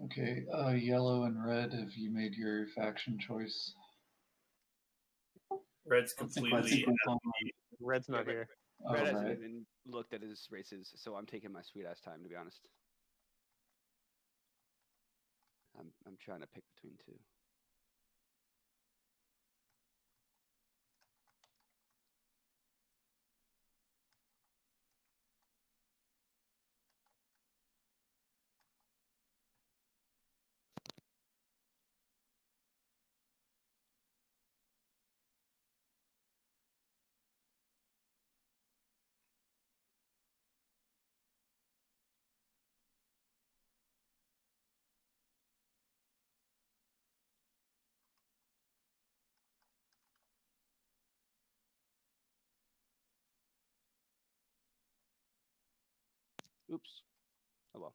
Okay, yellow and red, have you made your faction choice? Red's completely. Red's not here. Red hasn't even looked at his races, so I'm taking my sweet ass time, to be honest. I'm trying to pick between two. Oops. Oh well.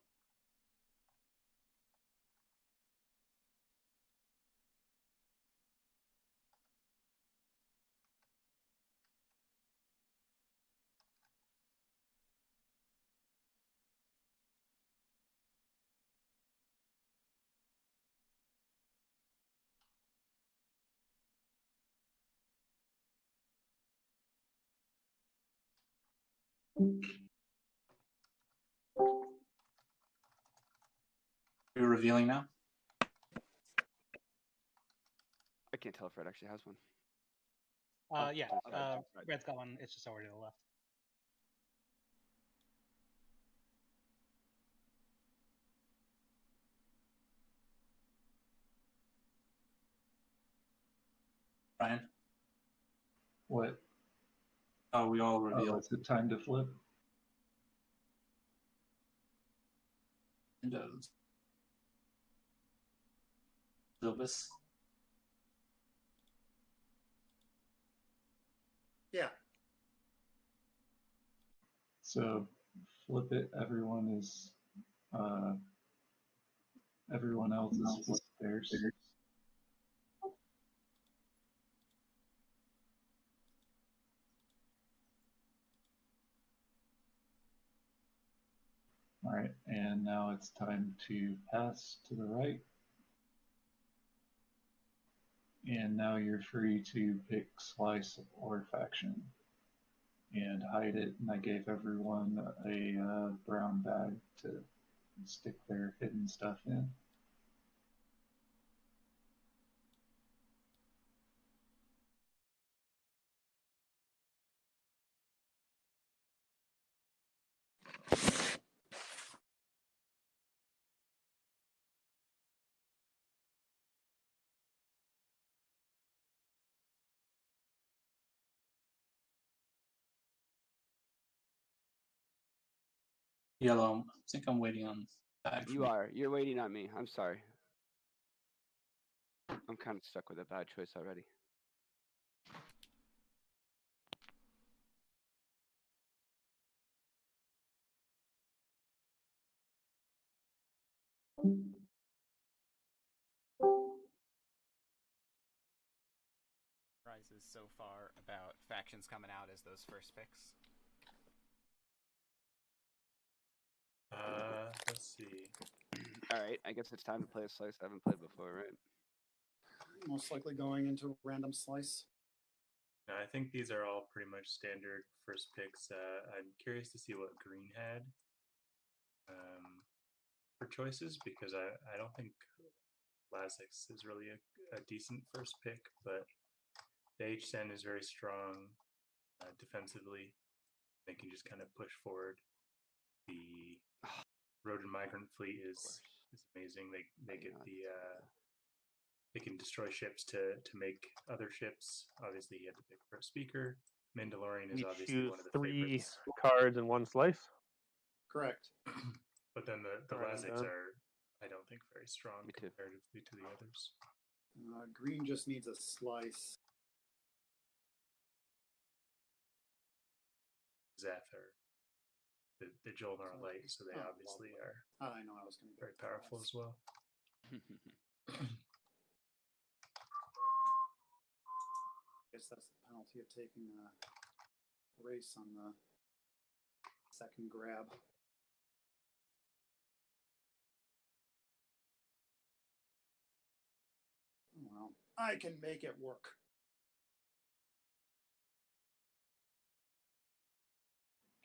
You're revealing now? I can't tell if Red actually has one. Yeah, Red's got one. It's just over to the left. Brian? What? Oh, we all revealed. Is it time to flip? Xilbusz? Yeah. So flip it. Everyone else is just theirs. All right, and now it's time to pass to the right. And now you're free to pick slice or faction and hide it. And I gave everyone a brown bag to stick their hidden stuff in. Yellow. I think I'm waiting on bag. You are. You're waiting on me. I'm sorry. I'm kind of stuck with a bad choice already. Surprises so far about factions coming out as those first picks? Let's see. All right, I guess it's time to play a slice I haven't played before, right? Most likely going into a random slice. No, I think these are all pretty much standard first picks. I'm curious to see what Green had for choices, because I don't think Lazix is really a decent first pick, but the H10 is very strong defensively. They can just kind of push forward. The Rhodyn Migrant fleet is amazing. They get they can destroy ships to make other ships. Obviously, he had to pick for a speaker. Mandalorian is obviously one of the favorites. 3 cards in one slice. Correct. But then the Lazix are, I don't think, very strong comparatively to the others. Green just needs a slice. Zeth are the Jolnar light, so they obviously are. I know I was going to very powerful as well. I guess that's the penalty of taking a race on the second grab. I can make it work.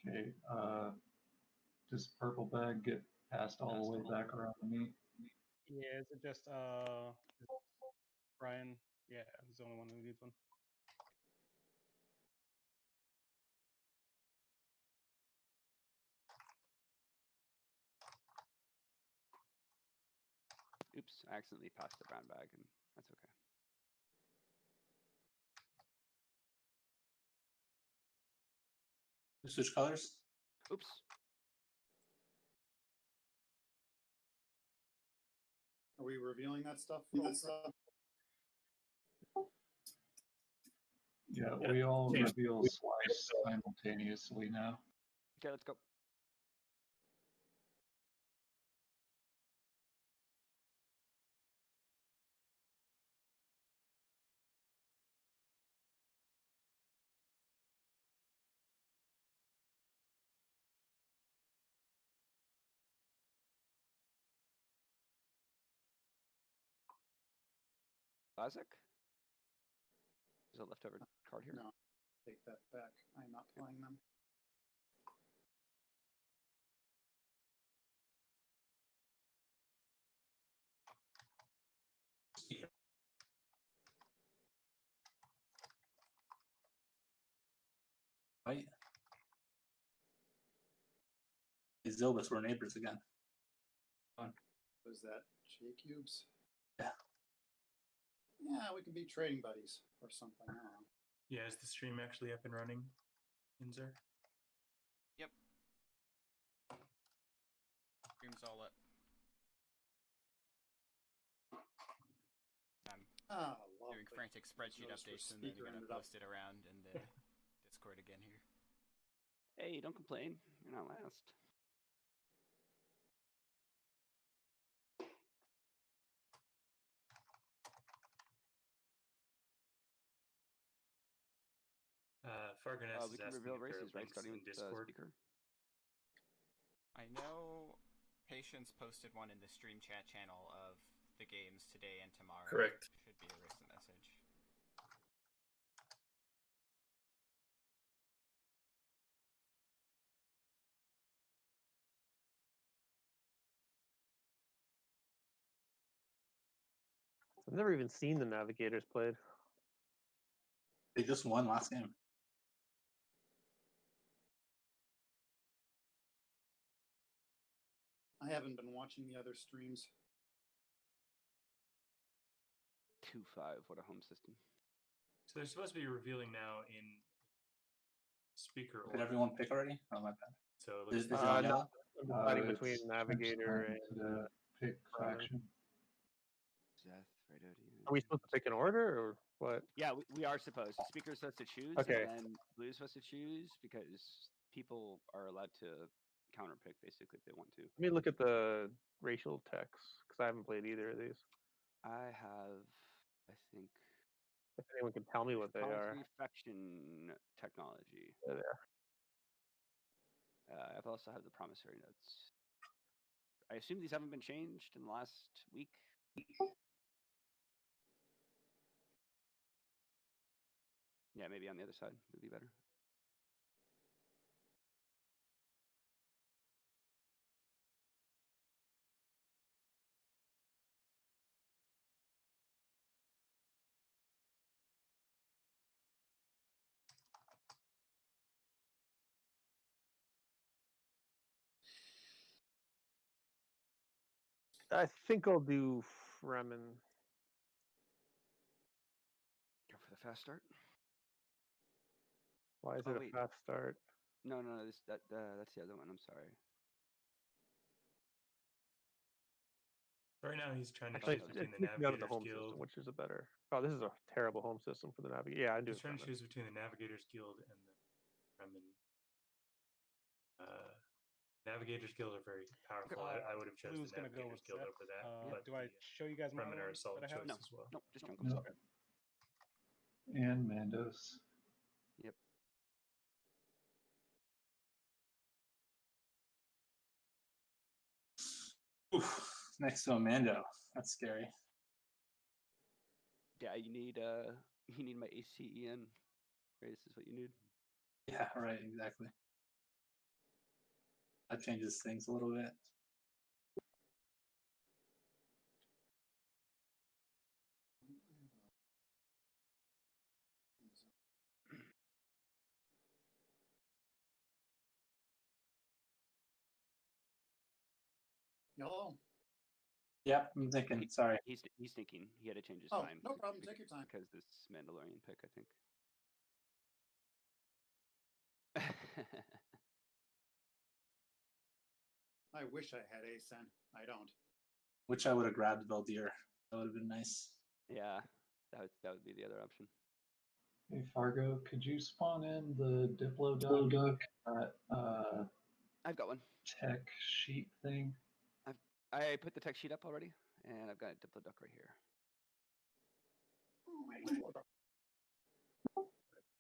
Okay. Does purple bag get passed all the way back around the meat? Yeah, is it just Brian? Yeah, he's the only one who needs one. Oops, I accidentally passed the brown bag, and that's okay. Switch colors. Oops. Are we revealing that stuff? Yeah, we all reveal slice simultaneously now. Okay, let's go. Classic? There's a leftover card here. No, take that back. I'm not playing them. Right. Xilbusz, we're neighbors again. Was that JCubes? Yeah. Yeah, we could be trading buddies or something. I don't know. Yeah, is the stream actually up and running, Inzer? Yep. Stream's all up. I'm doing frantic spreadsheet updates and then gonna post it around in the Discord again here. Hey, don't complain. You're not last. Farganess We is can asking reveal if there are races, right? links Starting in with Discord. speaker. I know Patience posted one in the stream chat channel of the games today and tomorrow. Correct. Should be a recent message. I've never even seen the Navigators played. They just won last game. I haven't been watching the other streams. 2-5. What a home system. So they're supposed to be revealing now in speaker Did order. everyone pick already? Oh, my bad. So it looks Is it like on no. yellow? I'm deciding It's between Navigator time and to pick Fremen. faction. Zeth, Rhodyn. Are we supposed to pick an order or what? Yeah, we are supposed. The speaker's supposed to choose, Okay. and then Blue's supposed to choose because people are allowed to counterpick basically if they want to. Let me look at the racial text because I haven't played either of these. I have, I think, If anyone can tell me what they are. Faction technology. There they are. I've also had the promissory notes. I assume these haven't been changed in the last week. Yeah, maybe on the other side would be better. I think I'll do Fremen. Go for the fast start. Why is Oh, it a wait. fast start? No, that's the other one. I'm sorry. right now he's trying to Actually, choose it between the takes me out of the Navigators home Guild. system, which is a better. Oh, this is a terrible home system for the Navigator. Yeah, I do. He's trying to choose between the Navigators Guild and the Fremen. Navigators Guild are very powerful. I would have chosen Blue's the gonna go Navigators with Guild Zeth. over that. Do I show you guys my Fremen are a one solid that I have? choice as well. No, just junk. No. And Mandos. Yep. Oof, next to a Mando. That's scary. Yeah, you need my ACEN race is what you need. Yeah, right, exactly. That changes things a little bit. Yellow. Yep, I'm thinking. Sorry. He's thinking. He had to change his Oh, time. no problem. Take your time. Because this Mandalorian pick, I think. I wish I had ASEN. I don't. Which I would have grabbed Valdir. That would have been nice. Yeah, that would be the other option. Hey Fargo, could you spawn in the Diploduck I've got one. tech sheet thing? I put the tech sheet up already, and I've got a Diploduck right here.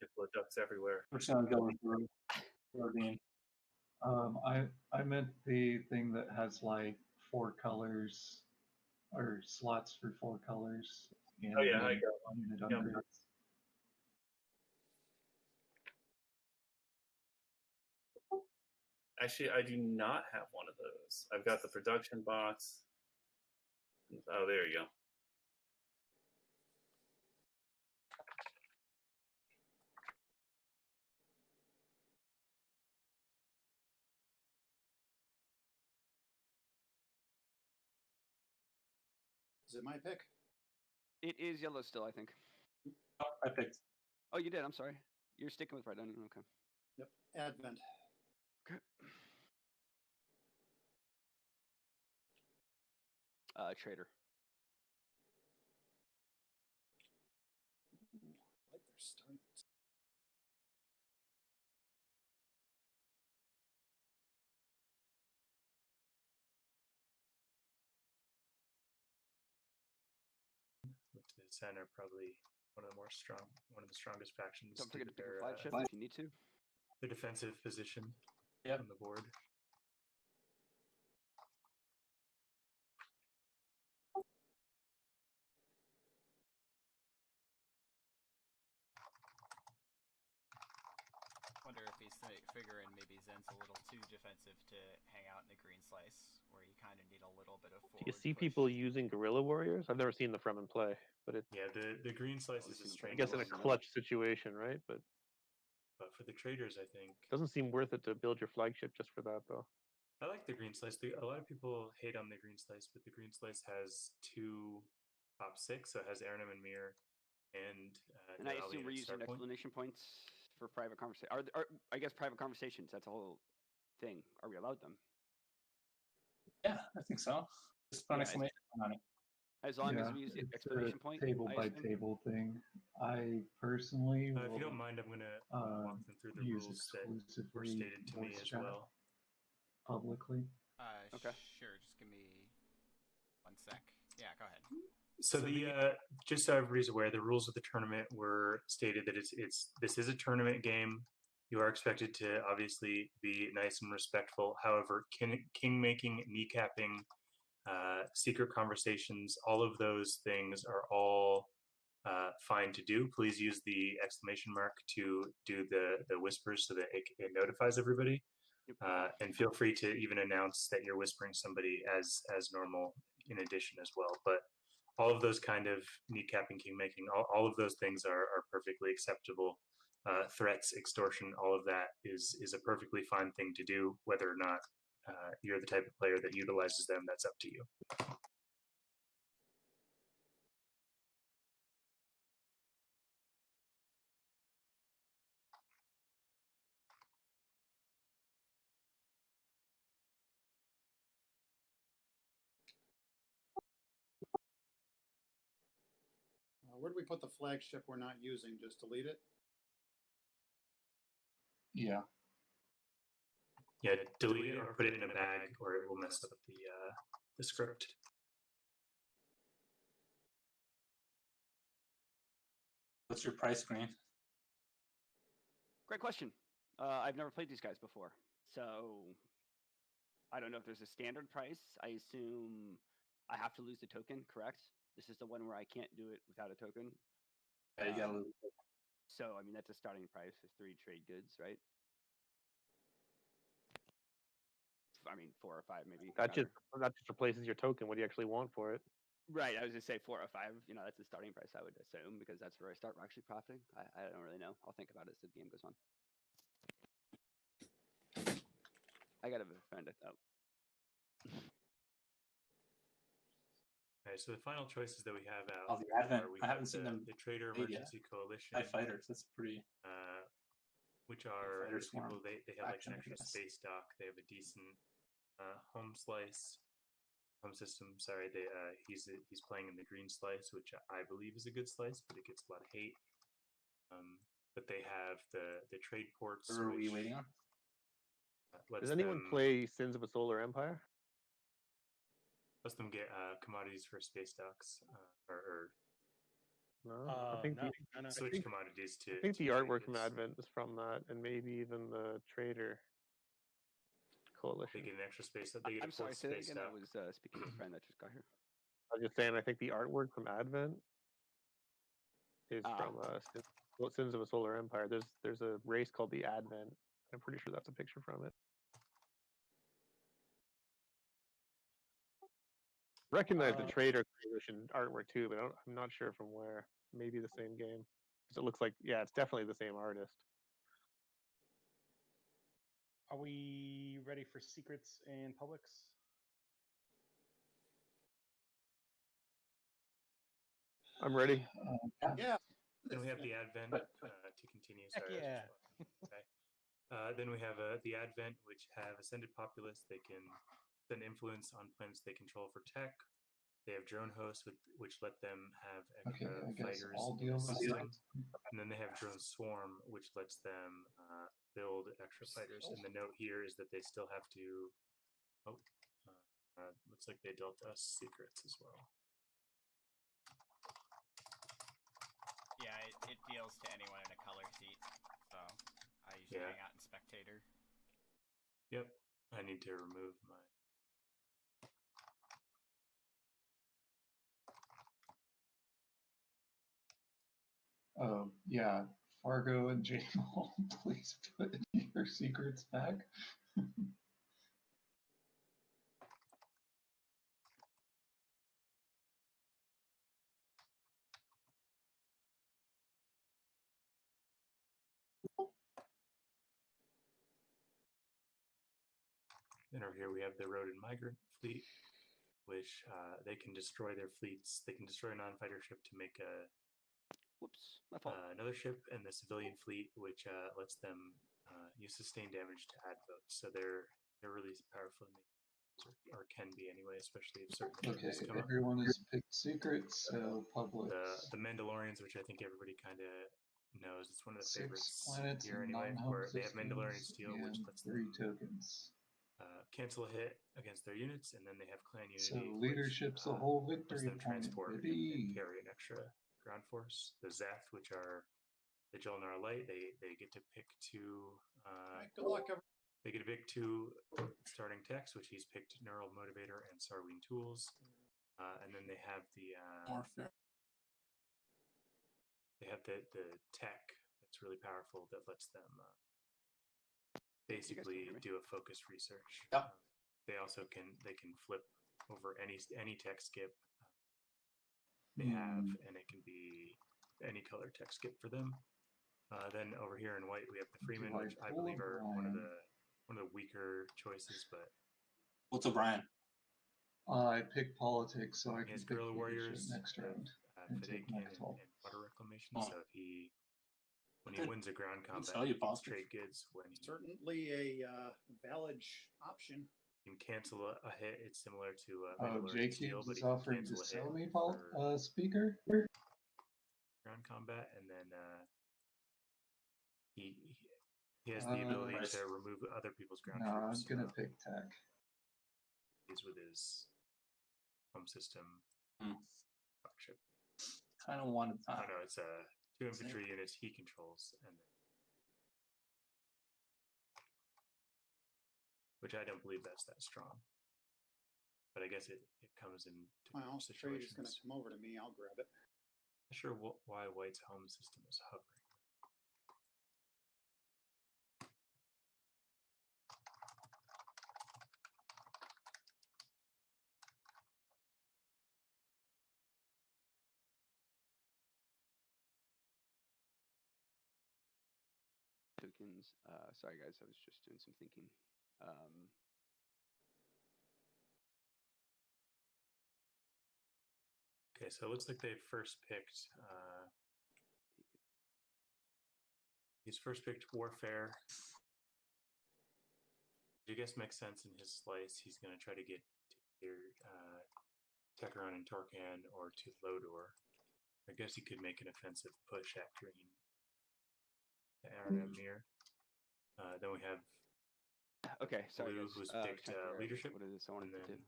Diploducks everywhere. We're just gonna go with Rhodyn. I meant the thing that has like 4 colors or slots for 4 colors. And Oh yeah, I got one. unit Yep. upgrades. Actually, I do not have one of those. I've got the production box. Oh, there you go. Is it my pick? It is yellow still, I think. Oh, I picked. Oh, you did. I'm sorry. You're sticking with Rhodyn. Okay. Yep. Advent. Okay. Trader. Ooh, I like their starting. With the center, probably one of the strongest factions. Don't forget to pick their, a flagship if you need to. their defensive position Yep. on the board. Wonder if he's figuring maybe Zen's a little too defensive to hang out in the green slice, where you kind of need a little bit of forward Do you see push. people using guerrilla warriors? I've never seen the Fremen play, but it's Yeah, the green slice is a I strange guess in a one, clutch situation, right? But but for the traders, I think doesn't seem worth it to build your flagship just for that, though. I like the green slice. A lot of people hate on the green slice, but the green slice has 2 top 6, so it has Arnhem and Mir, and And I assume we're using explanation points for private conversation. I guess private conversations. That's a whole thing. Are we allowed them? Yeah, I think so. Just put an Yeah, exclamation point on it. As long as we use the it's explanation a point. table I by assume? table thing. I personally if you will don't mind, I'm going to walk them through the use rules that were exclusively stated to me voice as chat well. publicly. Okay. Sure, just give me 1 sec. Yeah, go ahead. So the just so everybody's aware, the rules of the tournament were stated that this is a tournament game. You are expected to obviously be nice and respectful. However, king making, kneecapping, secret conversations, all of those things are all fine to do. Please use the exclamation mark to do the whispers so that it notifies everybody. And feel free to even announce that you're whispering somebody as normal in addition as well. But all of those kind of kneecapping, king making, all of those things are perfectly acceptable. Threats, extortion, all of that is a perfectly fine thing to do. Whether or not you're the type of player that utilizes them, that's up to you. Where do we put the flagship we're not using? Just delete it? Yeah. Yeah, delete it or put it in a bag, or it will mess up the script. What's your price screen? Great question. I've never played these guys before, so I don't know if there's a standard price. I assume I have to lose the token, correct? This is the one where I can't do it without a token. Yeah, you gotta. So, I mean, that's a starting price of 3 trade goods, right? I mean, 4 or 5 maybe. That just replaces your token. What do you actually want for it? Right, I was just say 4 or 5. You know, that's the starting price, I would assume, because that's where I start actually profiting. I don't really know. I'll think about it as the game goes on. I gotta find it out. All right, so the final choices that we have out Oh, the Advent. are we I have haven't seen them the Trader played yet. Emergency Coalition, TIE fighters. That's pretty. which are Fighter these people. Swarm They have like faction, an I extra guess. space dock. They have a decent home system. Sorry, he's playing in the green slice, which I believe is a good slice, but it gets a lot of hate. But they have the trade ports. Who are we waiting on? Does anyone play Sins of a Solar Empire? Lets them get commodities for space docks, or No, I think no, the, no. switch commodities to. I think the to artwork from goods. Advent is from that, and maybe even the Trader Coalition. They get an extra space. They get I'm a sorry, fourth say that space again. I dock. was speaking to a friend that just got here. I was just saying, I think the artwork from Advent is from Sins of a Solar Empire. There's a race called the Advent. I'm pretty sure that's a picture from it. Recognize the Trader Coalition artwork too, but I'm not sure from where. Maybe the same game. Because it looks like, yeah, it's definitely the same artist. Are we ready for secrets and publics? I'm ready. Yeah. Then we have the Advent to continue. Heck Sorry, yeah. Okay. Then we have the Advent, which have ascended populace. They can send influence on planets they control for tech. They have drone hosts, which let them have extra Okay, I guess fighters I'll in deal the with system. it. And then they have drone swarm, which lets them build extra fighters. And the note here is that they still have to. Oh, looks like they dealt us secrets as well. Yeah, it deals to anyone in a color seat, so I usually hang out in spectator. Yep, I need to remove my. Oh, yeah. Fargo and Jamal, please put your secrets back. And over here we have the Rhodyn Migrant fleet, which they can destroy their fleets. They can destroy a non-fighter ship to make Whoops, my fault. another ship, and the civilian fleet, which lets them use sustained damage to add votes. So they're really powerful, or can be anyway, especially if certain Okay, ships come up. everyone has picked secrets, so public. The Mandalorians, which I think everybody kind of knows, it's one of the 6 favorites planets here and anyway, 9 where home they have Mandalorian systems steel, which and lets 3 them tokens. cancel a hit against their units, and then they have clan unity. So leadership's a whole lets victory them point, transport and baby. carry an extra ground force. The Zeth, which are the Jolnar Light, they get to pick 2. Good luck, everyone. They get to pick 2 starting techs, which he's picked Neural Motivator and Sarween Tools, and then they have the Warfare. they have the tech that's really powerful that lets them basically do a focused research. Yep. They also can flip over any tech skip they have, and it can be any color tech skip for them. Then over here in white we have the Fremen, which I believe are one of the weaker choices, but What's O'Brien? I pick politics, so I he can has pick guerrilla leadership warriors next round. and Fideg take and Nextall. water reclamation. Oh. So if when he wins a ground combat, sell you he gets positive. trade goods. When he Certainly a valid option. can cancel a hit, it's similar to Oh, Mandalorian steel, JCubes but he is can offering to cancel a sell hit me for speaker. ground combat, and then he has the ability to remove other people's ground No, I'm troops. gonna pick tech. He's with his home system ship. Kind of wanted. Oh no, it's 2 infantry units he controls, and which I don't believe that's that strong. but I guess it comes in Well, trade is going to situations. come over to me. I'll grab it. Not sure why White's helm system is hovering. Tokens. Sorry, guys. I was just doing some thinking. Okay, so it looks like they first picked. He's first picked Warfare. I guess makes sense in his slice. He's going to try to get to either Techeron and Torcan or to Lodor. I guess he could make an offensive push at green. Aaron and Mir. Then we have Okay, sorry, blue, guys. who's I was picked trying to figure out leadership, What is this I wanted and to do? then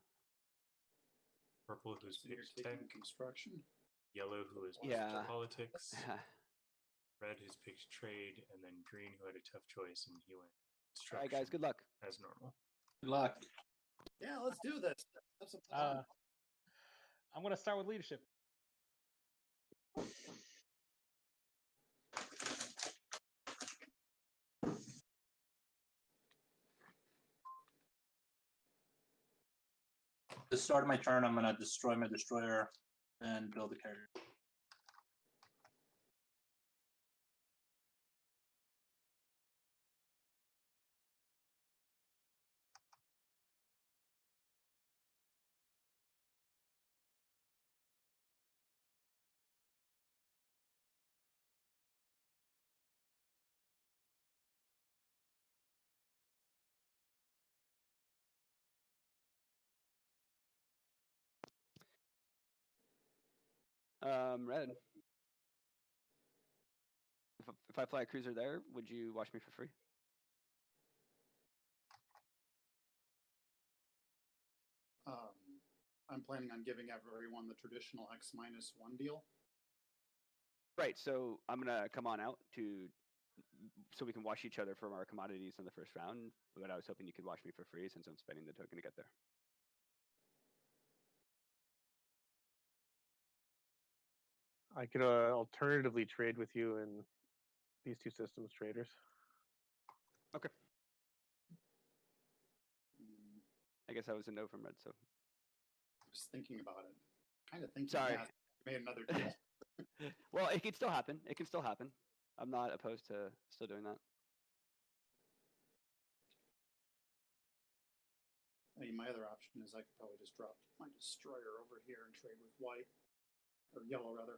purple, who's So you're picked taking tech, construction. yellow, who has picked Yeah. politics, red, who's picked trade, and then green, who had a tough choice, and he went All right, guys. Good luck. as normal. Good luck. Yeah, let's do this. Have some fun. I'm gonna start with leadership. The start of my turn, I'm gonna destroy my destroyer and build a carrier. Red. If I fly a cruiser there, would you watch me for free? I'm planning on giving everyone the traditional X-1 deal. Right. So I'm gonna come on out so we can watch each other from our commodities in the first round. But I was hoping you could watch me for free since I'm spending the token to get there. I could alternatively trade with you in these two systems traders. Okay. Mm, I guess I was a no from Red. So I was thinking about it. Kind of thinking. Sorry. Yeah, made another deal. well, it can still happen. It can still happen. I'm not opposed to still doing that. I mean, my other option is I could probably just drop my destroyer over here and trade with white, or yellow rather.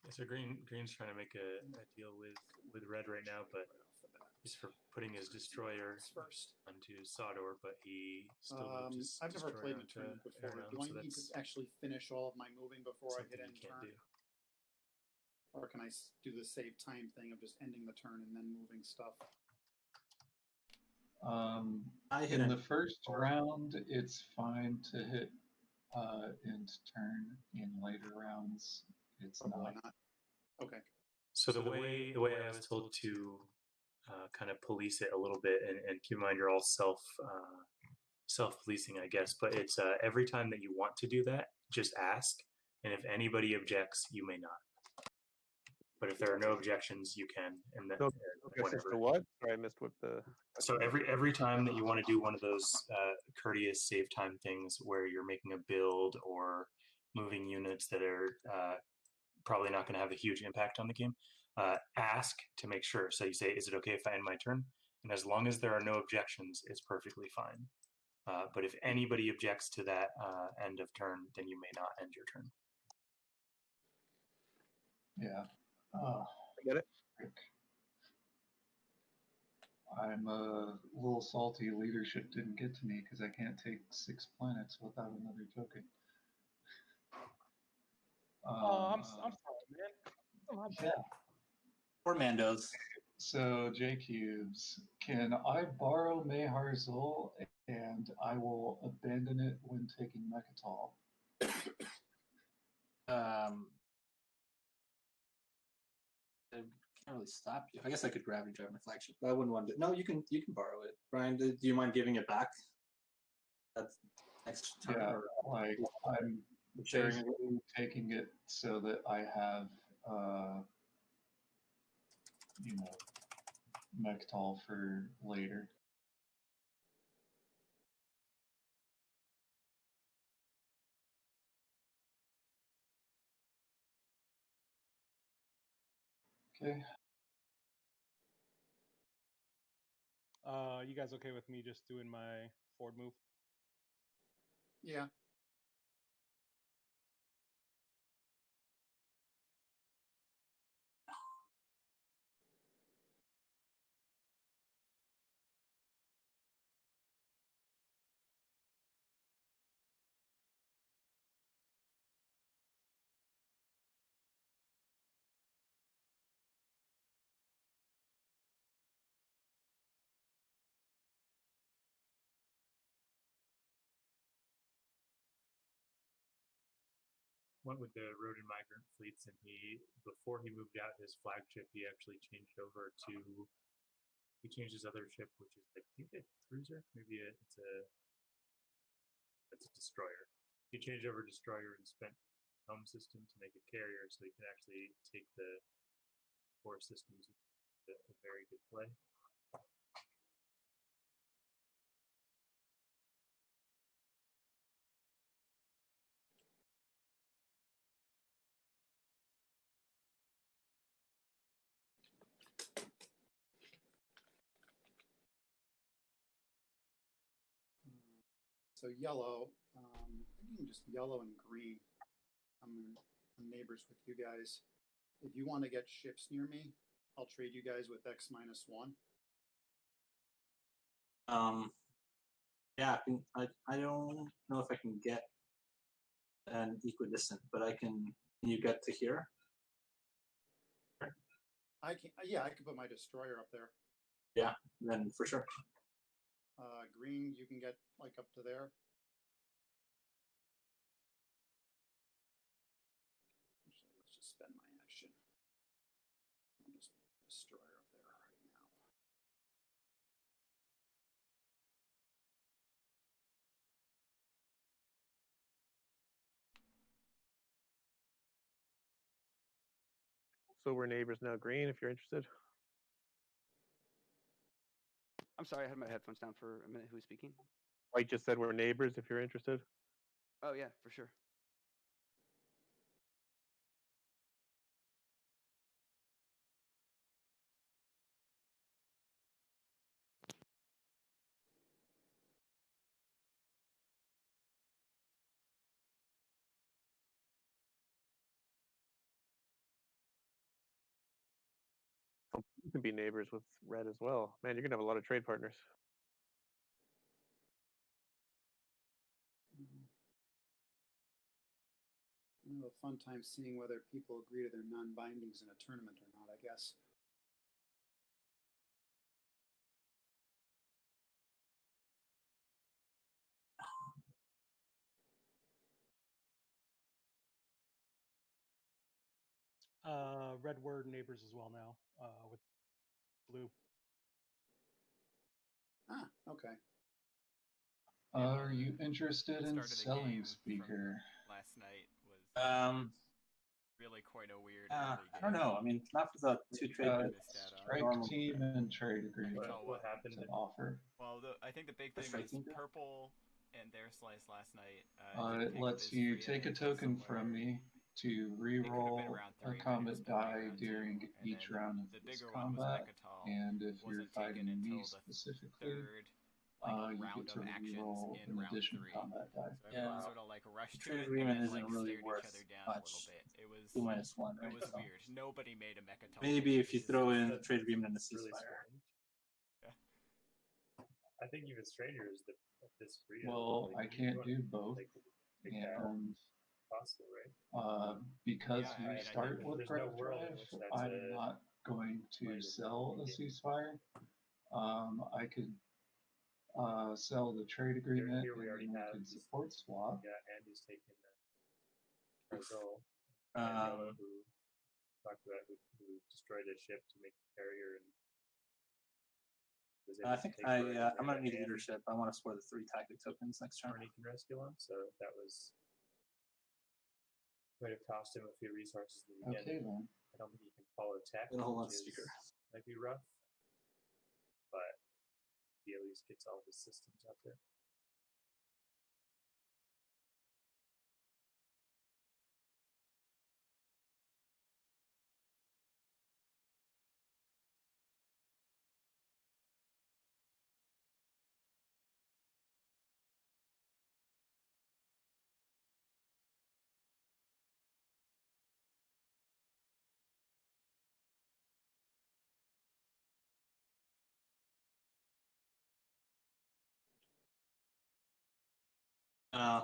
Yeah, so green's trying to make a deal with red right now, but Right off the bat. he's for putting his destroyer First. onto Sodor, but he still moved his I've never destroyer played in a tournament onto before. Aaron, Do I so need to that's actually finish all of my moving before I hit something end you can't turn? do. Or can I do the save time thing of just ending the turn and then moving stuff? In the first round, it's fine to hit end turn. In later rounds, it's Probably not. not. Okay. So the way I was told to kind of police it a little bit, and keep in mind you're all self-policing, I guess, but it's every time that you want to do that, just ask, and if anybody objects, you may not. But if there are no objections, you can, and then Whatever. To what? Sorry, I missed what the. So every time that you want to do one of those courteous save time things where you're making a build or moving units that are probably not going to have a huge impact on the game, ask to make sure. So you say, is it okay if I end my turn? And as long as there are no objections, it's perfectly fine. But if anybody objects to that end of turn, then you may not end your turn. Yeah. I get it. Frick. I'm a little salty. Leadership didn't get to me because I can't take 6 planets without another token. I'm sorry, man. Yeah. Poor Mandos. So, JCubes, can I borrow Meharzul and I will abandon it when taking Mechatol? I can't really stop you. I guess I could gravity drive my flagship, but I wouldn't want to. No, you can borrow it. Brian, do you mind giving it back? That's next turn? Yeah, Or like I'm sharing it? basically taking it so that I have, you know, Mektal for later. Okay. You guys okay with me just doing my forward move? Yeah. Went with the Rhodyn Migrant fleets, and before he moved out his flagship, he actually changed over to he changed his other ship, which is I think a cruiser, maybe it's a destroyer. He changed over destroyer and spent home system to make a carrier, so he can actually take the core systems. A very good play. So yellow, thinking just yellow and green. I'm neighbors with you guys. If you want to get ships near me, I'll trade you guys with X-1. Yeah, I don't know if I can get an equidistant, but I can. Can you get to here? I can. Yeah, I can put my destroyer up there. Yeah, then for sure. Green, you can get like up to there. Actually, let's just spend my action. I'll just put the destroyer up there right now. So we're neighbors now, green, if you're interested. I'm sorry, I had my headphones down for a minute. Who's speaking? White just said we're neighbors if you're interested. Oh yeah, for sure. You can be neighbors with red as well. Man, you're gonna have a lot of trade partners. We'll have a fun time seeing whether people agree to their non-bindings in a tournament or not, I guess. Red word neighbors as well now with blue. Ah, okay. Are you interested in Start of the selling game speaker? last night was really quite a weird early I don't know. I mean, not for the two trade Strike normal. team and trade agreement. What happened? It's an offer. Well, I think the big The thing was striking deal? purple and their slice last night. It lets you take a token from me to re-roll a combat die during each round of the this bigger one was combat, Mechatol, and if you're wasn't taken fighting me until the specifically, third you round get to of actions re-roll in an round additional 3. combat die. So everyone sort of like rushed to Trade it agreement and then isn't like really stared worth each other down a much. little bit. It was 2 minus 1, right? it was So weird. Nobody made a Mechatol. maybe if you throw in a That's trade agreement and a really ceasefire. strange. I think even strangers that disagree. Well, I can't do both, take that out. and Possible, right? because Yeah, I you mean, I start think with there's no Grab world in Drive, which that's I'm a not going to item sell a in the game. ceasefire. I could sell the trade agreement, Here we and already then we have could these- support swap. Yeah, Andy's taken Brazil, Um, who talked about who destroyed a ship to make a carrier, and able I to think take I'm Rhodyn gonna need and leadership. I want to score the 3 tactic tokens next turn. Arnie can rescue him, so that was might have cost him a few resources in the Okay beginning. then. I don't think he can follow tech, Gonna hold on which speaker. might be rough, but he at least gets all his systems out there.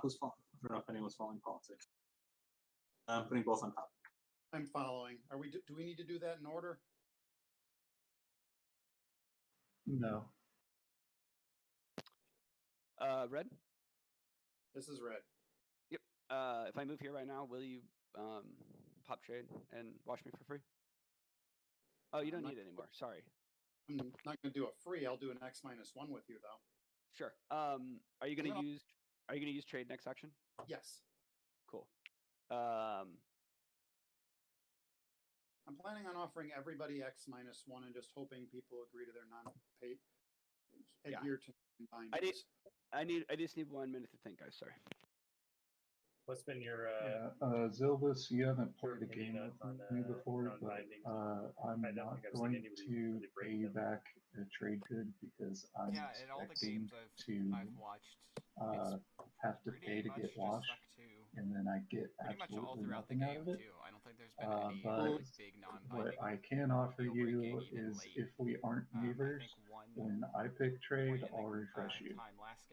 Who's falling? I don't know if anyone's following politics. I'm putting both on top. I'm following. Are we? Do we need to do that in order? No. Red. This is red. Yep. If I move here right now, will you pop trade and watch me for free? Oh, you don't need it anymore. Sorry. I'm not going to do a free. I'll do an X-1 with you though. Sure. Are you going to use? Are you going to use trade next action? Yes. Cool. I'm planning on offering everybody X-1 and just hoping people agree to their non-pay. Adhere to bindings. I just need 1 minute to think, guys. Sorry. What's been your Xilbusz, you haven't played a game opinion with on, me before, but non-binding? I'm I don't not think I've seen going anybody to really break pay them. back a trade good because I'm Yeah, in all the expecting games to I've watched, have to pretty pay to much get just washed, stuck to and then I get pretty much all absolutely throughout the nothing out game of it. too. I don't think there's been any But really big what non-binding I can offer deal you breaking even is late. if we aren't I neighbors, think one when I pick trade, point in I'll the refresh you. time last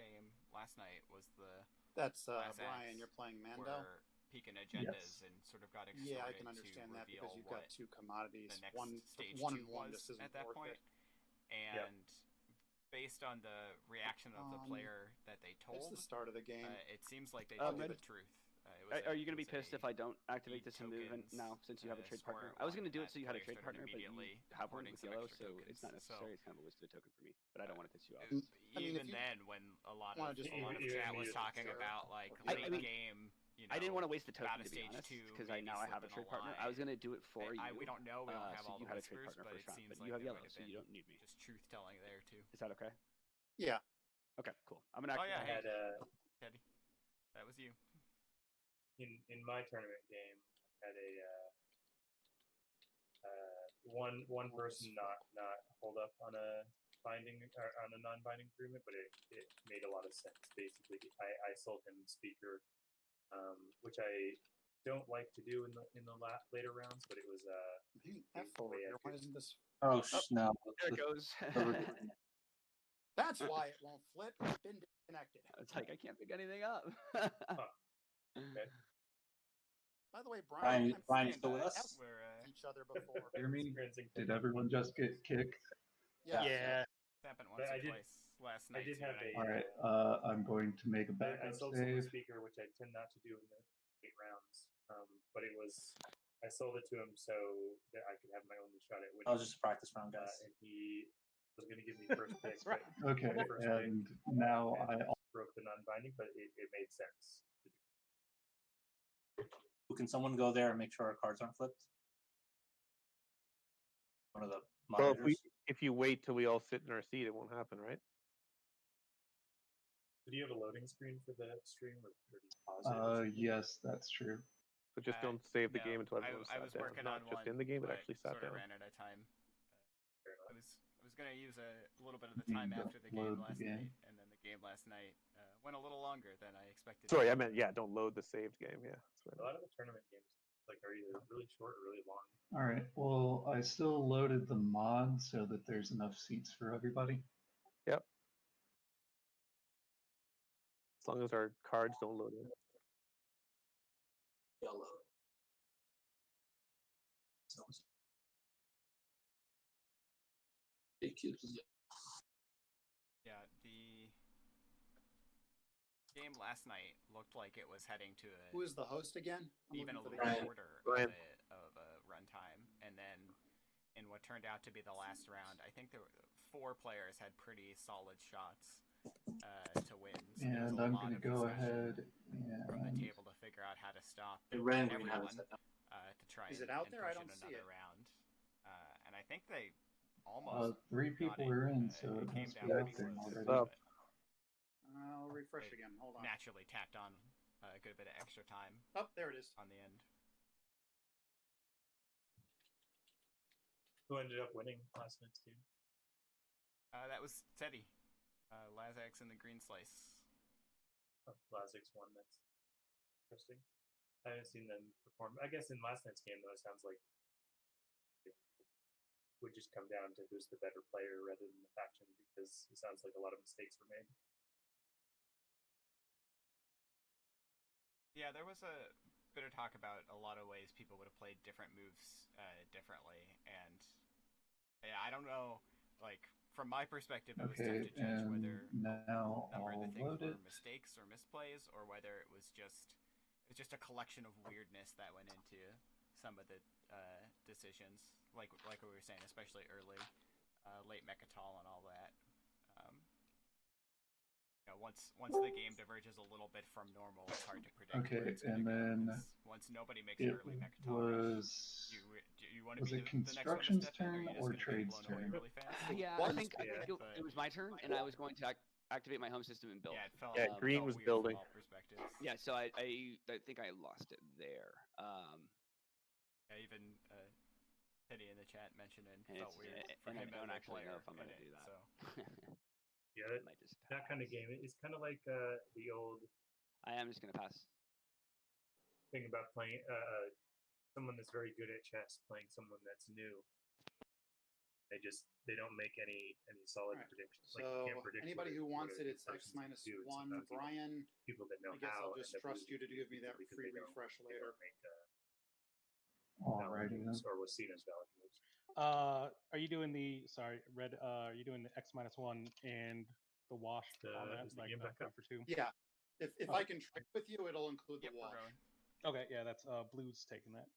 night was the That's Class Brian. X, You're playing Mando. where peeking agendas Yes. and sort of got extorted Yeah, I can understand to that because reveal you've what got 2 commodities. the next stage one 2 and one was just isn't at that worth point. it. And based on the reaction of the player that they It's told, the start of the game. it seems like they told Red- the truth. Are you going to be pissed if I don't activate this and move in tokens, now since you have a trade score partner? I was going to do one it so you had a that trade players partner, but you immediately have one hoarding with some yellow, extra so it's not tokens. necessary. It's kind of a wasted token for me, but I don't want to piss you off. I mean, Even if you then, when a lot wanna of just chat was use it, talking sure. about like I late mean, game, I didn't want to waste the got token a to be stage honest, 2, because maybe now I have a slipping trade partner. I was line. going to do it for you. We don't know. We don't have so all you the had a trade whispers, partner but first it round, seems but like you have there yellow, might have so you been don't need me. just truth telling there too. Is that okay? Yeah. Okay, cool. I'm gonna. Oh yeah, I had Teddy, that was you. in my tournament game, I had a one person not hold up on a binding or on a non-binding agreement, but it made a lot of sense. Basically, I sold him speaker, which I don't like to do in the later rounds, but it was I'm hitting F over here. Why isn't this? Oh, no. There it goes. That's why it won't flip. It's been disconnected. It's like I can't pick anything up. Okay. By the way, Brian, Brian's still with us? We're each other before. Hear me? Did everyone just get kicked? Yeah. happened once But or twice last I night. did too, have and a. All right, I'm going to make a I backup sold someone a save. speaker, which I tend not to do in the 8 rounds. But it was I sold it to him so that I could have my only shot at winning. That was just a practice round, guys. And he was going to give me first pick. That's right. Okay, and now I broke the non-binding, but it made sense. Can someone go there and make sure our cards aren't flipped? One of the Well, monitors. if you wait till we all sit in our seat, it won't happen, right? Do you have a loading screen for the stream, or do you pause it? Yes, that's true. So just don't save the no, game until everyone's I sat was down. working Not on just one, in the game, but but actually sat sort of down. ran out of time. I was gonna use a little bit of the You time don't after the game load the last game. night, and then the game last night went a little longer than I expected. Sorry, I meant don't load the saved game. Yeah, that's what I A lot of the tournament games are either really short or really long. All right, well, I still loaded the mod so that there's enough seats for everybody. Yep. As long as our cards don't load in. Yellow. JCubes is Yeah, the game last night looked like it was heading to Who is the host again? I'm even a looking little for the shorter Brian. of a runtime, and then in what turned out to be the last round, I think there were 4 players had pretty solid shots to win. So And I'm going to go ahead from the and table to figure out how to stop Red and green everyone have it set up. to try Is and, it out and there? push I don't in see another it. round. And I think they almost 3 got people it. are in, so It it came must down be out pretty there close, already. Up. but I'll refresh They again. Hold on. naturally tacked on a good bit of extra time Oh, there it is. on the end. Who ended up winning last night's game? That was Teddy. Lazax in the green slice. Oh, Lazix won. That's interesting. I haven't seen them perform. I guess in last night's game, though, it sounds like it would just come down to who's the better player rather than the faction, because it sounds like a lot of mistakes were made. Yeah, there was a bit of talk about a lot of ways people would have played different moves differently, and yeah, I don't know. Like from my perspective, it was tough Okay, to judge and whether now a number of I'll the things load were it. mistakes or misplays, or whether it was just a collection of weirdness that went into some of the decisions, like we were saying, especially early, late Mechatol and all that. Once the game diverges a little bit from normal, it's hard to predict. Okay, where it's gonna and go, then 'cause once nobody makes an it early Mechatol rush, was you want to was be it the next one to construction's step in, or turn are you just or going to get trade's blown away turn? really fast? Yeah, What? I think But- it was my turn, and I was going to activate my home system and build. Yeah, it felt, Yeah, it green felt was weird building. from all perspectives. Yeah, so I think I lost it there. Yeah, even Teddy in the chat mentioned it And felt it's weird for and I him don't as a actually know player if I'm in going to it, do that. so. Yeah, I might just that kind of pass. game is kind of like the old I am just going to pass. thing about playing someone that's very good at chess playing someone that's new. They don't make any solid Alright, predictions. So Like you can't predict anybody who what wants a it, it's person's gonna X do, and -1. sometimes even Brian, people that know I guess how I'll just end up trust you to losing give me that because free they don't refresh later. make Alrighty then. or was seen as valid moves. Are you doing the Red? Are you doing the X-1 and the wash on that, Is the like game back up? 5 for 2? Yeah. If I can trade with you, it'll include Yep, the we're wash. going. Okay, yeah, that's Blue's taking that.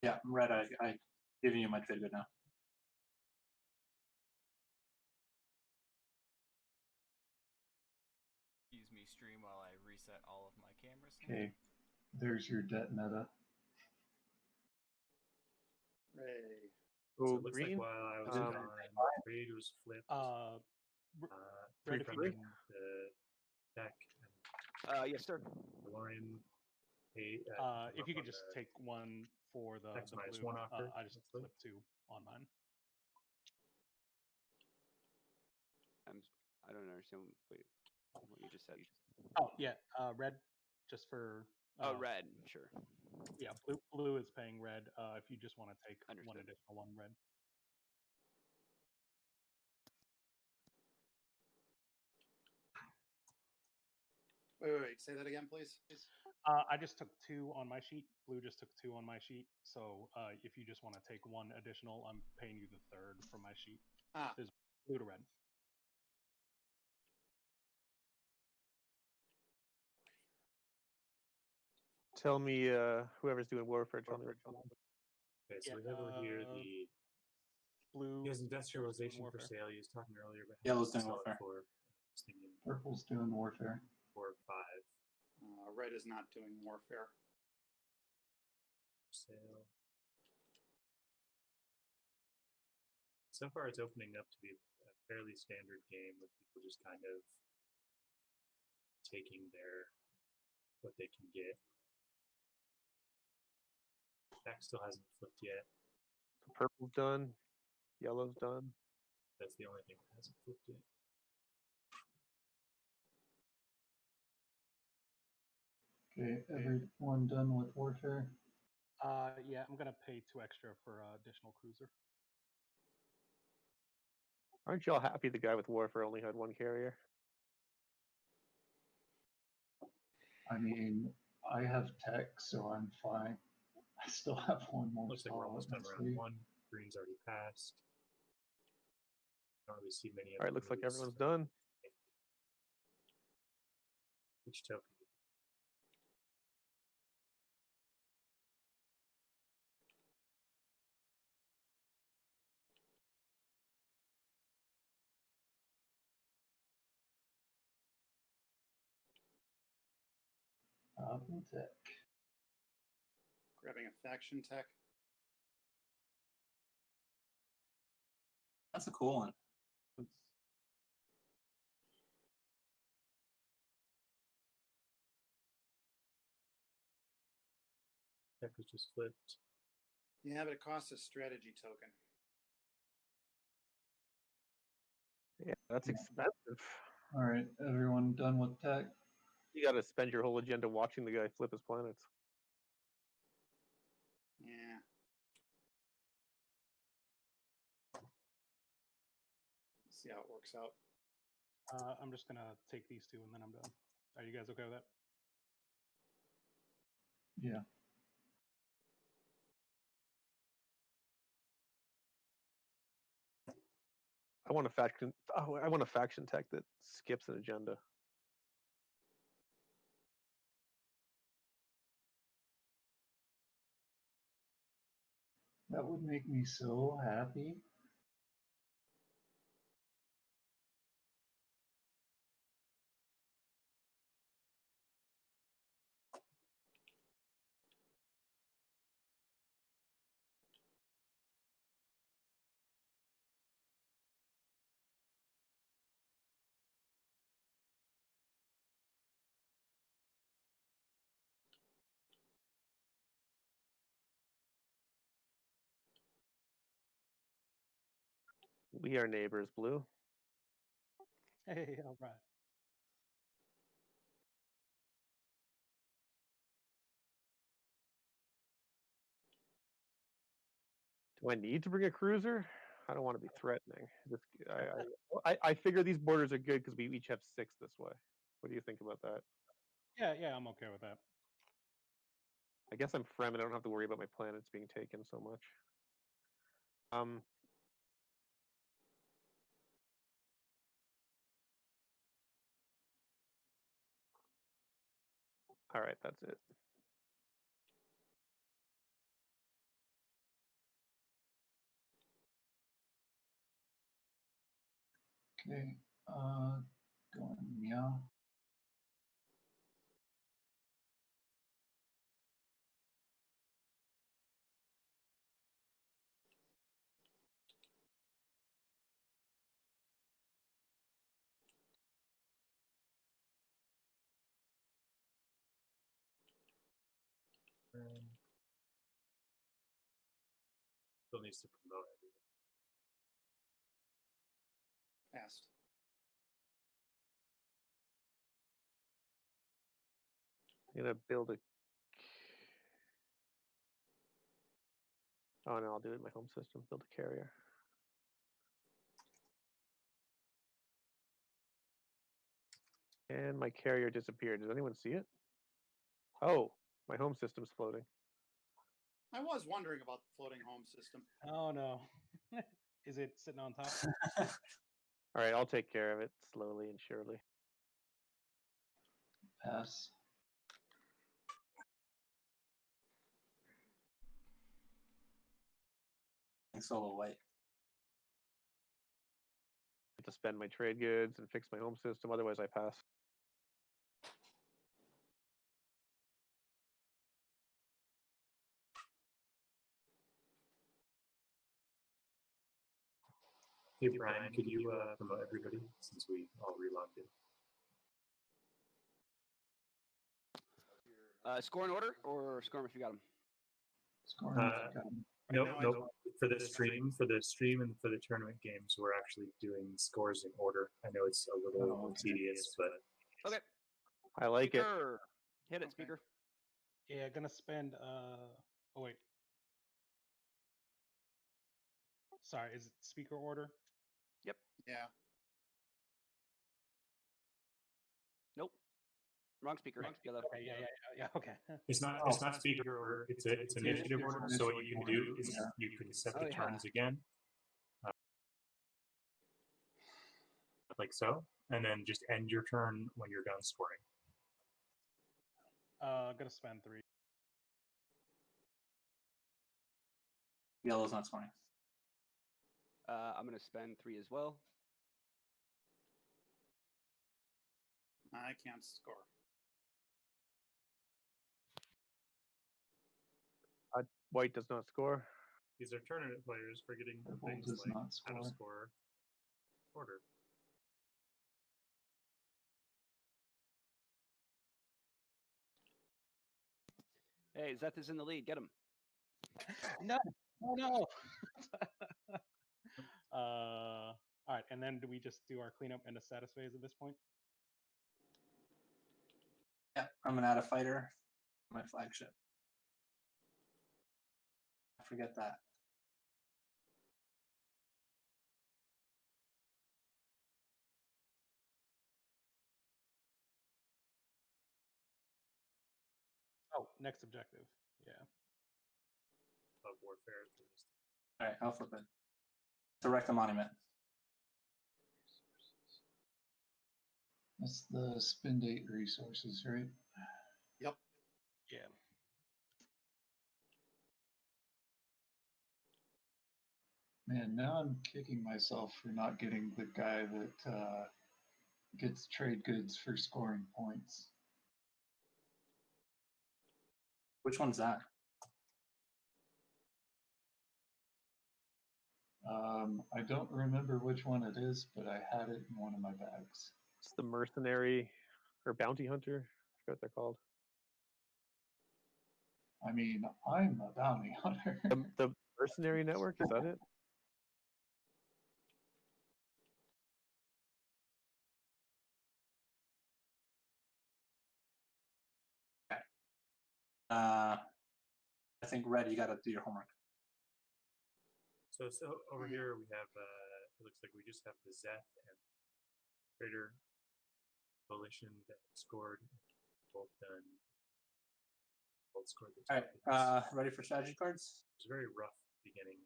Yeah, Red, I giving you my trade good now. Excuse me, stream, while I reset all of my cameras. Okay, there's your debt meta. Hey. So Oh, it looks green. like while I was Um, gone, trade was flipped. Red, if you Fremen, the deck, and Yes, sir. Mandalorian. if you could just take one for the X-1 blue, offer, I just hopefully. flipped 2 on mine. I don't understand. Wait, what you just said. Oh yeah, red, just for. Red, sure. Yeah, blue is paying red. If you just want to take one Understood. additional one red. Wait. Say that again, please. I just took 2 on my sheet. Blue just took 2 on my sheet. So if you just want to take one additional, I'm paying you the 3rd from my sheet. There's blue to red. Tell me, whoever's doing warfare, tell me. Okay, so we have over here the blue. He has industrialization for warfare. sale. He was talking earlier about Yellow's how to doing sell it warfare. for Purple's doing warfare. 4 or 5 Red is not doing warfare. sale. So far, it's opening up to be a fairly standard game with people just kind of taking what they can get. Jack still hasn't flipped yet. Purple's done. Yellow's done. That's the only thing that hasn't flipped yet. Okay, everyone done with warfare? Yeah, I'm gonna pay 2 extra for additional cruiser. Aren't y'all happy the guy with warfare only had 1 carrier? I mean, I have tech, so I'm fine. I still have 1 more Looks like we're stall almost done next round week. 1. Green's already passed. Don't really see many. All right, looks like everyone's done. Which token? Tech. Grabbing a faction tech. That's a cool one. Tech was just flipped. Yeah, but it costs a strategy token. Yeah, that's expensive. All right, everyone done with tech? You got to spend your whole agenda watching the guy flip his planets. Yeah. See how it works out. I'm just gonna take these two and then I'm done. Are you guys okay with that? Yeah. I want a faction. Oh, I want a faction tech that skips an agenda. That would make me so happy. We are neighbors, Blue. Hey, all right. Do I need to bring a cruiser? I don't want to be threatening. I figure these borders are good because we each have 6 this way. What do you think about that? Yeah, I'm okay with that. I guess I'm Fremen. I don't have to worry about my planets being taken so much. All right, that's it. Okay, going meow. Still needs to promote everything. Passed. I'm gonna build a. Oh no, I'll do it in my home system. Build a carrier. And my carrier disappeared. Does anyone see it? Oh, my home system's floating. I was wondering about the floating home system. Oh no. Is it sitting on top? All right, I'll take care of it slowly and surely. Pass. Solo white. I have to spend my trade goods and fix my home system. Otherwise, I pass. Hey Brian, could you promote everybody since we all relogged in? Score in order or score 'em if you got them? Scoring if you got 'em. No. For the stream and for the tournament games, we're actually doing scores in order. I know it's a little tedious, but Okay. I like it. Hit it, speaker. Yeah, gonna spend oh wait. Sorry, is it speaker order? Yep. Yeah. Nope. Wrong speaker. Right. Yellow. Okay, yeah, okay. it's not speaker order. It's initiative order. So what you can do is you can set the turns again, like so, and then just end your turn when you're done scoring. Gonna spend 3. Yellow's not scoring. I'm going to spend 3 as well. I can't score. white does not score. These are tournament players forgetting Purple things does like not how to score. score order. Hey, Zeth is in the lead. Get him. No, oh no. All right, and then do we just do our cleanup and a status phase at this point? Yeah, I'm gonna add a fighter. My flagship. Forget that. Oh, next objective. Yeah. Of warfare. All right, I'll flip it. Direct the monument. That's the spin date resources, right? Yep. Yeah. Man, now I'm kicking myself for not getting the guy that gets trade goods for scoring points. Which one's that? I don't remember which one it is, but I had it in one of my bags. It's the mercenary or bounty hunter. I forgot what they're called. I mean, I'm a bounty hunter. The mercenary network, is that it? I think Red, you got to do your homework. So over here we have. It looks like we just have the Zeth and Trader coalition that scored. Both done. Both scored the All top. right, ready for strategy cards? It was a very rough beginning.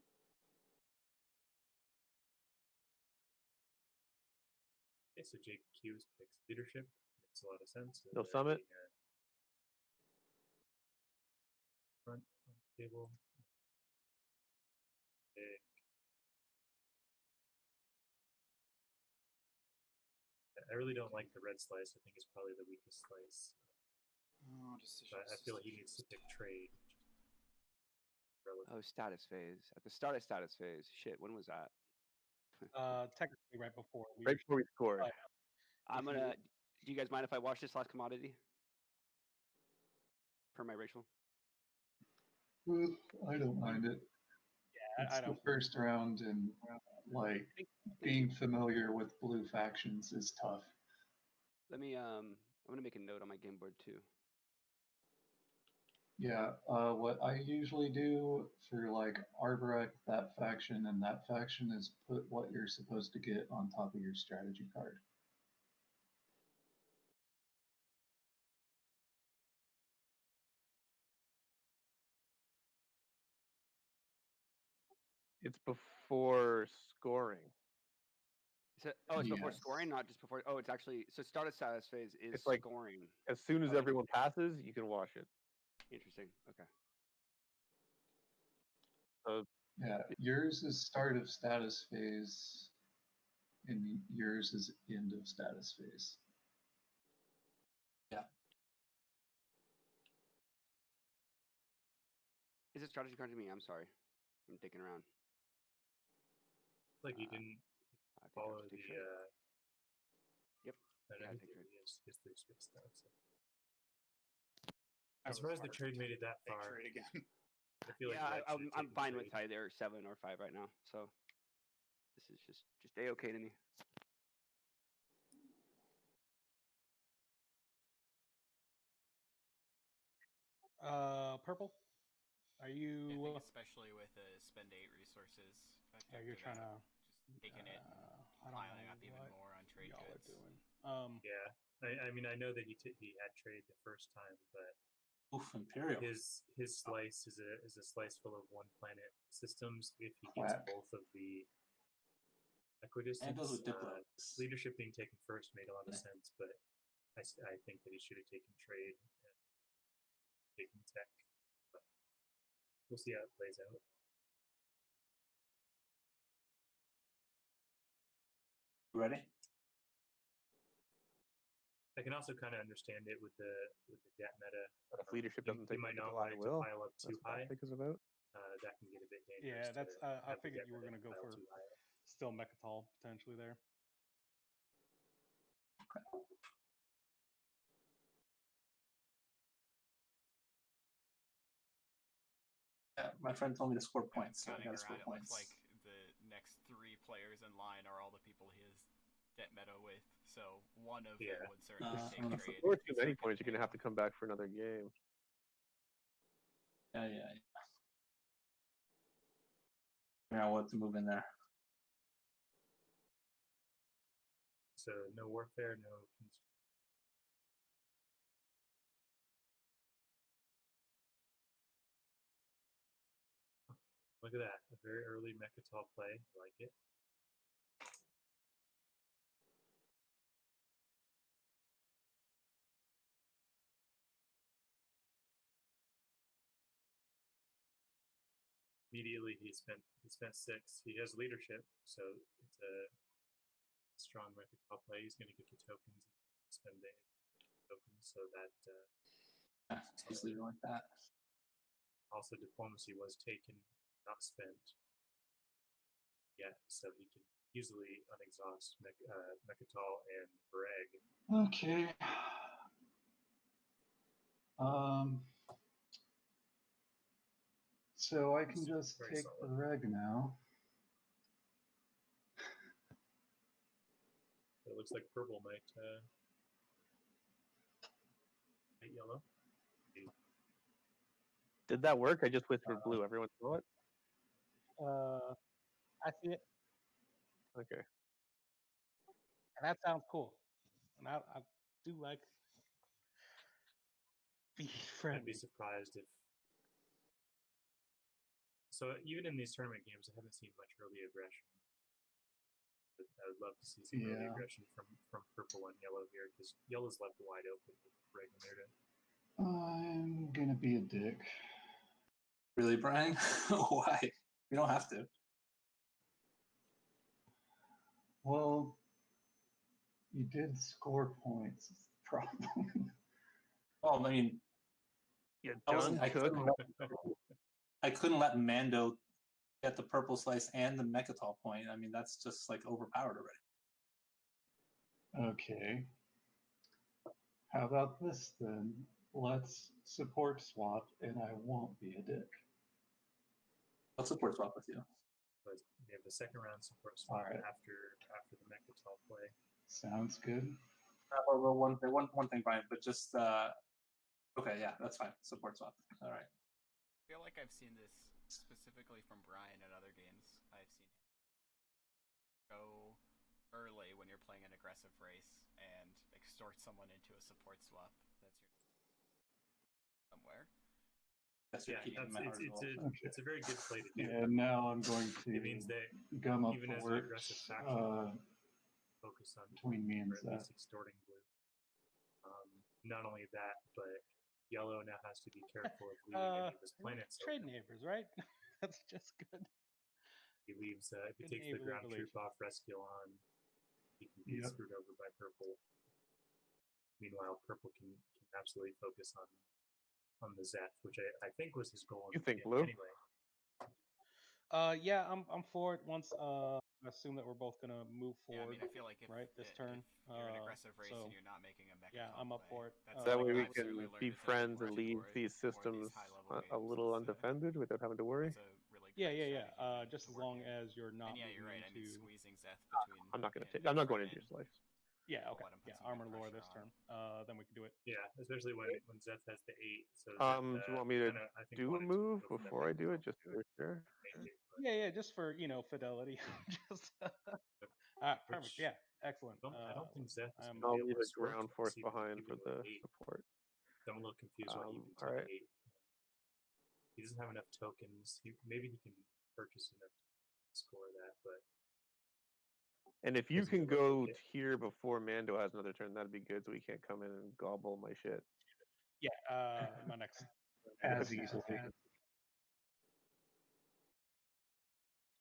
Okay, so JCubes picks leadership. Makes a lot of sense. No summit. Front on the table. Pick. I really don't like the red slice. I think it's probably the weakest slice. But I feel like he needs to pick trade. Oh, status phase. At the start of status phase. Shit, when was that? Technically right before. Right before we scored. I'm gonna. Do you guys mind if I watch this last commodity? Per my Rachel. I don't mind it. Yeah, It's I don't. the first round, and like being familiar with blue factions is tough. Let me. I'm gonna make a note on my game board too. Yeah, what I usually do for like Arborec, that faction, and that faction is put what you're supposed to get on top of your strategy card. It's before scoring. It's before scoring, not just before. Oh, it's actually so. Start of status phase is It's like scoring. As soon as everyone passes, you can wash it. Interesting. Okay. Yeah, yours is start of status phase, and yours is end of status phase. Yeah. Is it strategy card to me? I'm sorry. I'm thinking around. Like you didn't follow the. Yep. His 3 space stuff. So. I'm surprised the trade made it that far. Trade again. I feel like I'm fine with either 7 or 5 right now. So this is just a-okay to me. Purple. Are you? I think especially with the spend 8 resources. Yeah, you're trying to just taking it, piling up even more on trade goods. Yeah, I mean I know that he had trade the first time, but Imperial. His slice is a slice full of one planet systems. If he gets both of the equidistance, leadership being taken first made a lot of sense, but I think that he should have taken trade and taken tech. But we'll see how it plays out. Ready? I can also kind of understand it with the debt meta. But if leadership doesn't take might not July want it will. to pile up too That's what I high. think is about. that can get a bit dangerous. Yeah, that's. I have the figured get you were ready gonna go pile for too high. still Mechatol potentially there. Yeah, my friend told me to score points, so I Counting gotta score around, it looks points. like the next 3 players in line are all the people he has debt meta with. So one of them would certainly take If trade. you score too Start many getting points, you're paid gonna have off. to come back for another game. Yeah. Figure out what to move in there. So no warfare, no. Look at that, a very early Mechatol play. I like it. Immediately he spent 6. He has leadership, so it's a strong Mechatol play. He's going to get the tokens, spend the tokens, so that Just leave it like that. also diplomacy was taken, not spent yet, so he can easily unexhaust Mechatol and Vareg. Okay. So I can just Very take solid. the reg now. It looks like purple might yellow. Did that work? I just whispered blue. Everyone saw it? I see it, Okay. and that sounds cool. And I do like be I'd be friendly. surprised if. So even in these tournament games, I haven't seen much early aggression. But I would love to see some early aggression from purple and yellow here, because yellow's left wide open with Regular. I'm gonna be a dick. Really, Brian? Why? You don't have to. Well, you did score points. It's the problem. Well, I mean, I couldn't let Mando get the purple slice and the Mechatol point. I mean, that's just like overpowered already. Okay. How about this then? Let's support swap, and I won't be a dick. I'll support swap with you. But we have the second round support swap after the Mechatol play. Sounds good. Well, one thing, Brian, but just okay, yeah, that's fine. Support swap. All right. I feel like I've seen this specifically from Brian at other games. I've seen him go early when you're playing an aggressive race and extort someone into a support swap. That's your somewhere. That's it's a very good play to do. And now I'm going to it means that gum up even for as work, an aggressive faction, focus on between me and or at least extorting blue. Not only that, but yellow now has to be careful of leaving any of his planets. Trade neighbors, right? That's just good. He leaves. If he takes the ground troop off Resculon, he can be screwed over by purple. Meanwhile, purple can absolutely focus on the Zeth, which I think was his goal. You think blue? Anyway. Yeah, I'm for it. Once I assume that we're both gonna move forward. Yeah, I mean, I feel like if this turn, if you're an aggressive race and you're not making a Mechatol I'm up for it. That way we can be friends and leave these systems a little undefended without having to worry. Yeah. Just as long as you're not. And yeah, you're right. I mean, squeezing Zeth between. I'm not going to do slice. Yeah. Okay. Yeah. Armor lore this turn. Then we can do it. Yeah, especially when Zeth has the 8. So do you want me to do a move before I do it, just to be sure? Yeah. Just for fidelity. Just. Perfect. Yeah. Excellent. I don't think Zeth. I'll leave a ground force behind for the support. I'm a little confused why he even took 8. He doesn't have enough tokens. Maybe he can purchase enough to score that, but. And if you can go here before Mando has another turn, that'd be good, so he can't come in and gobble my shit. Yeah, my next. As easily.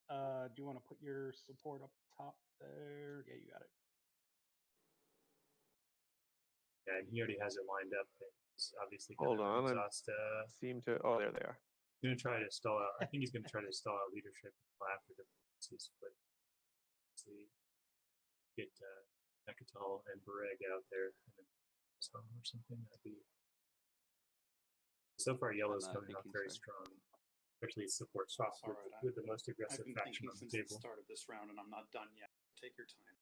Do you want to put your support up top there? Yeah, you got it. Yeah, and he already has it lined up. It's obviously hold on. Exhaust, seem to. Oh, there they are. He's gonna try to stall out. I think he's gonna try to stall out leadership after the his split. See, get Mekatal and Bareg out there, and then some or something. That'd be. So far, Yellow's coming out very strong, especially support swaps with the most aggressive I've been faction thinking on the since table. the start of this round, and I'm not done yet. Take your time.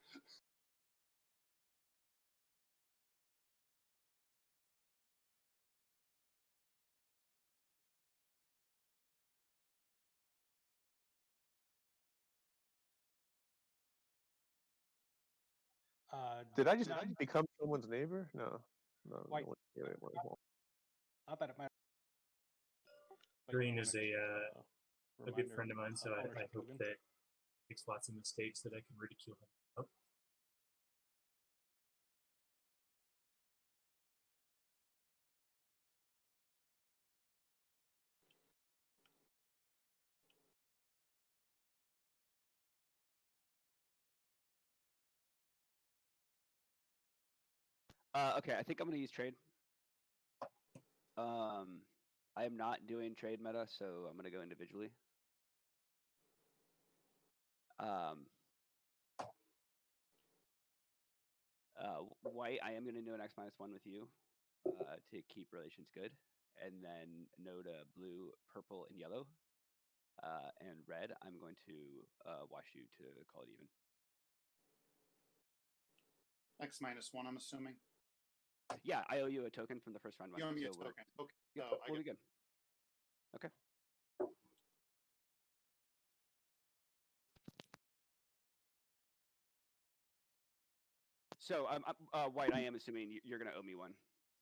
Did I just become someone's neighbor? No. White. No one, Not that it matters. Green is a good friend of mine, so I hope that he makes lots of mistakes that I can ridicule him. Oh. Okay, I think I'm going to use trade. I am not doing trade meta, so I'm going to go individually. White, I am going to do an X-1 with you to keep relations good. And then no to blue, purple, and yellow. And red, I'm going to wash you to call it even. X-1, I'm assuming. Yeah, I owe you a token from the first round. You owe me a token. Okay. Yeah, we'll be good. Okay. So, White, I am assuming you're going to owe me one.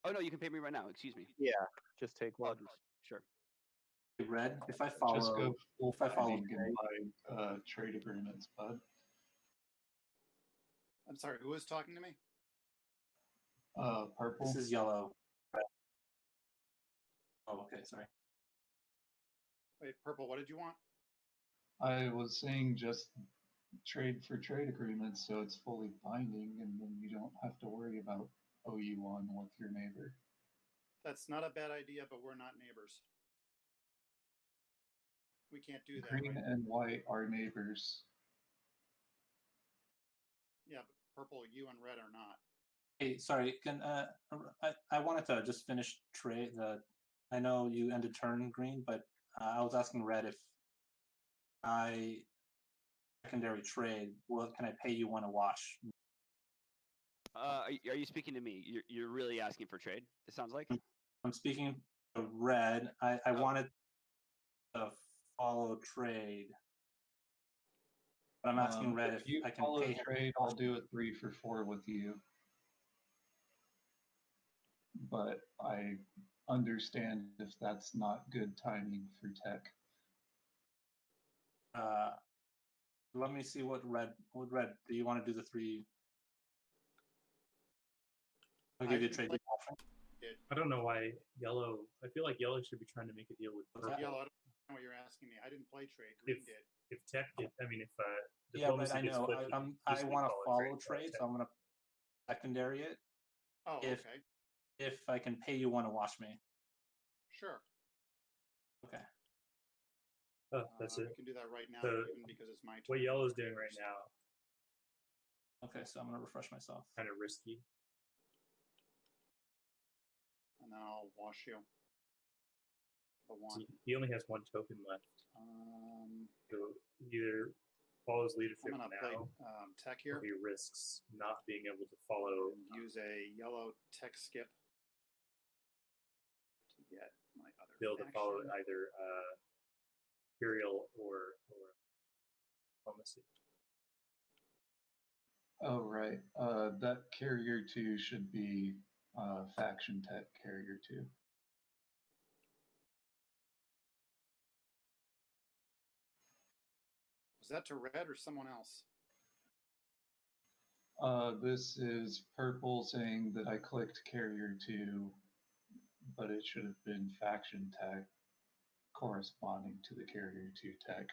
Oh, no, you can pay me right now. Excuse me. Yeah, just take one. Sure. Red, if I follow, Just go full if I follow fighting and buy trade agreements, bud. I'm sorry, who was talking to me? Purple. This is yellow. Red. Oh, okay, sorry. Wait, purple, what did you want? I was saying just trade for trade agreements so it's fully binding and then you don't have to worry about OU1 with your neighbor. That's not a bad idea, but we're not neighbors. We can't do that. Green and white are neighbors. Yeah, but purple, you and red are not. Hey, sorry. Can I wanted to just finish trade. I know you ended turn green, but I was asking red if I secondary trade. What can I pay you one a wash? Are you speaking to me? You're really asking for trade? It sounds like. I'm speaking to red. I wanted to follow trade. But I'm asking red if you I can follow pay trade, I'll do a 3 for 4 with you. But I understand if that's not good timing for tech. Let me see what red. Do you want to do the 3? I'll give you a trade. I don't know why yellow. I feel like yellow should be trying to make a deal with purple. Yellow, I don't know what you're asking me. I didn't play trade. Green did. If tech, if yeah, but I know I want to follow trade, so I'm gonna secondary it. Oh, okay. If I can pay you one to wash me. Sure. Okay. Oh, that's it. We can do that right now, So, even because it's my turn. what yellow's doing right now? Okay, so I'm gonna refresh myself. Kind of risky. And then I'll wash you. The one. He only has one token left. So either follows leadership I'm gonna play tech here. or he risks not being able to follow. Use a yellow tech skip to get my other. Be able to follow either Imperial or diplomacy. Oh, right. That carrier 2 should be faction tech carrier 2. Was that to red or someone else? This is purple saying that I clicked carrier 2, but it should have been faction tech corresponding to the carrier 2 tech.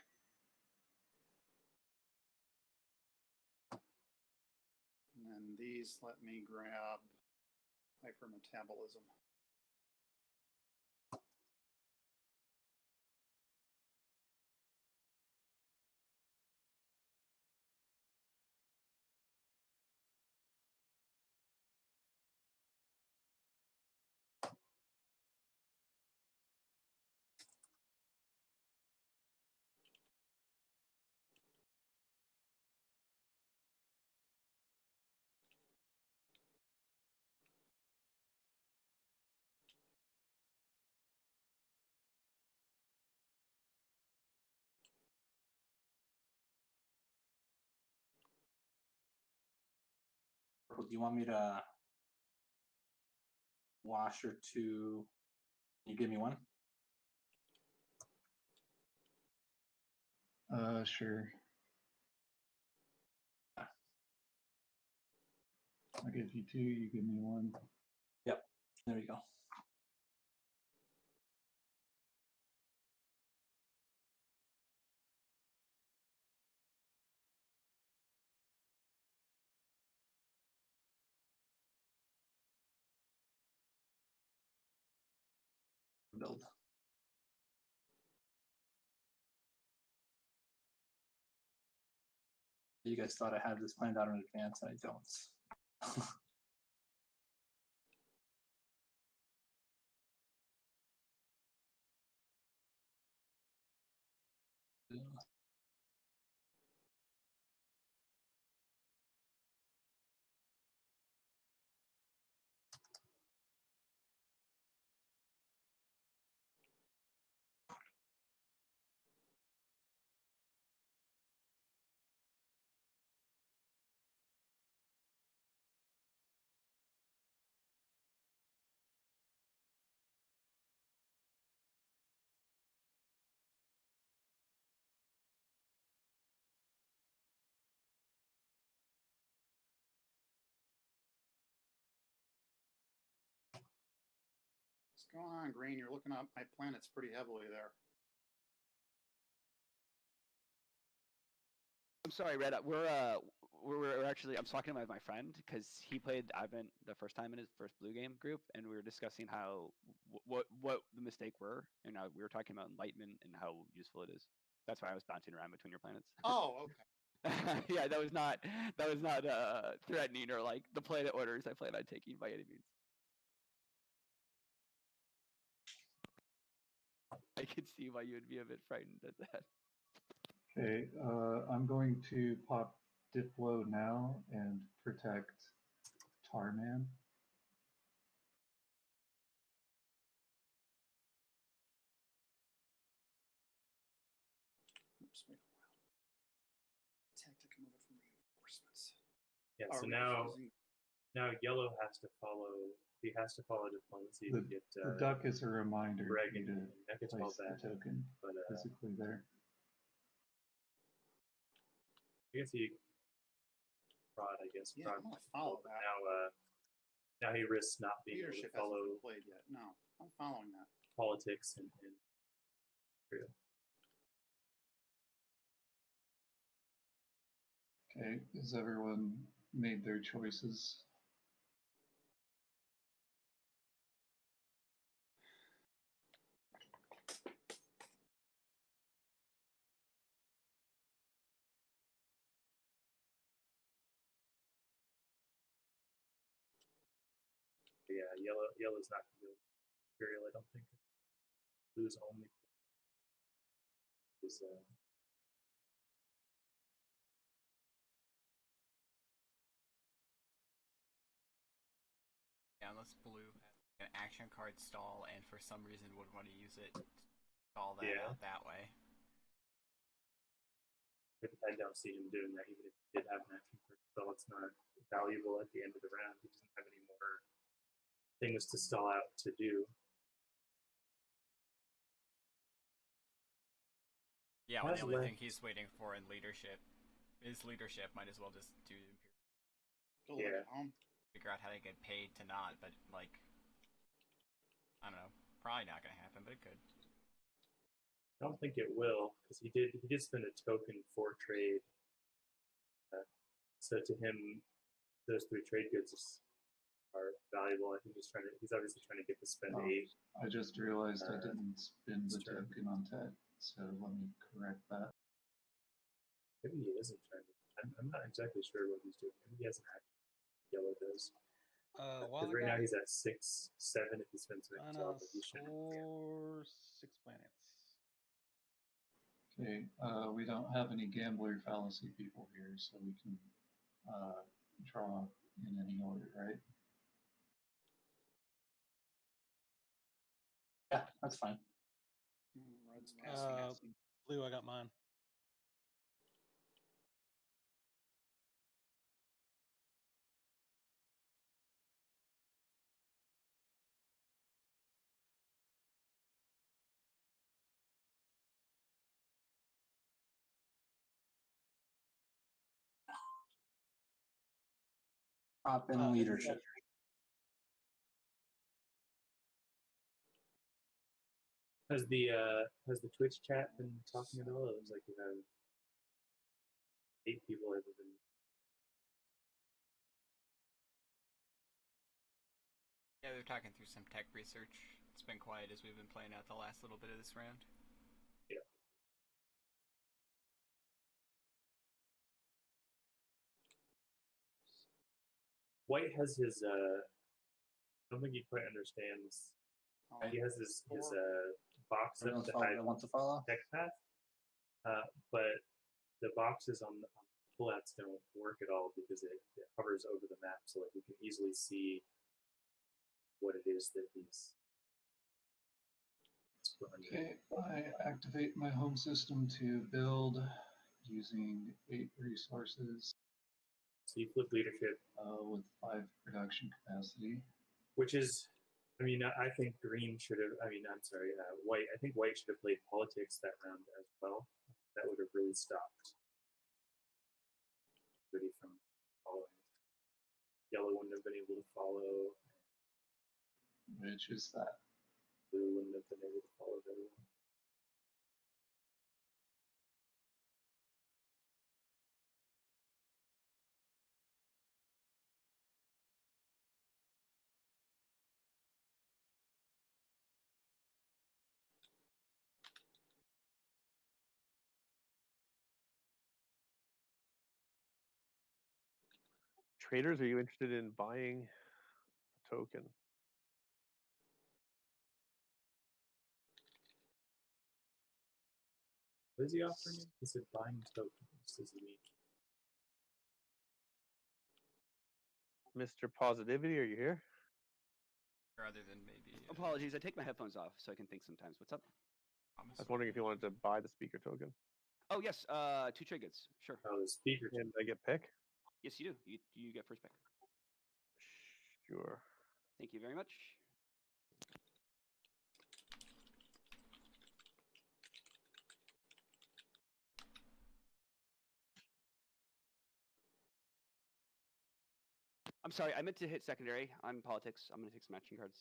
And then these let me grab hypermetabolism. purple. Do you want me to wash or two? Can you give me one? Sure. I'll give you 2, you give me 1. Yep, there you go. Build. You guys thought I had this planned out in advance, and I don't. What's going on, Green? You're looking up my planets pretty heavily there. I'm sorry, Red. We're actually. I'm talking with my friend because he played Advent the first time in his first blue game group, and we were discussing how what the mistake were, and we were talking about enlightenment and how useful it is. That's why I was bouncing around between your planets. Oh, okay. Yeah, that was not threatening or like the planet orders I plan on taking by any means. I could see why you would be a bit frightened at that. Okay, I'm going to pop Diplo now and protect Tarman. Oops, wait a while. Tactic move it from reinforcements. Yeah, so now yellow has to follow. He has to follow diplomacy to get. The duck is a reminder Greg for you to that gets place back, the token but physically there. I guess he prod. I guess Yeah, I'm gonna follow that. Now he risks not being Leadership able to follow hasn't been played yet. No, I'm following that. politics and Okay, has everyone made their choices? yeah, yellow's not going to be Imperial. I don't think. Blue's only is Yeah, unless blue has an action card stall and for some reason would want to use it, stall that out that way. I don't see him doing that, even if he did have an action card stall. It's not valuable at the end of the round. He doesn't have any more things to stall out to do. Yeah, well, the only thing he's waiting for in leadership is leadership. Might as well just do Imperial. Figure out how to get paid to not, but like, I don't know, probably not going to happen, but it could. I don't think it will, because he did spend a token for trade. So to him, those 3 trade goods are valuable. I think he's obviously trying to get to spend 8. I just realized I didn't spin the token on tech, so let me correct that. Maybe he isn't trying to. I'm not exactly sure what he's doing. Maybe he hasn't actually. Yellow does. Because right now he's at 6, 7 if he spends an exile, but he shouldn't. Or 6 planets. Okay, we don't have any gambler fallacy people here, so we can draw in any order, right? Yeah, that's fine. Red's passing. Blue, I got mine. Hop in leadership. Has the Twitch chat been talking at all? It looks like you have 8 people other than. Yeah, they're talking through some tech research. It's been quiet as we've been playing out the last little bit of this round. Yeah. White has his. I don't think he quite understands. He has his box Everyone that follow, want to follow? tech path, but the boxes on the flats don't work at all because it hovers over the map, so like we can easily see what it is that he's. Okay, I activate my home system to build using 8 resources. So you flip leadership with 5 production capacity. Which is, I mean, I think green should have. I mean, I'm sorry, white. I think white should have played politics that round as well. That would have really stopped everybody from following. Yellow wouldn't have been able to follow. Which is that? Blue wouldn't have been able to follow very well. Traders, are you interested in buying a token? What is he offering? He said buying tokens. Does he mean? Mr. Positivity, are you here? Rather than maybe. Apologies, I take my headphones off so I can think sometimes. What's up? I was wondering if you wanted to buy the speaker token. Oh yes, 2 trade goods. Sure. Oh, the speaker. And I get pick? Yes, you do. You get first pick. Sure. Thank you very much. I'm sorry, I meant to hit secondary on politics. I'm going to take some action cards.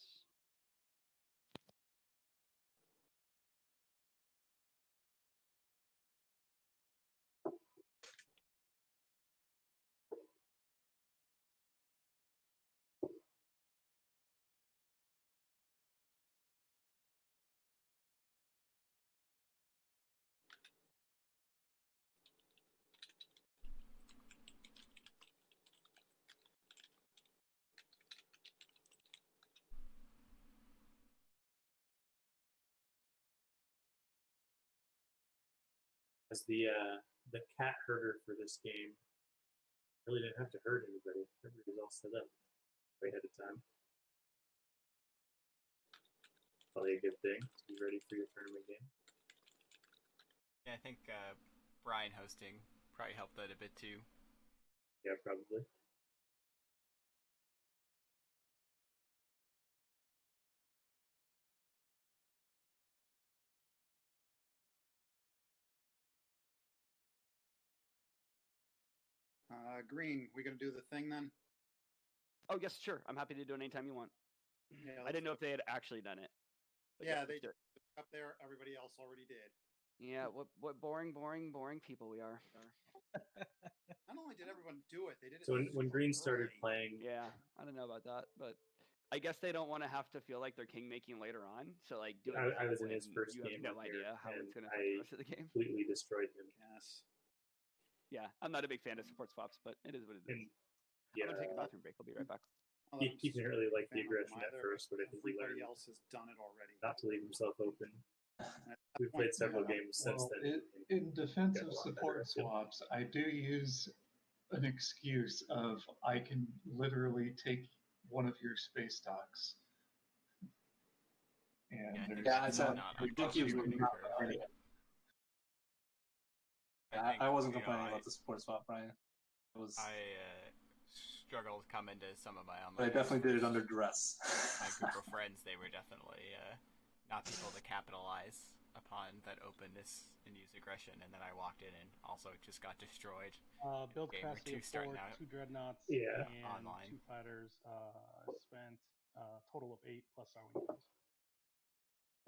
As the cat herder for this game, really didn't have to hurt anybody. Everybody was all set up way ahead of time. Probably a good thing to be ready for your tournament game. Yeah, I think Brian hosting probably helped that a bit too. Yeah, probably. Green, we gonna do the thing then? Oh yes, sure. I'm happy to do it anytime you want. Yeah, I didn't know if they had actually done it. Yeah, they did up there. Everybody else already did. Yeah, what boring people we are. Not only did everyone do it, they did it. So when Green started playing, yeah, I don't know about that, but I guess they don't want to have to feel like they're king making later on. So like, do it. I was in his first you game. have no idea how it's going to affect the rest of the game. Completely destroyed him. Yes. Yeah, I'm not a big fan of support swaps, but it is what it is. And, yeah, I'm gonna take a bathroom break. I'll be right back. He didn't really like the aggression at first, but I think he Everybody learned else has done it already. not to leave himself open. We've played several games since then. In defense of support swaps, I do use an excuse of I can literally take one of your space docks. And yeah, I said JCubes would not complaining. I wasn't complaining about the support swap, Brian. I struggled to come into some of my online. But I definitely did it under duress. My group of friends, they were definitely not people to capitalize upon that openness and used aggression, and then I walked in and also just got destroyed. Build Game or capacity two of 4, starting out. 2 dreadnoughts, Yeah. and Online. 2 fighters. Spent total of 8 plus our wing points.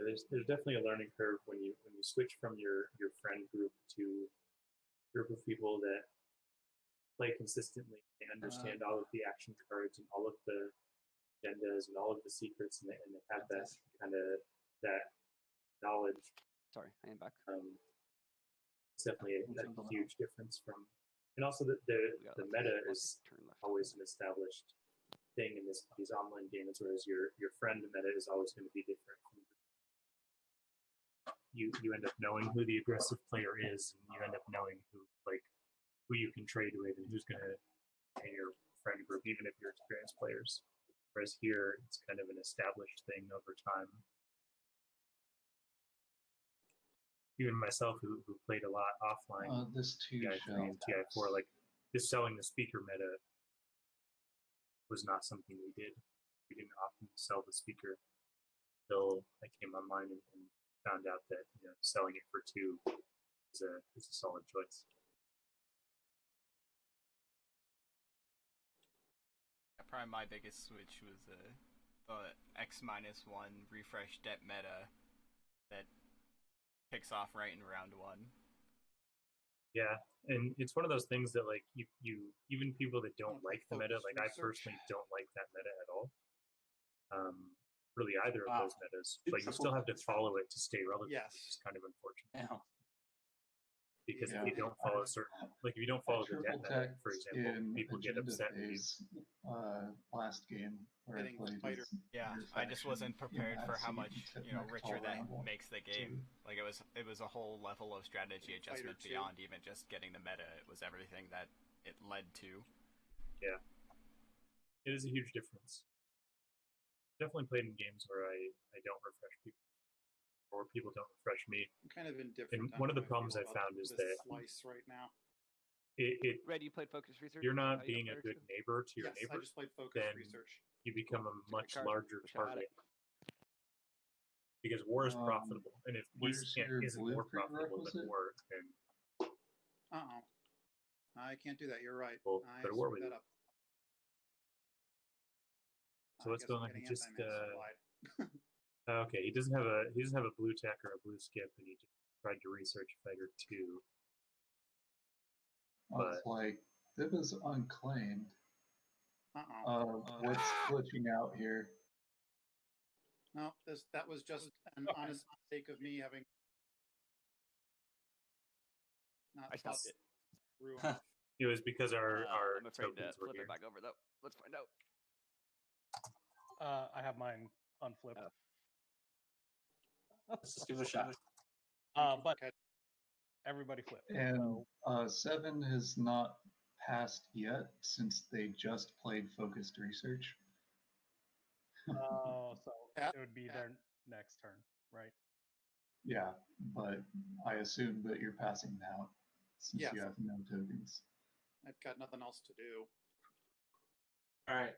There's definitely a learning curve when you switch from your friend group to a group of people that play consistently. They understand all of the action cards and all of the agendas and all of the secrets, and they have that kind of that knowledge. Sorry, I am back. It's definitely a huge difference from, and also the meta is always an established thing in these online games, whereas your friend meta is always going to be different. You end up knowing who the aggressive player is, and you end up knowing who you can trade with and who's going to in your friend group, even if you're experienced players. Whereas here, it's kind of an established thing over time. Even myself, who played a lot offline, This too TI3 and TI4, like just selling the speaker meta was not something we did. We didn't often sell the speaker until I came online and found out that selling it for 2 is a solid choice. Probably my biggest switch was the X-1 refresh det meta that kicks off right in round 1. Yeah, and it's one of those things that like you even people that don't like the meta, like I personally don't like that meta at all. Really either of those metas, but you still have to follow it to stay relevant. Yes, which is kind of unfortunate. Yeah. Because if you don't follow if you don't follow the net meta, for example, people get upset. Last game where I played. I just wasn't prepared for how much richer that makes the game. Like it was a whole level of strategy adjustment beyond even just getting the meta. It was everything that it led to. Yeah, it is a huge difference. Definitely played in games where I don't refresh people, or people don't refresh me. I'm kind of indifferent. And one of the problems I found is that slice right now. Red, you played focus research. You're not being a good neighbor to your neighbor. I just played focus then research. You become a much larger target. Because war is profitable, and if peace isn't more profitable than war, then I can't do that. You're right. Well, I better war screwed with that up. So what's going on? He just okay. He doesn't have a blue tech or a blue skip, and he just tried to research fighter 2. It's like it was unclaimed. What's glitching out here? No, that was just an honest mistake of me having not. I stopped it. It was because our I'm afraid to tokens were flip here. it back over though. Let's find out. I have mine unflipped. Let's just give it a shot. But everybody flipped. And 7 has not passed yet since they just played focused research. So it would be their next turn, right? Yeah, but I assume that you're passing now since you have no tokens. I've got nothing else to do. All right.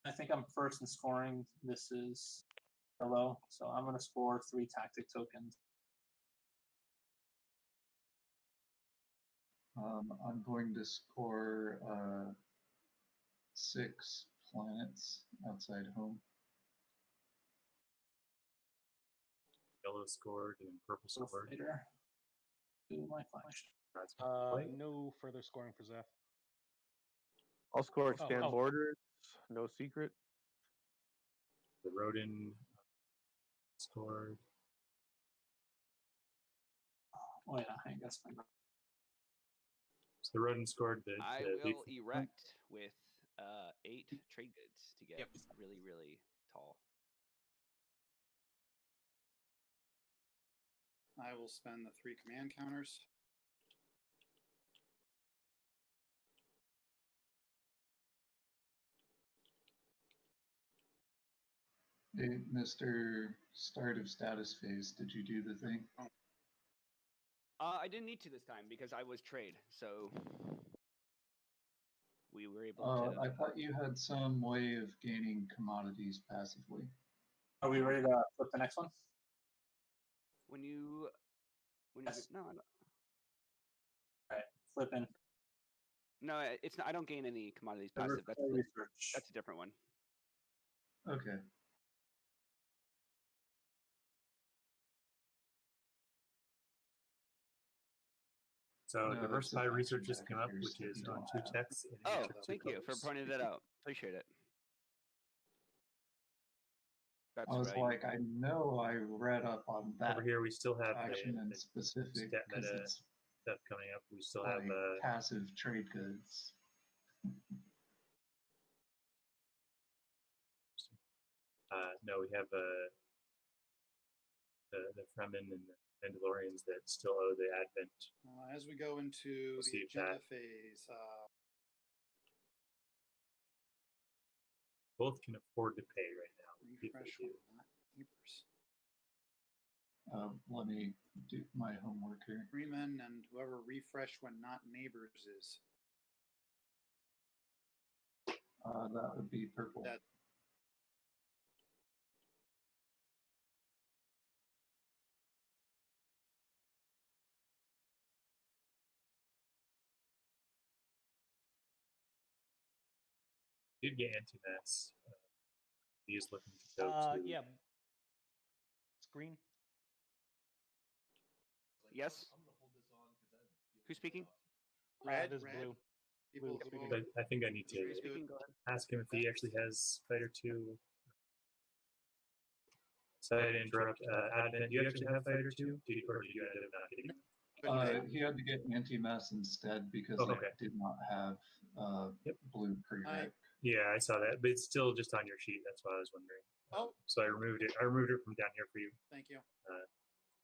I think I'm first in scoring. This is hello, so I'm going to score 3 tactic tokens. I'm going to score 6 planets outside home. Yellow scored and purple scored. Do my flash. No further scoring for Zeth. I'll score expand borders. No secret. The Rhodyn scored. Oh yeah, I guess my. So the Rhodyn scored the. I will erect with 8 trade goods to get really, really tall. I will spend the 3 command counters. Hey, Mr. Start of status phase, did you do the thing? I didn't need to this time because I was trade, so we were able to. I thought you had some way of gaining commodities passively. Are we ready to flip the next one? when you Yes. no, I don't, Alright, flipping. no, it's not. I don't gain any commodities Never passive. play research. That's a different one. Okay. So No, it's a diversify faction research just deck came of up, yours which that is you on don't 2 have. texts and Oh, each of 2 thank you for colors. pointing that out. Appreciate it. That's I was right. like, I know I read up on that Over here, we still have faction in the specific stat because meta it's stuff coming up. We still like have passive trade goods. no, we have the Fremen and the Mandalorians that still owe the Advent. As we go into the Receive agenda that. phase, Both can afford to pay right now. If refresh they do. one, not neighbors. Let me do my homework here. Fremen and whoever refresh when not neighbors is. That would be purple. That Did get anti-mass. He is looking to go to. Yeah. Screen. Yes. Who's speaking? red, This red. blue. People Blue who speaking. I think I need Who's to speaking? Go ahead. ask him if he actually has Fighter 2. Sorry to interrupt. Advent, do you actually have Fighter 2? Or did you end up not getting it? He had to get anti-mass instead because Oh, I okay. did not have blue pre-rec. Yeah, I saw that, but it's still just on your sheet. That's why I was wondering. Oh. So I removed it. I removed it from down here for you. Thank you.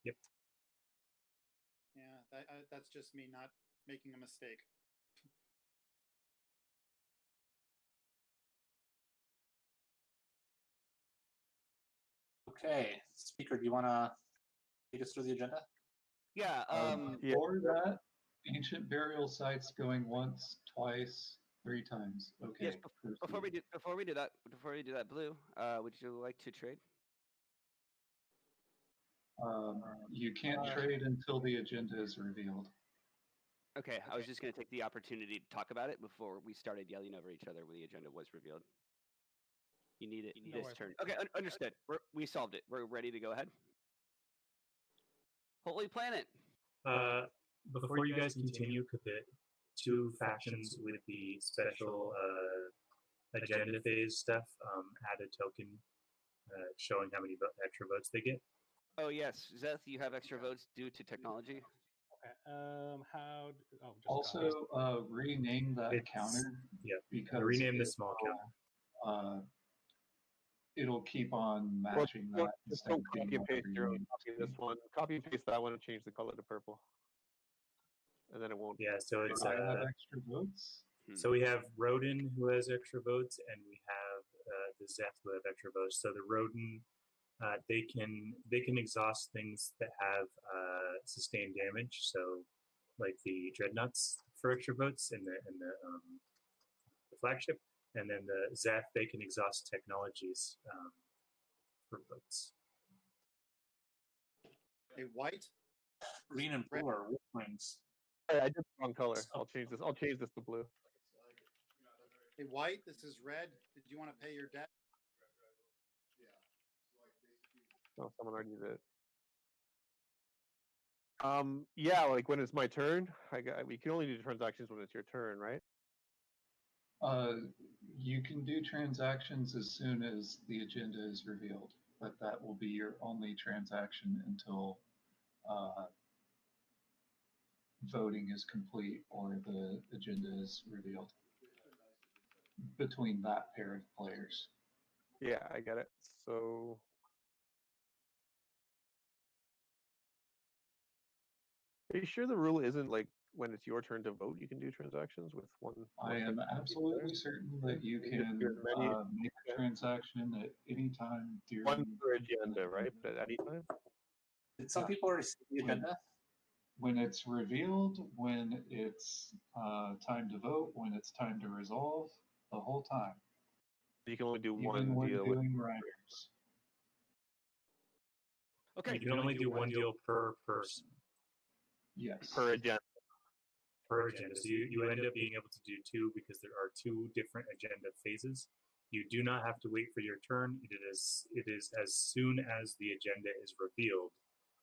Yep. Yeah, that's just me not making a mistake. Okay, speaker, do you want to take us through the agenda? Yeah. Before that, ancient burial sites going once, twice, 3 times. Okay. Yes. Before we do that, Blue, would you like to trade? You can't trade until the agenda is revealed. Okay, I was just going to take the opportunity to talk about it before we started yelling over each other when the agenda was revealed. You need it this turn. Okay, understood. We solved it. We're ready to go ahead. Holy Planet. Before you guys continue, could the 2 factions with the special agenda phase stuff add a token showing how many extra votes they get? Oh yes, Zeth, you have extra votes due to technology. Okay. How? Oh, just also, rename that counter. Yeah. Because rename the small counter. It'll keep on matching that. Just instead don't of being copy and paste your own. renamed. Copy this one. Copy and paste that one and change the color to purple. And then it won't. Yeah, so it's I have extra votes. So we have Rhodyn who has extra votes, and we have the Zeth who have extra votes. So the Rhodyn, they can exhaust things that have sustained damage. So like the dreadnoughts for extra votes in the flagship, and then the Zeth, they can exhaust technologies for votes. A white, green, and blue are wolf rings. Hey, I did the wrong color. I'll change this. I'll change this to blue. A white. This is red. Did you want to pay your debt? Oh, someone already did it. Yeah, like when it's my turn, we can only do transactions when it's your turn, right? You can do transactions as soon as the agenda is revealed, but that will be your only transaction until voting is complete or the agenda is revealed between that pair of players. Yeah, I get it. So are you sure the rule isn't like when it's your turn to vote, you can do transactions with one? I am absolutely certain that you can make a transaction at any time during one per agenda, right? But at any time. Did some people already see the agenda? When it's revealed, when it's time to vote, when it's time to resolve, the whole time. You can only do Even one when deal doing riders. Okay. You can only do one deal per person. Yes. Per agenda. Per agenda. So you end up being able to do two because there are two different agenda phases. You do not have to wait for your turn. It is as soon as the agenda is revealed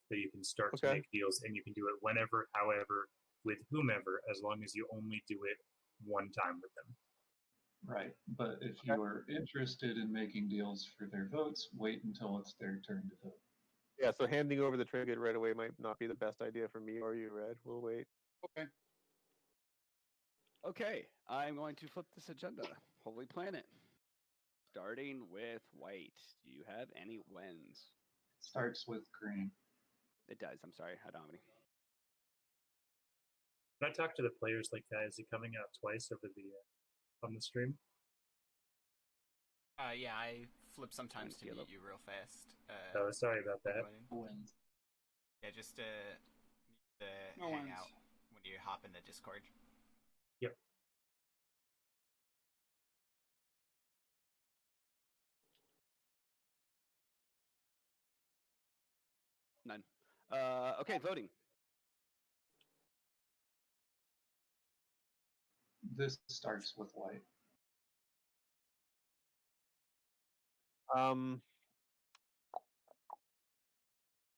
that you can start to make deals, and you can do it whenever, however, with whomever, as long as you only do it one time with them. Right, but if you are interested in making deals for their votes, wait until it's their turn to vote. Yeah, so handing over the trinket right away might not be the best idea for me or you, Red. We'll wait. Okay. Okay, I'm going to flip this agenda. Holy Planet. Starting with white. Do you have any wins? Starts with green. It does. I'm sorry. I don't have any. When I talk to the players like that, is it coming out twice over the on the stream? Yeah, I flip sometimes to mute you real fast. Oh, sorry about that. Wins. Yeah, just mute the No hangout wins. when you hop in the Discord. Yep. None. Okay, voting. This starts with white.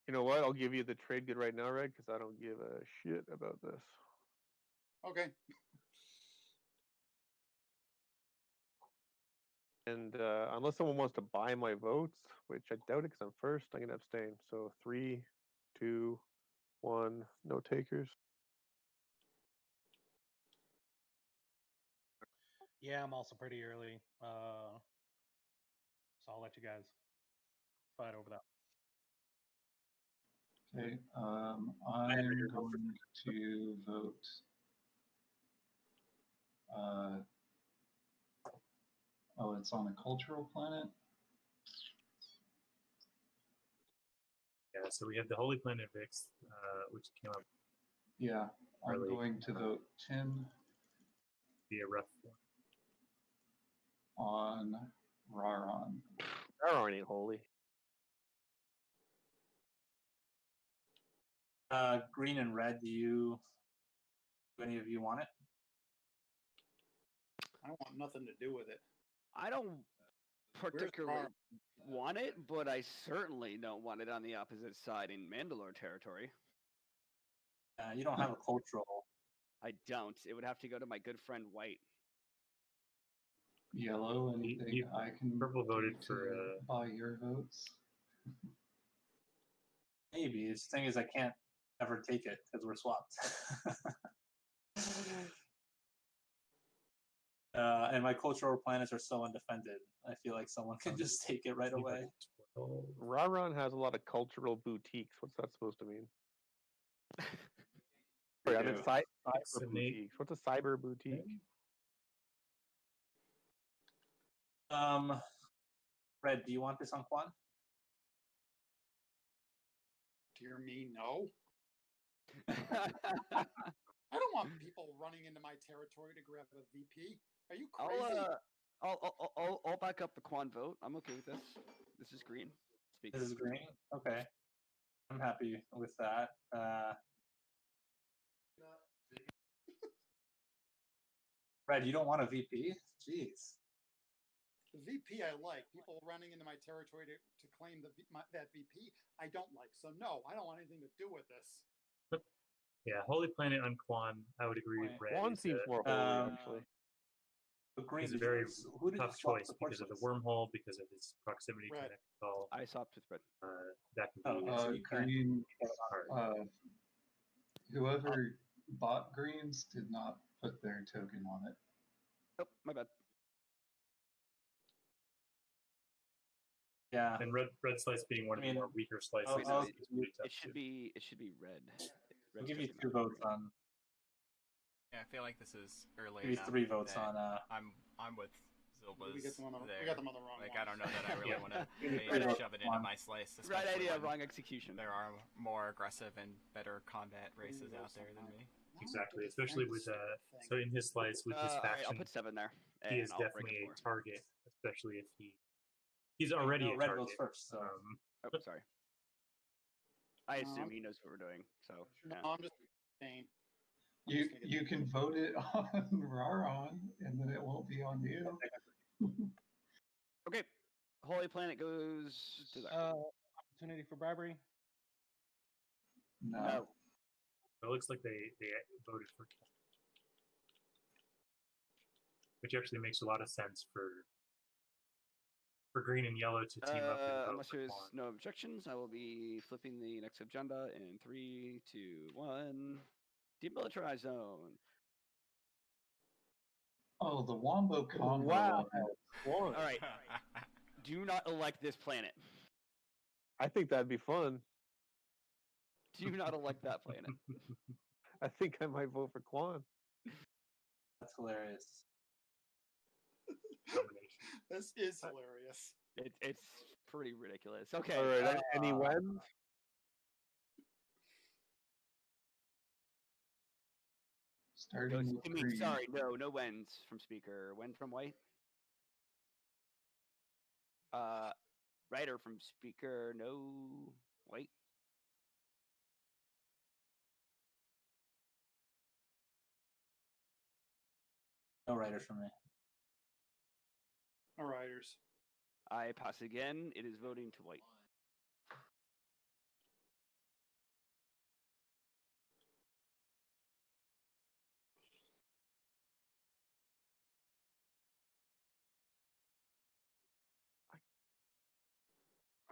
You know what? I'll give you the trade good right now, Red, because I don't give a shit about this. Okay. And unless someone wants to buy my votes, which I doubt it because I'm first, I'm going to abstain. So 3, 2, 1, no takers. Yeah, I'm also pretty early. So I'll let you guys fight over that. Okay, I'm going to vote. Oh, it's on a cultural planet? Yeah, so we have the Holy Planet Vix, which came up. Yeah, I'm Early, going to vote Tim be a rough one. on Raron. Raron ain't holy. Green and red, do any of you want it? I don't want nothing to do with it. I don't particularly want it, but I certainly don't want it on the opposite side in Mandalore territory. You don't have a cultural. I don't. It would have to go to my good friend White. Yellow, anything I can Purple voted do for to buy your votes? Maybe. The thing is, I can't ever take it because we're swapped. And my cultural planets are so undefended. I feel like someone can just take it right away. Raron has a lot of cultural boutiques. What's that supposed to mean? Sorry, I meant cyber boutiques. What's a cyber boutique? Red, do you want this on Quan? Dear me, no. I don't want people running into my territory to grab a VP. Are you crazy? I'll back up the Quan vote. I'm okay with this. This is green. This is green? Okay. I'm happy with that. Red, you don't want a VP? Jeez. The VP I like. People running into my territory to claim that VP I don't like. So no, I don't want anything to do with this. Yeah, Holy Planet on Quan, I would agree with Red. Quan seems more holy, actually. Green It's a very who tough choice because of the wormhole, because of its proximity to Nectal. I swapped with Red. That can be green. hard. Whoever bought greens did not put their token on it. Oh, my bad. Yeah. And red slice being one of the more weaker slices. It should be red. I'll give you 2 votes on. Yeah, I feel like this is early. Give you 3 votes on. I'm with xilbusz. We got them on the wrong. Like ones. I don't know that I really want to shove it into my slice. Right idea, wrong execution. There are more aggressive and better combat races out there than me. Exactly, especially with so in his slice with his faction. Right, I'll put 7 there. He is definitely a target, especially if he's already a red target. votes first. So. Oh, sorry. I assume he knows what we're doing. So No, yeah. I'm just saying. You can vote it on Raron, and then it won't be on you. Okay. Holy Planet goes to that. Opportunity for bribery. No. It looks like they voted for, which actually makes a lot of sense for green and yellow to team up and vote Unless for there's Quan. no objections, I will be flipping the next agenda in 3, 2, 1. Demilitarized zone. Oh, the Wombo combo. Wow. All right. Do not elect this planet. I think that'd be fun. Do not elect that planet. I think I might vote for Quan. That's hilarious. This is hilarious. It's pretty ridiculous. Okay. All right. Any wins? Starting with green. Sorry, no wins from speaker. Wen from white. Writer from speaker. No white. No writers for me. All riders. I pass again. It is voting to white.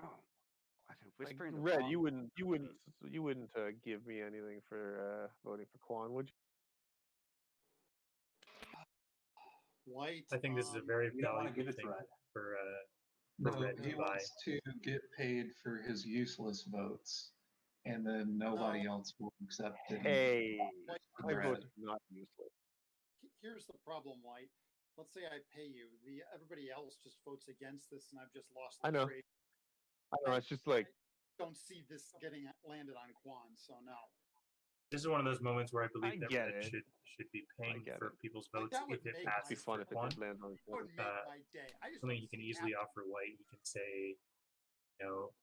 Oh, I've been whispering. Red, you wouldn't give me anything for voting for Quan, would you? White. I think this is a very We don't want to valuable give it to thing Red. for No, Red he to buy. wants to get paid for his useless votes, and then nobody else will accept it. Hey, my Red. vote is not useless. Here's the problem, White. Let's say I pay you. Everybody else just votes against this, and I've just lost the I know. trade. I know. It's just like I don't see this getting landed on Quan, so no. This is one of those moments where I believe that get Red it. should be paying get for it. people's Like, votes that would if it make it'd be passes fun for if it Quan. did land on That would Quan. make my day. I just Something don't you can see it easily happening. offer White. You can say,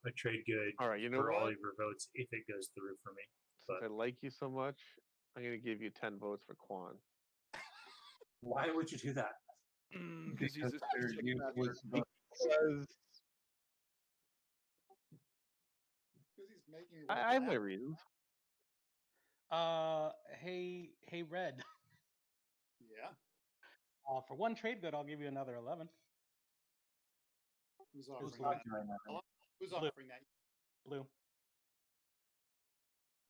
a trade good All right, you know for all what? of your votes if it goes through for me. Since I But like you so much, I'm gonna give you 10 votes for Quan. Why would you do that? Because he's Because a they're useless votes. Because Because he's making. I have my reasons. Hey, Red. Yeah. For one trade good, I'll give you another 11. Who's Who's offering that? talking right now? Who's Blue. offering that? Blue.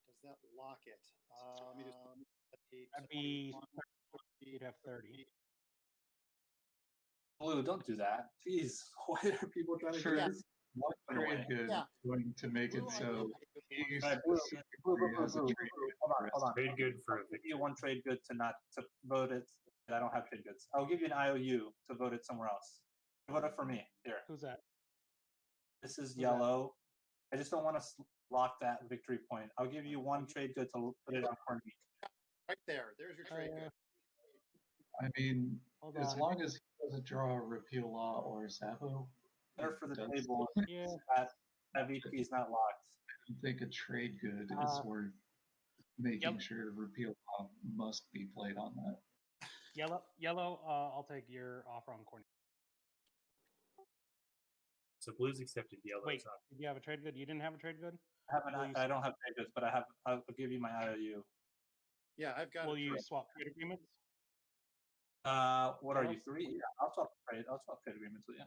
Does that lock it? Let me just. That'd be. You'd have 30. Blue, don't do that. Jeez, why are people trying to Sure. do this? One trade good Yeah. going to make it Blue, I so will take it. you Alright, Blue, specifically has a trade good Hold for on. us. I'll trade good for a give you one trade good to vote it. I don't have trade goods. I'll give you an IOU to vote it somewhere else. Vote it for me. Here. Who's that? This is Who's that? yellow. I just don't want to lock that victory point. I'll give you one trade good to put it on corner. Right there. There's your trade good. I mean, Hold as on. long as he doesn't draw a repeal law or Zabo, Better for the does- table. Yeah. That VP is not locked. I think a trade good is worth making Yep. sure repeal law must be played on that. Yellow. I'll take your offer on corner. So Blue's accepted yellow's Wait, off. did you have a trade good? You didn't have a trade good? I don't have trade goods, but I'll give you my IOU. Yeah, I've got. Will a you trade. swap trade agreements? What are you, 3? Yeah, I'll swap trade agreements with you.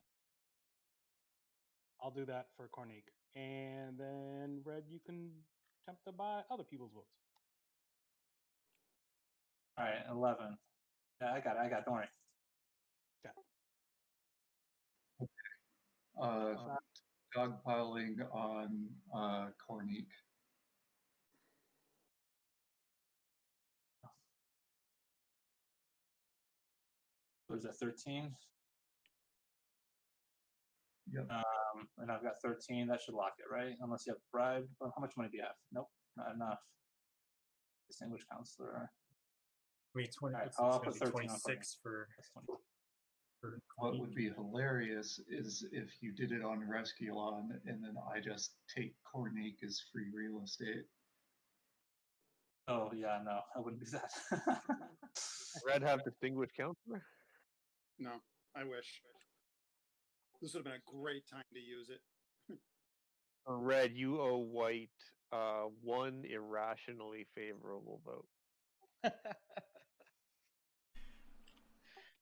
I'll do that for Cornique. And then Red, you can attempt to buy other people's votes. All right, 11. Yeah, I got it. Don't worry. Dogpiling on Cornique. What is that, 13? Yep. And I've got 13. That should lock it, right? Unless you have bribe. Well, how much money do you have? Nope, not enough. Distinguished counselor. I mean, 20. Alright, It's I'll gonna put be 13 on 26 for. That's 20. What would be hilarious is if you did it on Rescuelon and then I just take Cornique as free real estate. Oh yeah, no, I wouldn't do that. Red have distinguished counselor? No, I wish. This would have been a great time to use it. Red, you owe White one irrationally favorable vote.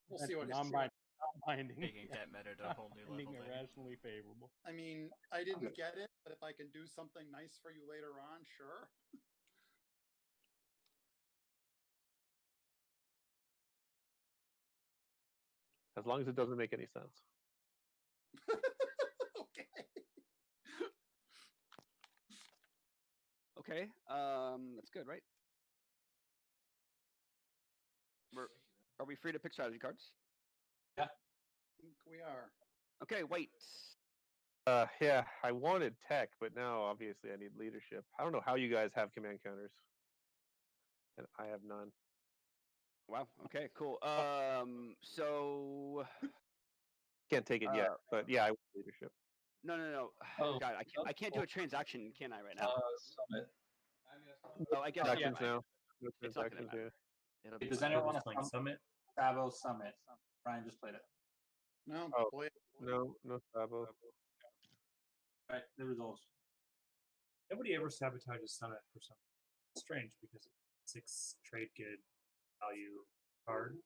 We'll see what non-binding. Taking debt meta to a whole new Being level. irrationally favorable. I mean, I didn't get it, but if I can do something nice for you later on, sure. As long as it doesn't make any sense. Okay. Okay, that's good, right? Are we free to pick strategy cards? I think we are. Okay, White. Yeah, I wanted tech, but now obviously I need leadership. I don't know how you guys have command counters. And I have none. Wow. Okay. Cool. So. Can't take it yet, but yeah, I want leadership. No. Oh, God, I can't do a transaction, can I, right now? Summit. Oh, I guess Transactions yeah. now. No It's not gonna transactions, matter. yeah. It'll be Does fine. anyone want Just to playing Summit? Sabo Summit? Brian just played it. No, Oh. play it. No Sabo. All right, the results. Nobody ever sabotages Summit for something. It's strange because it's 6 trade good value card.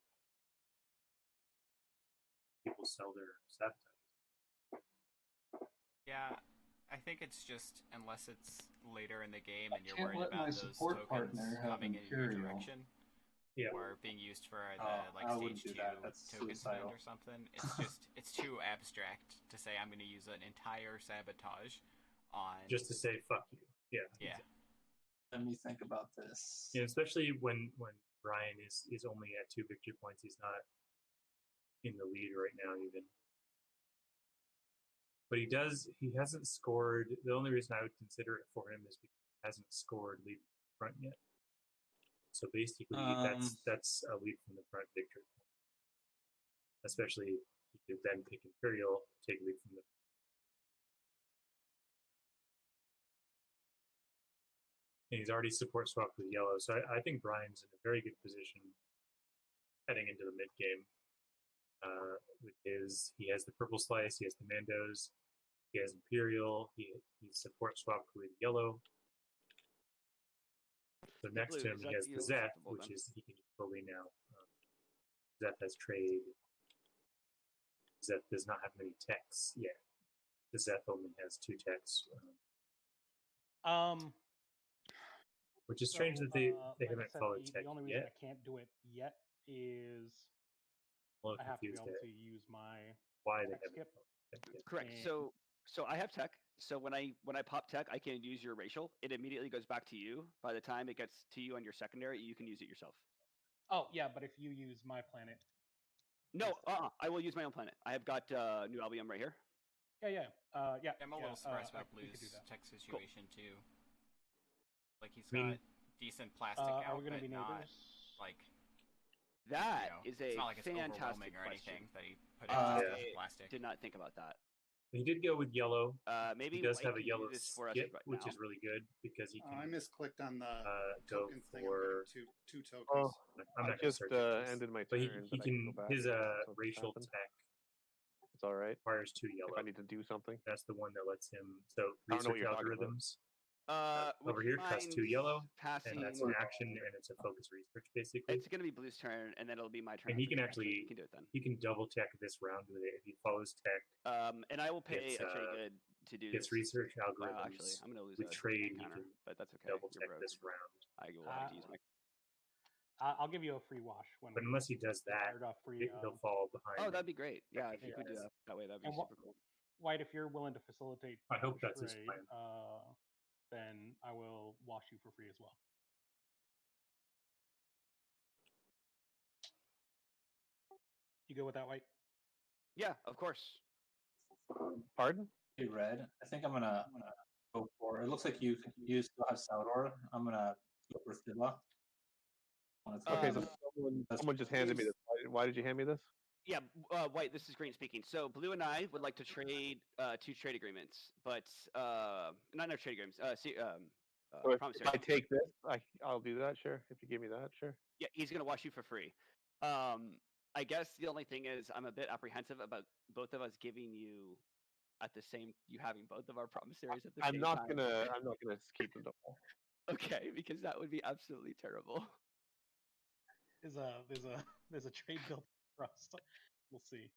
People sell their sabotage. Yeah, I think it's just unless it's later in the game and you're can't worried let my about those support tokens partner have coming in your Imperial. direction Yeah. or being used for the I wouldn't stage do 2 that. That's token spend suicidal. or something. It's too abstract to say I'm going to use an entire sabotage on Just to say fuck you. Yeah. yeah. Let me think about this. Yeah, especially when Brian is only at 2 victory points. He's not in the lead right now even. But he hasn't scored. The only reason I would consider it for him is because he hasn't scored lead from the front yet. So basically that's a lead from the front victory. Especially he could then pick Imperial, take lead from the and he's already support swapped with yellow. So I think Brian's in a very good position heading into the mid game. He has the purple slice, he has the Mandos, he has Imperial, he support swapped with yellow. So next to him he has the Zeth, which is he can just fully now. Zeth has trade. Zeth does not have many techs yet. The Zeth only has 2 techs. Which is strange that they like haven't I said, followed the tech only reason yet. I can't do it yet is I'm a little I have to be confused able at to use my why they tech haven't skip. followed tech yet. Correct. And- So I have tech. So when I pop tech, I can use your racial. It immediately goes back to you. By the time it gets to you on your secondary, you can use it yourself. Oh yeah, but if you use my planet, No, I will use my own planet. I have got New Albion right here. yeah. I'm a little surprised about we could do Blue's that. tech situation too. Like he's I mean, got decent plastic Are out, we going to but be not neighbors? like That you know, is a it's not like it's fantastic overwhelming or question. anything that he put into I plastic. did not think about that. He did go with yellow. Maybe He does White have a can yellow do this for us skip, right which now. is really good because he I can misclicked on the go token thing. for. Two tokens. Oh, I'm I not gonna just search it, ended my but turn. he but I can go back his and that's what's racial happened. tech It's all right. requires 2 If yellow. I need to do something. That's the one that lets him. So I don't know what research you're talking about. algorithms. Would Over you here costs 2 mind yellow, passing? and that's an action, and it's a focus research basically. It's going to be Blue's turn, and then it'll be my turn. And he after can tech, so actually you can do it then. he can double tech this round with it if he follows tech. And I will pay It's, a trade good to do Gets this. research Wow, algorithms. actually, I'm going to lose with a trade, counter, you can but that's okay. double You're tech broke. this round. I will have to use my. I'll give you a free wash when. But unless he does we that, fired off free. he'll fall behind. Oh, that'd be great. Yeah, if you Yeah. could do that way, that'd be And super cool. White, if you're willing to facilitate, I hope the that's his trade, plan. then I will wash you for free as well. You go with that, White? Yeah, of course. Pardon? Hey, Red. I think I'm gonna go for. It looks like you still have Salvador. I'm gonna go for Silla. Okay, so someone just handed me this. Why did you hand me this? Yeah, White. This is Green speaking. So Blue and I would like to trade 2 trade agreements, but not no trade agreements. So if promissory. I take this, I'll do that. Sure. If you give me that, sure. Yeah, he's gonna wash you for free. I guess the only thing is I'm a bit apprehensive about both of us giving you you having both of our promissaries at the same time. I'm not gonna keep them all. Okay, because that would be absolutely terrible. There's a trade built trust. We'll see.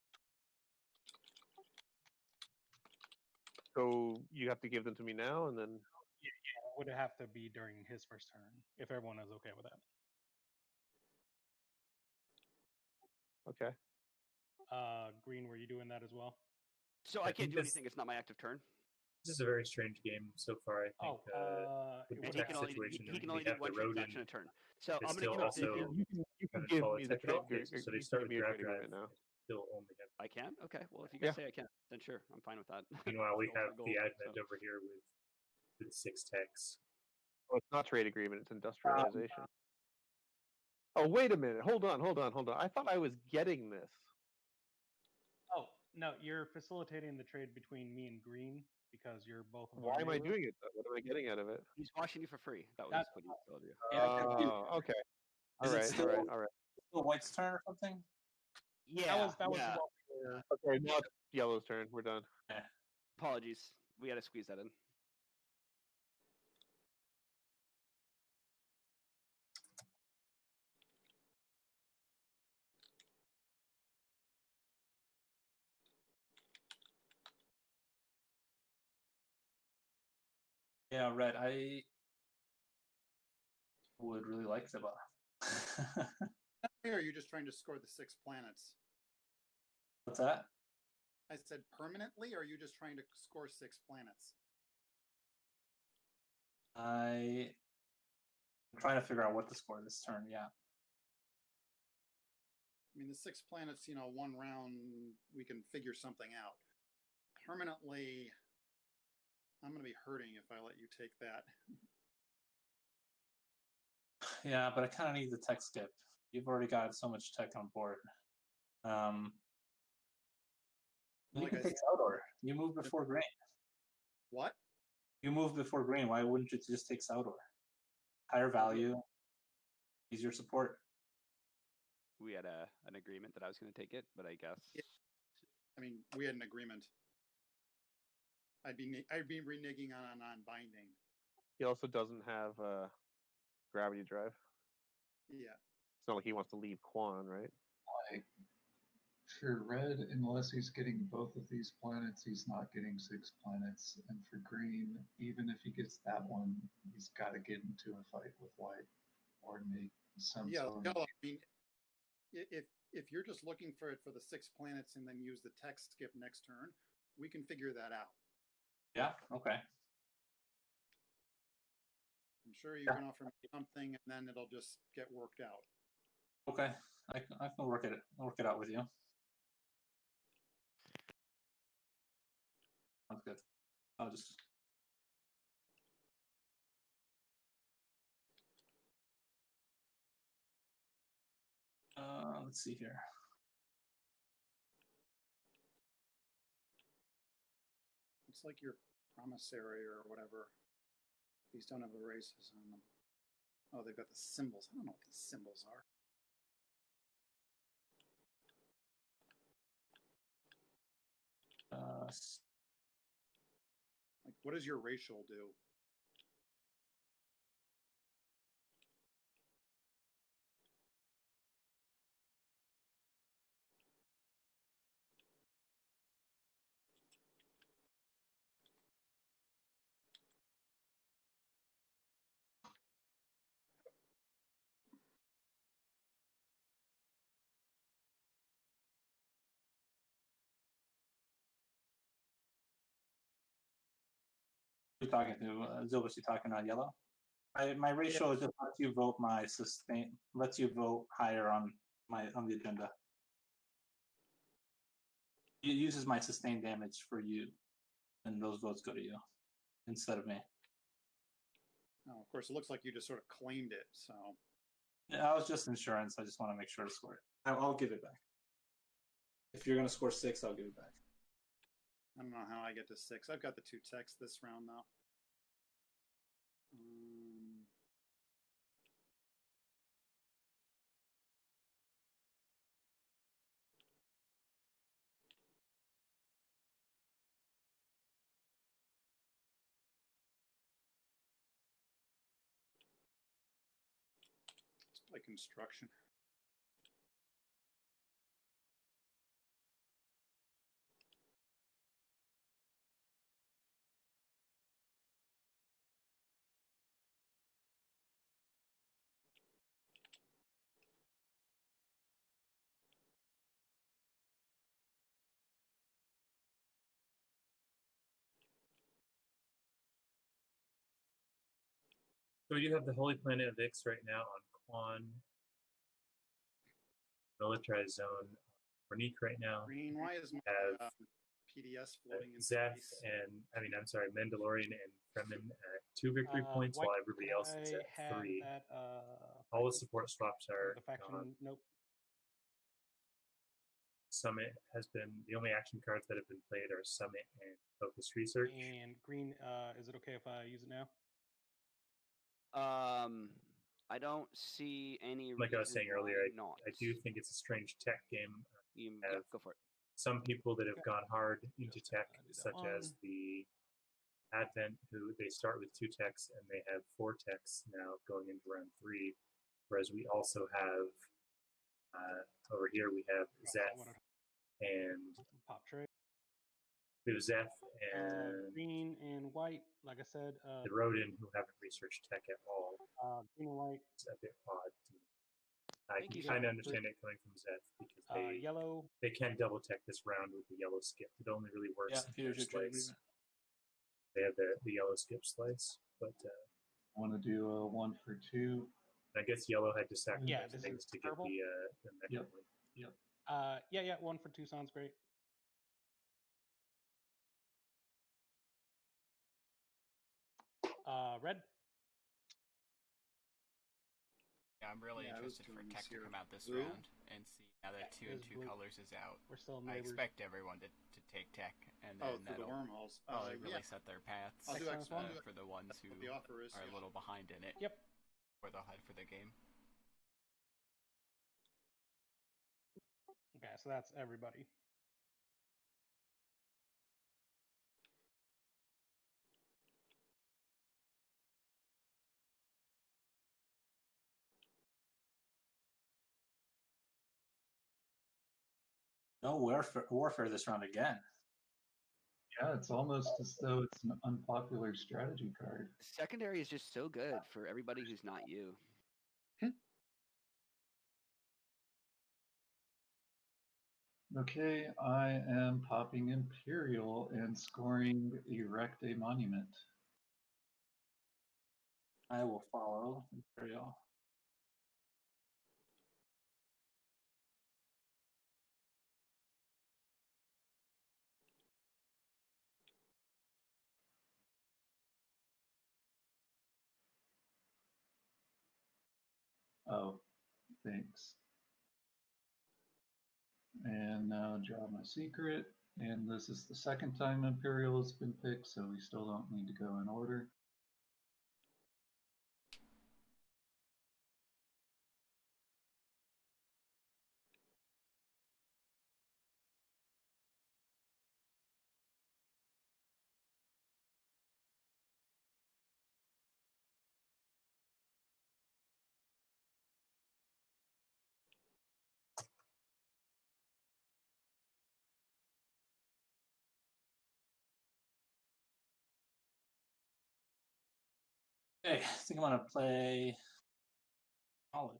So you have to give them to me now, and then Yeah, would have to be during his first turn if everyone is okay with that. okay. Green, were you doing that as well? So I I can't think do this- anything. It's not my active turn. This is a very strange game so far. I think with the And tax situation, he can we only do have the one transaction Rhodyn. a turn. So It's I'm still gonna also You can kind of give follow me the tech trade. outfits, so they you start can with give me a grab trade drive. agreement now. Still only have. I can. Okay. Well, if you Yeah. guys say I can, then sure, I'm fine with that. Meanwhile, we Roll for have gold, the advent so. over here with 6 techs. Oh, it's not trade agreement. It's industrialization. Oh, wait a minute. Hold on. I thought I was getting this. Oh no, you're facilitating the trade between me and Green because you're both. of our Why am I neighbors. doing it? Though? What am I getting out of it? He's washing you for free. That was That's- what he told you. Oh, okay. Is it still- All right. Still White's turn or something? Yeah. That was yeah. what we were. Okay, now it's Yellow's turn. We're done. Apologies. We had to squeeze that in. Yeah, Red. I would really like xilbusz. Or are you just trying to score the 6 planets? What's that? I said permanently, or are you just trying to score 6 planets? I'm trying to figure out what to score this turn. Yeah. I mean, the 6 planets, one round, we can figure something out. Permanently, I'm going to be hurting if I let you take that. Yeah, but I kind of need the tech skip. You've already got so much tech on board. You Like can I take Saudor. You move before green. What? You move before green. Why wouldn't you just take Saudor? Higher value, easier support. We had an agreement that I was going to take it, but I guess. Yeah. I mean, we had an agreement. I'd be reneging on binding. He also doesn't have gravity drive. Yeah. It's not like he wants to leave Quan, right? Like, for Red, unless he's getting both of these planets, he's not getting 6 planets. And for Green, even if he gets that one, he's got to get into a fight with White or make some Yeah. sort No, of. I mean, if you're just looking for it for the 6 planets and then use the tech skip next turn, we can figure that out. Yeah. Okay. I'm sure you can offer me something, and then it'll just get worked out. Okay. I can work it out with you. Sounds good. I'll just. Let's see here. It's like your promissory or whatever. These don't have the races on them. Oh, they've got the symbols. I don't know what these symbols are. Like, what does your racial do? You're talking to xilbusz. You talking on yellow? My ratio just lets you vote my sustain. Lets you vote higher on the agenda. It uses my sustained damage for you, and those votes go to you instead of me. Oh, of course, it looks like you just sort of claimed it. So Yeah, I was just insurance. I just want to make sure to score it. I'll give it back. If you're gonna score 6, I'll give it back. I don't know how I get to 6. I've got the 2 techs this round though. Let's play construction. So we do have the Holy Planet of Ix right now on Quan. Militarized zone. Ronique right now. Green, why is my have PDS floating in Zeth space? and Mandalorian and Fremen at 2 victory points, while everybody else is at 3. That, all the support swaps are the faction. gone. Nope. Summit has been the only action cards that have been played are Summit and Focus Research. And green, is it okay if I use it now? I don't see any. Like I was saying earlier, not. I do think it's a strange tech game. Yeah, go for it. Some people that have gone hard into tech, such as the Advent, who they start with 2 techs and they have 4 techs now going into round 3. Whereas we also have over here we have Zeth and pop trade. We have Zeth and green and white. Like I said, the Rhodyn, who haven't researched tech at all. Green and white. It's a bit odd. I can kind of understand it coming from Zeth because they can double tech this round with the yellow skip. It only really works in here's your trade slice. agreement. They have the yellow skip slice, but I want to do a 1 for 2. I guess yellow had to sacrifice this things is to get purple? the mecha Yep. win. Yeah, 1 for 2 sounds great. Red. Yeah, I'm really interested for tech to come out this Blue? round and see now that 2 and 2 blue. colors is out. We're still I neighbors. expect everyone to take tech, and then for the that'll wormholes. probably really set their paths I'll do X one. for the ones who The offer is, are a little behind in it. Yep. Or they'll head for the game. Okay, so that's everybody. No warfare this round again. Yeah, it's almost as though it's an unpopular strategy card. Secondary is just so good for everybody who's not you. Okay, I am popping Imperial and scoring Erect a Monument. I will follow Imperial. Oh, thanks. And now draw my secret. And this is the second time Imperial has been picked, so we still don't need to go in order. Okay, I think I'm gonna play Wallet.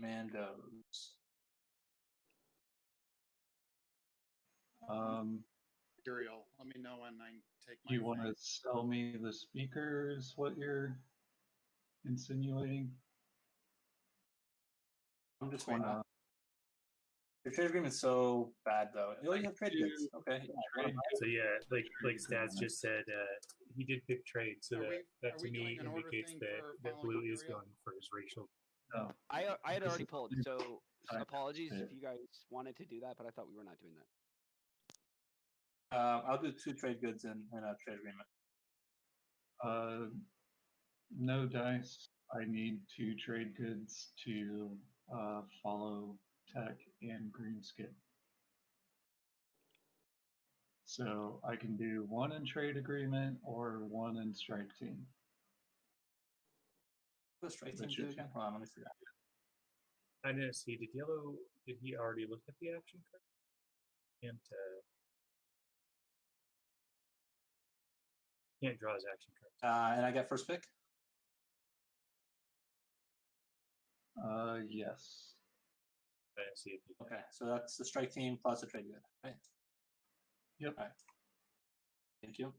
Mandos. Imperial. Let me know when I take my. Do you want to sell me the speakers? What you're insinuating? I'm just waiting. Your trade agreement's so bad, though. Oh, you have trade goods. Okay. Yeah, So yeah, like Stats just said, he did pick trade, so that to me indicates that Blue is going for his racial. No. I had already pulled, so apologies if you guys wanted to do that, but I thought we were not doing that. I'll do 2 trade goods in a trade agreement. No dice. I need 2 trade goods to follow tech and green skip. So I can do 1 in trade agreement or 1 in strike team. What does strike team do again? Hold on, let me see that. I didn't see. Did he already look at the action card? Can't draw his action cards. And I get first pick? Yes. I didn't see it. Okay, so that's the strike team plus a trade good, right? Yep. All right. Thank you.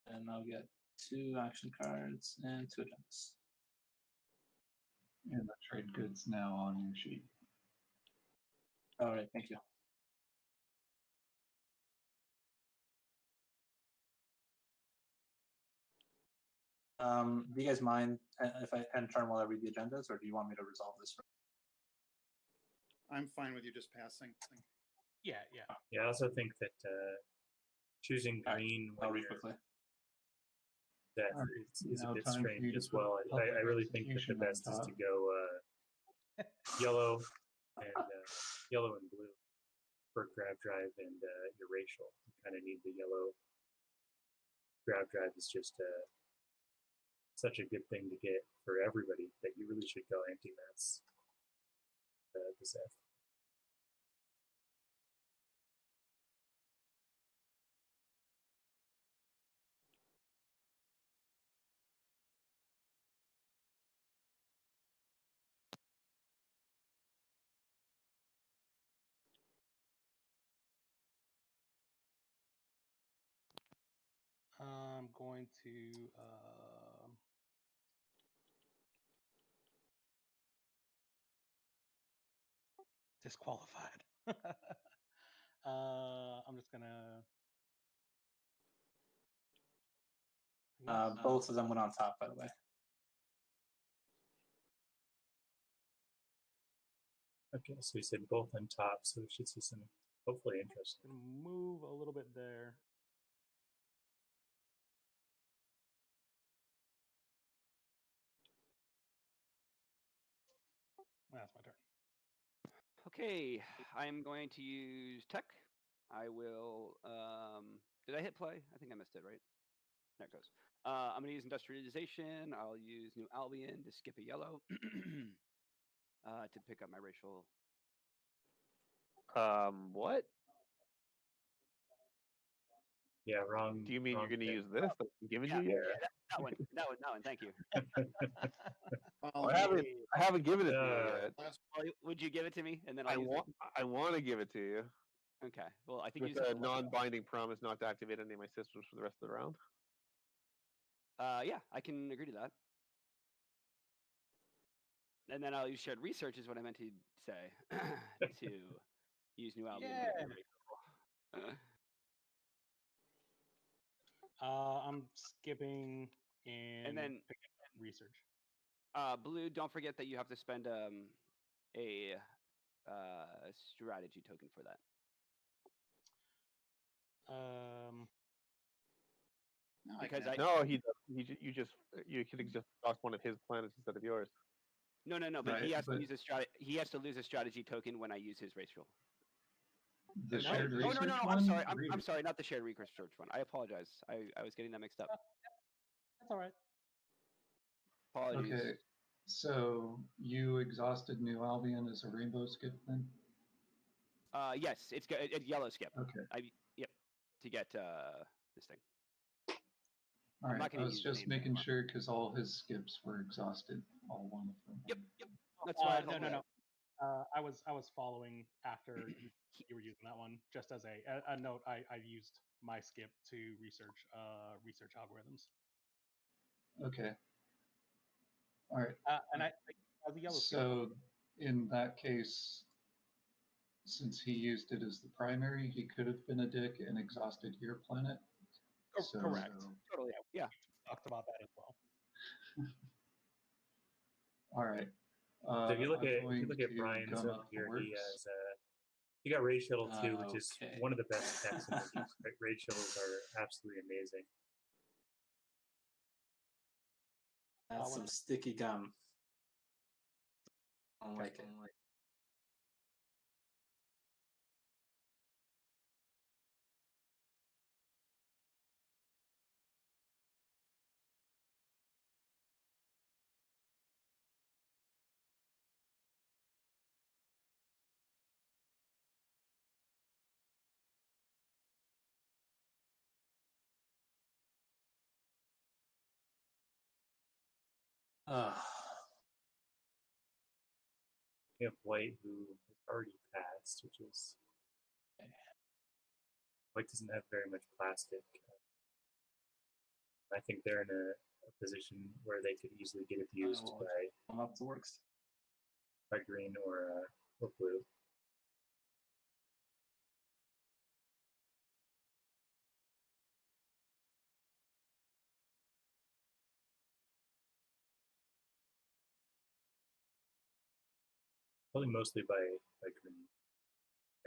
And I'll get 2 action cards and 2 agendas. And the trade goods now on your sheet. All right, thank you. Do you guys mind if I end turn while I read the agendas, or do you want me to resolve this? I'm fine with you just passing. Yeah. Yeah, I also think that choosing green I'll when read you're quickly. that is a bit strange as well. I really think that the best is to go yellow and yellow and blue for grab drive and your racial. You kind of need the yellow. Grab drive is just such a good thing to get for everybody that you really should go anti-mass the Zeth. I'm going to disqualified. I'm just gonna. Both of them went on top, by the way. Okay, so we said both on top, so we should see some hopefully interesting. Move a little bit there. That's my turn. Okay, I'm going to use tech. I will. Did I hit play? I think I missed it, right? There it goes. I'm going to use industrialization. I'll use New Albion to skip a yellow to pick up my racial. What? Yeah, wrong. Do you mean wrong you're going to pick. use this? That I'm giving Yeah, you yet? that one. That one. Thank you. I haven't given it to you yet. Well, would you give it to me, and then I want to give it to you. Okay. Well, I think With you a non-binding promise not to activate any of my systems for the rest of the round. Yeah, I can agree to that. And then I'll use shared research is what I meant to say to use New Albion. Yeah. I'm skipping and then research. Blue, don't forget that you have to spend a strategy token for that. No, you can just toss one of his planets instead of yours. No, but Right, he has to use he has to lose a strategy token when I use his racial. The shared research no, one? I'm sorry, not the shared research one. I apologize. I was getting that mixed up. That's all right. Apologies. Okay, so you exhausted New Albion as a rainbow skip then? Yes, it's yellow skip. Okay. Yep, to get this thing. All right, I was just making sure because all his skips were exhausted, all 1 of them. Yep. That's why. No. I was following after you were using that one. Just as a note, I used my skip to research algorithms. Okay. All right. And I the yellow skip. So in that case, since he used it as the primary, he could have been a dick and exhausted your planet. Correct. Totally. Yeah. Talked about that as well. All right. So if you look I'm at going to Brian's gun over up the here, he works. has he got Raid Shuttle 2, which is Okay. one of the best techs in the game. Raid Shuttles are absolutely amazing. That's some sticky gum. I don't like it. We have White, who has already passed, which is... White doesn't have very much plastic. I think they're in a position where they could easily get abused One up the works. by green or blue. Probably mostly by green.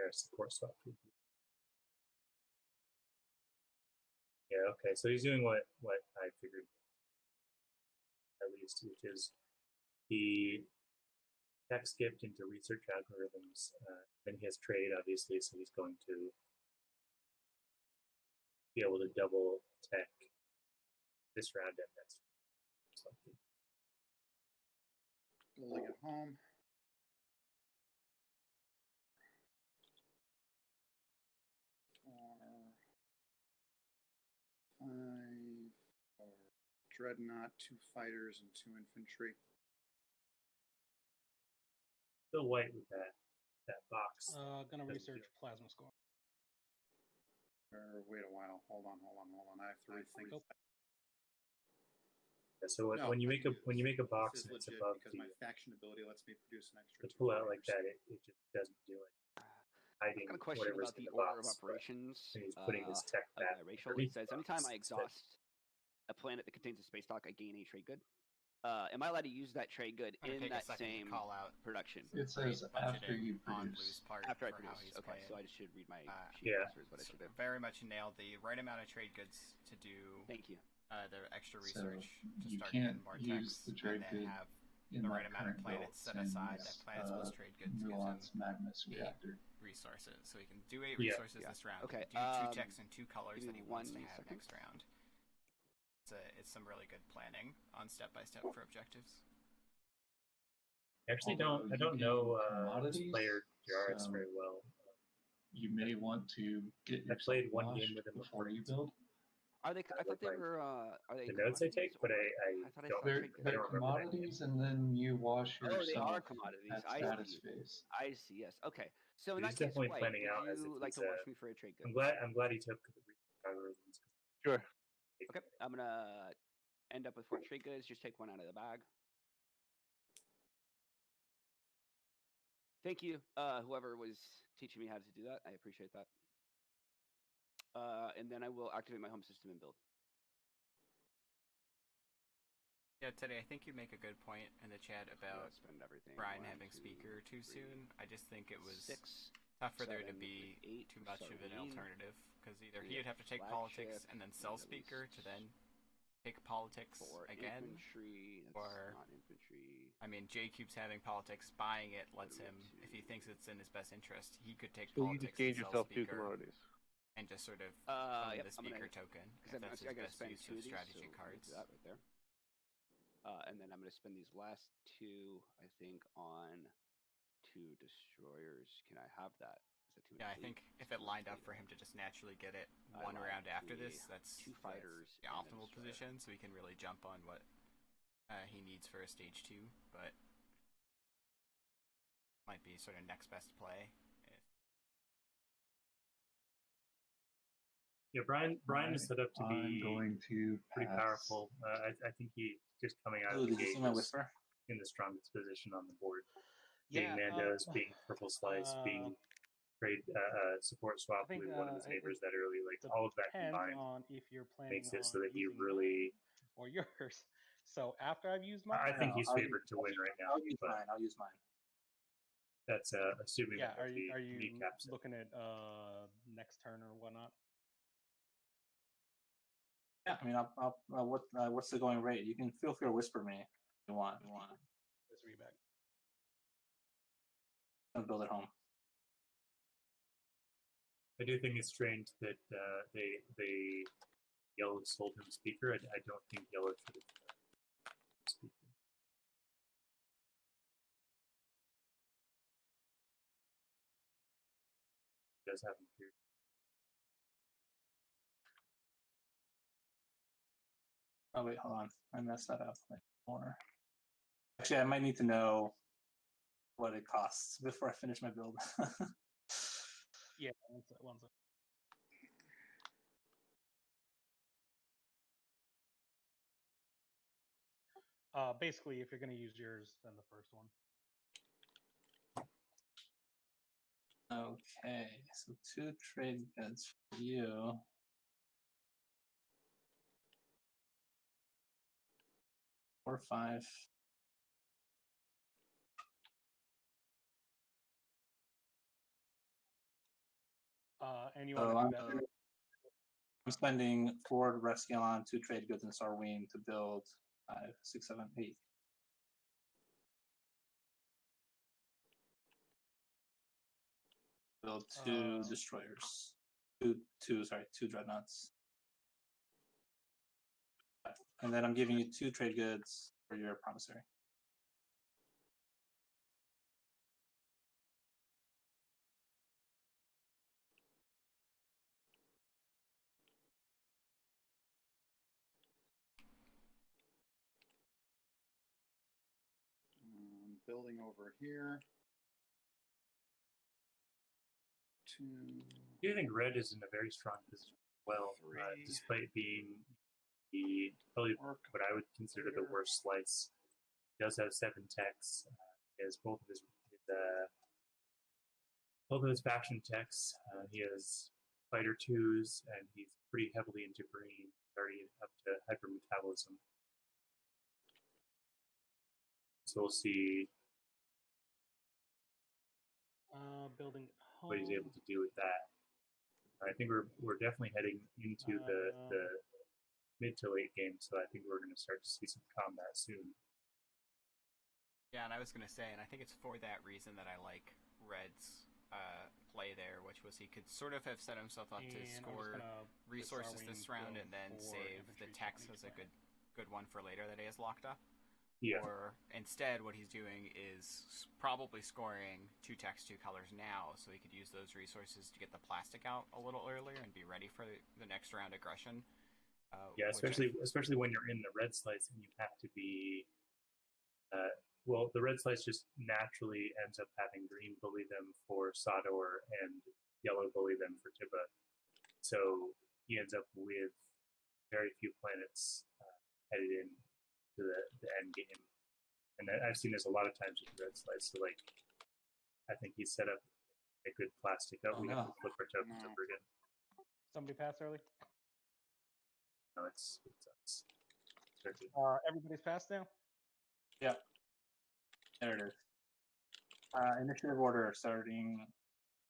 Jaress, of course, swap. Yeah, okay, so he's doing what I figured, at least, which is he tech skipped into research algorithms. Then he has trade, obviously, so he's going to be able to double tech this round and next. Building at home. Dreadnought, 2 fighters, and 2 infantry. Still White with that box. Gonna research plasma score. Wait a while. Hold on. I have to rethink. Yeah, so when you make a box and it's above because my faction ability lets me produce an extra. to pull out like that, it just doesn't do it. Hiding I've got a question whatever's about in the the order box, of operations. and he's putting his tech back. Racial. It says anytime I exhaust a planet that contains a space dock, I gain a trade good. Am I allowed to use that trade good in that same call out production? It says after you on produce. Blue's part After I for how produce. he's Okay, playing. so I just should read my sheet. Yeah. Is what I should do. Very much nailed the right amount of trade goods to do Thank you. the extra So research to you start can't getting more use techs, the trade and good then have in the my right amount of current planets build set aside since, that planets plus trade goods gives him Nuance Magnus 8 reactor. resources. So he can do 8 Yeah. resources this round. Okay, He can do 2 techs and 2 colors give that me he wants to 1 have second. next round. It's some really good planning on step-by-step for objectives. I actually Although I don't you know gain commodities, player Jaress so very well. You may want to get I yourself played one washed game with him before you build. Are they? I thought they were. Are they The notes I take, but commodities, I or- thought I don't. saw They're, trade goods. I they're don't remember that commodities, and then you wash Oh, they yourself are commodities. at I status see. phase. I see. Yes. Okay. So in He's that case, definitely White, planning would out as you if like he's to watch me for a trade good? I'm glad he took the algorithms. Sure. Okay. I'm gonna end up with 4 trade goods. Just take 1 out of the bag. Thank you, whoever was teaching me how to do that. I appreciate that. And then I will activate my home system and build. Yeah, Teddy, I think you make a good point in the chat about Spend everything. Brian 1, having 2, speaker too 3, soon. I just think it was 6, tough for there to 7, be 8, too much of an 17. alternative, because either We he would have to take flagship, politics and then sell at speaker to least then take politics 4 again. infantry. That's or- not infantry. I mean, JCubes having politics, buying it lets What do him, we have if he to- thinks it's in his best interest, he could take So you politics just gained and sell yourself 2 speaker commodities. and just sort of own Yep, the I'm speaker gonna- token, if Because that's I his gotta best spend use 2 of of these, strategy so we'll cards. do that right there. And then I'm going to spend these last 2, I think, on 2 destroyers. Can I have that? Is that too Yeah, I many think fleet? if it lined up for him to just naturally get it I one like round after the this, that's 2 fighters the and a optimal destroyer. position, so he can really jump on what he needs for a stage 2, but might be sort of next best play. Yeah, Brian is set up to I'm be going to pretty pass. powerful. I think he just coming out Ooh, of the did you gate see my is whisper? in the strongest position on the board. being Yeah, Nando's, being Purple Slice, being trade support swap think, with one of his neighbors that early, like it all of that depends combined on if you're planning makes it on so that he using really. mine or yours. So after I've used mine, I think No, he's I'll favored to win right now, I'll use but mine. I'll use mine. that's assuming yeah. that Are he you kneecaps it. looking at next turn or whatnot? Yeah, I mean, what's the going rate? You can feel free to whisper me if you want. Let's read back. I'll build it home. I do think it's strange that they Yellow sold him speaker. I don't think Yellow should have speaker. He does have him here. Oh wait, hold on. I messed that up. More. Actually, I might need to know what it costs before I finish my build. Yeah, one sec. Basically, if you're going to use yours, then the first one. Okay, so 2 trade goods for you. Or 5. And you want to do that? I'm spending 4 to rescue on 2 trade goods in Sarween to build 5, 6, 7, 8. Build 2 destroyers. Two dreadnoughts. And then I'm giving you 2 trade goods for your promissory. Building over here. I do think Red is in a very strong position as well, despite being probably what I would consider the worst slice. He does have 7 techs. He has both of his faction techs. He has fighter 2s, and he's pretty heavily into green, already up to hyper metabolism. So we'll see Building home. what he's able to do with that. I think we're definitely heading into the mid to late game, so I think we're going to start to see some combat soon. Yeah, and I was going to say, and I think it's for that reason that I like Red's play there, which was he could sort of have set himself up to score resources this round and then save the text as a good one for later that he has locked up. Yeah. Or instead, what he's doing is probably scoring 2 text, 2 colors now, so he could use those resources to get the plastic out a little earlier and be ready for the next round aggression. Yeah, especially when you're in the red slice and you have to be. Well, the red slice just naturally ends up having green bully them for Sador and yellow bully them for Tiba. So he ends up with very few planets headed in to the end game. And I've seen this a lot of times with the red slice. So, like, I think he's set up a good plastic up. We have to flip our tokens over again. Somebody passed early? No, it's Everybody's passed now? Yeah. There it is. Initiative order starting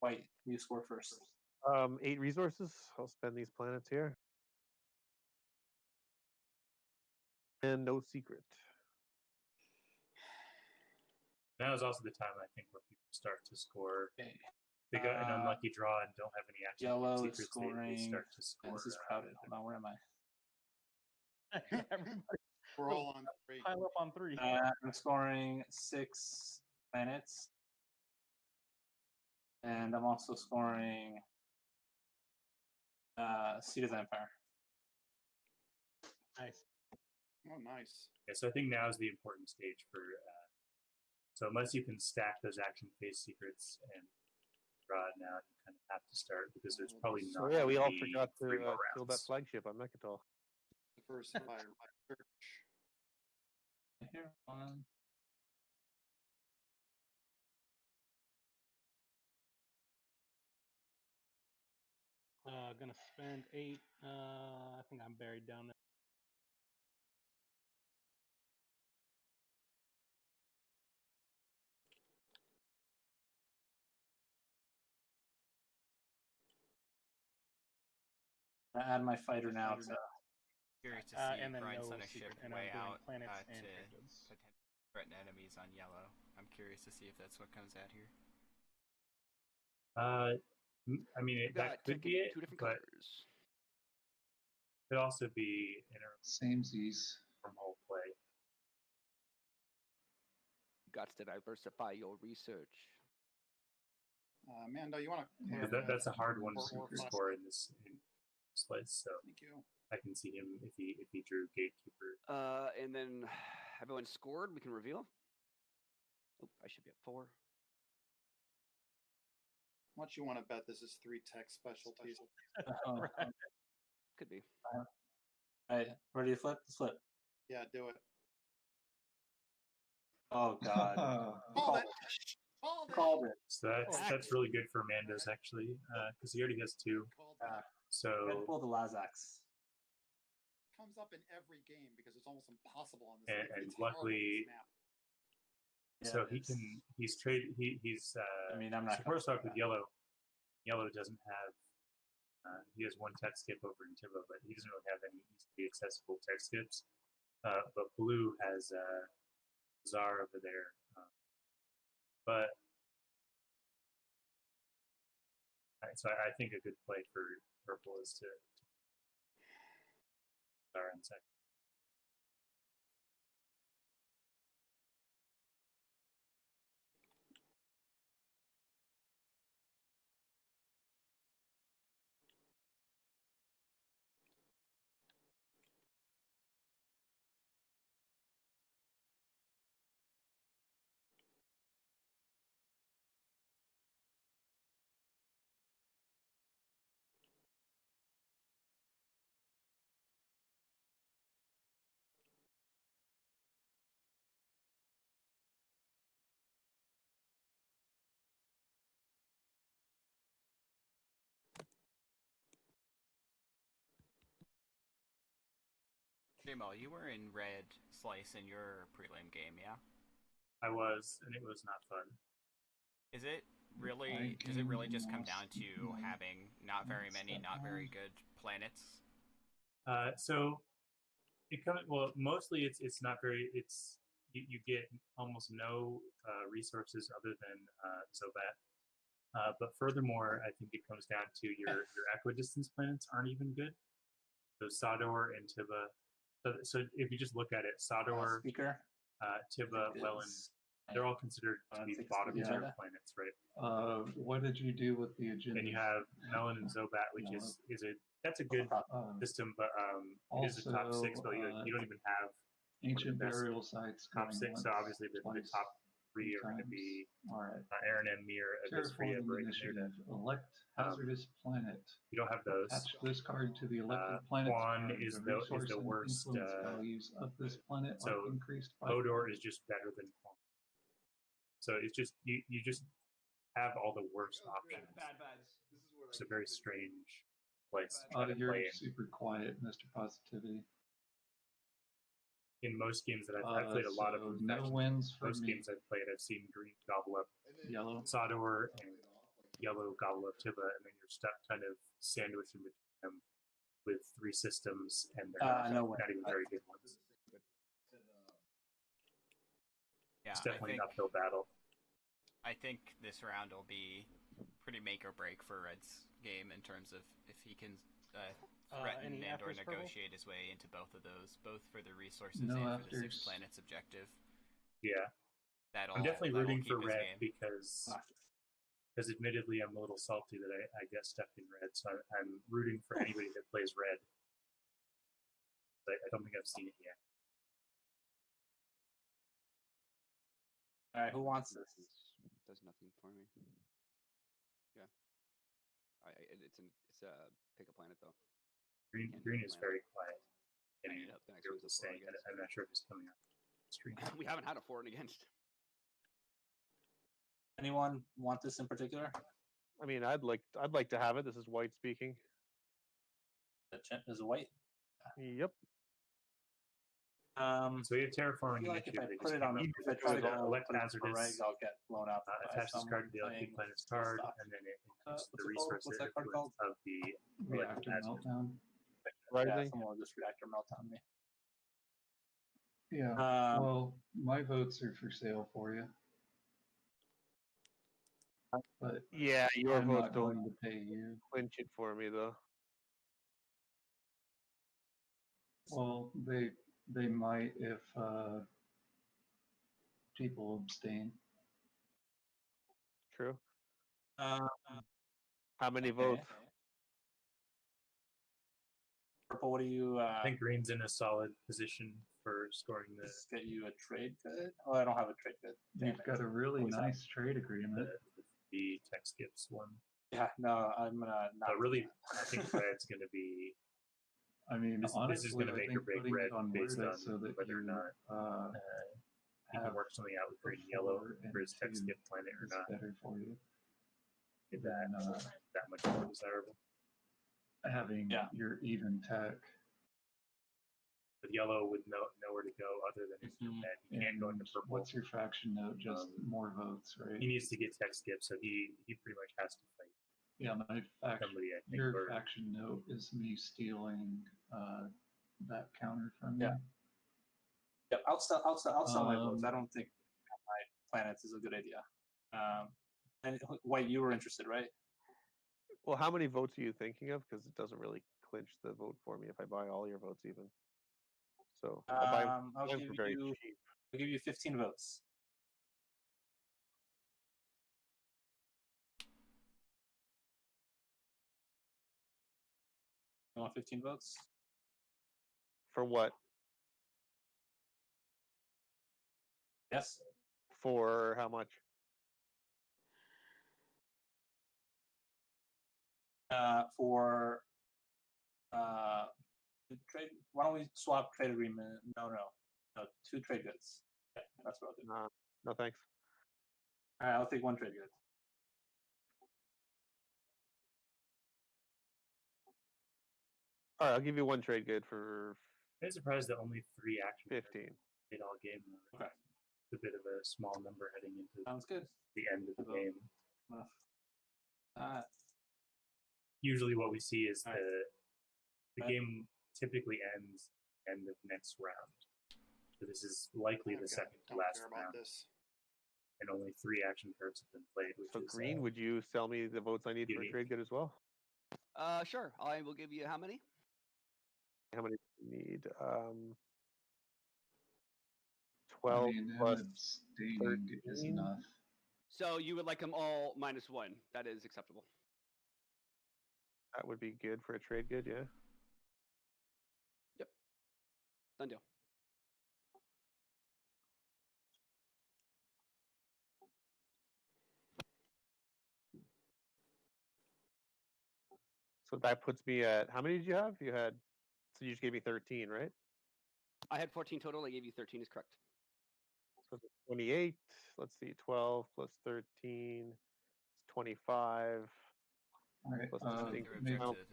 white. You score first. 8 resources. I'll spend these planets here. And no secret. Now is also the time, I think, where people start to score. Okay. They got an unlucky draw and don't have any action Yellow secrets. is scoring. They start to score. This is crowded. Hold on, where am I? Everybody, We're all on 3. pile up on 3. I'm scoring 6 planets. And I'm also scoring Seed of the Empire. Nice. Oh, nice. Yeah, so I think now is the important stage for. So unless you can stack those action phase secrets and draw it now, you kind of have to start because there's probably not. Oh yeah, we all be forgot to 3 more kill that rounds. flagship on Mechatol. Diversify research. Here, one. Gonna spend 8. I think I'm buried down there. I add my fighter now to. Curious to see and then Brian no send a ship secret, and way I'm doing out planets to and cryptids. potentially threaten enemies on yellow. I'm curious to see if that's what comes out here. I mean, that could be it, Two different but colors. could also be in a Samesies. normal play. Got to diversify your research. Mando, you want to? Yeah, That's a hard one to Secret. score in this slice. So Thank you. I can see him if he drew Gatekeeper. And then everyone scored. We can reveal. Oh, I should be at 4. How much you want to bet this is 3 tech specialties? Could be. Alright, ready to flip? Let's flip. Yeah, do it. Oh god. Called it. Called it. Called it. So that's really good for Mandos actually, because he already has 2. Called it. So Red Bull the Lazax. Comes up in every game because it's almost impossible on this. and It's horrible luckily, on this map. so Yeah, he's I mean, I'm not first gonna off with yellow. Yellow doesn't have. He has 1 tech skip over in Tiba, but he doesn't really have any easily accessible tech skips. But blue has Czar over there. But so I think a good play for purple is to Czar in second. Jamal, you were in red slice in your prelim game, yeah? I was, and it was not fun. Is it really? Does it really just come down to having not very many, not very good planets? So it comes mostly it's not very you get almost no resources other than Zobat. But furthermore, I think it comes down to your equidistance planets aren't even good. So Sador and Tiba. So if you just look at it, Sador, Speaker. Tiba, Wellen, they're all considered to be bottom tier planets, right? What did you do with the agenda? Then you have Melon and Zobat, which is a good system, but it is a top 6, but you don't even have ancient burial sites. top 6. So obviously the top 3 are going to be Aaron and Mir, Abyssria, Initiative. Elect hazardous planet. You don't have those. Attach this card to the elected planet. Quan is the worst. Values of this planet so are increased by Hodor is just better than Quan. So it's just you just have all the worst options. It's a very strange place. You're super quiet, Mr. Positivity. In most games that I've played, a lot of no wins for most me. games I've played, I've seen green gobble up Yellow Sador and yellow gobble up Tiba, and then you're stuck kind of sandwiched in between them with 3 systems, and they're not even very good ones. Yeah, it's definitely an uphill battle. I think this round will be pretty make or break for Red's game in terms of if he can threaten and or negotiate his way into both of those, both for the resources and for the 6 planets objective. Yeah. I'm definitely rooting for Red because admittedly I'm a little salty that I get stuck in Red, so I'm rooting for anybody that plays Red. But I don't think I've seen it yet. Alright, who wants this? Does nothing for me. Yeah. It's a pick a planet though. Green is very quiet. And the next you're one's a just saying, I'm not sure if it's coming up the stream. We haven't had a for and against. Anyone want this in particular? I mean, I'd like to have it. This is White speaking. Is a white. Yep. So you have terraforming I feel like if I initiative. put it on, if I try to go elect put it for hazardous. reg, I'll get blown up. by Attach this card to the someone electric playing planet's this card, stuff. and then it What's increases the it called? resource What's that card called? influence of the electric Reactor hazard. meltdown. Yeah, Rising. someone will just reactor melt on me. Yeah. Well, my votes are for sale for you. But Yeah, your I'm votes not don't going to pay you. clinch it for me though. Well, they might if people abstain. True. Uh, How many okay. votes? Purple, what do you? I think green's in a solid position for scoring the. Just get you a trade good. Oh, I don't have a trade good. You've got a really nice trade agreement. The tech skips one. Yeah, no, I'm gonna not. But really, I think red's going to be. I mean, this honestly, is going to make or break red based on so that whether or not he can work something out with green and yellow for his tech skip planet or not. Better for you. Is that much more desirable? Having your even tech. With yellow with nowhere to go other than his red, he can't go into purple. What's your faction note? Just more votes, right? He needs to get tech skip, so he pretty much has to fight. Yeah, my faction. Somebody, I think, your faction note is me stealing that counter from you. Yeah, I'll sell my votes. I don't think my planets is a good idea. And White, you were interested, right? Well, how many votes are you thinking of? Because it doesn't really clinch the vote for me if I buy all your votes even. So I'll for give very you. cheap. I'll give you 15 votes. You want 15 votes? For what? Yes. For how much? For trade. Why don't we swap trade agreement? No, 2 trade goods. Yeah, that's what I'll do. No thanks. All right, I'll take 1 trade good. All right, I'll give you 1 trade good for. I'm surprised that only 3 action 15 played all game. Okay. It's a bit of a small number heading into Sounds good. the end of the game. Usually, what we see is the game typically ends end of next round. So this is likely the second to last round. And only 3 action cards have been played. Which so is, green, would you sell me the votes I need for a trade good as well? Sure. I will give you how many? How many do you need? 12 plus 13 is enough. So you would like them all -1. That is acceptable. That would be good for a trade good, yeah. Yep. Done deal. So that puts me at, how many did you have? So you just gave me 13, right? I had 14 total. I gave you 13 is correct. So 28. Let's see, 12 plus 13 is 25. All right. Plus Make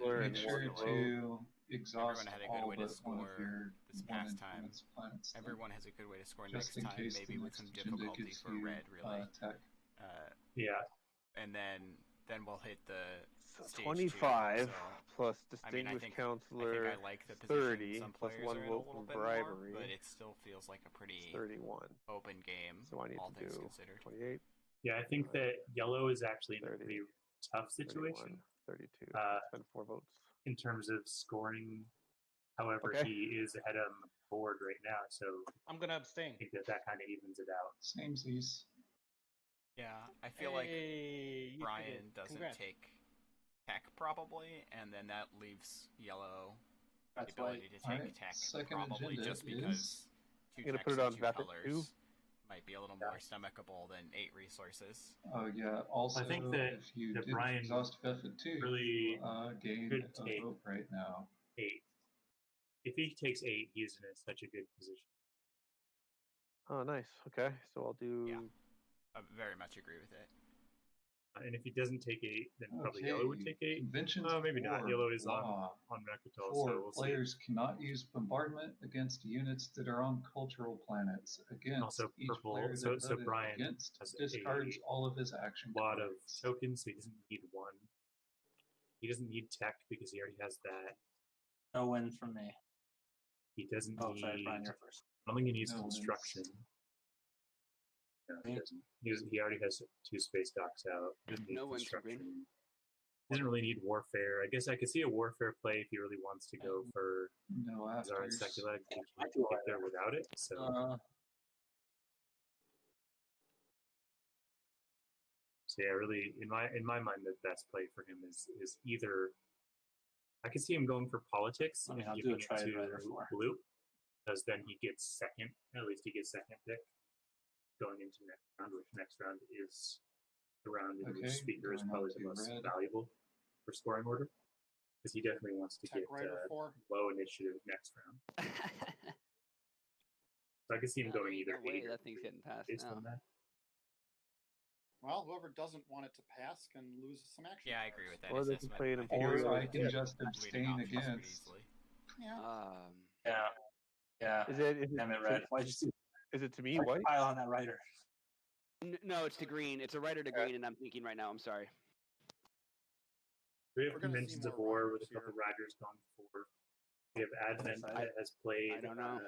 and sure to exhaust Everyone had a good all way to but one of score your this past time. planets. Everyone has a good way to score Just next in time, case maybe the with some next agenda difficulty gives for you, red, really. Tech. Yeah. And then we'll hit the stage 25 2, plus I mean, distinguished I counselor. think I like the position 30 some plus players 1 are in a vote little from bit bribery. more, but it still feels like a pretty 31 open game, So I need all to things do considered. 28. Yeah, I think that yellow is actually in a 30, pretty tough situation 32. Spend 4 votes. in terms of scoring. However, Okay. he is ahead on the board right now, so I'm gonna abstain. I think that kind of evens it out. Samesies. Yeah, I feel like Hey, you Brian did. doesn't Congrats. take tech probably, and then that leaves yellow the That's ability to take Alright, tech second probably agenda just because 2 I'm gonna techs put it and on 2 Vapid colors too. might be a little more stomachable than 8 resources. Oh yeah. Also, I think that if you did Brian exhaust Buffett too, really gain could a take vote right now. 8. If he takes 8, he's in such a good position. Oh, nice. Okay, so I'll do. Yeah. I very much agree with it. And if he doesn't take 8, then probably yellow would take 8. Conventions Maybe not. for Yellow is law. on Mechatol, Four, so we'll see. players cannot use bombardment against units that are on cultural planets. Against Also each purple. player So that voted Brian against has discards a all of his action lot of cards. tokens, so he doesn't need 1. He doesn't need tech because he already has that. No win from me. He doesn't Oh, need. sorry, Brian, you're first. I don't think he needs No construction. wins. No, he doesn't. He already has 2 space docks out. He doesn't need No wins from green. construction. He doesn't really need warfare. I guess I could see a warfare play if he really wants to go for No Zara and afters. Seculag. He can't get there without it. So yeah, really, in my mind, the best play for him is either. I could see him going for politics I mean, and I'll do giving a it trade to rider for. blue, because then he gets second. At least he gets second pick going into next round, which next round is the round in which Okay, Speaker is going on probably the to most red. valuable for scoring order, because he definitely wants to Tech get rider 4. low initiative next round. So I could see him going either no way 8 or that thing's getting passed based now. on that. Well, whoever doesn't want it to pass can lose some action. Yeah, I agree with that Or they can assessment. play an I think Imperial Or it's I can Yeah. just bleeding abstain options pretty against. easily. Yeah. Yeah. Yeah. Is it Damn it, Red. Why'd you do is it to me why'd you white? pile on that rider? No, it's to green. It's a rider to green, and I'm thinking right now. I'm sorry. We have We're gonna see Conventions of more War with riders a couple here. riders gone for. We have Advent I- that has played I don't know.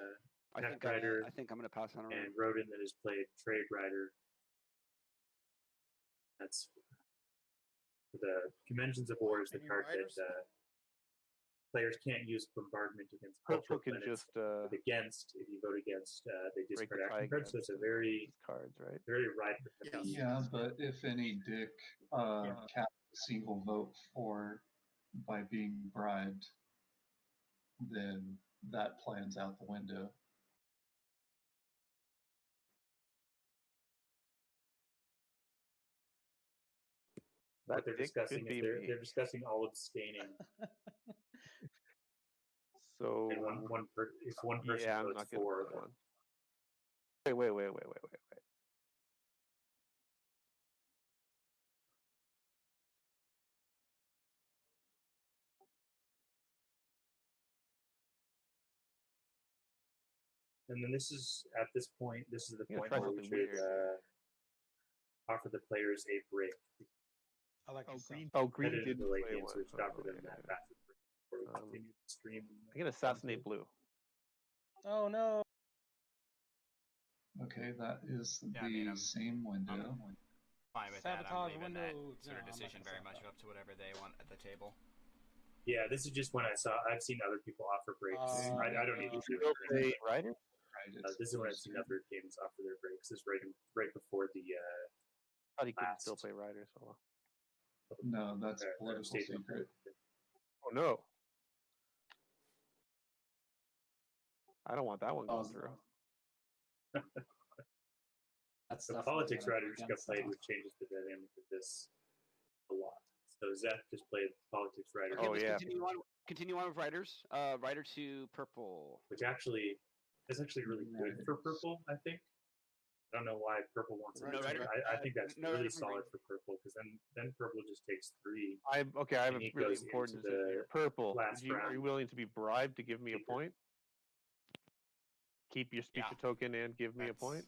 I Tech think rider I think I'm gonna pass on a and rider. Rhodyn that has played Trade Rider. That's the Conventions of War is the Any card riders? that players can't use bombardment against Purple cultural can planets. just But against, if you vote against, they break discard the tie action cards. So against it's a and very, his cards, right? very rider heavy. Yeah, but if any dick cast a single vote for by being bribed, then that plan's out the window. What they're dick discussing could is be they're me. discussing all abstaining. So And if one person yeah, I'm votes not gonna for, put then one. Wait. and then this is at this point. This is the I'm gonna point try where we something should weird. offer the players a break. I like Oh, this green. sound. Oh, green Headed into didn't the late play game, one. so we should offer them yeah. that massive break before we Um, continue the stream. I'm gonna assassinate blue. Oh no. Okay, that is Yeah, I mean, the same window. Fine with that. I'm Sabotage leaving that window. sort of No, I'm not decision gonna very solve much that. up to whatever they want at the table. Yeah, this is just when I've seen other people offer breaks. I don't need to You do go it. play rider? Right, This is when I've seen other games offer their breaks. This is right before the Thought he could still last play rider. So. No, that's political state secret. Oh no! I don't want that one going through. That's The definitely politics gonna rider go just got against played, them. which changes the dynamic of this a lot. So Zeth just played politics rider, Okay, Oh, let's yeah. continue on with riders. Rider to purple. which actually is actually really good for purple. I think. I don't know why purple wants to. No, rider- I think that's no, really rider from green. solid for purple because then purple just takes 3. I have And a he really goes important into decision the here. Purple. last Are you round. willing to be bribed to give me a Secret. point? Keep your speaker Yeah. token and give me a That's- point?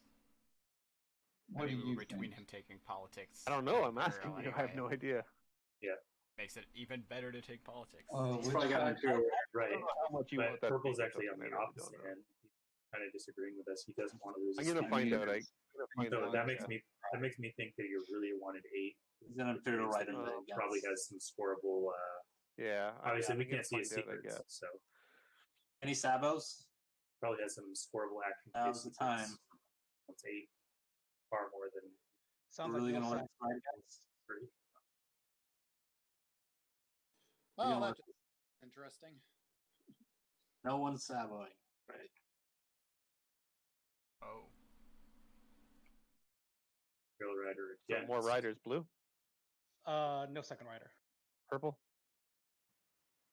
What do you between think? him taking politics? I don't know. and I'm asking Imperial you. I have anyway, no idea. Makes it even better to take politics. He's Which probably got side- Imperial. Right. How much you But want that purple's speaker actually on token, the I really opposite don't know. end. He's kind of disagreeing with us. He doesn't want to lose. I'm his gonna speaker find out. tokens. I'm gonna find So out. that makes me think that you really wanted 8. He's an which Imperial means rider. that that he he probably gets. has some scoreable. Yeah. Obviously, I'm we gonna can't see his find out, I secrets, guess. so Any sabos? probably has some scoreable action. Now's the time. That's 8, far more than Sounds We're really like gonna no let this ride, guys? 3. Well, know that's interesting. No one's saboing. Right. Oh, Imperial rider So again. more riders. Blue, No second rider. purple,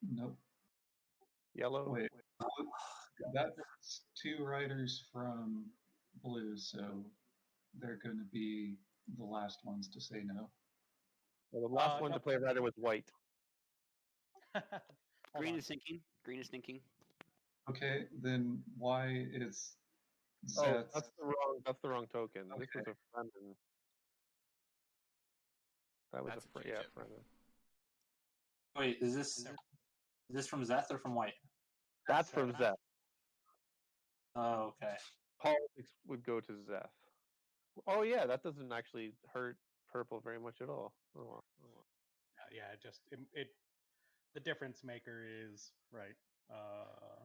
Nope. yellow. Wait. That's 2 riders from blue, so they're going to be the last ones to say no. Well, the last one no. to play rider was white. Hold Green on. is sinking. Green is thinking. Okay, then why is Oh, Zeth? that's the wrong token. This was Okay. a Fremen. That was That's a yeah, JCube. Fremen. Wait, is this from Zeth or from White? That's from Zeth. Oh, okay. Politics would go to Zeth. Oh yeah, that doesn't actually hurt purple very much at all. Oh, well. Yeah, the difference maker is right.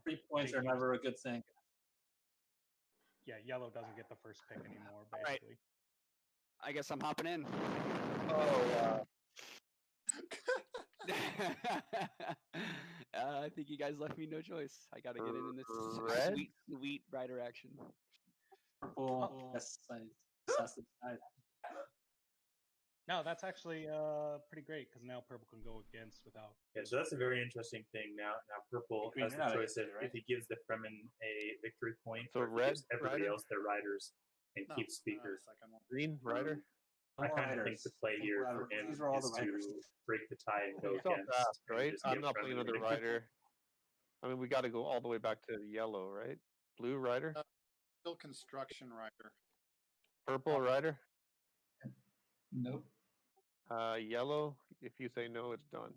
3 points are JCubes. never a good thing. Yeah, yellow doesn't get the first pick anymore, All right. basically. I guess I'm hopping in. Oh, I think you guys left me no choice. I got to get in this Red? sweet rider action. Purple. Yes, I has to decide. No, that's actually pretty great because now purple can go against without. Yeah, so that's a very interesting thing. Now purple Green, has you're the not choice of against it, right? if he gives the Fremen a victory point, So or if he red gives everybody rider? else their riders and No, keeps speakers. second one. green rider. I kind of think the play here for Whatever. him These are all is the riders. to break the tie and go It's all against. fast, and right? just I'm give not playing Fremen the another victory. rider. I mean, we got to go all the way back to yellow, right? Blue rider, Still construction rider. purple rider, Nope. yellow. If you say no, it's done.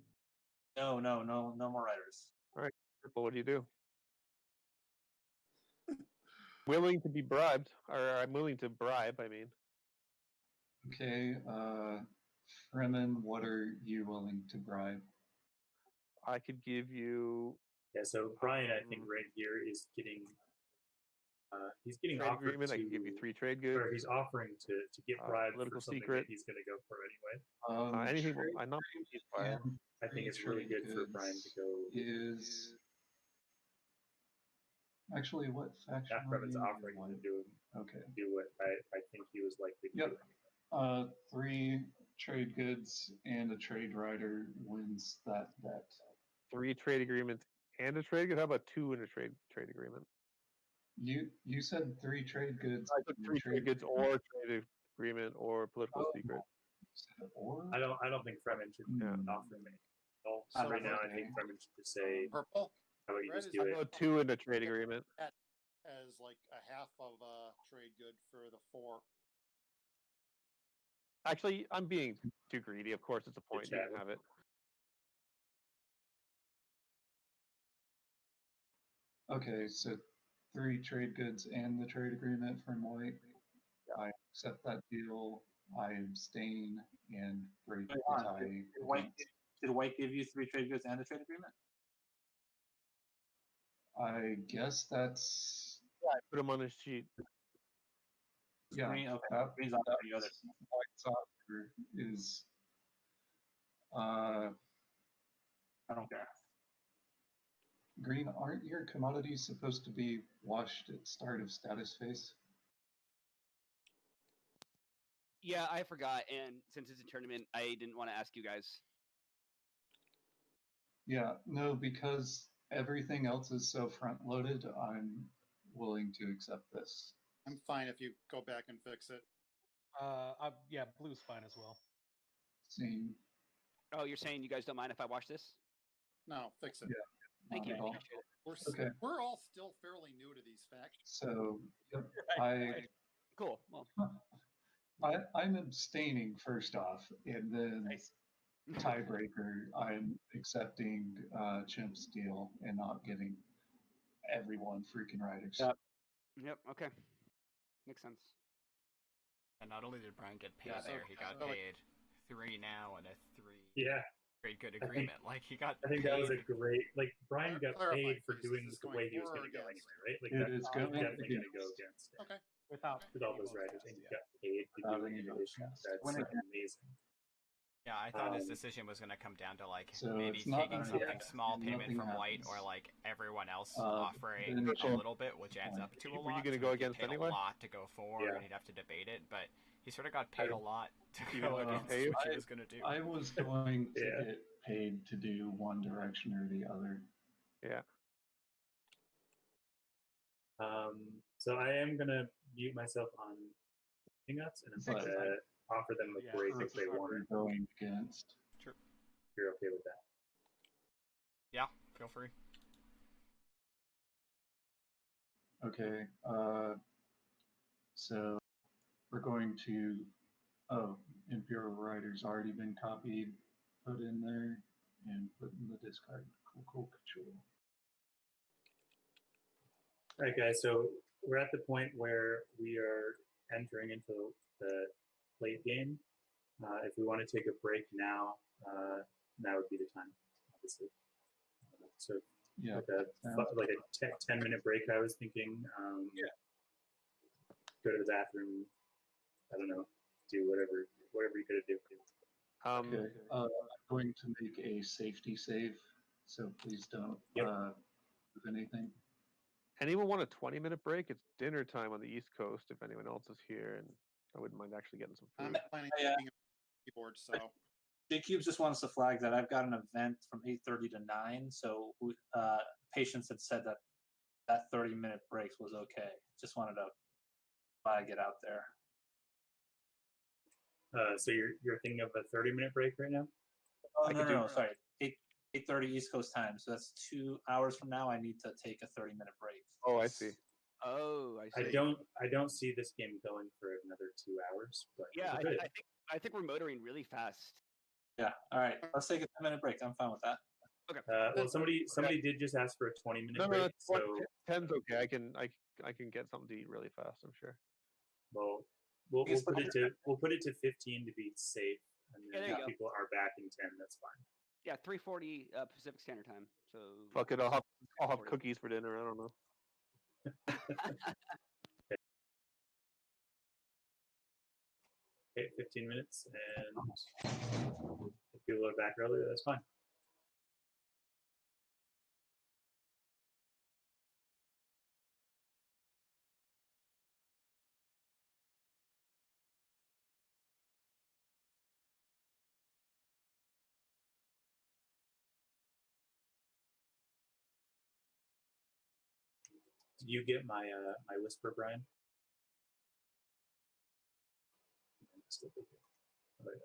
No more riders. Purple, what do you do? Willing to be bribed, or I'm willing to bribe. I mean, Okay, Fremen, what are you willing to bribe? I could give you Yeah, so Brian, I think right here is getting he's getting trade offered agreement. to, I can give you 3 trade goods. or he's offering to get bribed for political something secret. that he's going to go for anyway. Anything. Trade I'm not pleased by it. and I think it's really trade good for Brian to goods go. Is actually what faction That are Fremen's you? offering to do Okay. what I think he was likely to Yep. do. 3 trade goods and a trade rider wins that bet. 3 trade agreements and a trade good. How about 2 in a trade agreement? You said 3 trade goods. I took 3 trade goods or trade agreement or political secret. Or I don't think Fremen should Yeah. offer me. Right now, I think Fremen should just say, Purple "How about you Red just is do How it?" about 2 in a trade agreement? as like a half of a trade good for the 4. Actually, I'm being too greedy. Of course, it's a point. You chat. can have it. Okay, so 3 trade goods and the trade agreement from White. I accept that deal. I abstain and break the tie. Did White give you 3 trade goods and a trade agreement? I guess that's Yeah, I put them on his sheet. yeah. Green, okay. That, Green's offer the other. that's White's offer is I don't care. green. Aren't your commodities supposed to be washed at start of status phase? Yeah, I forgot. And since it's a tournament, I didn't want to ask you guys. Yeah, no, because everything else is so front loaded. I'm willing to accept this. I'm fine if you go back and fix it. Yeah, blue's fine as well. Seeing Oh, you're saying you guys don't mind if I watch this? No, fix it. Yeah. Thank not you. at all. Appreciate it. We're, we're all still fairly new to these factions. So yep, Cool. Well, I'm abstaining first off, and then Nice. tiebreaker. I'm accepting Chimp's deal and not getting everyone freaking riders. yep. Okay. Makes sense. And not only did Brian get paid Yeah, so- there, he got so, like- paid 3 now and a 3 Yeah, trade good I think- agreement. Like he got I think paid. that was a great. Like Brian got Clarify, paid for please. doing Is this the going way he was for or going to go against? anyway, right? Like It that is was going definitely going to go against. against it. Okay. Without With all any those votes riders, cast, and you yeah. got paid to Without do any it. votes cast. That's When it- amazing. Yeah, I thought his Um, decision was going to come down to like So maybe it's not taking gonna something happen. small payment Nothing from White or happens. like everyone else Then offering a Mitchell- little bit, which adds up to a lot. Were you gonna so go he'd get against paid anyway? a lot to go for, Yeah. and he'd have to debate it. But he sort of got paid a lot to You go wanna against pay him? what he was going to do. I was going to Yeah. get paid to do one direction or the other. Yeah. So I am gonna mute myself on Hangouts, and I'm But gonna offer them a Yeah, break for if they sure. want it. Going against. Sure. You're okay with that? Yeah, feel free. Okay. So we're going to. Oh, Imperial Rider's already been copied, put in there, and put in the discard. Cool. All right, guys. So we're at the point where we are entering into the late game. If we want to take a break now, now would be the time, obviously. So Yeah. like a 10-minute break, I was thinking. Go to the bathroom. I don't know. Do whatever you gotta do. Okay. I'm going to make a safety save, so please don't do anything. Anyone want a 20-minute break? It's dinner time on the East Coast. If anyone else is here, and I wouldn't mind actually getting some I'm food. planning on being a keyboard, so JCubes just wants to flag that I've got an event from 8:30 to 9, so patients had said that 30-minute break was okay. Just wanted to flag it out there. So you're thinking of a 30-minute break right now? Oh, no, sorry. 8:30 East Coast time, so that's 2 hours from now. I need to take a 30-minute break. Oh, I see. Oh, I see. I don't see this game going for another 2 hours, but Yeah, I think we're motoring really fast. Yeah. All right. Let's take a 10-minute break. I'm fine with that. Okay. Well, somebody did just ask for a 20-minute break, so 10's okay. I can get something to eat really fast. I'm sure. well, we'll put it to 15 to be safe, and then Yeah, if people are back in 10, that's fine. Yeah, 3:40 Pacific Standard Time. So Fuck it. I'll have cookies for dinner. I don't know. Okay, 15 minutes, and if people are back earlier, that's fine. Did you get my my whisper, Brian?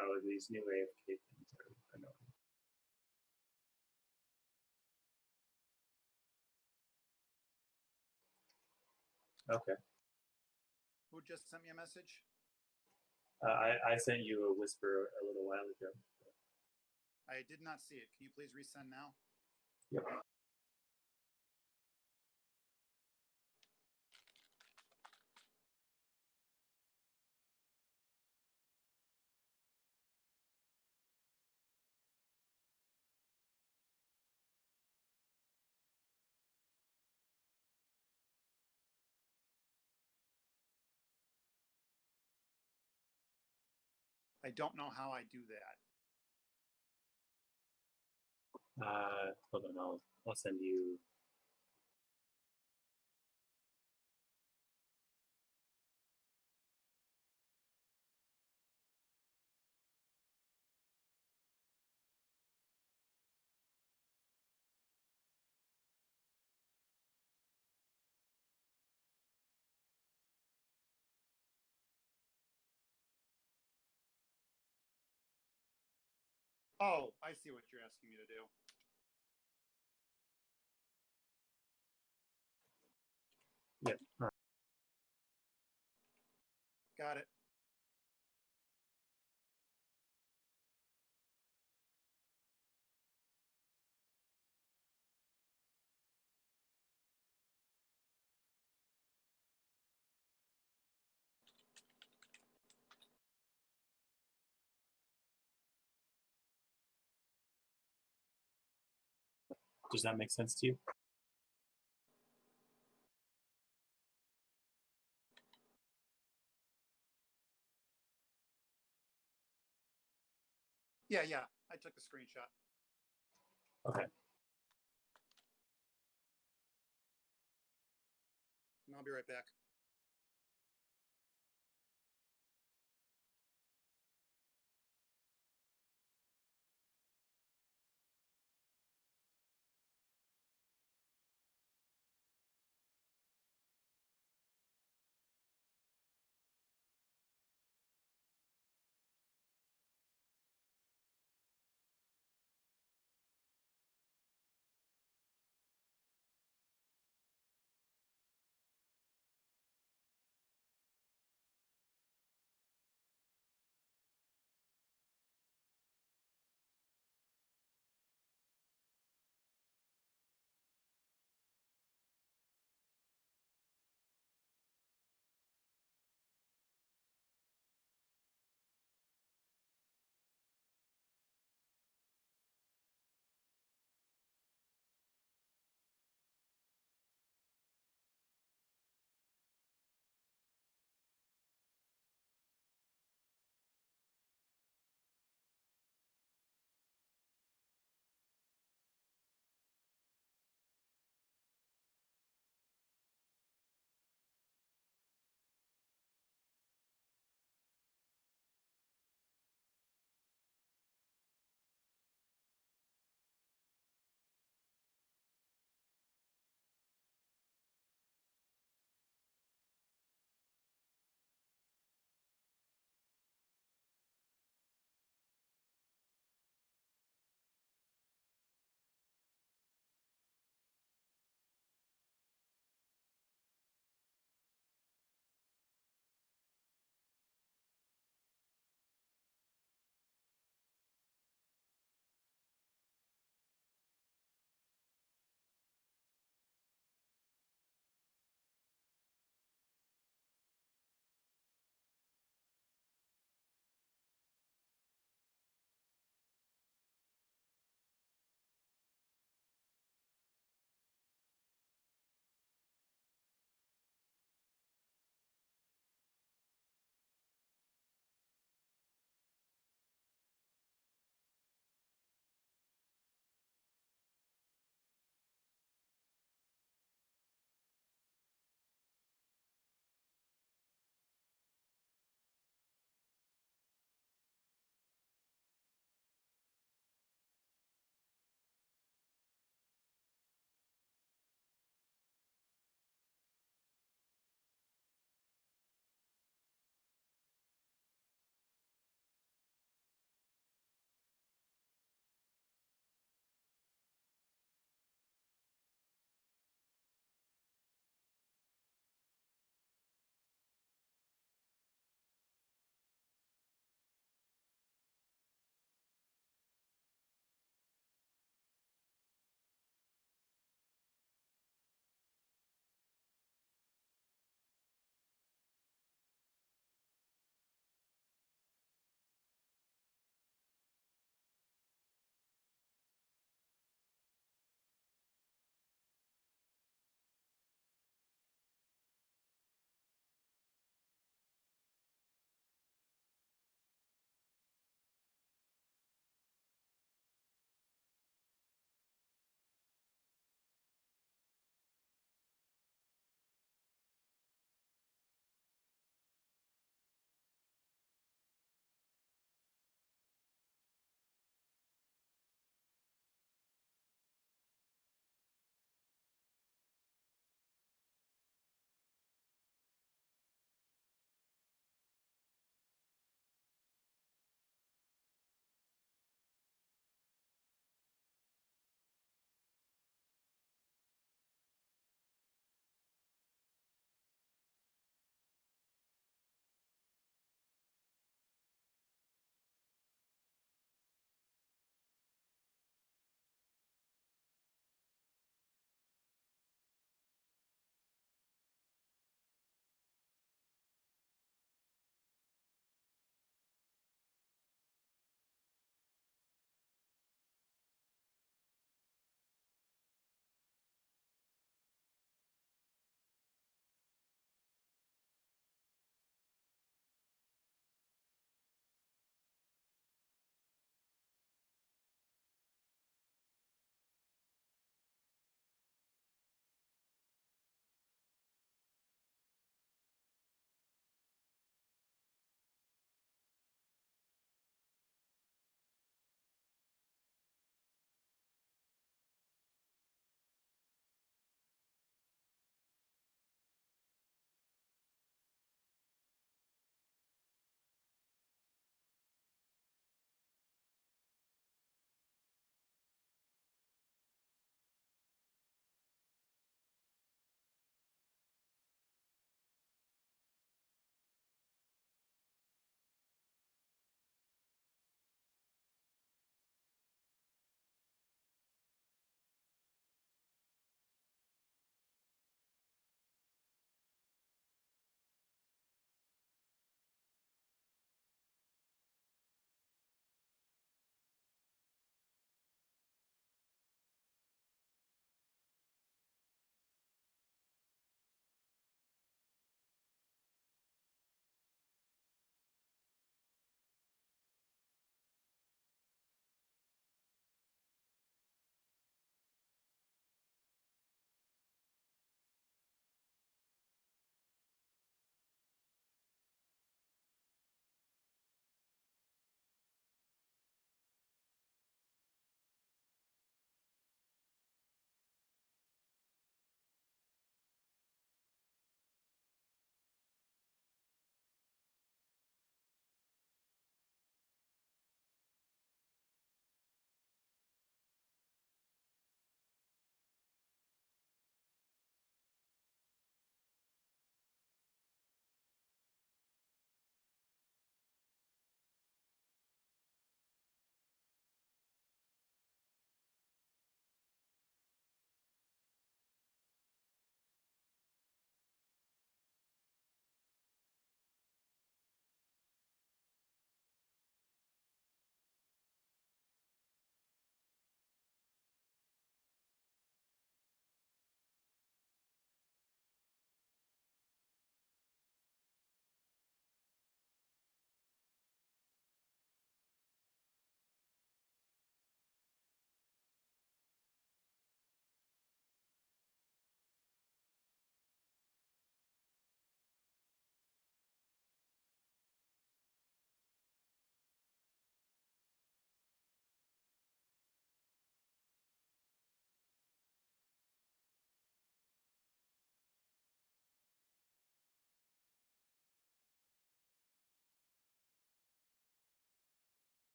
Oh, these new AFK things are annoying. Okay. who just sent me a message? I sent you a whisper a little while ago. I did not see it. Can you please resend now? Yep. I don't know how I do that. Hold on, I'll send you. Oh, I see what you're asking me to do. Yep. Got it. Does that make sense to you? Yeah. I took a screenshot. Okay. And I'll be right back.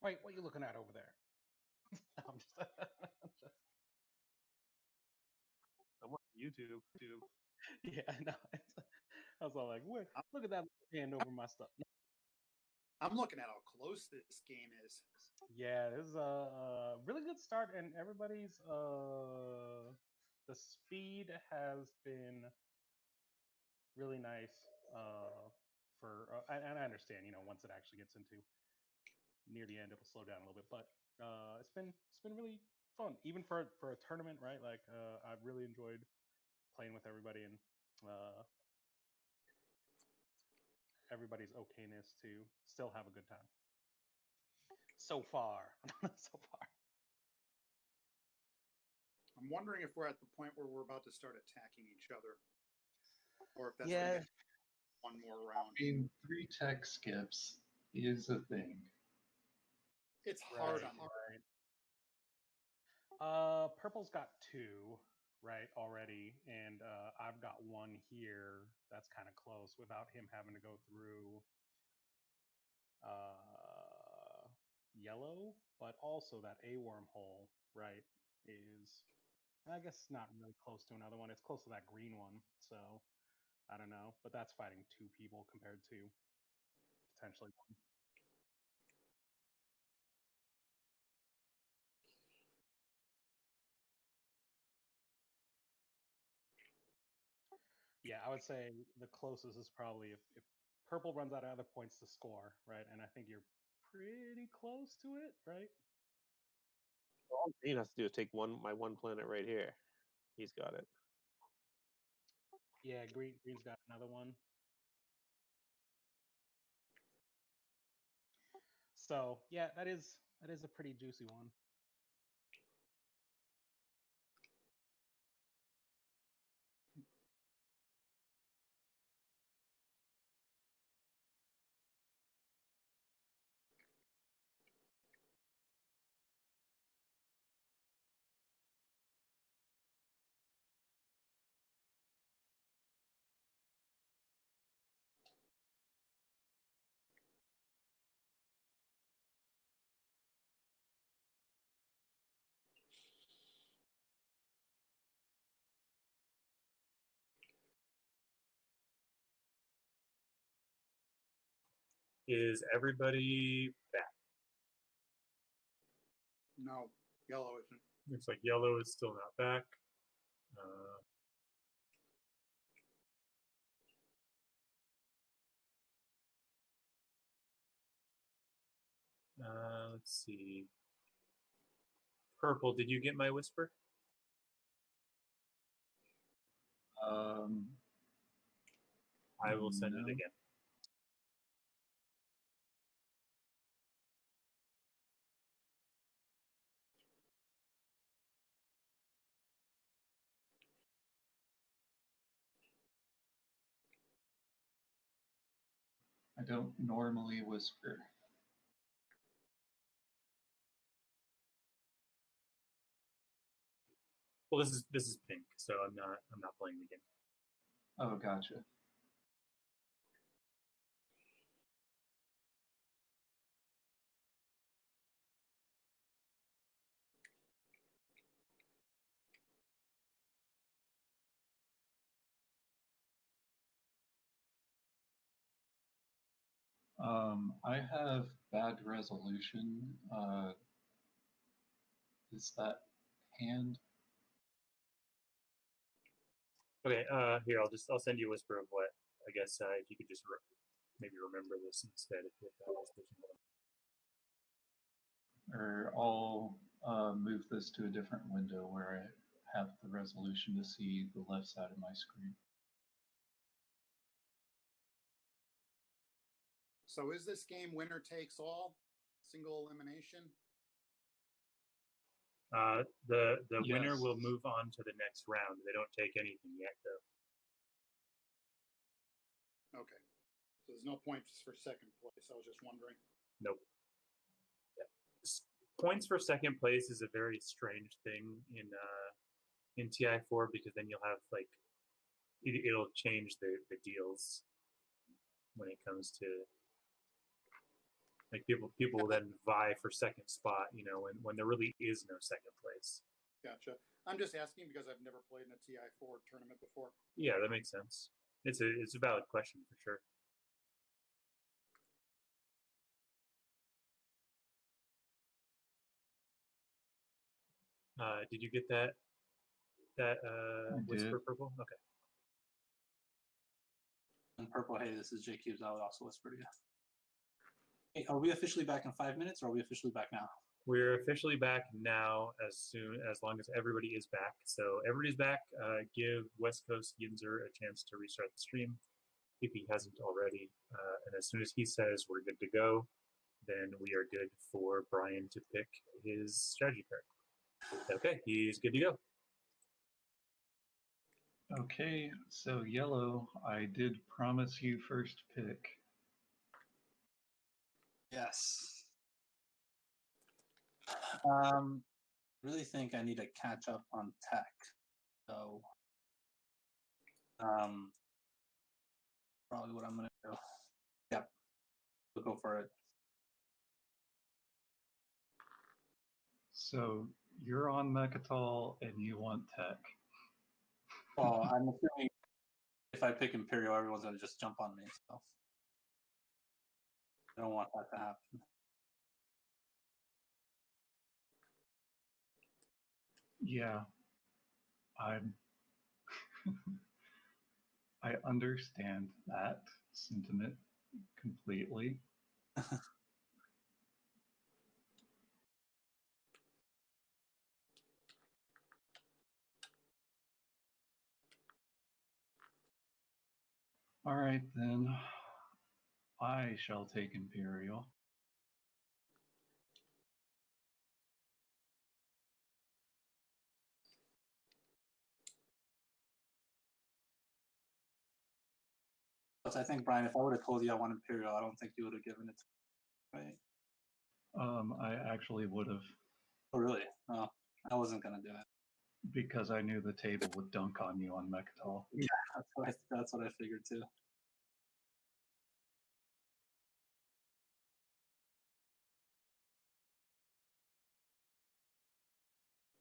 Wait, what are you looking at over there? I'm just, I'm on YouTube. yeah, I know. I was all like, "What? Look at that hand over my stuff." I'm looking at how close this game is. Yeah, this is a really good start, and everybody's the speed has been really nice for and I understand, once it actually gets into near the end, it'll slow down a little bit, but it's been really fun, even for a tournament, right? Like I've really enjoyed playing with everybody and uh, everybody's okayness to still have a good time. So far, so far. I'm wondering if we're at the point where we're about to start attacking each other, or if that's Yeah. gonna be one more round. I mean, 3 tech skips is a thing. It's hard on Right. Purple's got 2, right, already, and I've got 1 here. That's kind of close without him having to go through yellow, but also that A wormhole, right, is, I guess, not really close to another one. It's close to that green one, so I don't know. But that's fighting 2 people compared to potentially 1. Yeah, I would say the closest is probably if purple runs out of other points to score, right? And I think you're pretty close to it, right? All green has to do is take my one planet right here. He's got it. Yeah, green's got another one. So yeah, that is a pretty juicy one. Is everybody back? No, yellow isn't. Looks like yellow is still not back. Let's see. Purple, did you get my whisper? I will send it No. again. I don't normally whisper. Well, this is pink, so I'm not playing the game. Oh, gotcha. I have bad resolution. Is that hand? Okay, here I'll send you a whisper of what I guess if you could just maybe remember this instead if that was pushing. Or I'll move this to a different window where I have the resolution to see the left side of my screen. So is this game winner takes all? Single elimination? The winner Yes. will move on to the next round. They don't take anything yet, though. Okay. So there's no points for second place. I was just wondering. Nope. Points for second place is a very strange thing in TI4 because then you'll have like it'll change the deals when it comes to Like people will then vie for second spot, you know, when there really is no second place. Gotcha. I'm just asking because I've never played in a TI4 tournament before. Yeah, that makes sense. It's a valid question for sure. Did you get that whisper did. purple? Okay. And purple, hey, this is JCubes. I would also whisper to you. Hey, are we officially back in 5 minutes, or are we officially back now? We're officially back now, as long as everybody is back. So everybody's back. Give West Coast Yinzer a chance to restart the stream if he hasn't already. And as soon as he says we're good to go, then we are good for Brian to pick his strategy card. Okay, he's good to go. Okay, so yellow, I did promise you first pick. Yes. Really think I need to catch up on tech. So, probably what I'm gonna do. Yep, we'll go for it. So you're on Mechatol and you want tech. Well, I'm assuming if I pick Imperial, everyone's gonna just jump on me. So I don't want that to happen. Yeah, I understand that sentiment completely. All right, then. I shall take Imperial. But I think, Brian, if I would have told you I want Imperial, I don't think you would have given it to me, right? I actually would have. Oh, really? No, I wasn't gonna do it. Because I knew the table would dunk on you on Mechatol. Yeah, that's what I figured too.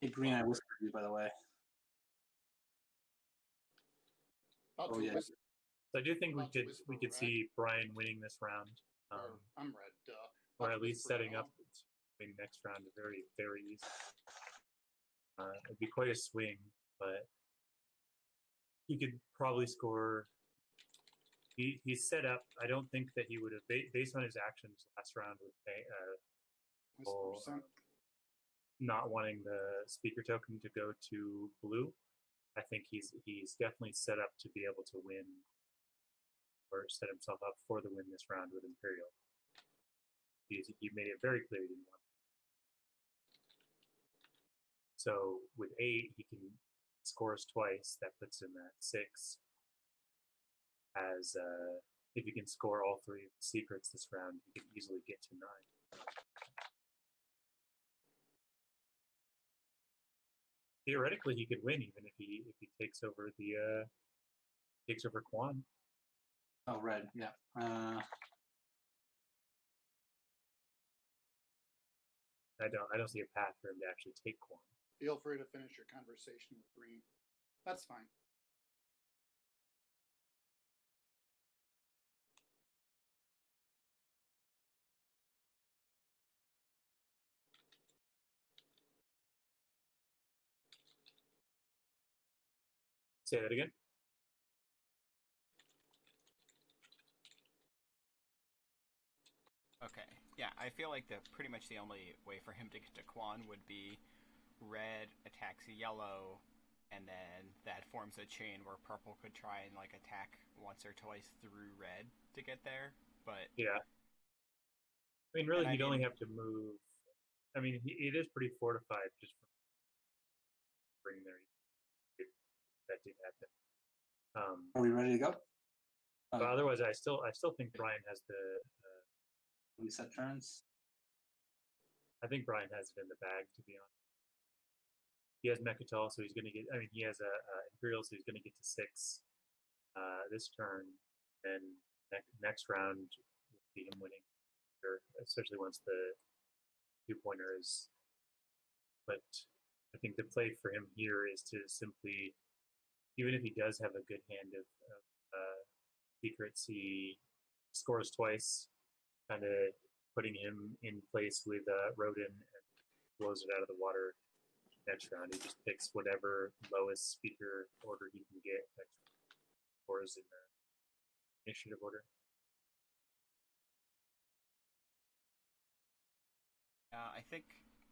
Hey, Green, I whispered you, by the way. About Oh, to yeah. whisper. So I do think we About to could whisper see Brian winning this round, or I'm red. or About at to least whisper setting now. up the next round very, very easy. It'd be quite a swing, but he could probably score. He's set up. I don't think that he would have, based on his actions last round with Whisper. not wanting the speaker token to go to blue. I think he's definitely set up to be able to win, or set himself up for the win this round with Imperial. He made it very clear he didn't want it. So with 8, he can score us twice. That puts him at 6. As if he can score all 3 of the secrets this round, he can easily get to 9. Theoretically, he could win even if he takes over Quan. Oh, red. Yeah. I don't see a path for him to actually take Quan. Feel free to finish your conversation with Green. That's fine. Say that again. Okay. Yeah, I feel like pretty much the only way for him to get to Quan would be red attacks yellow, and then that forms a chain where purple could try and like attack once or twice through red to get there. But yeah, I mean, really, he'd only have to move. I mean, it is pretty fortified just from bringing there. If that did happen. Are we ready to go? But otherwise, I still think Brian has the reset turns. I think Brian has it in the bag, to be honest. He has Mechatol, so he's going to get. I mean, he has a Imperial, so he's going to get to 6 this turn. And next round will be him winning. especially once the 2-pointer is. But I think the play for him here is to simply, even if he does have a good hand of secrets, he scores twice, kind of putting him in place with Rhodyn and blows it out of the water next round. He just picks whatever lowest speaker order he can get next scores in the initiative order. I think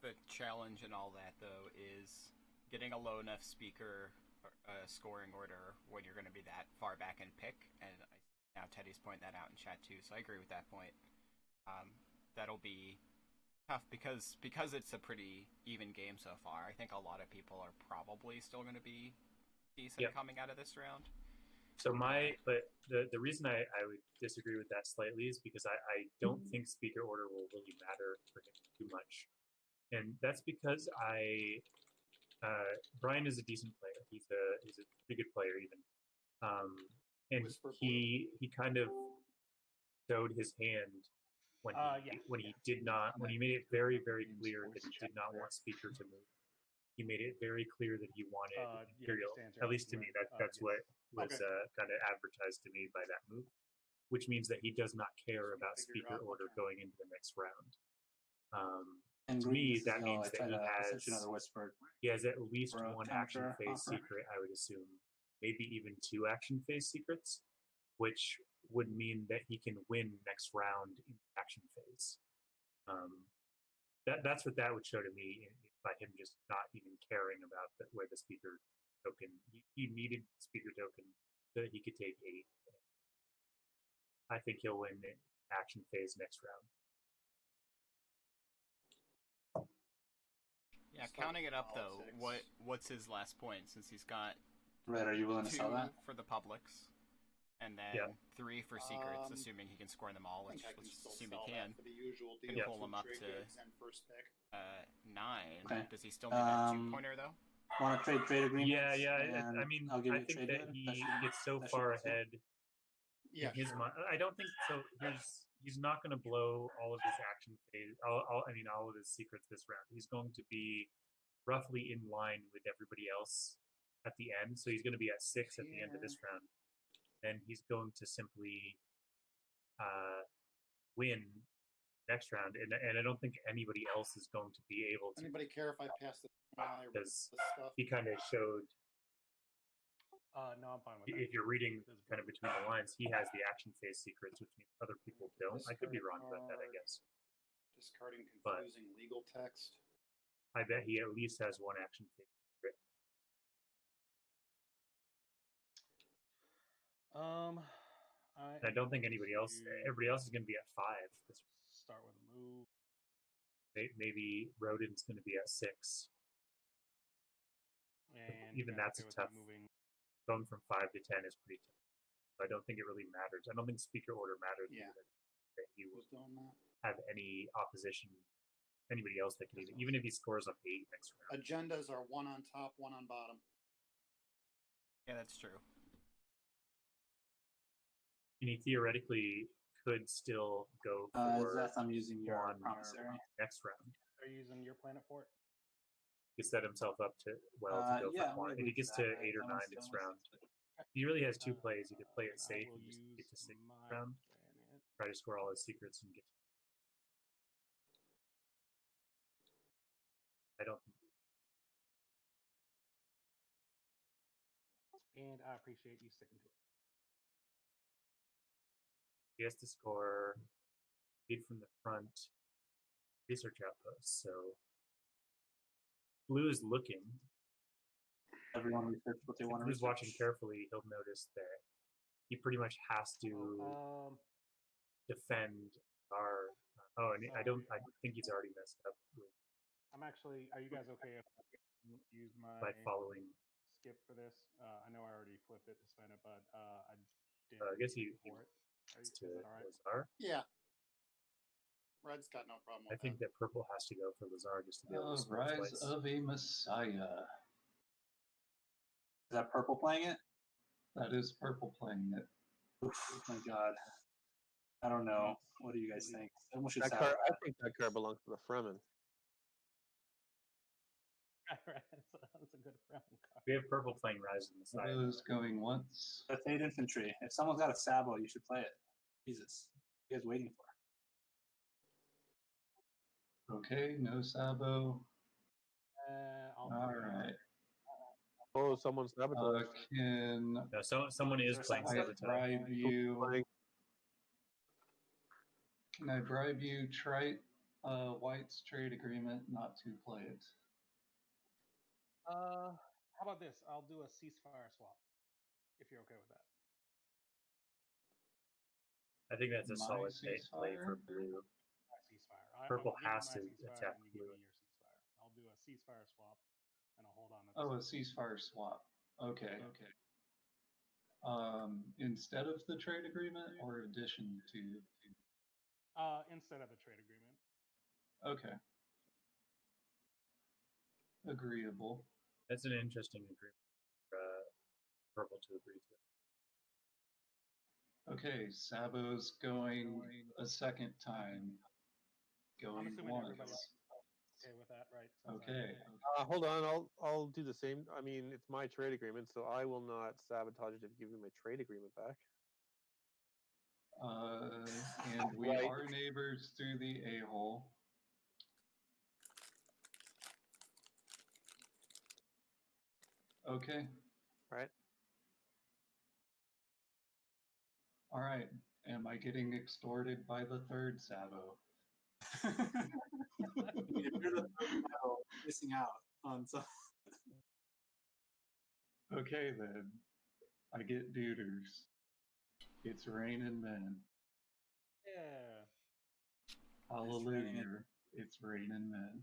the challenge in all that, though, is getting a low enough speaker scoring order when you're going to be that far back in pick. And now Teddy's pointing that out in chat, too, so I agree with that point. That'll be tough because it's a pretty even game so far. I think a lot of people are probably still going to be decent coming out of this round. So the reason I would disagree with that slightly is because I don't think speaker order will really matter for him too much, and that's because Brian is a decent player. He's a pretty good player even, and he kind of showed his hand when he did not, when he made it very, very clear that he did not want speaker to move. He made it very clear that he wanted Imperial. At least to me, that's what was kind of advertised to me by that move, which means that he does not care about speaker order going into the next round. And to me, that means that he has at least one action phase secret, I would assume, maybe even 2 action phase secrets, which would mean that he can win next round in action phase. That's what that would show to me by him just not even caring about where the speaker token. He needed speaker token so that he could take 8. I think he'll win in action phase next round. Yeah, counting it up though, what's his last point? Since he's got Red, are you willing to 2 sell that? for the publics, and then 3 for secrets, assuming he can score them all, which let's assume he can. Can pull him up to 9. Okay. Does he still need that 2-pointer though? Want to trade agreements? Yeah. I mean, I think that he gets so far ahead in his mind. I don't think so. He's not going to blow all of his action phase. all of his secrets this round. He's going to be roughly in line with everybody else at the end. So he's going to be at 6 at the end of this round. And he's going to simply win next round. And I don't think anybody else is going to be able to. Anybody care if I pass the because stuff? he kind of showed. No, I'm fine with that. If you're reading kind of between the lines, he has the action phase secrets, which means other people don't. I could be wrong about that, I guess. Discarding confusing legal text. I bet he at least has 1 action phase secret. I don't think anybody else. Everybody else is going to be at 5. Start with a move. Maybe Rhodyn's going to be at 6. And even that's a tough. Going from 5 to 10 is pretty tough. So I don't think it really matters. I don't think speaker order matters. Yeah. That he will have any opposition. Anybody else that can even if he scores on 8 next round. Agendas are 1 on top, 1 on bottom. Yeah, that's true. And he theoretically could still go for Zeth, I'm using your promissory next round. Are you using your planet for it? He set himself up to go for quant. If he gets to 8 or 9 this round, he really has 2 plays. He could play it safe and just get to 6 round, try to score all his secrets and get. I don't think. And I appreciate you sticking to it. He has to score lead from the front research outpost. So Blue is looking. Everyone research what they want to research. If he's watching carefully, he'll notice that he pretty much has to defend our. I think he's already messed up with. I'm actually. Are you guys okay if I use my by following skip for this? I know I already flipped it to spend it, but I did. I guess he for it. Is that all right? Lazar. Yeah. Red's got no problem with I think that purple has to go for Lazar just to be able to score Rise twice. of a Messiah. Is that purple playing it? That is purple playing it. Oof, oh my god. I don't know. What do you guys think? Someone should That sabotage. card, I think that card belongs to the Fremen. That's a good friend card. We have purple playing Rise on the side. Those going once. The Fade Infantry. If someone's got a Sabo, you should play it. Jesus. What are you guys waiting for? Okay, no Sabo. I'll All play it. right. Oh, someone's sabotaged. Can No, someone is There's playing some- I Sabotage. bribe you? Playing- Can I bribe you? Trite White's trade agreement not to play it. How about this? I'll do a ceasefire swap, if you're okay with that. I think that's a My solid play for ceasefire? blue. My ceasefire. Purple I'll give you has my to ceasefire attack and you give blue. me your ceasefire. I'll do a ceasefire swap, and I'll hold on to Oh, a this. ceasefire swap. Okay. Instead of the trade agreement or addition to? Instead of the trade agreement. Okay. Agreeable. That's an interesting agreement for purple to agree to. Okay, Sabo's going a second time. I'm Going assuming everybody once. okay with that, right? Since I- Okay. Hold on, I'll do the same. I mean, it's my trade agreement, so I will not sabotage it if you give me my trade agreement back. And we Right. are neighbors through the a-hole. Okay. Right. All right. Am I getting extorted by the third Sabo? If you're the third Sabo, you're missing out on some. Okay then. I get duders. It's raining men. Yeah. Hallelujah. It's raining men.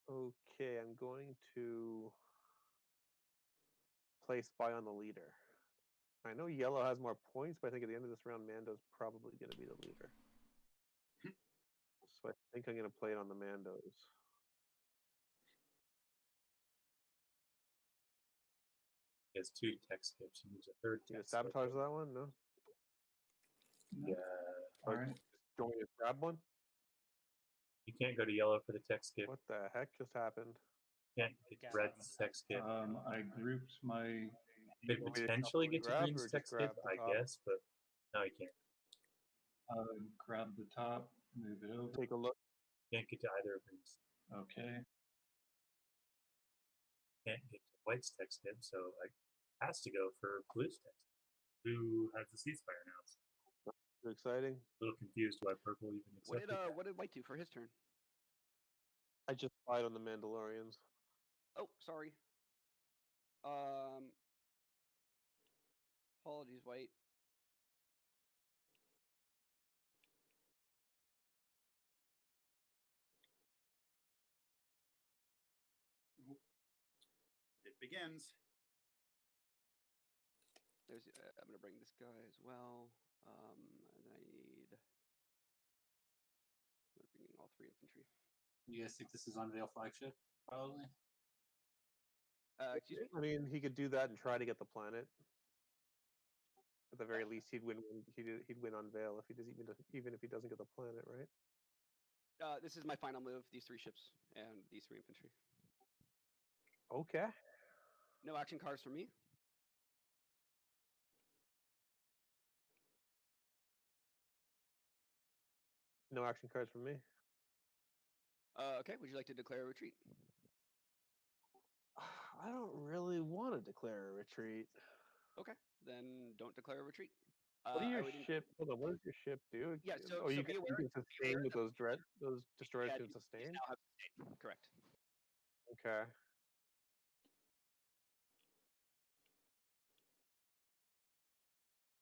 Okay, I'm going to play Spy on the leader. I know yellow has more points, but I think at the end of this round, Mando's probably going to be the leader. So I think I'm going to play it on the Mandos. He has 2 tech skips. He needs a third You tech skip. sabotage that one? No? No. Yeah. All right. Do you want me to grab one? You can't go to yellow for the tech skip. What the heck just happened? You can't get Gas red's on. tech skip. I grouped my. Could you want me to potentially shuffle get to grab green's or tech just grab skip, the I top? guess, but no, you can't. Grab the top, move it over. Take a look. Can't get to either of green's. Okay. Can't get to white's tech skip, so I has to go for blue's tech skip. Blue has the ceasefire now. So Too exciting. a little confused why purple even What accepted that. did White do for his turn? I just spied on the Mandalorians. Oh, sorry. Apologies, White. It begins. There's. I'm gonna bring this guy as well. And then I need. I'm gonna bring in all 3 infantry. You guys think this is Unveil Flagship? Probably. Excuse me. I mean, he could do that and try to get the planet. At the very least, he'd win. He'd win on Veil if he does even if he doesn't get the planet, right? This is my final move. These 3 ships and these 3 infantry. Okay. No action cards for me. No action cards from me. Okay. Would you like to declare a retreat? I don't really want to declare a retreat. Okay. Then don't declare a retreat. What do I your would ship? Hold on. What does your ship do? Yeah, so- oh, so you be can, aware- you can be aware sustain with that- those destroyers Yeah, can these sustain. now have sustain. Correct. Okay.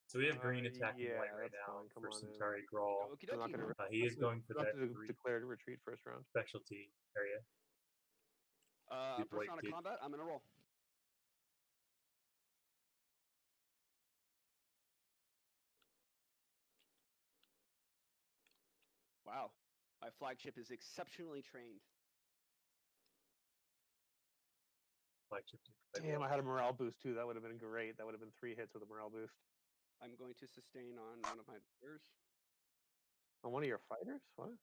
So we have green attacking yeah, white right that's now fine. Come for on in. Centauri Grawl. Okie I'm not dokie. gonna. He is going for I'm not that gonna 3 declare a retreat first round. specialty area. First White round of did. combat. I'm gonna roll. My flagship is exceptionally trained. Flagship. Damn, I had a morale boost too. That would have been great. That would have been 3 hits with a morale boost. I'm going to sustain on one of my destroyers. On one of your fighters? What?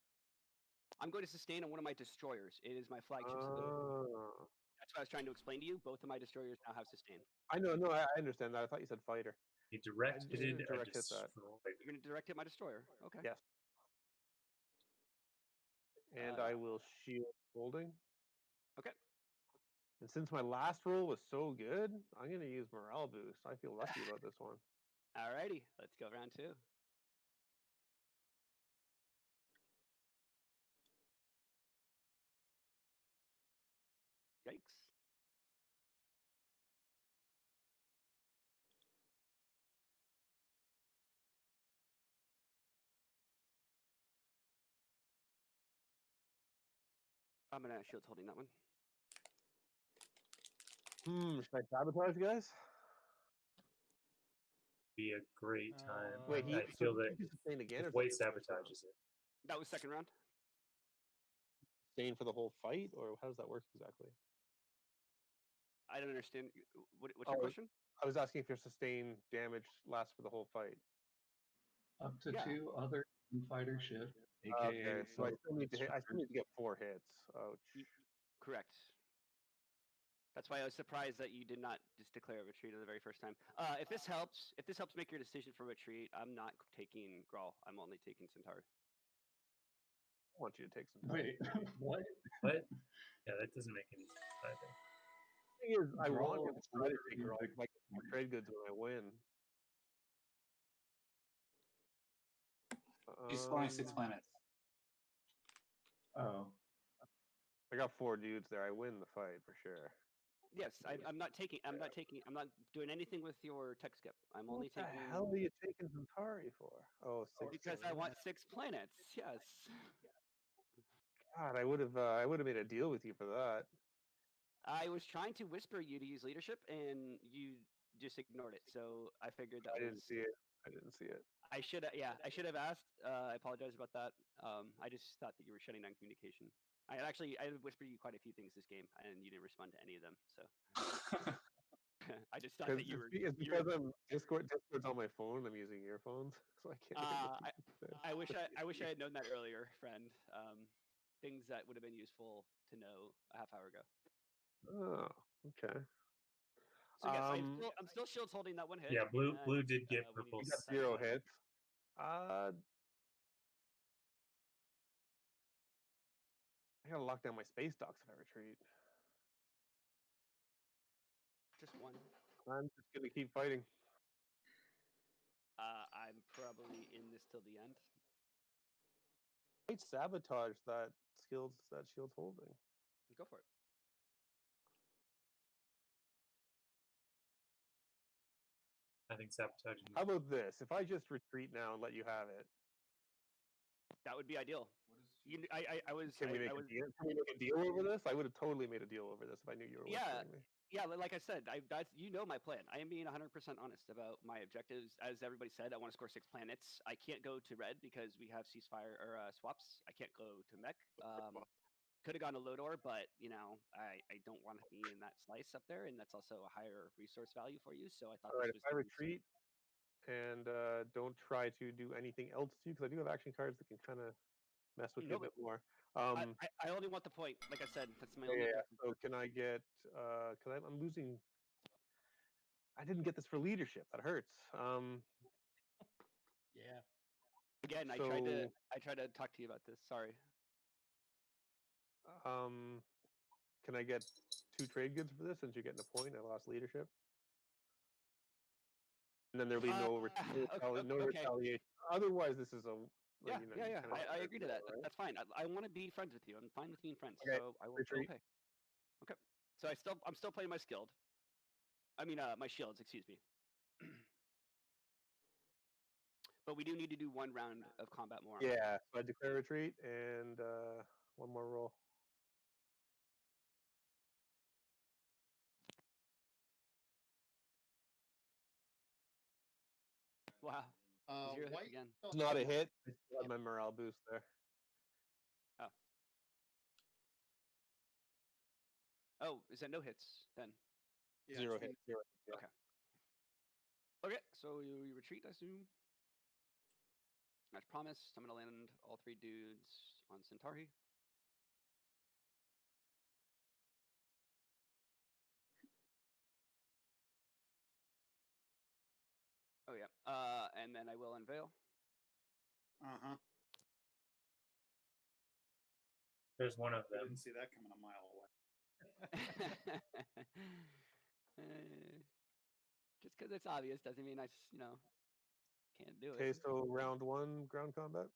I'm going to sustain on one of my destroyers. It is my flagship's ability. Oh. That's what I was trying to explain to you. Both of my destroyers now have sustain. I know, no, I understand that. I thought you said fighter. He directed didn't a direct hit that. destroyer. You're going to direct hit my destroyer. Okay. Yes. And I will shield holding. Okay. And since my last roll was so good, I'm going to use morale boost. I feel lucky about this one. Alrighty, let's go round 2. Yikes. I'm gonna shield holding that one. Should I sabotage, guys? Be a great time. Wait, I feel that he sustain again, or White is that the first round? sabotages it. That was second round. Sustain for the whole fight, or how does that work exactly? I don't understand. What's your question? I was asking if your sustain damage lasts for the whole fight. Up to Yeah. 2 other fighter ship, aka. Okay, so I still need to hit. I still need to get 4 hits. Ouch. Correct. That's why I was surprised that you did not just declare a retreat on the very first time. If this helps make your decision for retreat, I'm not taking Grawl. I'm only taking Centaur. I want you to take some. Wait, what? What? Yeah, that doesn't make any sense either. The thing is, I want Grawl to is take better Grawl. than I get more trade goods when I win. He's scoring 6 planets. Oh, I got 4 dudes there. I win the fight for sure. Yes, I'm not doing anything with your tech skip. I'm only What taking. the hell are you taking Centauri for? Oh, 6. Because I want 6 planets. Yes. God, I would have made a deal with you for that. I was trying to whisper you to use leadership, and you just ignored it. So I figured that I didn't see it. I didn't see it. I should have asked. I apologize about that. I just thought that you were shutting down communication. I whispered you quite a few things this game, and you didn't respond to any of them. So I just thought that you were. It's because I'm Discord's on my phone. I'm using earphones, so I can't. I wish I had known that earlier, friend. Things that would have been useful to know a half hour ago. Oh, okay. So yes, I'm still shields holding that one hit. Yeah, blue did get purple. You got 0 hits. I gotta lock down my space docks if I retreat. Just one. I'm just gonna keep fighting. I'm probably in this till the end. I sabotage that shield's holding. Go for it. I think sabotaging. How about this? If I just retreat now and let you have it, that would be ideal. Can we make a deal over this? I would have totally made a deal over this if I knew you were whispering me. Yeah, like I said, you know my plan. I am being 100% honest about my objectives. As everybody said, I want to score 6 planets. I can't go to red because we have ceasefire or swaps. I can't go to mech. Could have gone to Lodor, but I don't want to be in that slice up there, and that's also a higher resource value for you. So I thought. All right, if I retreat and don't try to do anything else to you, because I do have action cards that can kind of mess with you a bit more. I only want the point. Like I said, that's my only. Yeah. So can I get? Because I'm losing. I didn't get this for leadership. That hurts. Yeah. Again, so, I tried to talk to you about this. Sorry. Can I get 2 trade goods for this since you're getting a point? I lost leadership. And then there'll be no retaliation. Otherwise, this is a. Yeah. I agree to that. Right? That's fine. I want to be friends with you. I'm fine with being friends. Okay. So I will retreat. Okay. So I'm still playing my skilled. I mean, my shields. Excuse me. But we do need to do 1 round of combat more. Yeah. So I declare retreat and 1 more roll. Wow. 0 hit again. It's not a hit. I still have my morale boost there. Oh, is that no hits then? Yeah, Zero just hits. 0 hits. Yeah. Okay. Okay, so you retreat, I assume. As promised, I'm gonna land all 3 dudes on Centauri. Oh yeah, and then I will unveil. Uh-huh. There's one of I them. didn't see that coming a mile away. Just because it's obvious doesn't mean I just, can't do Okay, it. so round 1 ground combat.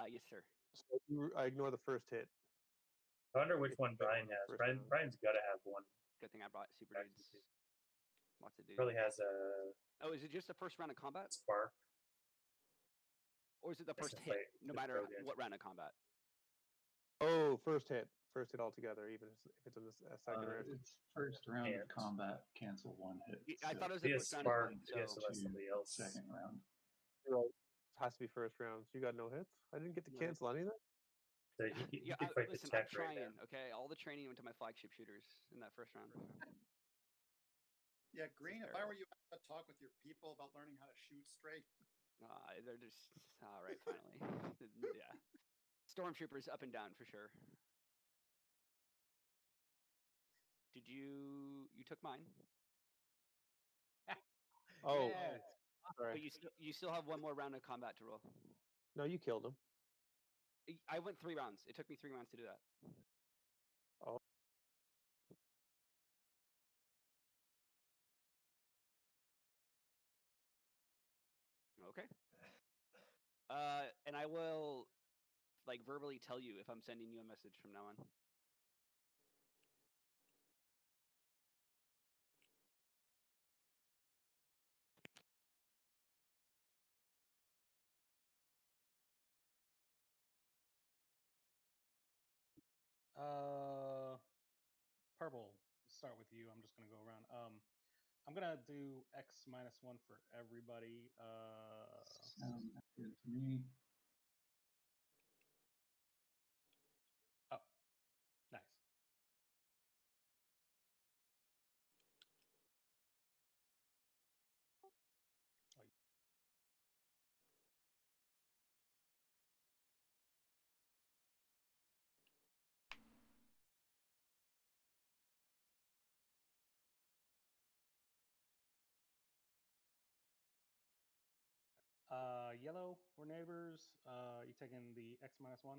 Yes, sir. So I ignore the first hit. I wonder which If one you hit Brian on the has. first Brian, round. Brian's got to have one. Good thing I brought super Back to dudes. two. Lots of dudes. Probably has a Oh, is it just the first round of combat, spark. or is it the That's first a hit, fight no with matter Rhodyn. what round of combat? Oh, first hit altogether, even if it's in the second round. It's first round of And- combat, cancel 1 hit. I thought it was He the has first round. spark. So He has to let somebody else. Second round. Right. It has to be first round. So you got no hits. I didn't get to No cancel anything. So he yeah, can fight listen, the I'm tech right trying. now. Okay, all the training went to my flagship shooters in that first round. Yeah, Green, if I terrible. were you, I'd talk with your people about learning how to shoot straight. They're just all right. Finally, yeah. Stormtroopers up and down for sure. Did you took mine? Oh, Yes. sorry. But you still have one more round of combat to roll. No, you killed him. I went 3 rounds. It took me 3 rounds to do that. Oh. Okay. And I will verbally tell you if I'm sending you a message from now on. Purple. Let's start with you. I'm just gonna go around. I'm gonna do X minus 1 for everybody. Sounds good to me. Oh, nice. Yellow, we're neighbors. You taking the X minus 1?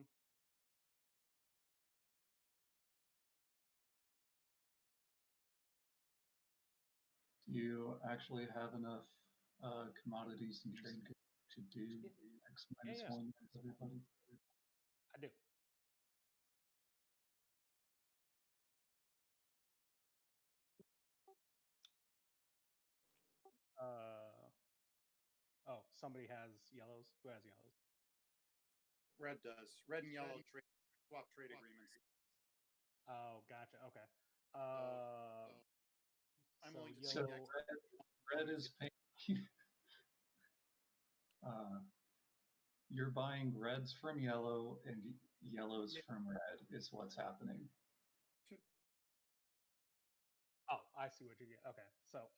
Do you actually have enough commodities and trade goods to do X minus Yeah. 1 as everybody? I do. Oh, somebody has yellows. Who has yellows? Red does. Red and yellow swap trade agreements. Oh, gotcha. Okay. I'm So willing to So yellow. red is paying. You're buying reds from yellow and yellows from red is what's happening. Oh, I see what you get. Okay. So,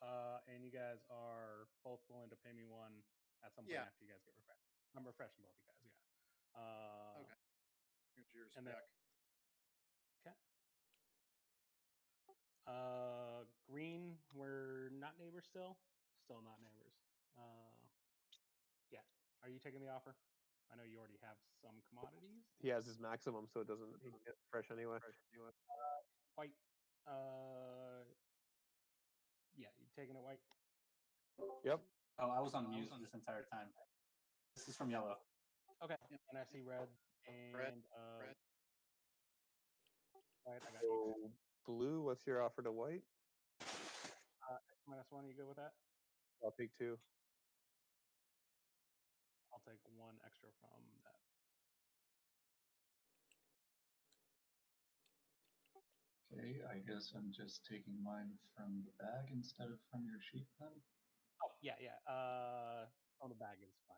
and you guys are both willing to pay me 1 at some point Yeah. after you guys get refreshed. I'm refreshing both you guys. Yeah. Okay. Here's yours And then- back. Okay. Green, we're not neighbors still. Still not neighbors. Yeah. Are you taking the offer? I know you already have some commodities. He has his maximum, so it doesn't get fresh anyway. White. Yeah, you taking it white? Yep. Oh, I was on mute this entire time. This is from yellow. Okay. And I see red and Red. white. I got So blue, what's your offer to white? X minus 1. You good with that? I'll take 2. I'll take 1 extra from that. Okay, I guess I'm just taking mine from the bag instead of from your sheet then. Oh, yeah. On the bag is fine.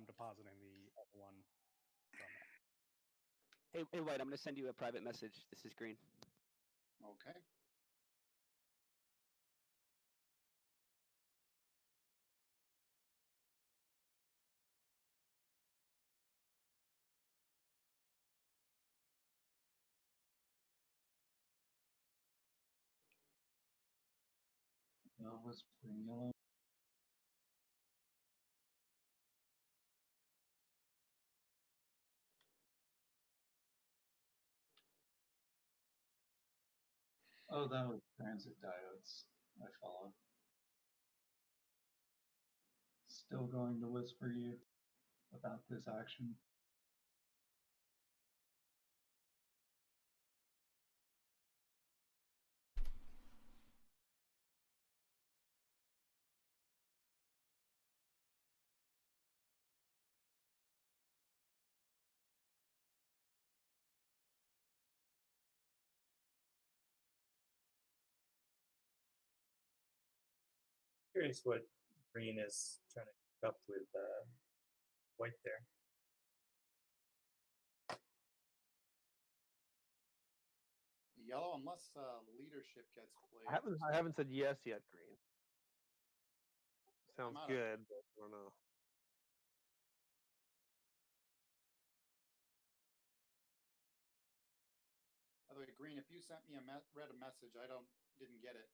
I'm depositing the other one from that. Hey, White, I'm going to send you a private message. This is Green. Okay. Whispering yellow. Oh, that was transit diodes. I follow. Still going to whisper you about this action. Curious what Green is trying to keep up with White there. Yellow, unless leadership gets played. I haven't said yes yet, Green. Sounds out of- good, but I don't know. By the way, Green, if you sent me read a message, didn't get it.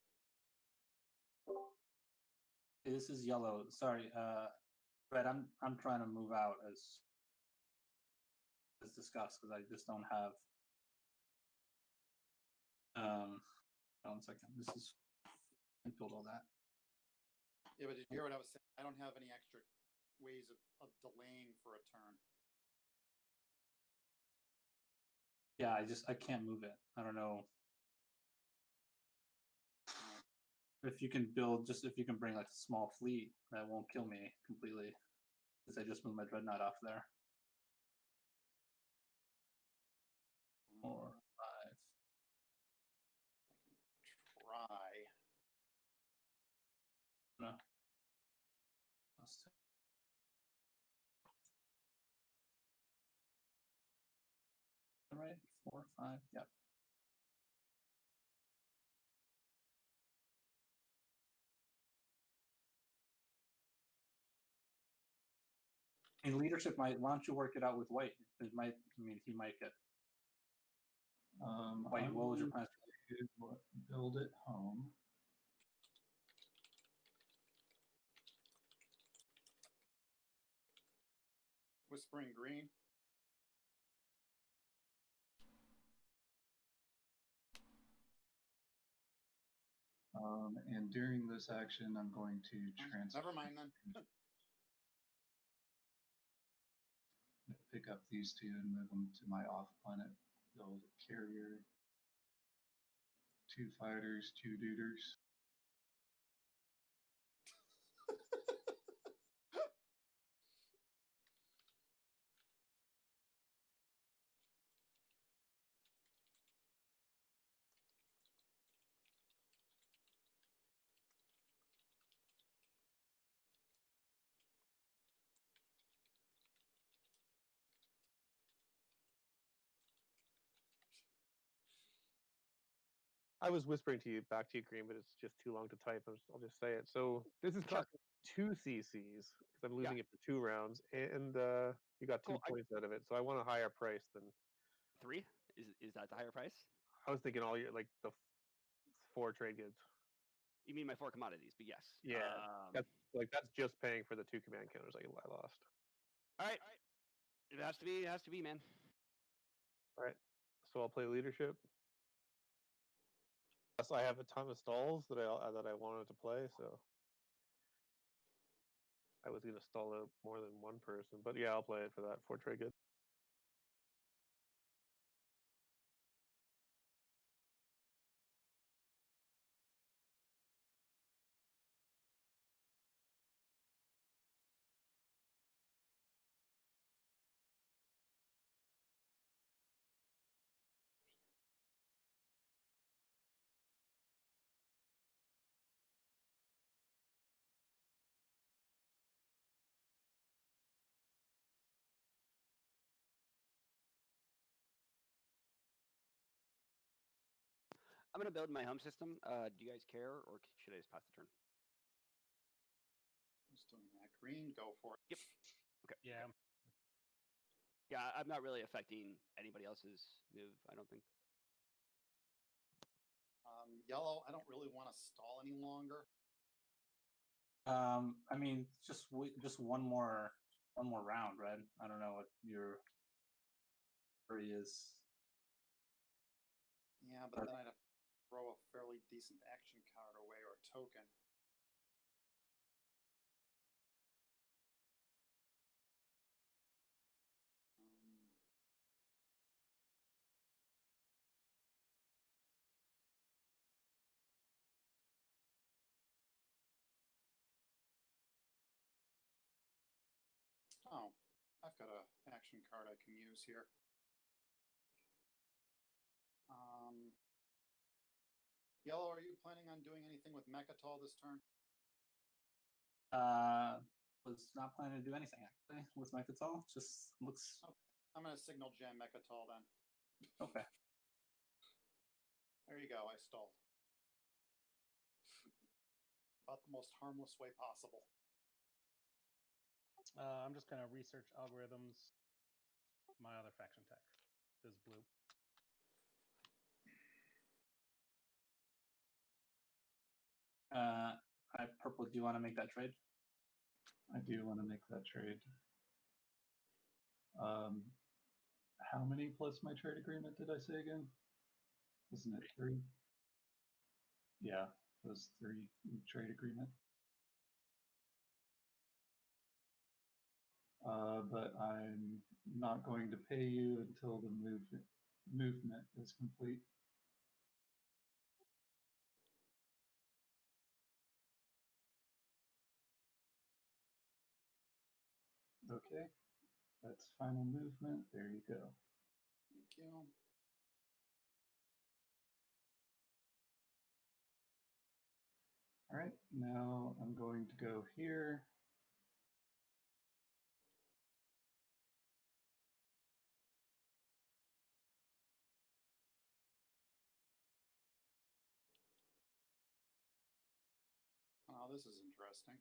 Hey, this is Yellow. Sorry, Red. I'm trying to move out as discussed because I just don't have. 1 second. This is I build all that. Yeah, but did you hear what I was saying? I don't have any extra ways of delaying for a turn. Yeah, I can't move it. I don't know if you can build if you can bring like a small fleet that won't kill me completely because I just moved my dreadnought off there. 4, 5. Try. No. Right, 4, 5. Yep. And leadership might. Why don't you work it out with White? It might. I mean, he might get. White. What was your plan? Build it home. Whispering Green. And during this action, I'm going to transfer. Never mind then. Pick up these two and move them to my off planet. Build a carrier, 2 fighters, 2 duders. I was whispering to you back to you, Green, but it's just too long to type. I'll just say it. So this is Sure. costing 2 CCs because I'm losing it for 2 rounds, and you got 2 Cool. points out of it. So I want a higher price than 3? Is that the higher price? I was thinking. All your like the 4 trade goods. You mean my 4 commodities? But yes. Yeah, that's just paying for the 2 command counters I lost. All right. It has to be. It has to be, man. All right. So I'll play leadership. Yes, I have a ton of stalls that I wanted to play, so I was gonna stall out more than one person. But yeah, I'll play it for that 4 trade goods. I'm gonna build my home system. Do you guys care, or should I just pass the turn? Just doing that. Green, go for it. Yep. Okay. Yeah. Yeah, I'm not really affecting anybody else's move. I don't think. Yellow, I don't really want to stall any longer. I mean, just one more round, Red. I don't know what your hurry is. Yeah, but then I'd have to throw a fairly decent action card away or a token. Oh, I've got an action card I can use here. Yellow, are you planning on doing anything with Mechatol this turn? Was not planning to do anything actually with Mechatol. Just looks. Okay. I'm going to signal jam Mechatol then. Okay. There you go. I stalled. About the most harmless way possible. I'm just gonna research algorithms. My other faction tech is blue. Purple. Do you want to make that trade? I do want to make that trade. How many plus my trade agreement did I say again? Wasn't it 3? Yeah, it was 3 trade agreement. But I'm not going to pay you until the movement is complete. Okay, that's final movement. There you go. Thank you. All right, now I'm going to go here. Oh, this is interesting.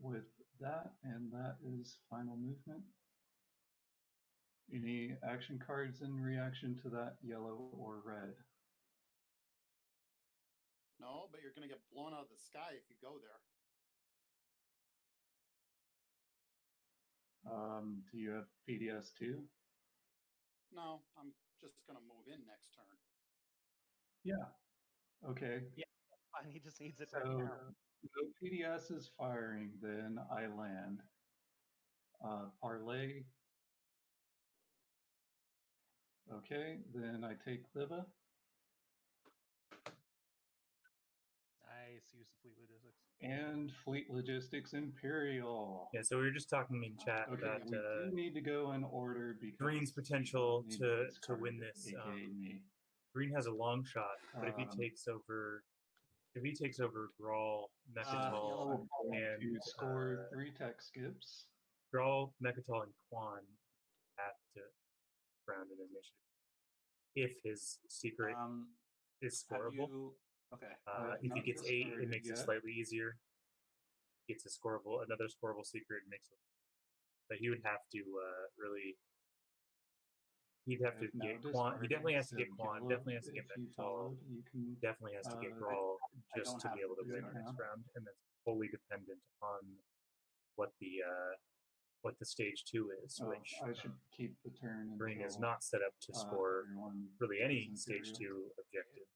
With that, and that is final movement. Any action cards in reaction to that, yellow or red? No, but you're going to get blown out of the sky if you go there. Do you have PDS too? No, I'm just going to move in next turn. Yeah. Okay. Yeah, that's fine. He just needs it So right now. no PDS is firing, then I land. Parlay. Okay, then I take Liva. Nice. Use the fleet logistics. And Fleet Logistics Imperial. Yeah, so we were just talking in chat Okay, about we do need to go in order because Green's potential we need to discard win this. AKA me. Green has a long shot, but if he takes over Grawl, Mechatol, I'm going and to score 3 tech skips. Grawl, Mechatol, and Quan have to round an initiative. If his secret is scoreable. Okay. If he gets 8, it makes it yet. slightly easier. Gets another scoreable secret makes it. But he would have to really. He'd have to get Quan. He definitely has to get Quan. Definitely has to get Mechatol. Definitely has to get Grawl just to be able to win next round, and that's fully dependent on what the stage 2 is, which I should keep the turn. Green is not set up to score really any stage 2 objective.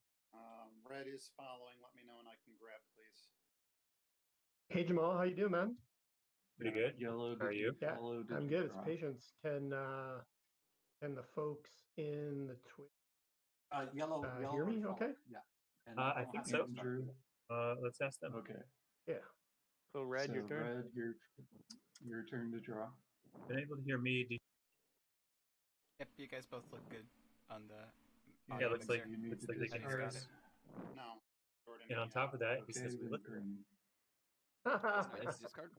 Red is following. Let me know and I can grab, please. Hey Jamal, how you doing, man? Pretty good. Yellow. How are you? Yeah, I'm good. It's patience. Can the folks in the Twitch Yellow hear me? Okay. Yeah. I think so. Let's ask them. Okay. Yeah. So red, your turn. Red, your turn to draw. Been able to hear me? Yep, you guys both look good on the. Yeah, looks like they can hear us. No. And on top of that, he says we look green. Nice. Discard.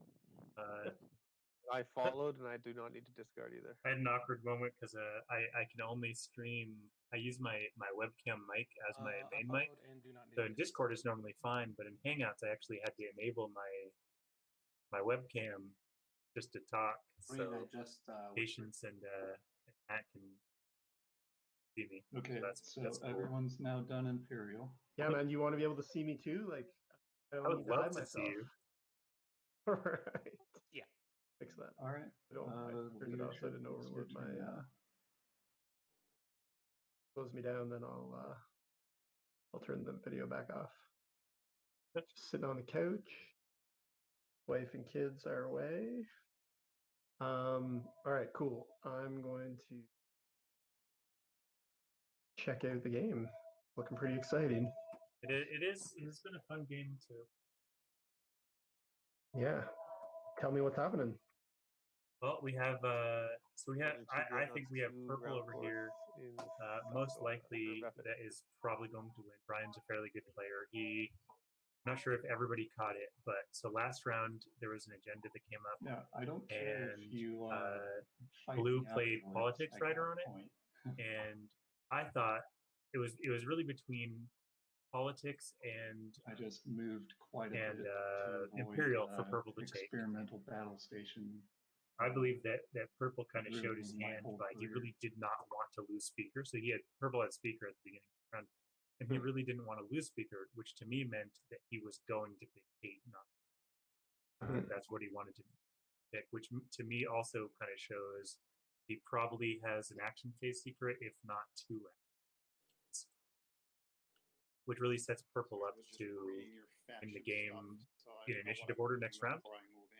I followed, and I do not need to discard either. I had an awkward moment because I can only stream. I use my webcam mic as my main mic. Upload and do not need So to in Discord is normally fine, but in Hangouts I actually had to enable my webcam just to talk. Green, So I just Patience and Matt can see me. Okay, that's cool. everyone's now done Imperial. Yeah, man, you want to be able to see me too? Like, I don't I would need to love hide to myself. see you. All right. Yeah. Fix that. All right. I don't. I turned it off so I didn't overload my. Close me down, then I'll turn the video back off. Just sitting on the couch. Wife and kids are away. All right, cool. I'm going to check out the game. Looking pretty exciting. It is. It's been a fun game too. Yeah. Tell me what's happening. Well, we have I think we have purple over here. Most likely that is probably going to win. Brian's a fairly good player. I'm not sure if everybody caught it, but so last round there was an agenda that came up. Yeah, I don't care if you Blue played politics writer on it, and I thought it was really between politics and I just moved quite a bit to Imperial for purple to take. Experimental battle station. I believe that purple kind of showed his hand by he really did not want to lose speaker. So purple had speaker at the beginning of the round, and he really didn't want to lose speaker, which to me meant that he was going to pick 8, not that's what he wanted to pick, which to me also kind of shows he probably has an action phase secret, if not 2 actions, which really sets purple up to in the game in initiative order next round.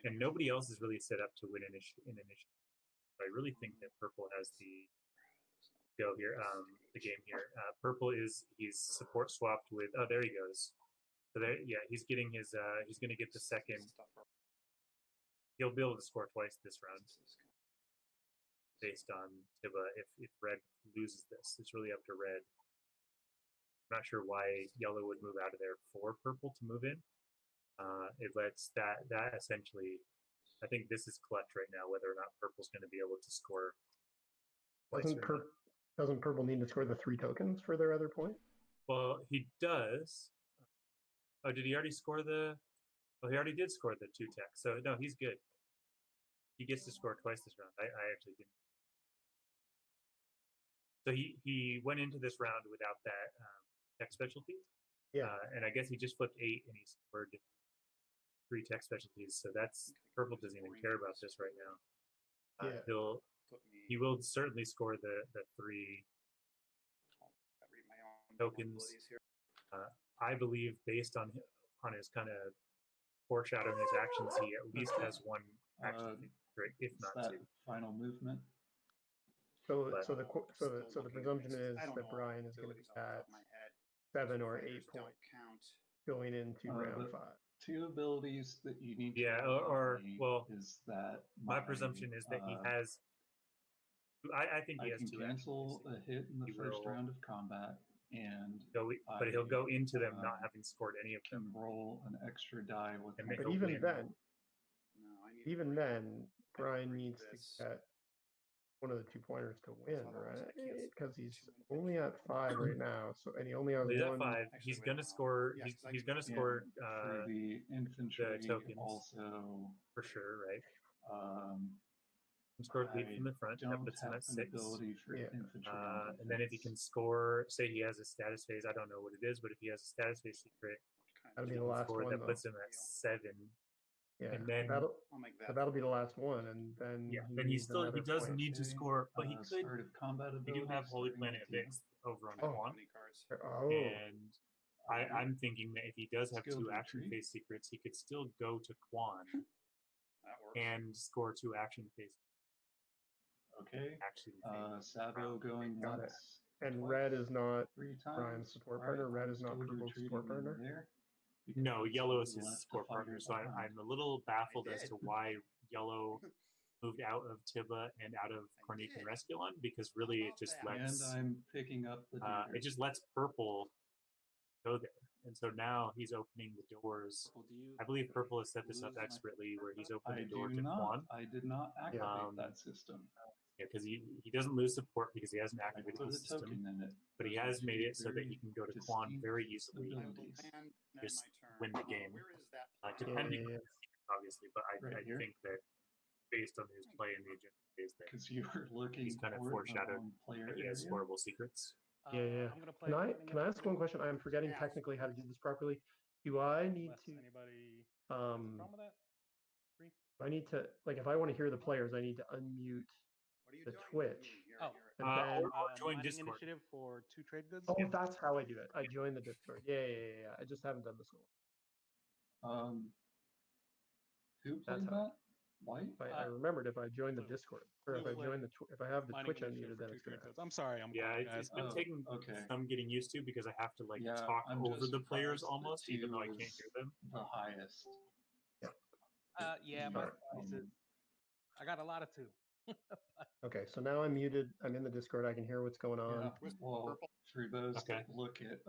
And nobody else is really set up to win in initiative. So I really think that purple has the go here, the game here. Purple he's support swapped with. Oh, there he goes. So there, yeah, he's getting his. He's going to get the second. He'll be able to score twice this round, based on Tiba. If red loses this, it's really up to red. I'm not sure why yellow would move out of there for purple to move in. It lets that essentially. I think this is clutch right now. Whether or not purple's going to be able to score. Doesn't purple need to score the 3 tokens for their other point? Well, he does. Oh, did he already score the? Well, he already did score the 2 tech. So no, he's good. He gets to score twice this round. I actually didn't. So he went into this round without that tech specialty. Yeah. And I guess he just flipped 8 and he scored 3 tech specialties. So that's purple doesn't even care about this right now. He will certainly score the 3 tokens. I believe based on his kind of foreshadowing his actions, he at least has 1 action, if not 2. Final movement. So the presumption is that Brian is going to be at 7 or 8 points going into round 5. 2 abilities that you need. Yeah, is that my presumption is that he has. I think he has 2 cancel a hit in the first round of combat, and but he'll go into them not having scored any of them. Roll an extra die with. But even then, Brian needs to get one of the 2 pointers to win, right? Because he's only at 5 right now, and he only has 1. At 5. He's gonna score. He's gonna score the infantry the tokens also for sure, right? Score lead from the front. That puts him at 6. And then if he can score, say he has a status phase, I don't know what it is, but if he has a status phase secret, that'll be the last one. That puts him at 7. Yeah, and then that'll be the last one, and then then he does need to score, but he could. We do have Holy Planet Events over on Quan, and I'm thinking that if he does have 2 action phase secrets, he could still go to Quan and score 2 action phase. Okay. Sabo going once. And red is not 3 times. Brian's support partner. Red is not purple's support partner. No, yellow is his support partner. So I'm a little baffled as to why yellow moved out of Tiba and out of Cornic and Resculon, because really it just lets. And I'm picking up the. It just lets purple go there, and so now he's opening the doors. Purple, do you I believe Purple has set this up lose my expertly, where he's I opened the door do to not. Quan. I did not activate that system. Yeah, because he doesn't lose support because he hasn't I activated put the a system. token in it. But he has made it so that he can go to Quan distinct very easily, I will abilities. land and just my turn. win the game. Where is that? Depending Yeah. on the secret, obviously, but I Right here? think that based on his play in the agenda is that Because you were looking he's kind of for foreshadowed the player that he has area. horrible secrets. Yeah. I'm gonna play. Can I ask one question? I'm forgetting Yeah. technically how to do this properly. Do I need Unless to anybody has a problem with that? Three? I need to like if I want to hear the players, I need to unmute What are you the doing? Twitch. Oh. And Or then join Mining Discord. initiative for 2 trade goods. oh, that's how I do it. I join the Discord. Yeah. I just haven't done this one. Who That's played how- that? White? I remembered if I join the Blue. Discord or if Blue I join the if I have the Mining Twitch initiative unmuted, for then 2 it's gonna trade goods. I'm sorry. I'm Yeah, calling, it's guys. been Oh, taking okay. some getting used to because I have to like Yeah, talk I'm over just the players surprised that almost, even though I two can't is hear them. The highest. Yeah, You my are, voice is. I got a lot of 2. Okay, so now I'm muted. I'm in the Discord. I can hear what's going on. Yeah, well, for those Okay. that look at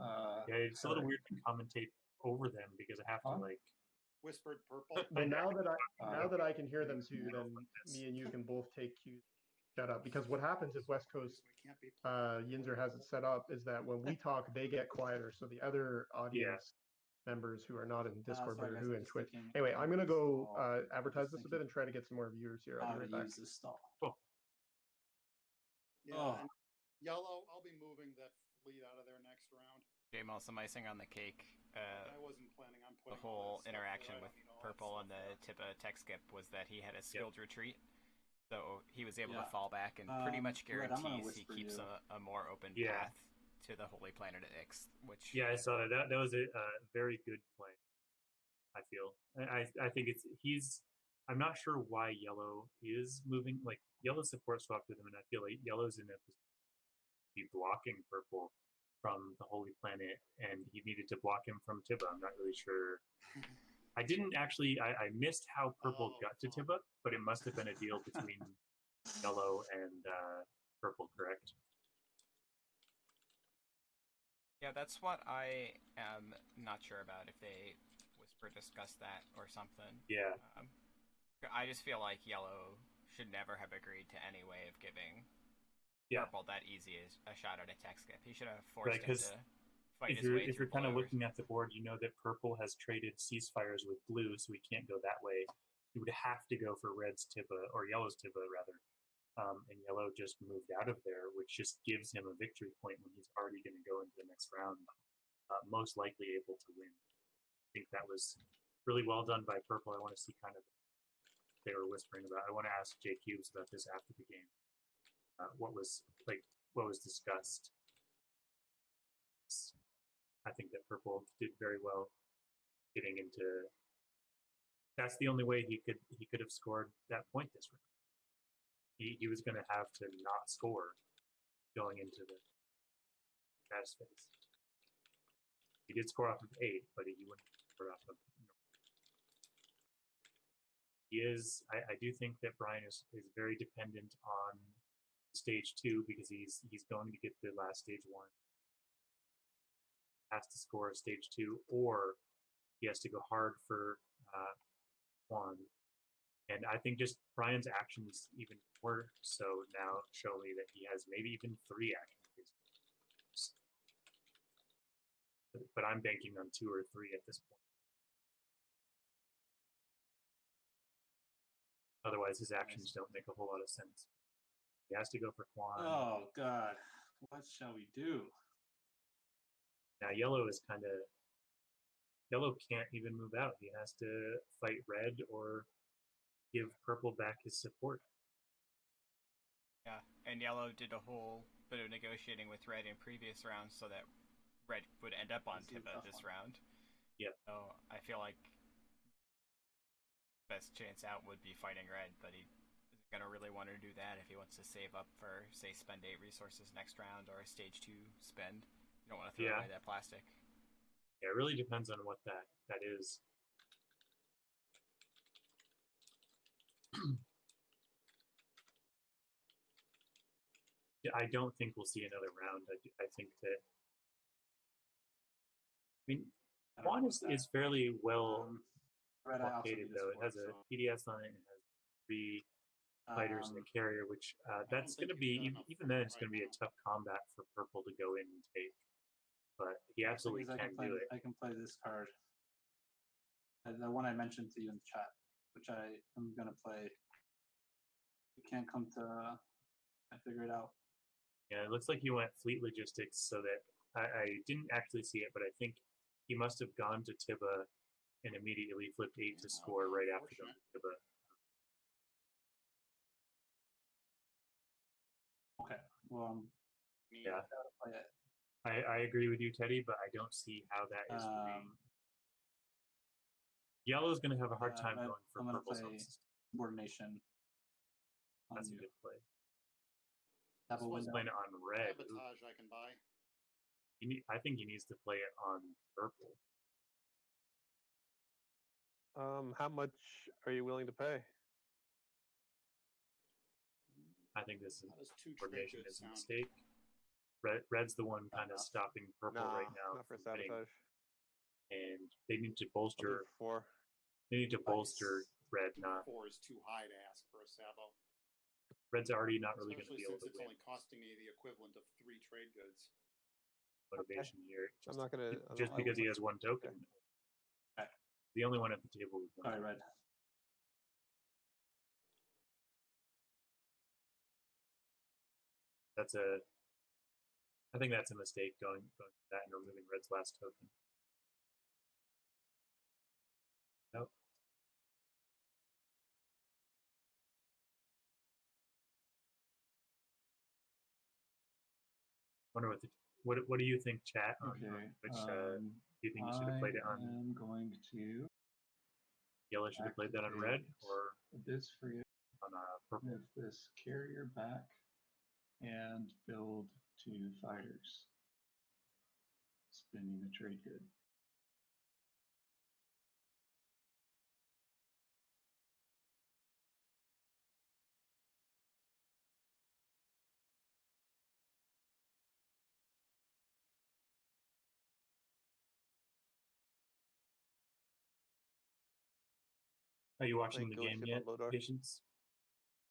Yeah, it's a little correct. weird to commentate over them because I have to Huh? like. Whispered purple. Well, now that I can hear them Yeah. too, then me and you can both take cues. Shut up. Because what happens if West Coast We can't be Yinzer has it set up is that when we talk, they get quieter. So the other audience members who are not in Discord but sorry, are guys, who I'm in just Twitch. thinking Anyway, I'm gonna go stall. advertise just this a bit thinking and try to get some more viewers here. I'll how be to right back. use this stall. Yeah, Oh. and yellow. I'll be moving that fleet out of there next round. Jamal, some icing on the cake. I wasn't planning on The putting all whole that stuff interaction there. I with don't need all that Purple and stuff the up. Tippa tech skip was that he had a skilled retreat, so he was able Yeah. to fall back and pretty much Red, I'm gonna guarantees he whisper keeps you. a more open Yeah. path to the Holy Planet at Ix, which Yeah, I saw that. That was a very good play. I feel. I think he's. I'm not sure why Yellow is moving. Like Yellow support swapped with him, and I feel like Yellow's in a position to be blocking Purple from the Holy Planet, and he needed to block him from Tibba. I'm not really sure. I didn't actually. I missed how Purple got to Tibba, but it must have been a deal between Yellow and Purple, correct? yeah, that's what I am not sure about if they whisper discuss that or something. Yeah. I just feel like Yellow should never have agreed to any way of giving Yeah. Purple that easy a shot at a tech skip. He should have forced Right, him 'cause to fight If his you're way if through you're kind of blue. looking at the board, you know that Purple has traded ceasefires with Blue, so he can't go that way. He would have to go for Red's Tibba or Yellow's Tibba rather, and Yellow just moved out of there, which just gives him a victory point when he's already going to go into the next round, most likely able to win. I think that was really well done by Purple. I want to see kind of what they were whispering about. I want to ask JCubes about this after the game. What was discussed? I think that Purple did very well getting into. That's the only way he could have scored that point this round. He was going to have to not score going into the pass phase. He did score off of 8, but he wouldn't score off of. He is. I do think that Brian is very dependent on stage 2 because he's going to get the last stage 1. Has to score stage 2, or he has to go hard for 1. And I think just Brian's actions even more so now show me that he has maybe even 3 actions. But I'm banking on 2 or 3 at this point. Otherwise, his actions don't make a whole lot of sense. He has to go for Quan. Oh God, what shall we do? Now Yellow is kind of. Yellow can't even move out. He has to fight Red or give Purple back his support. Yeah, and Yellow did a whole bit of negotiating with Red in previous rounds so that Red would end up on Tibba this round. Yep. So I feel like best chance out would be fighting Red, but he isn't going to really want to do that if he wants to save up for, say, spend 8 resources next round or a stage 2 spend. You don't want to throw away that plastic. Yeah, it really depends on what that is. I don't think we'll see another round. I think that. I mean, Pawn is fairly well Red, I also located need a though. It has sport, a PDS on it. It has 3 fighters and a carrier, which that's going to be even then it's going to be a tough combat for purple to go in and take. But he absolutely can do it. I can play this card, the one I mentioned to you in the chat, which I am going to play. You can't come to. I figure it out. Yeah, it looks like he went fleet logistics, so that I didn't actually see it, but I think he must have gone to Tibba and immediately flipped 8 to score right after going to Tibba. Okay. Well, yeah. Play it. I agree with you, Teddy, but I don't see how that is Yellow's going to have a hard time going for purple's home system. Subordination. That's a good play. He's playing it on red. Sabotage I can buy. I think he needs to play it on purple. How much are you willing to pay? I think this coordination is a mistake. Red's the one kind of stopping purple right now. Not for sabotage. And they need to bolster. 4. They need to bolster red, not 4 is too high to ask for a sabo. Red's already not really going to be able to it's win. only costing me the equivalent of 3 trade goods. Motivation here. I'm not going to. Just because he has 1 token. Okay. The only one at the table with 1. Sorry, Red. I think that's a mistake going to that and removing Red's last token. Nope. Wonder what do you think, chat? Okay. Which do you think you should have played it on? I'm going to. Yellow should have played that on red or this for you on purple. Move this carrier back and build 2 fighters. Spinning a trade good. Are you watching the game yet, Patience?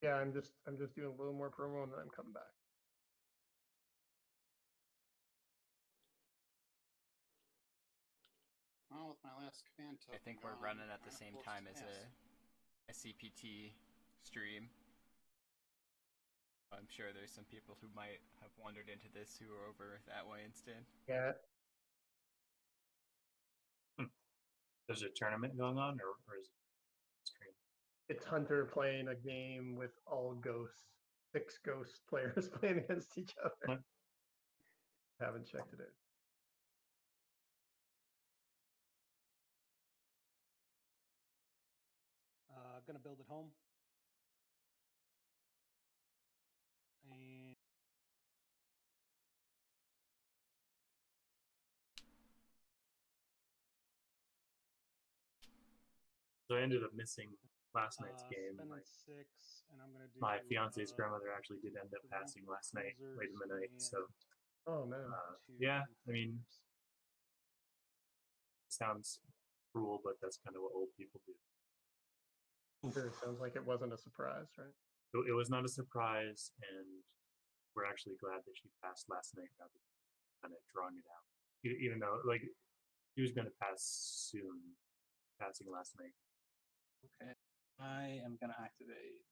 Yeah, I'm just doing a little more promo and then I'm coming back. Well, with my last command token, I think we're running at the same time as a CPT stream. I'm sure there's some people who might have wandered into this who are over that way instead. Yeah. There's a tournament going on, or is it stream? It's Hunter playing a game with all ghosts. 6 ghost players playing against each other. Haven't checked it out. Gonna build at home. And So I ended up missing last night's game. Spending 6, and I'm gonna do. My fiance's grandmother actually did end up passing last night, late in the night. So, oh man, yeah, I mean, it sounds cruel, but that's kind of what old people do. Sure, sounds like it wasn't a surprise, right? It was not a surprise, and we're actually glad that she passed last night rather than kind of drawing it out. Even though, like, he was going to pass soon, passing last night. Okay, I am going to activate.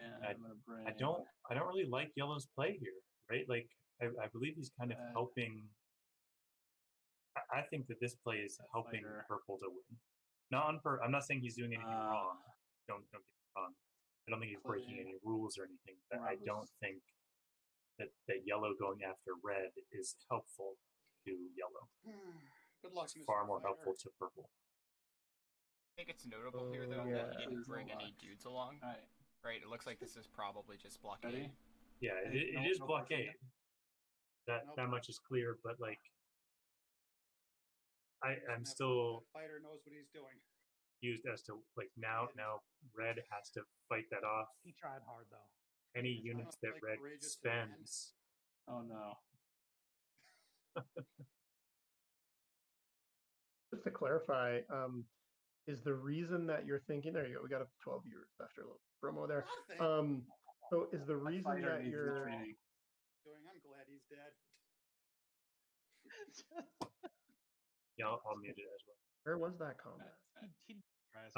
And I'm going to bring. I don't really like Yellow's play here, right? Like, I believe he's kind of helping. I think that this play is helping purple to win. I'm not saying he's doing anything wrong. Don't get me wrong. I don't think he's breaking any rules or anything. But I don't think that yellow going after red is helpful to yellow. Good luck. It's far more helpful to purple. I think it's notable here, though, that he didn't bring any dudes along. Right? It looks like this is probably just blockade. Yeah, it is blockade. That much is clear, but like. I'm still fighter knows what he's doing. Used as to like now red has to fight that off. He tried hard though. Any units that red spends Oh no. Just to clarify, is the reason that you're thinking, there you go, we got up to 12 viewers after a little promo there. So is the reason fighter that needs you're training. I'm glad he's dead. Yeah, I'll mute it as well. where was that comment?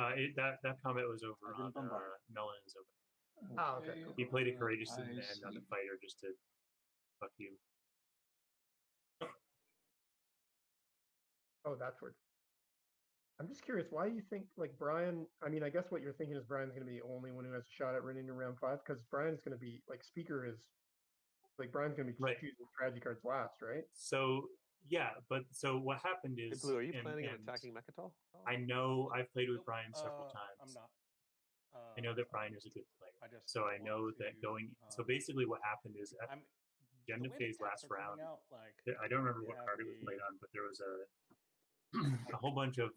That comment was over I've been on bombarded. Melon's open. Oh, okay, cool. He played a courageous I and then on the see. fighter just to fuck you. Oh, that's where. I'm just curious, why you think like Brian? I mean, I guess what you're thinking is Brian's going to be the only one who has a shot at winning in round 5 because Brian's going to be like speaker is like Brian's going to be Right. choosing strategy cards last, right? So yeah, but so what happened Hey, is, Blue, are you and- planning on and attacking Mechatol? I know I've played with Nope, Brian several I'm times. not. I know that Brian is a good player. I just So I know want that to, going. So basically, what happened is at I'm agenda the way the phase texts last are coming round. out, like I don't remember we what have card it was played a- on, but there was a whole bunch of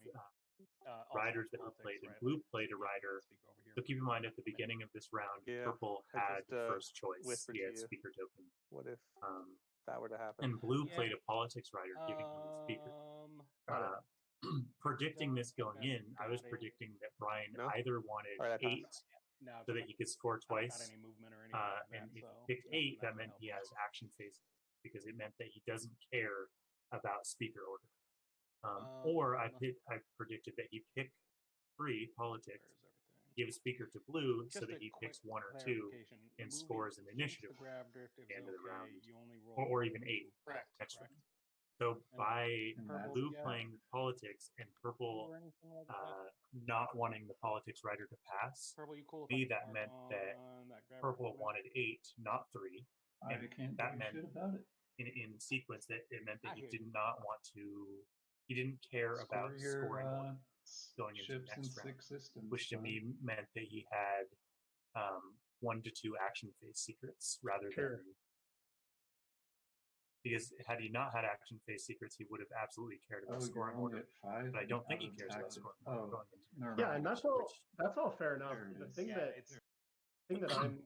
also riders that were politics, played, and right? Blue Like, played a yeah, rider. speak over here, So keep in but mind at the beginning of this round, Yeah, Purple I had just, first choice. whispered He to had you. speaker token. What if Um, that were to happen? and Blue Yeah. played a politics rider, giving him the speaker. Got it. Predicting this going in, I was got it. predicting that Brian No? either wanted All right, I 8 now so that he could score I don't got twice, any movement or anything like and that, if so he picked 8, that nothing meant helps. he has action phase because it meant that he doesn't care about speaker order. Or I predicted that he picked 3 politics, Where's everything? give speaker to Blue so Just that a he quick picks 1 or 2 clarification. and Moving scores an against initiative the grab drift, at the end of the okay, round, you only roll or even 8 Correct. next correct. round. So And by And purple, Blue yeah. playing politics and Purple Or anything like that. not wanting the politics rider to pass, Purple, you cool? if me I that mark meant that on that grab Purple movement? wanted 8, not 3. I And can't that do meant shit about it. in sequence that it meant that I he hear did you. not want to. He didn't care about Score your scoring order going into the ships in next round, 6 systems. which to bud. me meant that he had 1 to 2 action phase secrets rather Sure. than. Because had he not had action phase secrets, he would have absolutely cared about Oh, you're scoring only order. at 5. But I don't think out he of cares about tab. scoring Oh, going into. never Yeah, mind. and that's all fair enough. There it The is. thing Yeah, that it's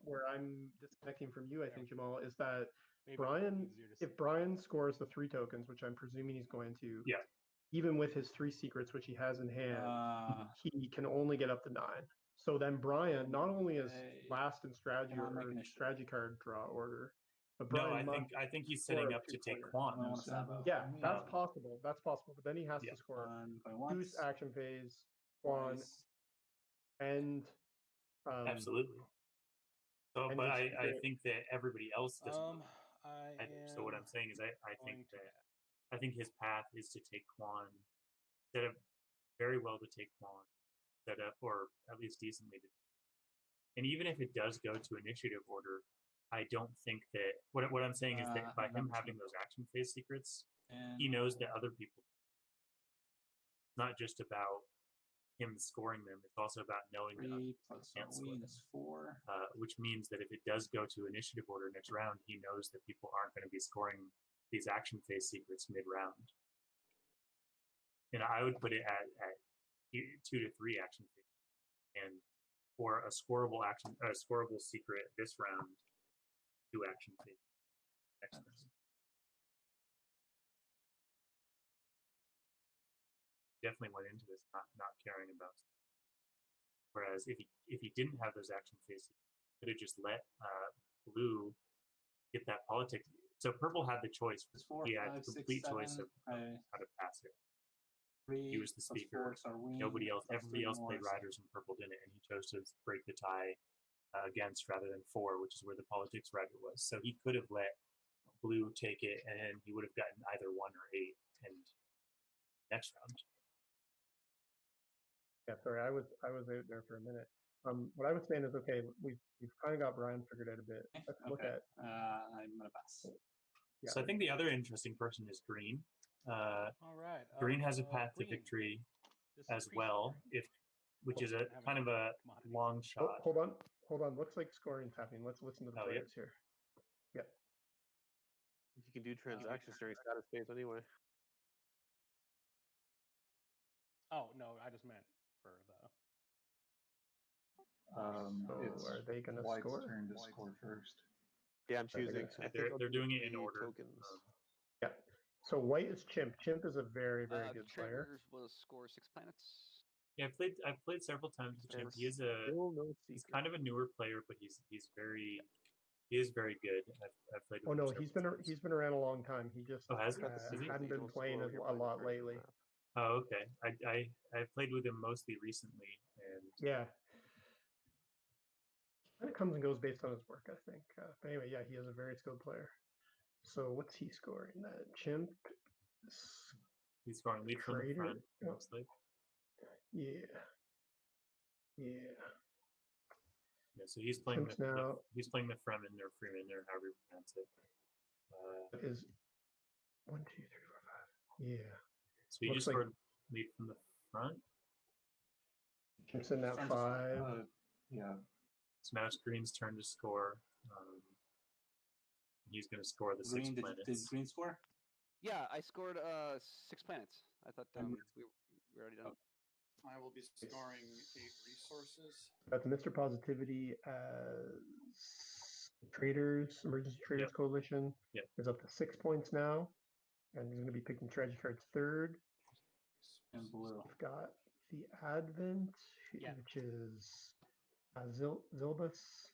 where I'm disconnecting from you, I think, Jamal, is that maybe Brian, easier to if see. Brian scores the 3 tokens, which I'm presuming he's going to, Yeah. even with his 3 secrets, which he has in hand, he can only get up to 9. So then Brian not only is Okay. last in strategy Cannot or make initiative. strategy card draw order, but No, Brian I think he's score setting a up to take 2-pointer. Quan. I want to sabo. Yeah, that's Um, possible. That's possible. But then he has yeah. to score Going 2 once. action phase, Quan, Twice. and Absolutely. So, and but his I secret. think that everybody else doesn't. I either. So what am I'm saying is I going think to that I think his path is to take Quan, set up very well to take Quan, set up or at least decently to. And even if it does go to initiative order, I don't think that what I'm saying is that by him having those action phase secrets, he knows that other people. It's not just about him scoring them; it's also about knowing that other 3 people plus can't score Arween them. is 4. Which means that if it does go to initiative order next round, he knows that people aren't going to be scoring these action phase secrets mid-round. And I would put it at 2 to 3 action phase, and for a scoreable secret this round, 2 action phase next round. Definitely went into this not caring about. Whereas if he didn't have those action phase, he could have just let Blue get that politics. So Purple had the choice. It's 4, He had 5, the 6, complete 7. choice of how to pass it. 3 He was the plus speaker. 4 is Arween. Everybody else plus 3 played more is- riders, and Purple didn't, and he chose to break the tie against rather than 4, which is where the politics rider was. So he could have let Blue take it, and he would have gotten either 1 or 8, and next round. Yeah, sorry, I was out there for a minute. What I was saying is, okay, we've kind of got Brian figured out a bit. Let's look Okay. at. I'm gonna pass. Yeah, So I think the other interesting person is Green. all right. Green has a path to Green. victory This is as well, which is a Having kind of a commodities. long shot. hold on. Looks like scoring's happening. Let's listen to the Oh, yep. players here. Yeah. You can do transactions during status phase anyway. Oh no, I just meant for the. So It's are they going to White's score? turn to score first. Yeah, I'm But choosing. I think they're I'll do doing it in the order. Tokens. Yeah. So white is chimp. Chimp is a very, very good player. Traders will score 6 planets. Yeah, I've played several times with Chimp. There's still no He's secret. kind of a newer player, but he is very good. I've played with Oh him no, several times. he's been around a long time. He just Oh, has he? Has he? hadn't You been don't playing score a your planets lot right on the lately. map. Oh, okay. I've played with him mostly recently, and Yeah. Kind of comes and goes based on his work, I think. But anyway, yeah, he is a very skilled player. So what's he scoring? That chimp. he's scoring lead from the Trader? front mostly. Yeah. Yeah. Yeah, so he's playing Chimp's now he's playing the Fremen or Fremen or however you pronounce it. is 1, 2, 3, 4, 5. Yeah. So he Looks just like scored lead from the front. Chimp's in that Front is- 5. Yeah. So now it's Green's turn to score. He's going to score the Green, 6 did planets. Green score? Yeah, I scored 6 planets. I thought we already done. I will be scoring 8 resources. That's Mr. Positivity as Traders, Emergency Traders Yep. Coalition. Yep. Is up to 6 points now. And he's going to be picking Treasure Cards third. And blue. We've got the Advent, Yeah. which is xilbusz.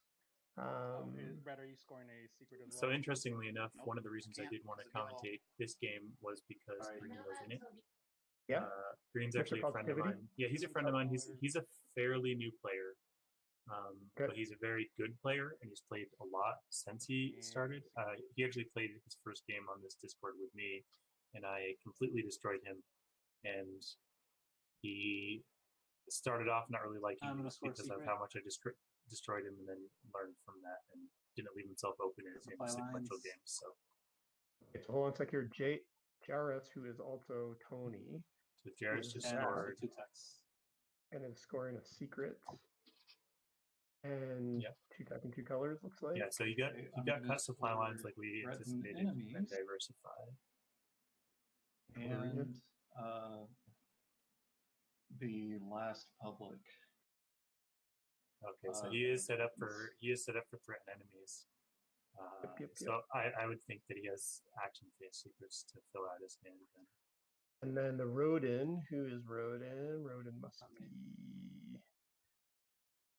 Brad, are you scoring a secret as well? So interestingly enough, Nope, one of the reasons I can't did want to because of yellow. commentate this game was because Alright. Green was in it. Yeah. Green's Mr. actually a friend of Positivity? mine. Yeah, he's a friend of mine. He's a fairly new player, Good. but he's a very good player, and he's played a lot since he started. He actually played his first game on this Discord with me, and I completely destroyed him. And he started off not really liking I'm me gonna score because of secret. how much I destroyed him, and then learned from that and didn't leave himself open in Supply sequential lines. games. So, Okay, so hold on a sec here. Jaress, who is also Tony, so Jarrett's just And also scored. 2 texts. and is scoring a secret. And Yep. 2 typing 2 colors, looks like. Yeah, so you got Okay, you I'm got gonna cut supply lines score like we threaten anticipated, and then enemies. diversify. And the last public. Okay, so he is set up for threatened enemies. Yep. So I would think that he has action phase secrets to fill out his hand. Then. And then the Rhodyn, who is Rhodyn? Rhodyn must be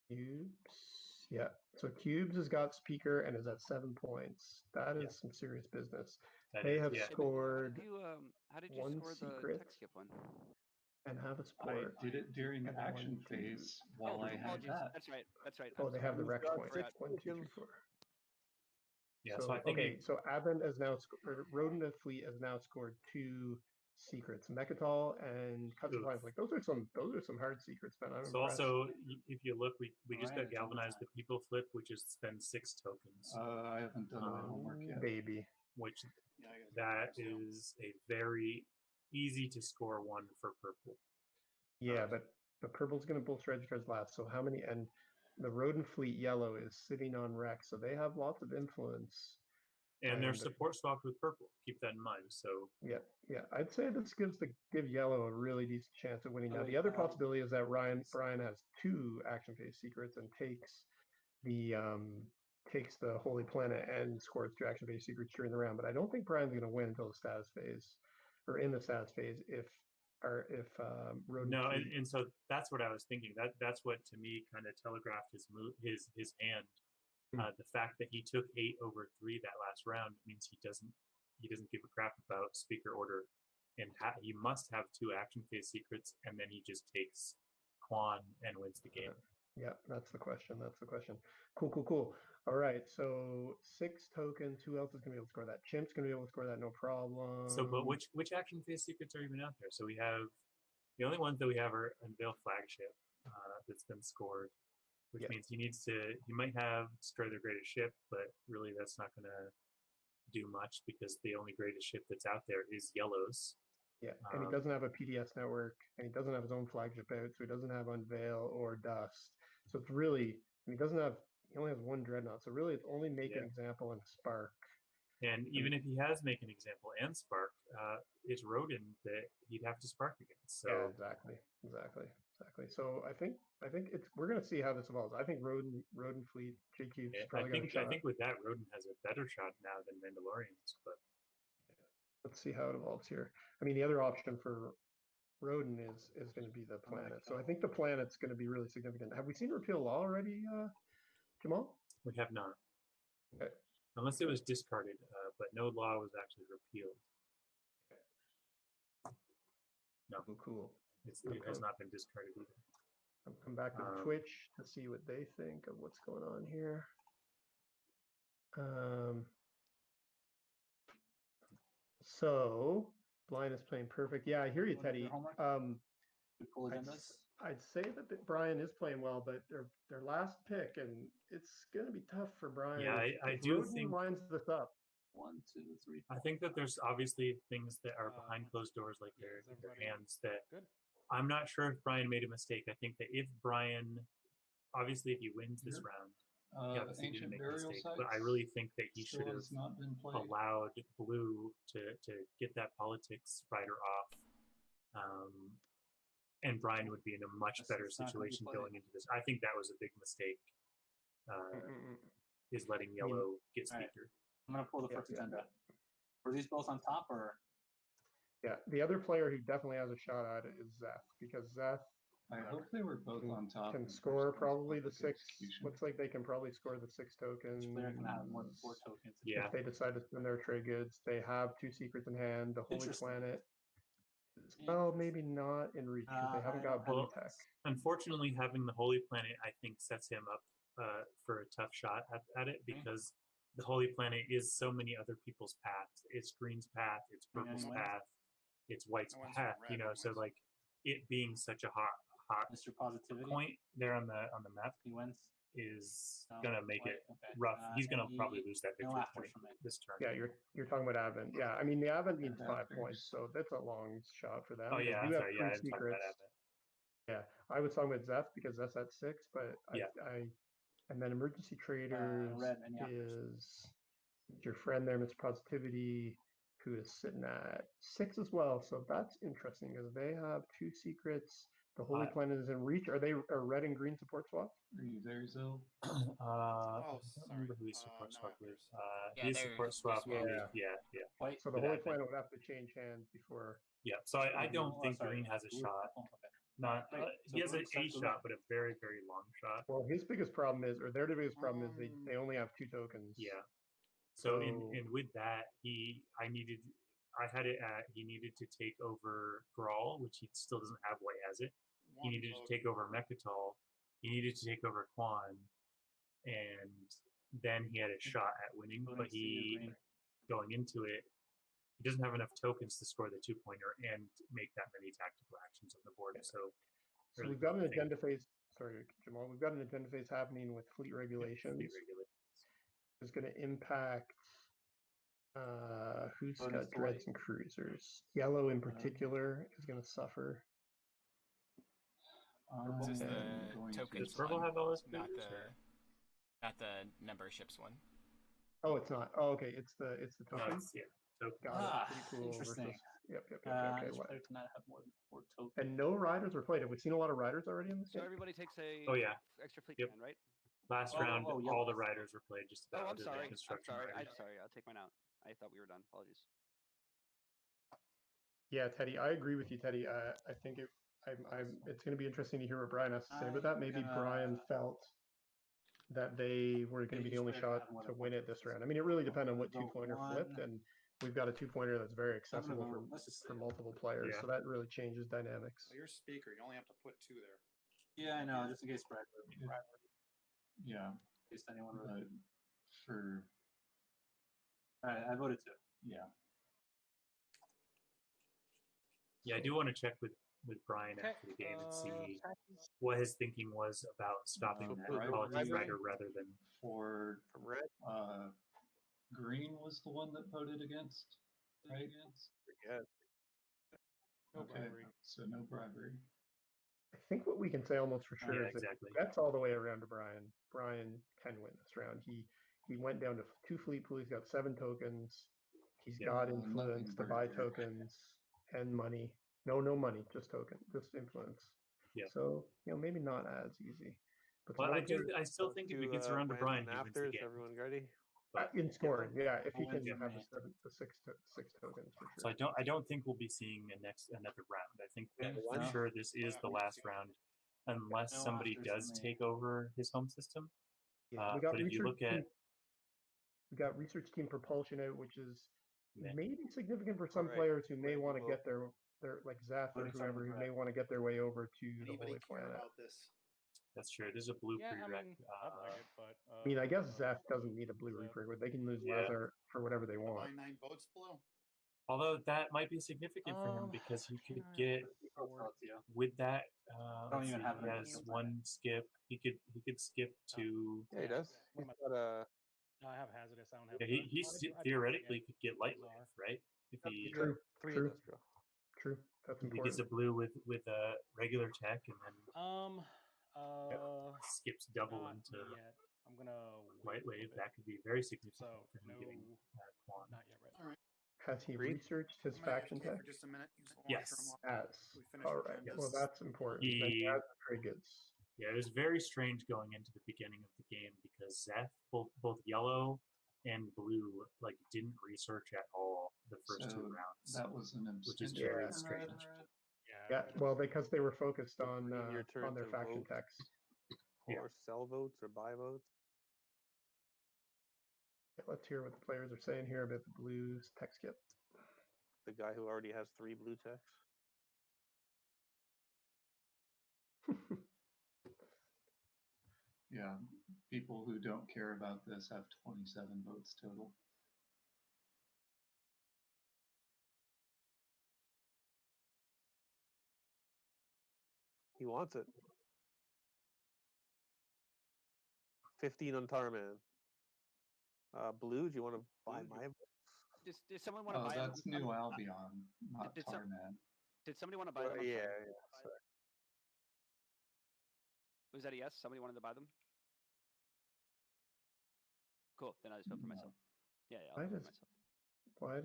Cubes. Yeah. So Cubes has got Speaker and is at 7 points. That is Yeah. some serious business. That They is- have yeah. scored How did you one score secret. the tech skip one? and have a I support. did it during And action 1, 2. phase while I had apologies. that. That's right. That's right. Oh, I'm they sorry. have the Who's Rex got points. 6 1, 2, 3, tokens? 4. Yeah, So, so I think okay, so Advent has now Rhodyn of Fleet has now scored 2 secrets. Mechatol and Cut Oof. Supplies. Like those are some hard secrets, man. I'm so. impressed. Also, if you look, we just Alright, got galvanized the people flip, which is spend 6 tokens, I haven't done my homework yet. Baby. which Yeah, I got that as well. is a very easy to score one for purple. Yeah, but purple's going to pull Treasure Cards last. So how many? And the Rodent Fleet yellow is sitting on Rex, so they have lots of influence. And they're And- support swapped with purple. Keep that in mind. So Yeah. I'd say this give yellow a really decent chance of winning. Oh, Now wait, the other possibility is that Brian has 2 action phase secrets and takes the Holy Planet and scores 2 action phase secrets during the round. But I don't think Brian's going to win until the status phase, or in the status phase if Rodent no, Fleet. and so that's what I was thinking. That's what to me kind of telegraphed his move, his hand. The fact that he took 8 over 3 that last round means he doesn't give a crap about speaker order, and he must have 2 action phase secrets, and then he just takes Quan and wins the game. Yeah, that's the question. Cool. All right, so 6 tokens. Who else is going to be able to score that? Chimp's going to be able to score that, no problem. So, but which action phase secrets are even out there? So we have the only ones that we have are Unveil Flagship that's been scored, which means he might have Destroy the Greatest Ship, but really that's not going to do much because the only greatest ship that's out there is Yellow's. Yeah, and he doesn't have a PDS network, and he doesn't have his own flagship out, so he doesn't have Unveil or Dust. So it's really, and he only has 1 Dreadnought, so really it's only Make an Example and Spark. And even if he has Make an Example and Spark, it's Rhodyn that he'd have to Spark against. So yeah, exactly. Exactly. So I think we're gonna see how this evolves. I think Rhodyn fleet, JCubes I probably got a think shot. with that, Rhodyn has a better shot now than Mandalorians, but Let's see how it evolves here. I mean, the other option for Rhodyn is going to be the planet. So I think the planet's going to be really significant. Have we seen repeal law already, Jamal? we have not. Okay. Unless it was discarded, but no law was actually repealed. No, Cool. it has not been discarded either. I'll come back to Twitch to see what they think of what's going on here. So Blind is playing perfect. Yeah, I hear you, Teddy. I'd say that Brian is playing well, but their last pick, and it's going to be tough for Brian. Yeah, I do think lines this up. 1, 2, 3. I think that there's obviously things that are behind closed doors, like their hands, that I'm not sure if Brian made a mistake. I think that if Brian, obviously, if he wins this round, he obviously didn't make a mistake. But I really think that he should have allowed Blue to get that politics rider off. And Brian would be in a much better situation going into this. I think that was a big mistake. Is letting Yellow get speaker. I'm gonna pull the first agenda. Were these both on top or? Yeah, the other player who definitely has a shot at it is Zeth, because Zeth. I hope they were both on top. Can score probably the 6. Looks like they can probably score the 6 tokens. Each player can have more than 4 tokens. Yeah. If they decide to spend their trade goods, they have 2 secrets in hand. The Holy Planet. Well, maybe not in reach. They haven't got blue tech. Unfortunately, having the Holy Planet, I think, sets him up for a tough shot at it, because the Holy Planet is so many other people's paths. It's Green's path, it's Purple's path, it's White's path. So like it being such a hot Mr. Positivity point there on the map he wins is gonna make it rough. He's gonna probably lose that victory point this turn. Yeah, you're talking about Advent. Yeah, I mean the Advent needs 5 points, so that's a long shot for them. Oh yeah, you have sorry, yeah, 3 secrets. Yeah, I was talking about Zeth because that's at 6, but and then Emergency Traders is your friend there, Mr. Positivity, who is sitting at 6 as well. So that's interesting because they have 2 secrets. The Holy Planet is in reach. Are they a red and green support swap? Are you there, Zil? I don't remember who his support swap is. His support swap is White. So the Holy Planet would have to change hands before. Yeah, so I don't think Green has a shot. Not he has a shot, but a very, very long shot. Well, his biggest problem is, or their biggest problem is, they only have 2 tokens. Yeah. So in with that, he needed to take over Grawl, which he still doesn't have. White has it. He needed to take over Mechatol. He needed to take over Quan, and then he had a shot at winning. But going into it, he doesn't have enough tokens to score the 2-pointer and make that many tactical actions on the board. So we've got an agenda phase. Sorry, Jamal. We've got an agenda phase happening with fleet regulations. Is going to impact who's got dreads and cruisers. Yellow in particular is going to suffer. This is the tokens Purple have all this not the memberships one. Oh, it's not. Oh, okay. It's the tokens. Got it. Pretty cool. Interesting. Yep. Okay. Player cannot have more than 4 tokens. And no riders were played. Have we seen a lot of riders already in this game? So everybody takes a extra fleet command, right? Last round, all the riders were played just about. I'm sorry. I'll take mine out. I thought we were done. Apologies. Yeah, Teddy, I agree with you, Teddy. I think it's going to be interesting to hear what Brian has to say about that. Maybe Brian felt that they were going to be the only shot to win it this round. I mean, it really depends on what 2-pointer flipped, and we've got a 2-pointer that's very accessible for multiple players, so that really changes dynamics. Well, you're speaker. You only have to put 2 there. Yeah, I know. Just in case Brad. Yeah. In case anyone for. All right, I voted 2. Yeah. Yeah, I do want to check with Brian after the game and see what his thinking was about stopping that politics rider rather than for red. Green was the one that voted against, right? Okay, so no bribery. I think what we can say almost for sure is that that's all the way around to Brian. Brian can win this round. He went down to 2 fleet pools. He's got 7 tokens. He's got influence to buy tokens and money. No money, just token, just influence. Yeah. So maybe not as easy. But But some other I still think if it gets around to Brian, he wins the Afters, game. everyone ready? But, in scoring, yeah, if he I'll can win for have me. the six tokens for so sure. I don't think we'll be seeing another round. I think that for No. sure this is the last round, unless No somebody afters does for me. take over his home system. Yeah, we got but if you look at we got research team propulsion out, which is Yeah. maybe significant for some Alright, players who may ready to want to vote. get their like Zeth or Voting for whoever who Brett. may want to get their way over to the Anybody Holy care Planet. about this? that's true. There's a blue Yeah, I prereq. mean, I'd like it, but I mean, I guess Zeth doesn't need a blue Zeth. reaper, but they can lose Yeah. Lazar for whatever they want. Buy 9 votes, Blue. Although that might be significant for him because he could get with that. Don't Let's even see, have he it. has one skip. He could skip to. Yeah, he does. What He's am got a I have hazardous. I don't have. Yeah, he theoretically could get light wave, right? If he True, three true, industrial. true. That's if he gets important. a blue with a regular tech and then skips double not into yet. I'm gonna light wait a wave, little that could be very significant So for him no, getting Quan. not yet, right? All right. Has he Agreed. researched his I'm gonna faction AFK tech? for just a minute. Use the Yes. washroom. Has. We finished All with right. Candace. Well, that's important. Then he He has the trade goods. Yeah, it was very strange going into the beginning of the game because Zeth, both yellow and blue, like didn't research at all the first two So rounds, that was an which is abstention. very Yeah. strange. Yeah, well, because they were focused on Your turn their to faction vote. techs. Yeah. Or sell votes or buy votes. Yeah, let's hear what the players are saying here about the Blues tech skip. The guy who already has 3 blue techs. Yeah, people who don't care about this have 27 votes total. He wants it. 15 on Tarman. Blue, do you want to buy Blue, my? Does someone want to Oh, buy? that's New Albion, not Did some- Tarman. Did somebody want to buy them? I'm Yeah, sorry. yeah. Sorry. Was that a yes? Somebody wanted to buy them? Cool. Then I just vote for myself. Yeah, I'll Why vote for does myself.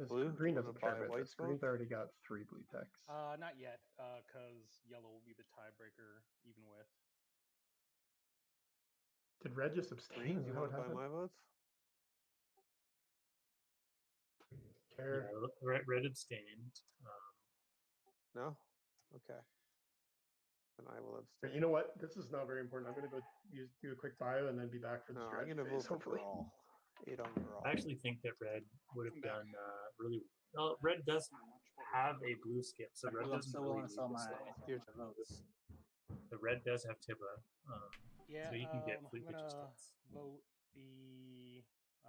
Blue do you doesn't wanna care buy about white this? Green's votes? already got 3 blue techs. Not yet, because yellow will be the tiebreaker, even with. Did Red just Green, abstain? Is do you that what want to buy happened? my votes? Care. Yeah, red abstained. No? Okay. Then I will abstain. You know what? This is not very important. I'm going to go do a quick bio and then be back for the No, I'm strategy going to vote phase, for hopefully. Grawl. 8 on Grawl. I actually think that red would have done really well. Red does have a blue skip, so red I'm doesn't still really willing to need sell this my level. votes. The red does have Tibba, Yeah, so he can get I'm fleet gonna resistance. vote the.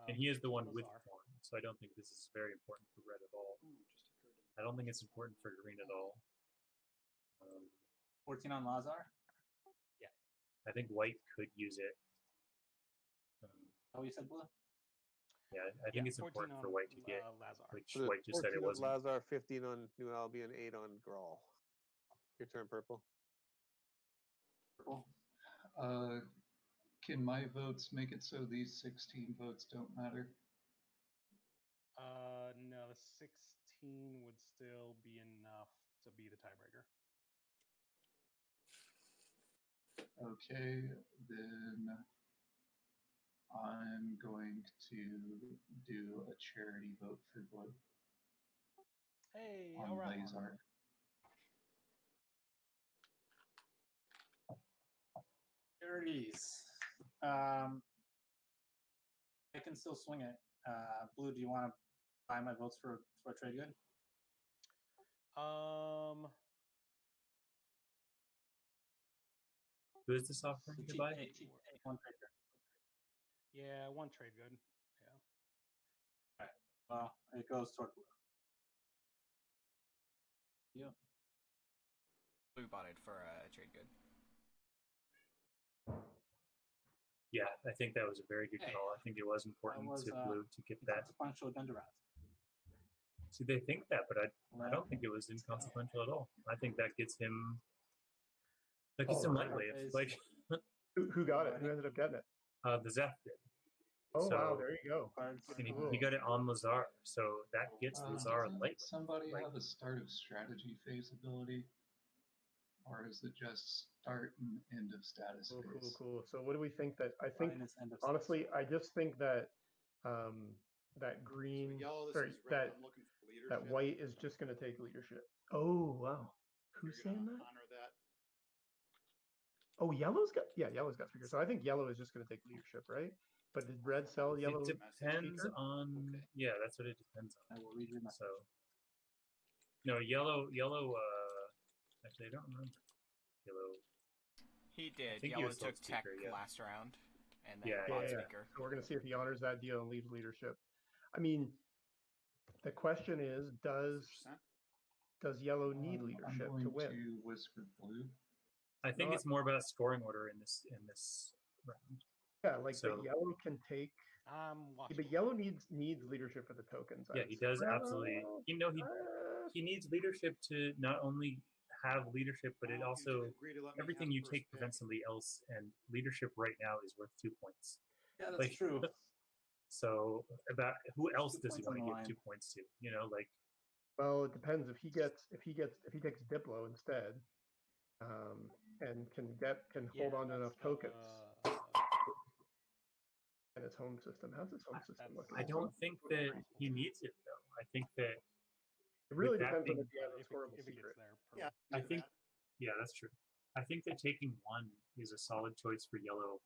And he is the one with Lazar. Quan, so I don't think this is very important for red at all. I don't think it's important for green at all. 14 on Lazar. I think white could use it. Oh, you said blue? Yeah, I think it's 14 important for on, white to get, Lazar. which So there's white just said it 14 on wasn't. Lazar, 15 on New Albion, 8 on Grawl. Your turn, Purple. Purple. Can my votes make it so these 16 votes don't matter? No, the 16 would still be enough to be the tiebreaker. Okay, then I'm going to do a charity vote for blue Hey, on all right. Lazar. Charities. I can still swing it. Blue, do you want to buy my votes for a trade good? Who is this offering to buy? One trade good. Yeah, one trade good. Yeah. All right. Well, it goes toward blue. Yeah. Blue bought it for a trade good. Yeah, I think that was a very good Hey, call. I think it was important was, to blue to get that. Consequential agenda round. See, they think that, but I don't think it was inconsequential at all. I think that gets him. That gets him light wave. Like Who got it? Who ended up getting it? the Zeth did. Oh, So- wow, there you go. And Cool. he got it on Lazar, so that gets Lazar Doesn't light. somebody Like- have a start of strategy phase ability? or is it just start and end of status Cool, phase? cool. So what do we think that? I think Mine is end of honestly, I just think that that green, So yellow, this sorry, is red. that I'm looking for leadership. that white is just going to take leadership. Oh wow, who's You're saying gonna that? honor that. Oh, yellow's got speaker. So I think yellow is just going to take leadership, right? But did red sell yellow? It depends speaker? on. Okay. Yeah, that's what it depends on. I will read your message. So, no, yellow. Actually, I don't remember. Yellow. He did. think he Yellow was still took tech speaker, yeah. last round, and then Yeah, bought Yeah. speaker. So we're going to see if he honors that deal and leaves leadership. I mean, the question is, does yellow need I'm leadership going to win? to whisper blue. I think Not- it's more about scoring order in this round. Yeah, like So- but yellow can take. Watching. But yellow needs leadership for the tokens. Yeah, I'd he say. does absolutely. He needs leadership to not only have leadership, but it Well, also agree to let me everything have you first take pick. prevents somebody else, and leadership right now is worth 2 points. Yeah, that's Like, true. So about who There's else 2 does he points want on to the give line. 2 points to? You know, like Well, it depends. If he takes Diplo instead, and can hold on to enough tokens in his home system. How's his home system looking? I don't think that he needs it though. I think that It really with that depends on being- if he has a if scoreable it secret. gets there. Yeah, I do think that. yeah, that's true. I think that taking one is a solid choice for yellow,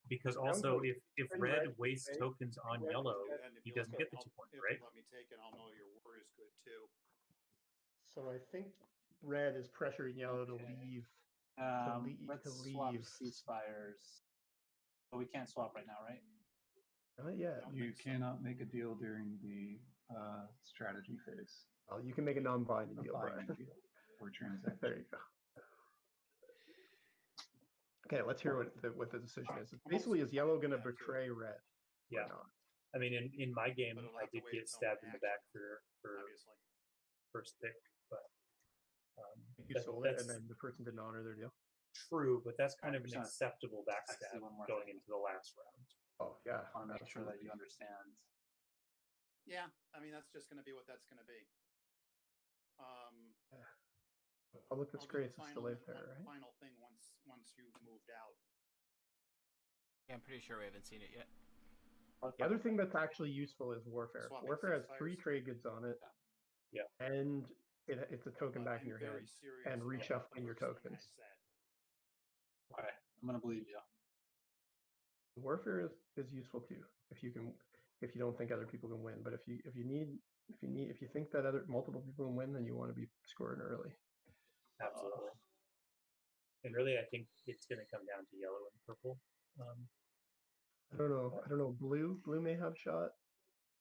because Sounds also like if when red red wastes takes- tokens on red yellow, And if he you look doesn't at get the I'll- 2 points, if right? you let me take it, I'll know your word is good too. So I think red is pressuring yellow to Okay. leave. Let's to swap leave. ceasefires. But we can't swap right now, right? Not yet. don't You think so. cannot make a deal during the strategy phase. Well, you can make a non-binding A deal, binding Brian. deal or transaction. There you go. Okay, let's hear what the decision is. Basically, is yellow going to betray red? or Yeah. not? I mean, in my game, But it'll I have to did wait get until stabbed my in the back action, for Obviously. first pick, but You that- sold it, that's and then the person didn't honor their deal. true. But that's kind of an 100%. acceptable Actually, backstab one more going thing. into the last round. Oh yeah. I want to make sure that you absolutely. understand. Yeah, I mean that's just going to be what that's going to be. Public I'll do disgrace the is still final, out there, right? final thing once you've moved out. Yeah, I'm pretty sure we haven't seen it yet. The other thing that's actually useful is warfare. Swapping Warfare has 3 ceasefires. trade goods on it. Yeah. And it's a token But back in I'm your very hand. serious and about reshuffling the your first thing I tokens. said. Okay, I'm gonna believe you. Warfare is useful too if you don't think other people can win. But if you think that multiple people can win, then you want to be scoring early. Absolutely. And really, I think it's going to come down to yellow and purple. I don't know. Blue may have shot.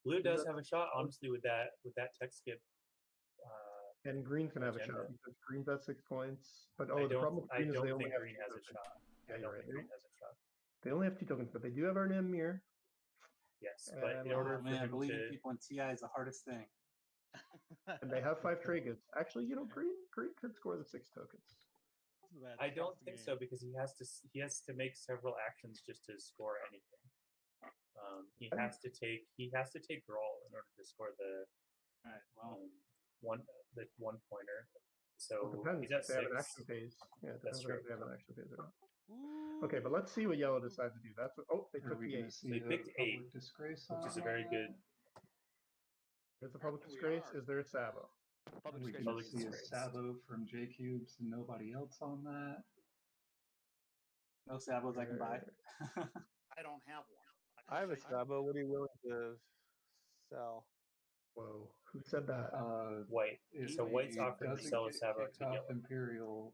Blue does that- have a shot, honestly, with that tech skip. And green's gonna have a Agenda. shot because green's at 6 points. But I the problem with don't green is they only think have green 2 has a tokens. shot. Yeah, I you're don't right. think green has a shot. They only have 2 tokens, but they do have our NIM mirror. Yes, but in And- order Oh for man, him believing to, people in TI is the hardest thing. And they have 5 trade goods. Actually, green could score the 6 tokens. I don't think so, because he has to make several actions just to score anything. He has to take Grawl in order to score the All right, well, one pointer. It So depends he's at if they have an 6. action phase. Yeah, it That's depends on if true. they have an action phase or not. Okay, but let's see what yellow decides to do. That's what. Oh, they Are took we the going to 8. see They a picked public 8, disgrace which on is a very good. There's a public We disgrace. are. Is there a Sabo? Public Are we disgrace. going Public to see a disgrace. Sabo from JCubes and nobody else on that? no sabos I can buy. I don't have one. I have a Actually, Sabo. What are you willing to sell? Whoa, who said that? White. If So White's he offering to doesn't sell a get Sabo kicked to off yellow. Imperial.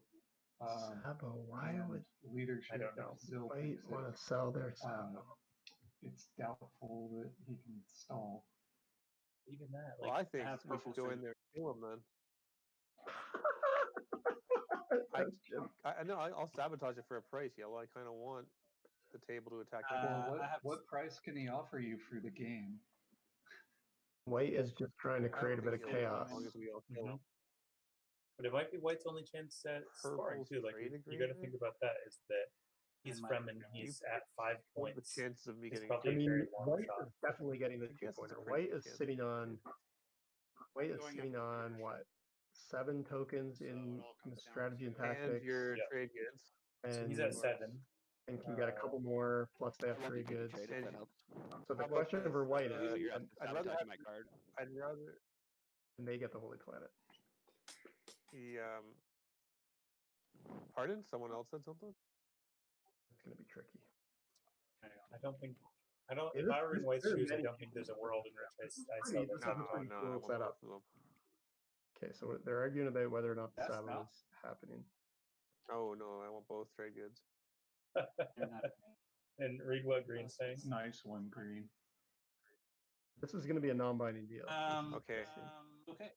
Sabo. Why and would leadership don't know. still White thinks want it, to sell their Sabo? it's doubtful that he can stall. Even that, Well, like, I think have we purple should go in suit. there and kill him then. That's Jim. I'll sabotage it for a price, yellow. I kind of want the table to attack. Well, I have- what price can he offer you for the game? White is just trying to I don't create a bit of think he'll win chaos. As long as we all kill him. but it might be White's only chance at scoring Purple's too. Like trade you got to agreement? think about that. Is that he's And my Fremen? agreement. He's at 5 What are points. the chances of me It's getting? probably I a mean, very long White shot. is definitely getting the I guess it's a 2-pointer. pretty White good is chance. sitting on. White is Going sitting after on leadership. what? 7 tokens So it in all comes down strategy and to- And tactics, your Yep. trade goods. So and he's at 7. and can get a couple more. Plus, they have I won't be trade taking goods. trade if that helps. So the How about question this? for White So is, you're I'd rather sabotaging have- my card. I'd rather and they get the Holy Planet. he Pardon? Someone else said something? It's going to be tricky. I don't think. I don't. Yeah, If I were in this- White's there's shoes, I many don't think there's a world in which I Pretty- sell this this. is a pretty No, cool I want setup. both of them. Okay, so they're arguing about whether or not the Yes, Sabo no? is happening. Oh no, I want both trade goods. You're not- And read what Green's saying. Nice one, Green. This is going to be a non-binding deal. Okay. Okay.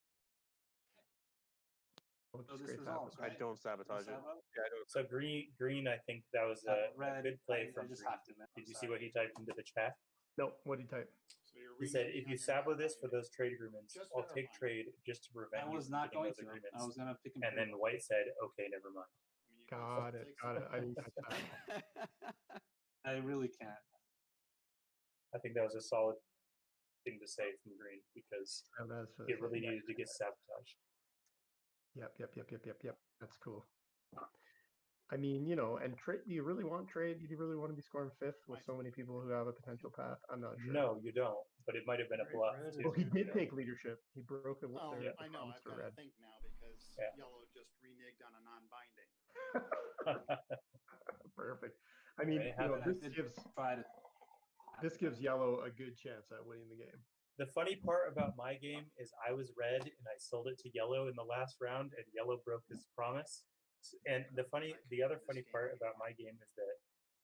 Hope So this this great resolves, happens. I don't sabotage it. Sabo? Yeah, I don't. So Green, I think that was a Red, good play I from just Green. have to admit, I'm Did you see sorry. what he typed into the chat? No, what did he type? So you're He said, reneging if on you your sabo this for non-binding. those trade agreements, Just I'll take verifying. trade just to prevent I you was from not getting going those to. agreements. I was going to pick and And then White said, okay, never mind. I mean, you Got guys it. take Got some- it. I didn't catch that. I really can't. I think that was a solid thing to say from Green because Oh, that's it really needed to get sabotaged. Yep. That's cool. I mean, and trade. Do you really want trade? Do you really want to be scoring 5th with so many people who have a potential path? I'm not sure. No, you don't. But it might have been a Right, bluff Red too. Well, he you did know? take leadership. He broke the, Oh, the I know. promise I've for got to red. think now because Yeah. yellow just reneged on a non-binding. Perfect. I mean, They have this I did gives try to. yellow a good chance at winning the game. The funny part about my game is I was red and I sold it to yellow in the last round, and yellow broke his promise. And the other funny part about my game is that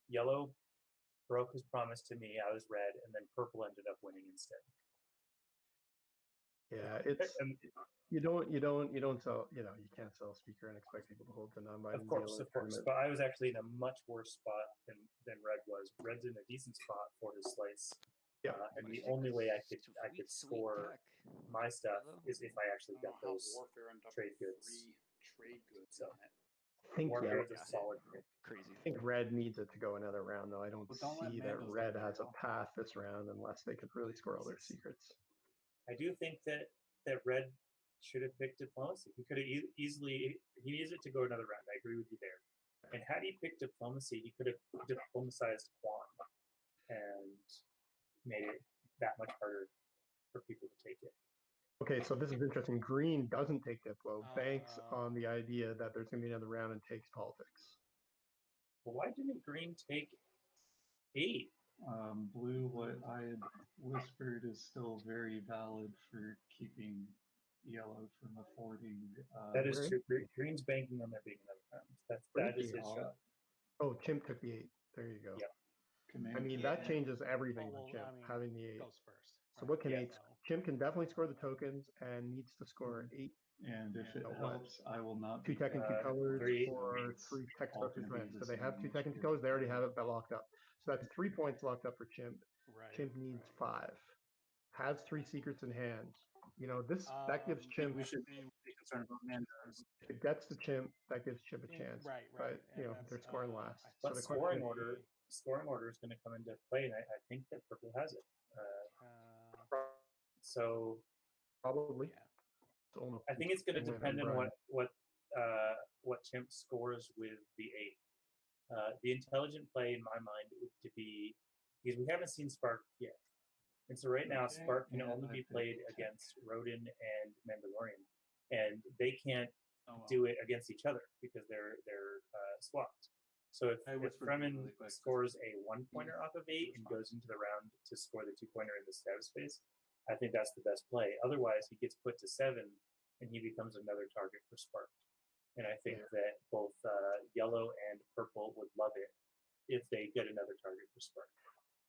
yellow broke his promise to me. I was red, and then purple ended up winning instead. Yeah, it's And you don't sell. You can't sell a speaker and expect people to hold the non-binding of course, deal in a of course. tournament. But I was actually in a much worse spot than red was. Red's in a decent spot for his slice. Yeah. And the only way I could Sweet score tech. my stuff Yellow. is if I actually I don't got know how those warfare ended up trade with goods. 3 trade goods So- on it. I think Warfare yellow, is a solid pick. Crazy. I think red needs it to go another round, though. I don't But don't let see that mangoes red get has a real. path this round unless they could really score all their secrets. I do think that red should have picked diplomacy. He could have easily. He needs it to go another round. I agree with you there. And had he picked diplomacy, he could have diplomatized Quan and made it that much harder for people to take it. Okay, so this is interesting. Green doesn't take Diplo, banks on the idea that there's going to be another round and takes politics. Well, why didn't Green take 8? Blue, what I had whispered is still very valid for keeping yellow from affording. That is where true. Green's banking on there being another round. Where That did is he his all- shot. Oh, Chimp took the 8. There you go. Yep. command I mean, key. that changes everything Oh, for well, Chimp, I mean, having the 8. goes first. So what can Yeah. 8? Chimp can definitely score the tokens and needs to score 8. And if it what? helps, I will not 2 be tech and 2 back colors for 3 or points. 3 text All structures gonna be red. the So they have same 2 tech and 2 each colors. They already year. have it locked up. So that's 3 points locked up for Chimp. Right. Chimp needs right. 5. Has 3 secrets in hand. That gives Chimp. We should be concerned about mangoes. If it gets to Chimp, that gives Chimp a chance. Right. But and that's, they're scoring last. I So But the scoring question is, order is going to come into play, and I think that purple has it. uh, So probably. yeah. It's almost I think it's going to win depend on Brian. what Chimp scores with the 8. The intelligent play in my mind would be because we haven't seen Spark yet, and so right now Okay, Spark can and only I be picked played Chimp. against Rhodyn and Mandalorian, and they can't Oh, well. do it against each other because they're swapped. So if whispered Fremen really quick. scores a 1-pointer off of 8 and goes into the round to score the 2-pointer in the status space, I think that's the best play. Otherwise, he gets put to 7 and he becomes another target for Spark. And I think that both yellow and purple would love it if they get another target for Spark.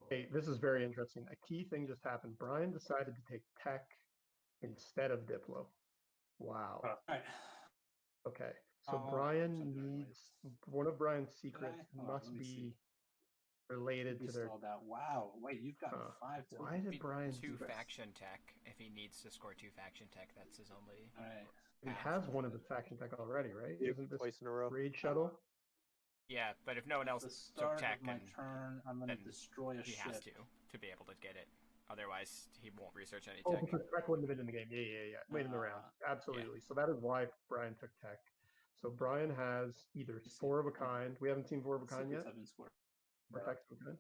Okay, this is very interesting. A key thing just happened. Brian decided to take tech instead of Diplo. Wow. Huh. All right. Okay. So Oh, Brian something needs one of Brian's Did secrets I? Oh, must let me be see. related We to their. saw that. Wow. Wait, you've got Huh. 5 too. Why did Be Brian two do that? faction tech. If he needs to score 2 faction tech, that's his only. All right. He has one of the faction tech already, right? Yeah, Isn't this twice in a row. raid shuttle? Yeah, but if no one else The took start tech, of my and turn, I'm going to then destroy a he ship. has to be able to get it. Otherwise, he won't research any Oh, tech. because tech wouldn't have been in the game. Yeah. Wait in the round. Absolutely. So that is why Brian took tech. So Brian has either four of a kind. We haven't seen four of a kind yet. Secrets have been scored. Or tech of a kind.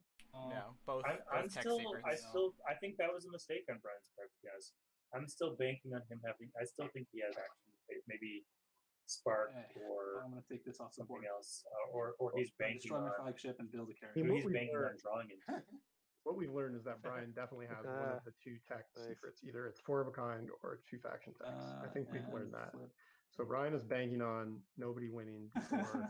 No, both. I'm tech still, secrets. I think that was a mistake on Brian's part, guys. I'm still banking on him having. I still think he has action. Maybe Spark or I'm going to take this off the something board. else, or he's banking Destroy my on. flagship and build a character. Hey, He's banking on drawing it. What we've learned is that Brian definitely has one of the two tech secrets. Either it's four of a kind or two faction techs. I think we've learned that. So Brian is banking on nobody winning before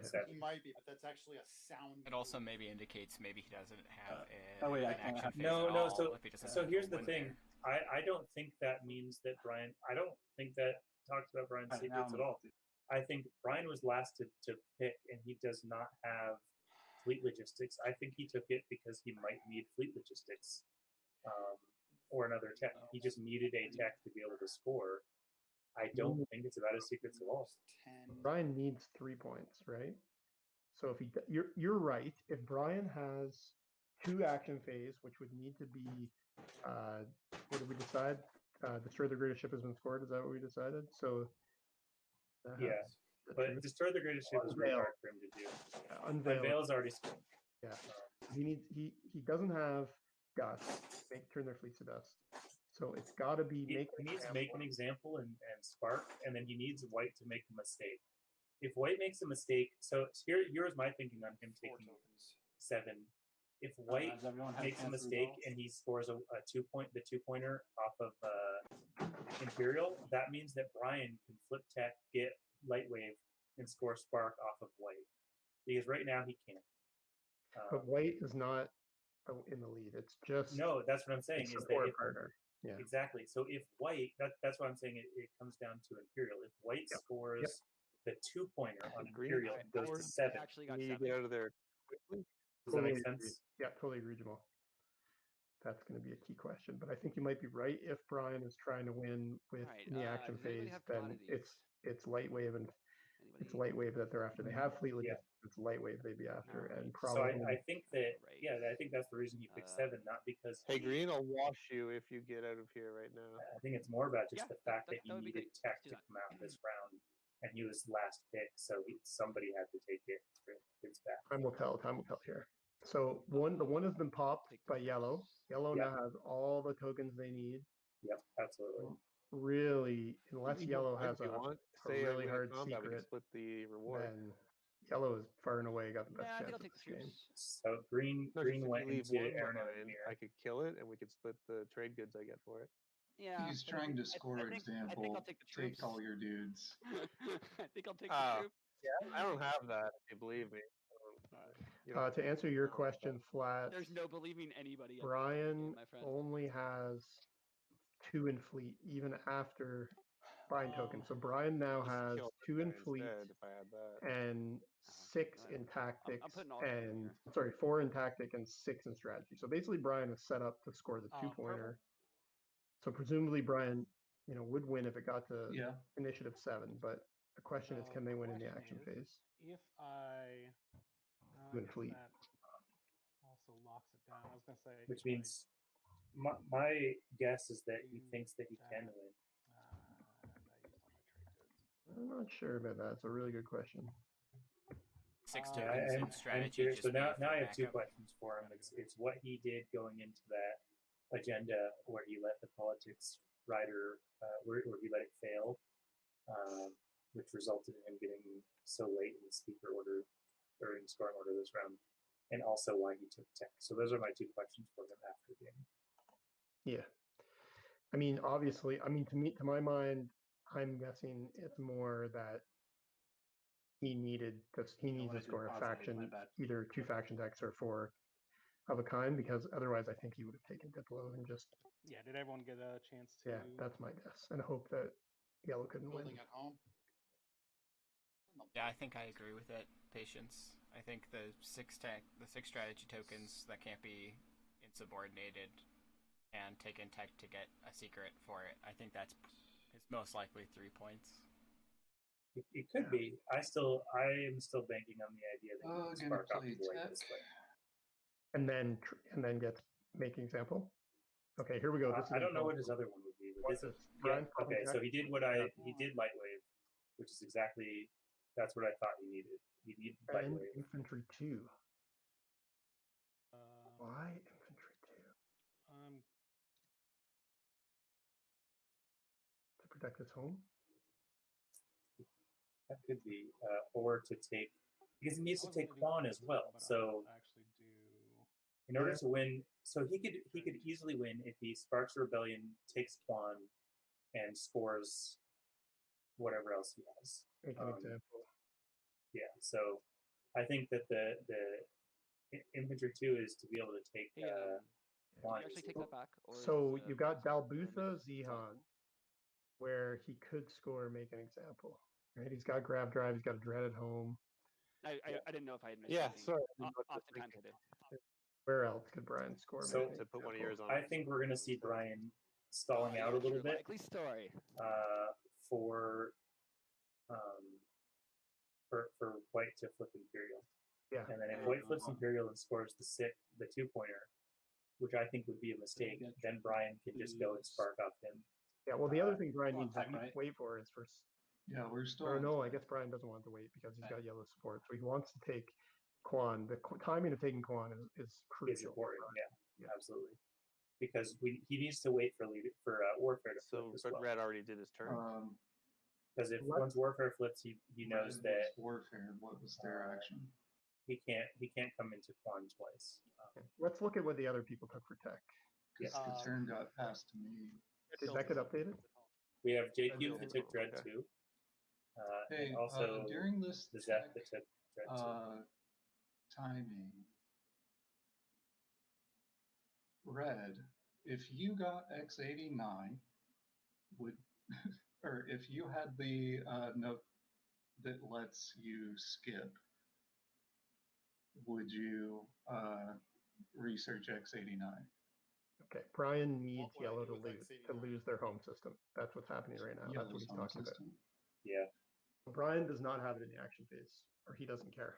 him. He might be, but that's actually a sound. It also maybe indicates maybe he doesn't have I an action phase no. at all. So here's the thing. I don't think that means that Brian. I don't think that talks about Brian's secrets at all. I think Brian was last to pick, and he does not have fleet logistics. I think he took it because he might need fleet logistics, or another tech. He just needed a tech to be able to score. I don't think it's about his secrets at all. Brian needs 3 points, right? So if you're right. If Brian has two action phase, which would need to be, what did we decide? Destroy the greatest ship has been scored. Is that what we decided? So yeah, but destroy the greatest ship is really hard for him to do. Unveil's already scored. Yeah, he doesn't have Gus. Turn their fleets to dust. So it's got to be He needs to make an example and Spark, and then he needs White to make a mistake. If White makes a mistake, so here's my thinking on him taking 7. If White makes a mistake and he scores the 2-pointer off of Imperial, that means that Brian can flip tech, get Lightwave, and score Spark off of White. Because right now he can't. But White is not in the lead. It's just no. That's what I'm saying. Is that if, yeah, exactly. So if White, that's what I'm saying. It comes down to Imperial. If White scores the 2-pointer on Imperial, it goes to 7. You get out of there quickly. Does that make sense? Yeah, totally agree, Jamal. That's going to be a key question, but I think you might be right. If Brian is trying to win with in the action phase, then it's Lightwave and it's Lightwave that they're after. They have fleet logistics. It's Lightwave they'd be after, and probably. So I think that I think that's the reason he picked 7, not because. Hey, Green, I'll wash you if you get out of here right now. I think it's more about just the fact that he needed tech to come out this round, and he was last pick, so somebody had to take it for his back. Time will tell here. So the one has been popped by Yellow. Yellow now has all the tokens they need. Yep, absolutely. Really, unless Yellow has a really hard combat, secret, split the reward. then Yellow is far and away got the best chance of this game. So Green went into Aaron here. I could kill it, and we could split the trade goods I get for it. Yeah, he's trying to score example. Take all your dudes. I think I'll take the troops. Yeah, I don't have that. If you believe me. To answer your question, Flat. There's no believing anybody. Brian my friend. only has 2 in fleet, even after buying tokens. So Brian now has 2 in fleet and 6 in tactics, and 4 in tactic and 6 in strategy. So basically, Brian is set up to score the 2-pointer. So presumably, Brian, would win if it got to initiative 7. But the question is, can they win in the action phase? If I in fleet. that also locks it down. I was gonna say, which means my guess is that he thinks that he can win. I'm not sure about that. It's a really good question. 6 tokens and strategy. So now I have 2 questions for him. It's what he did going into that agenda where he let the politics rider, where he let it fail, which resulted in him getting so late in the speaker order or in scoring order this round, and also why he took tech. So those are my 2 questions for him after the game. Yeah, I mean, obviously, to my mind, I'm guessing it's more that he needs to score a faction, either 2 faction decks or 4 of a kind, because otherwise, I think he would have taken Diplo and just. Yeah, did everyone get a chance to? Yeah, that's my guess, and hope that Yellow couldn't win. At home. Yeah, I think I agree with it. Patience. I think the 6 strategy tokens that can't be insubordinated and taken tech to get a secret for it. I think that's most likely 3 points. It could be. I am still banking on the idea that he can spark off the way this way. And then gets make an example. Okay, here we go. This is I don't know what his other one would be. But this is, yeah, okay, so he did light wave, which is exactly that's what I thought he needed. He needed light and wave. infantry 2. Uh, Why infantry 2? To protect his home? That could be, or to take, because he needs to take Quan as well. So actually do. in order to win, so he could easily win if he sparks a rebellion, takes Quan, and scores whatever else he has. Make an example. Yeah, so I think that the infantry 2 is to be able to take Hey, can Quan. you actually take that back? Or So is, you got Dalbutha Dalbutha Zihan, where he could score, make an example. Right? He's got grab drive, he's got a dread at home. I didn't know if I had missed Yeah, anything. sorry. Oftentimes I do. Where else could Brian score? So make an To put one of example? yours on. I think we're going to see Brian stalling out a little True, bit likely story. for White to flip Imperial. Yeah. And then if White flips Imperial and scores the 2-pointer, which I think would be a mistake, then Brian can just go and spark off him. Yeah, well, the other thing Brian needs to attack, right? wait for is for. Yeah, we're still. Or no, I guess Brian doesn't want to wait because he's got yellow support. So he wants to take Quan. The timing of taking Quan is It's crucial. important, yeah, absolutely. Because he needs to wait for Warfare to flip as But well. Red already did his turn. Because if What? once Warfare flips, he knows Red that was Warfare. What was their action? he can't come into Quan twice. Okay. Let's look at what the other people took for tech. Because the turn got passed to me. Did that get updated? We have JCubes Dread that took two. Dread Okay. 2. Hey, And also during this the tech, Zeth that took Dread 2. timing, Red, if you got X89, would or if you had the note that lets you skip, would you research X89? Okay. Brian needs What would I yellow do to with lose their home system. That's what's happening right now. That's what Yellow's he's home talking system. Yeah. about. Brian does not have it in the action phase, or he doesn't care,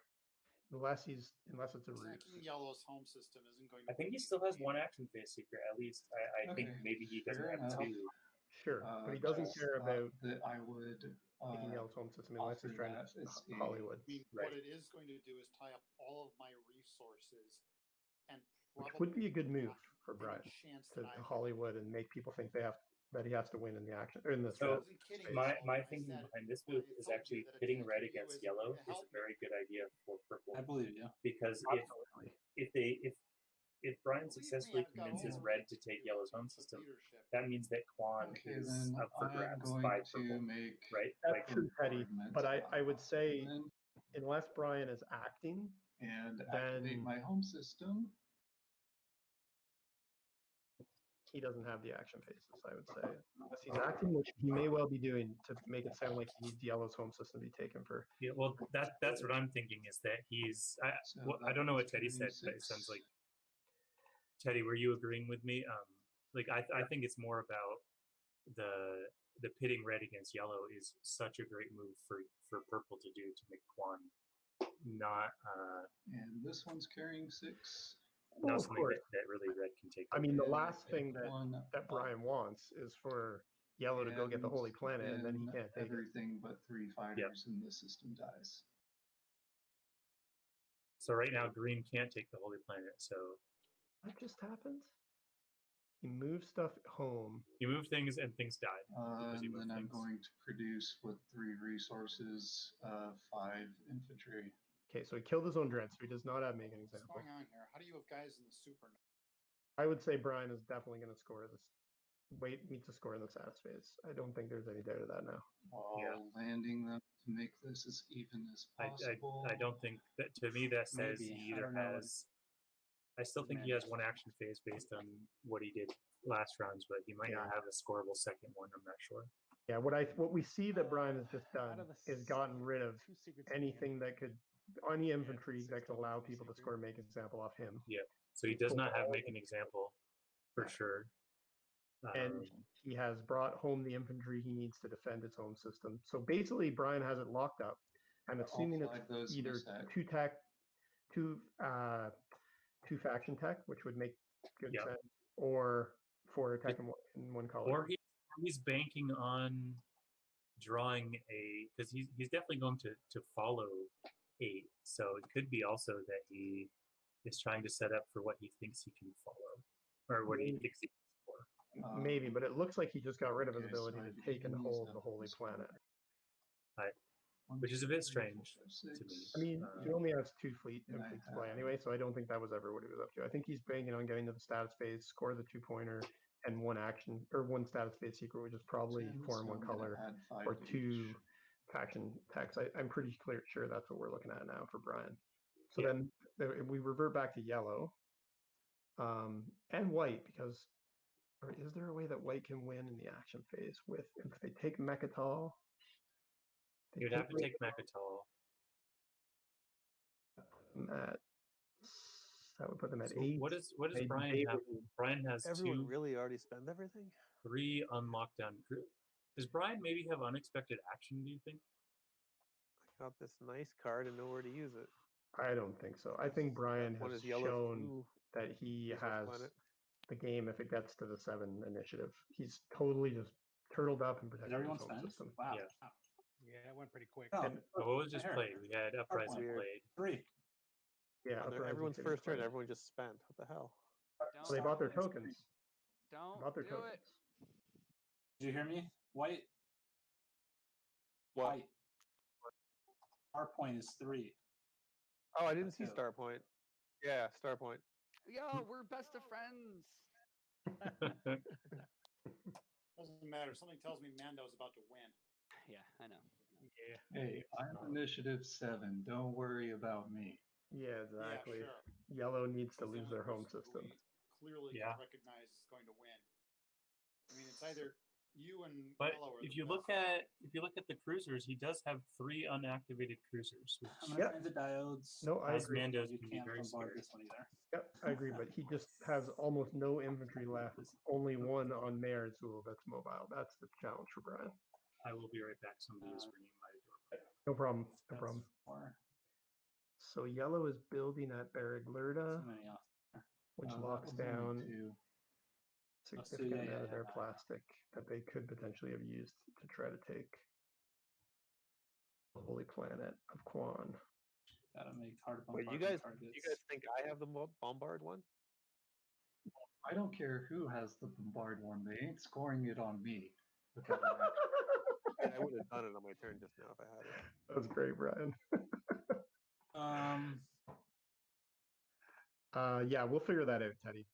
unless it's a ruse. Attacking Yellow's home system isn't going to. I think he still has one action phase secret, at least. I think Okay, maybe he doesn't fair have enough. 2. Sure, but he doesn't Just care thought about that I would taking yellow's home system unless he's offer trying that to as a- Hollywood. I mean, Right. what it is going to do is tie up all of my resources, and Which would be a good move block for any Brian chance to that I Hollywood and make people think that he has to win in the action or in the So, strat. wasn't kidding phase. you, My I thinking said, behind this well, move I is told you actually that pitting red attacking you against isn't yellow going to is help a very good idea for purple. I believe you. Because Absolutely. if Brian Believe me, successfully I've got convinces all Red to the take yellow's home capabilities of system, leadership. that means that Quan Okay, is then up for I'm grabs going by to purple, make right? That's true, Teddy. bombardment But I would say then unless Brian is acting, and then activate my home system. he doesn't have the action phases, I would say. Unless he's acting, which he may well be doing to make it sound like he needs yellow's home system to be taken for. Yeah, well, that's what I'm thinking is that he's. So I don't know what Teddy carrying said, but it 6. sounds like Teddy. Were you agreeing with me? I think it's more about the pitting red against yellow is such a great move for purple to do to make Quan not And this one's carrying 6. Well, not of something course. that really red can take. I mean, the And last thing pick one that Brian wants is for yellow to go get the and Holy Planet, and then he then can't take it. everything but 3 fighters in the system dies. So right now, green can't take the Holy Planet. So What just happened? He moved stuff home. you move things and things died because you moved Then I'm things. going to produce with 3 resources, 5 infantry. Okay, so he killed his own dread, so he does not have make an What's example. going on here? How do you have guys in the super? I would say Brian is definitely going to score this. Needs to score in the stats phase. I don't think there's any doubt of that now. While landing them to make this as even as possible. I don't think that. To me, that says Maybe. he I either don't know. has. I still think he has one action phase based on what he did last rounds, but he might not have a scoreable second one. I'm not sure. Yeah, what we see that Brian has just done Out of the is gotten rid of two secrets in the anything that could, any infantry that could allow people to score make example off him. Yeah. So he does not have make an example for sure. And he has brought home the infantry he needs to defend its home system. So basically, Brian has it locked up. I'm assuming it's either two faction tech, which would make good Yep. sense, or 4 attack in one color. Or he's banking on drawing because he's definitely going to follow 8. So it could be also that he is trying to set up for what he thinks he can follow, or what he thinks he can score. Maybe, but it looks like he just got rid of his Okay, ability so to I've take and even hold used the up Holy this one. Planet. Which is a bit strange to me. I mean, he only has 2 fleets and I to play have- anyway, so I don't think that was ever what he was up to. I think he's banking on getting to the status phase, score the 2-pointer, and 1 action or 1 status phase secret, which is probably 4 in 1 color, or 2 faction text. I'm pretty sure that's what we're looking at now for Brian. So then we revert back to yellow and white, because or is there a way that white can win in the action phase with if they take Mechatol? You'd have to take Mechatol. That would put them at So 8. what does Maybe Brian they have? would- Brian has Everyone 2, really already spend everything? 3 unlocked down group. Does Brian maybe have unexpected action, do you think? I got this nice card and nowhere to use it. I don't think so. I think Brian One has is yellow shown too. that he Resource has planet. the game if it gets to the 7 initiative. He's totally just turtled up and Did protected his everyone home spend? system. Wow. Yeah. Wow. Yeah, it went pretty quick. Oh, And what was just here. played? We had Uprising Weird. played. 3. Yeah, On Uprising everyone's getting first turn, played. everyone just spent. What the hell? Don't, So they bought their Stop. tokens. don't Bought their do tokens. it. Did you hear me? White. What? White. Our point is 3. Oh, I didn't see Two. Star Point. Yeah, Star Point. Yo, we're best of friends. Doesn't matter. Something tells me Mando's about to win. Yeah, I know. Yeah. Hey, I'm initiative 7. Don't worry about me. Yeah, exactly. Yeah, sure. Yellow needs to He's the lose only their home person who system. we clearly Yeah. can recognize is going to win. I mean, it's either you and But Yellow are if the you look best. at the cruisers, he does have 3 unactivated cruisers, which I'm gonna change the diodes. No, I as agree. Mandos You can be can't very bombard scary. this one either. Yep, I agree, but he just has almost no infantry left. Only 1 on Mayor Zul that's mobile. That's the challenge for Brian. I will be right back. Somebody is ringing my door. No problem. No That's problem. 4. So yellow is building at Barrag Lurda, Too many off. which That locks was only down 2. significant yeah, amount of yeah, their yeah. plastic that they could potentially have used to try to take the Holy Planet of Quan. Gotta make hard Wait, bombardment you guys targets. think I have the bombard one? I don't care who has the bombard one. They ain't scoring it on me. Without an action. I would have done it on my turn just now if I had it. That's great, Brian. Yeah, we'll figure that out, Teddy.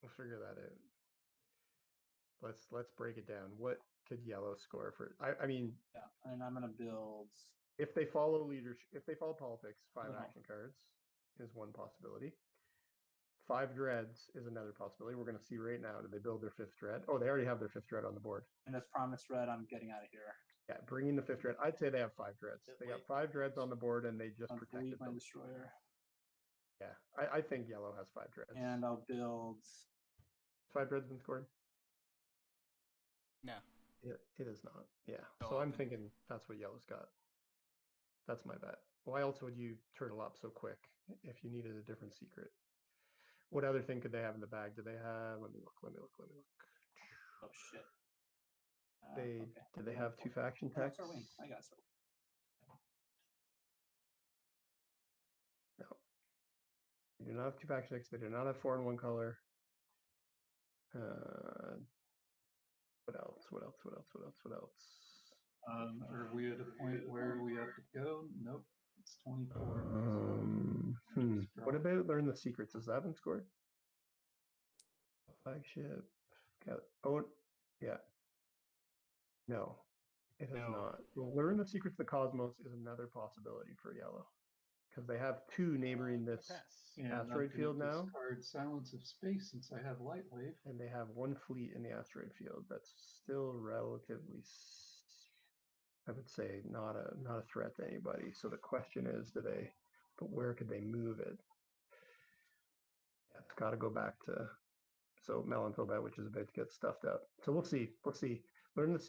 We'll figure that out. Let's break it down. What could yellow score for? I mean, Yeah, and I'm gonna build. if they follow leadership, if they follow politics, 5 Uh-huh. action cards is one possibility. 5 dreads is another possibility. We're going to see right now. Did they build their 5th dread? Oh, they already have their 5th dread on the board. And as promised, red. I'm getting out of here. Yeah, bringing the 5th dread. I'd say they have 5 dreads. They got 5 dreads on the board, and they just I'll protected delete my them. destroyer, Yeah, I think yellow has 5 dreads. and I'll build. 5 dreads been scored? No. It is not. Yeah. Oh, So I'm okay. thinking that's what yellow's got. That's my bet. Why else would you turtle up so quick if you needed a different secret? What other thing could they have in the bag? Do they have? Let me look. Oh shit. Do they have 2 faction No, texts? Sir Wing. I got Sir. No. They do not have 2 faction texts. They do not have 4 in 1 color. What else? Are we at a point where we have to go? Nope. It's 24. What about Learn the Secrets? Has that been scored? Flagship. Yeah. No, it has No. not. Learn the Secrets of the Cosmos is another possibility for yellow. Because they have 2 neighboring this And asteroid I'm field gonna now. discard Silence of Space since I have Light Wave. And they have 1 fleet in the asteroid field that's still relatively, I would say, not a threat to anybody. So the question is, but where could they move it? Yeah, it's got to go back to, so Melantobet, which is about to get stuffed up. So we'll see. Learn the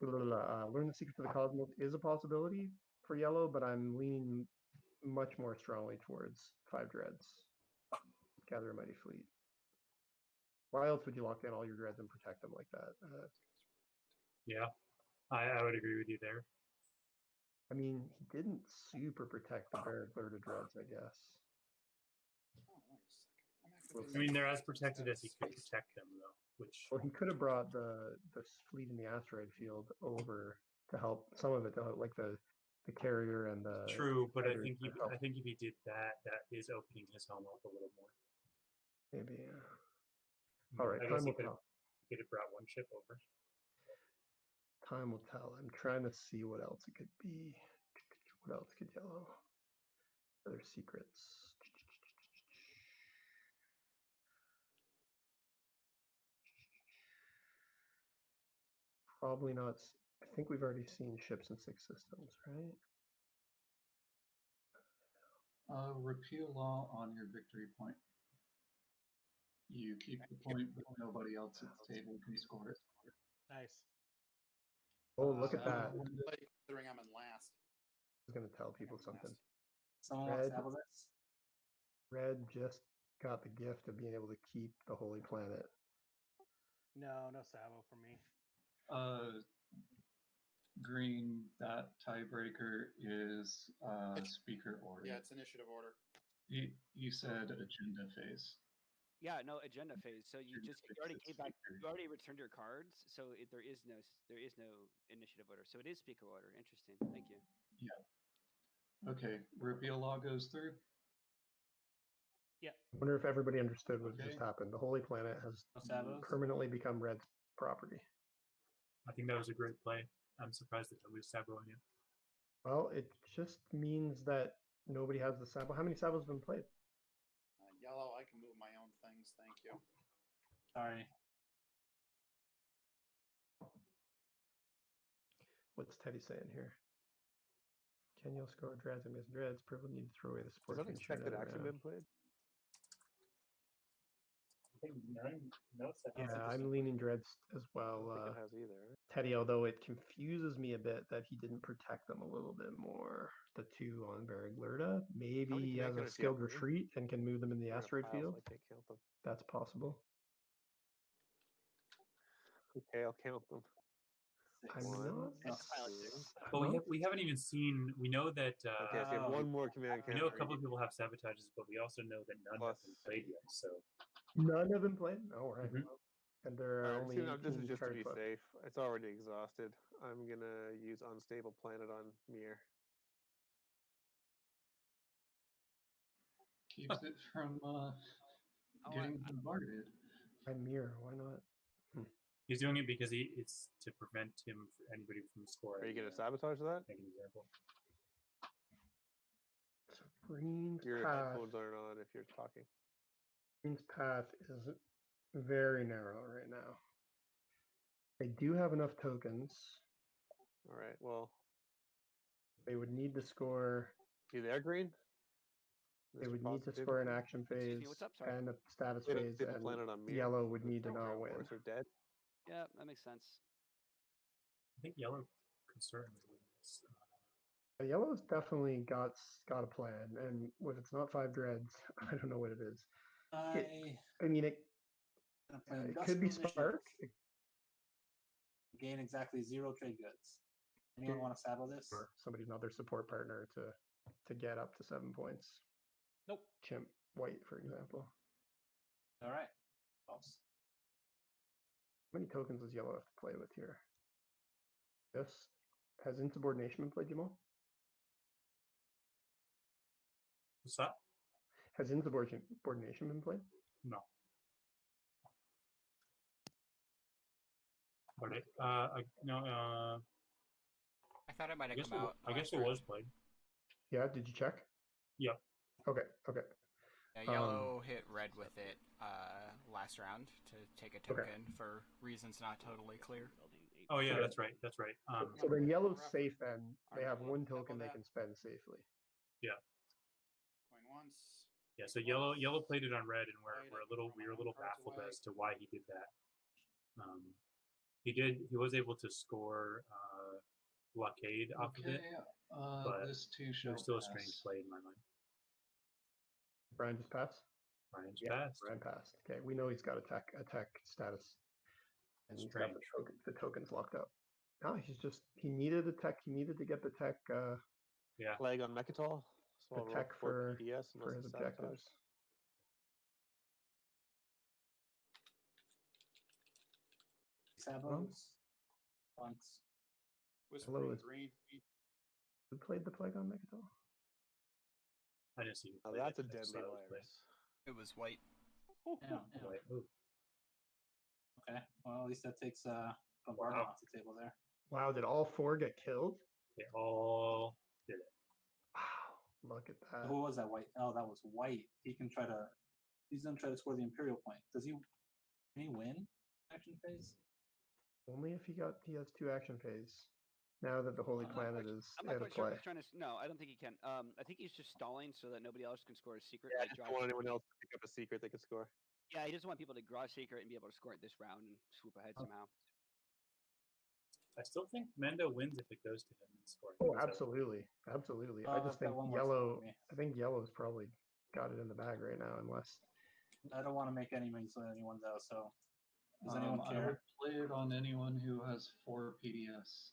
Learn the Secrets of the Cosmos is a possibility for yellow, but I'm leaning much more strongly towards 5 dreads. gather a mighty fleet. Why else would you lock down all your dreads and protect them like that? Yeah, I would agree with you there. I mean, he didn't super protect the Berglerda dreads, I guess. Oh, wait a second. I'm Well, I mean, activating they're this as protected as he could space. protect them, though. Which Well, he could have brought the fleet in the asteroid field over to help some of it, to help, like the carrier and the. true, but I fighters think to help. if he did that, that is opening his home up a little more. Maybe. All right, I time guess will he tell. could have brought one ship over. Time will tell. I'm trying to see what else it could be. What else could yellow? Other secrets. Probably not. I think we've already seen ships in 6 systems, right? Repeal law on your victory point. You keep the point, but nobody else at the table can score it. Nice. Oh, look at that. Like, considering I'm in last. I was going to tell people something. Someone wants Red. to have this? Red just got the gift of being able to keep the Holy Planet. No Sabo for me. Green, that tiebreaker is speaker order. Yeah, it's initiative order. You said agenda phase. Yeah, no agenda phase. So you already gave back. You already returned your cards, so there is no initiative order. So it is speaker order. Interesting. Thank you. Yeah. Okay. Repeal law goes through. Yeah. I wonder if everybody understood what just Okay. happened. The Holy Planet has No Sabos? permanently become Red's property. I think that was a great play. I'm surprised that they lose Sabo on you. Well, it just means that nobody has the Sabo. How many Sabos have been played? Yellow, I can move my own things. Thank you. Sorry. What's Teddy saying here? Can you score dreads and miss dreads? Purple need to throw away the Has support. unexpected action been played? I think no Yeah, I'm leaning dreads as I well. don't think it has either. Teddy, although it confuses me a bit that he didn't protect them a little bit more. The 2 on Berglerda. Maybe many he has a command counters do you have, skilled Green? retreat and can move them in the They're in a asteroid pile, field. so I can't count them. That's possible. Okay, I'll count them. I'm One, not. That's a pile of two. six. But we haven't even seen. We know that. Okay, so you have one more command We counter. know a couple of people have sabotages, but we also know that none have been Plus- played yet. So None of them played? Oh, right. Mhm. And there are Alright, only so now this is 18 just to cards be left. safe. It's already exhausted. I'm gonna use Unstable Planet on Mir. Keeps it from getting bombarded. I'm Mir. Why not? he's doing it because it's to prevent anybody from scoring. Are you gonna sabotage that? Make an example. So Green's Your path. headphones aren't on if you're talking. Green's path is very narrow right now. They do have enough tokens. All right. Well, They would need to score. you there, Green? They Mr. would need to Positive? score an action phase me, what's up? Sorry. and a status Did phase, the and planet on Mir? yellow would need to The not ground win. force are dead. Yeah, that makes sense. I think yellow concern with this. Yellow's definitely got a plan, and if it's not 5 dreads, I don't know what it is. I mean, it could be Spark. Gain exactly 0 trade goods. Anyone want to saddle this? Or somebody's not their support partner to get up to 7 points. Nope. Chimp white, for example. All right. False. How many tokens does yellow have to play with here? Yes. Has insubordination been played, Jamal? What's that? Has insubordination been played? No. But no. I thought it might I have guess come out. I guess it was played. Yeah, did you check? Yep. Okay. Yeah, yellow hit red with it last round to take a token for reasons not totally clear. Oh yeah, Okay. that's right. That's right. So then yellow's safe then. They have 1 token they can spend safely. Yeah. Going once. Yeah. So yellow played it on red, and we were a little baffled as to why he did that. He was able to score blockade off of it, but this too it shall was still a pass. strange play in my mind. Brian just pass. Ryan's Yeah, fast. Ryan passed. Okay, we know he's got attack status, and he's got the tokens locked up. No, he needed a tech. He needed to get the tech. Yeah. Plague on Mechatol. So The I'll roll tech for PDS for his objectives. Sabos. Bunks. Whispering is- green. Who played the plague on Mechatol? I didn't see you. Oh, play that's a it, deadly so I was virus. It was white. Yeah. playing. Wait, ooh. Okay. Well, at least that takes bombardment off the table there. Wow, did all 4 get killed? They all did it. Wow, look at that. Who was that white? Oh, that was white. He's gonna try to score the Imperial point. Can he win action phase? Only if he has 2 action phase. Now that the Holy Planet is I'm not out of quite sure play. if he's trying to. No, I don't think he can. I think he's just stalling so that nobody else can score a secret. Yeah, I like just draw don't want a anyone secret. else to pick up a secret they could score. Yeah, he doesn't want people to draw a secret and be able to score it this round and swoop ahead somehow. I still think Mendo wins if it goes to him and scoring. Oh, absolutely, absolutely. I just I've think got one more yellow. for me. I think yellow's probably got it in the bag right now, unless. I don't want to make enemies with anyone though. So, does anyone I care? would play it on anyone who has 4 PDS.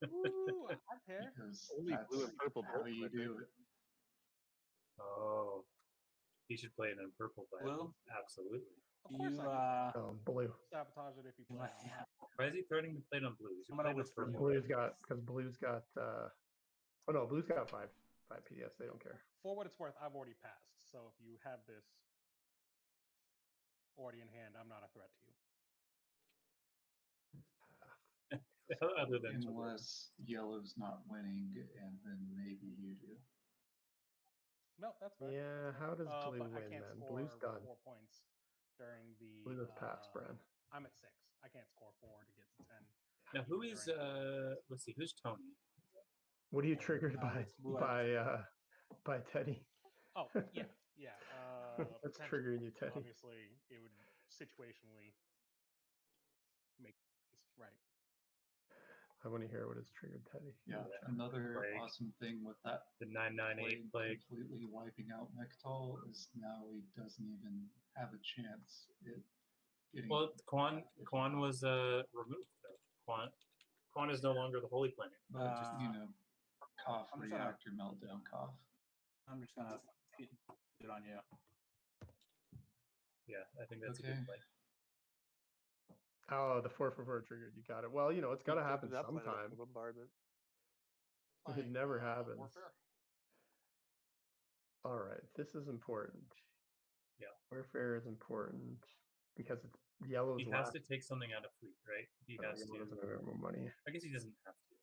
Ooh, I care. Because Only that's blue and purple how both, you I think. do it. Oh, he should play it in purple. Blue? Absolutely. Of course You I can. Blue. Sabotage it if you play. yeah. Why is he threatening to play it on blue? He should I'm play gonna it on whisper purple. Blue's got. Oh no, blue's got 5 PDS. They don't care. For what it's worth, I've already passed. So if you have this already in hand, I'm not a threat to you. Other than Unless yellow's not winning, and then maybe you do. No, that's fair. Yeah, how does blue but I win can't then? score Blue's done. 4 points during the. Blue has passed, Bran. I'm at 6. I can't score 4 to get to 10. now, who is? Let's see. Who's Tony? What are you triggered by it's blue by Teddy? Oh yeah, yeah. What's potentially. triggering you, Teddy? Obviously, it would situationally make sense, right? I want to hear what has triggered Teddy. Yeah, Yeah. another Plague. awesome thing with that The 998 plague. completely wiping out Mechatol is now he doesn't even have a chance at getting. Well, Quan back if Quan he- was removed though. Quan is no longer the Holy Planet. But just cough I'm just gonna- reactor meltdown cough. I'm just gonna put it on you. Yeah, I think that's a Okay. good play. Oh, the 4 triggered. You got it. Well, it's got to happen That planet sometime. for bombardment. It never Playing, happens. Warfare. All right, this is important. Yeah. Warfare is important because it's yellow's He has last. to take something out of fleet, right? He Oh, has yellow to. doesn't have more money. I guess he doesn't have to.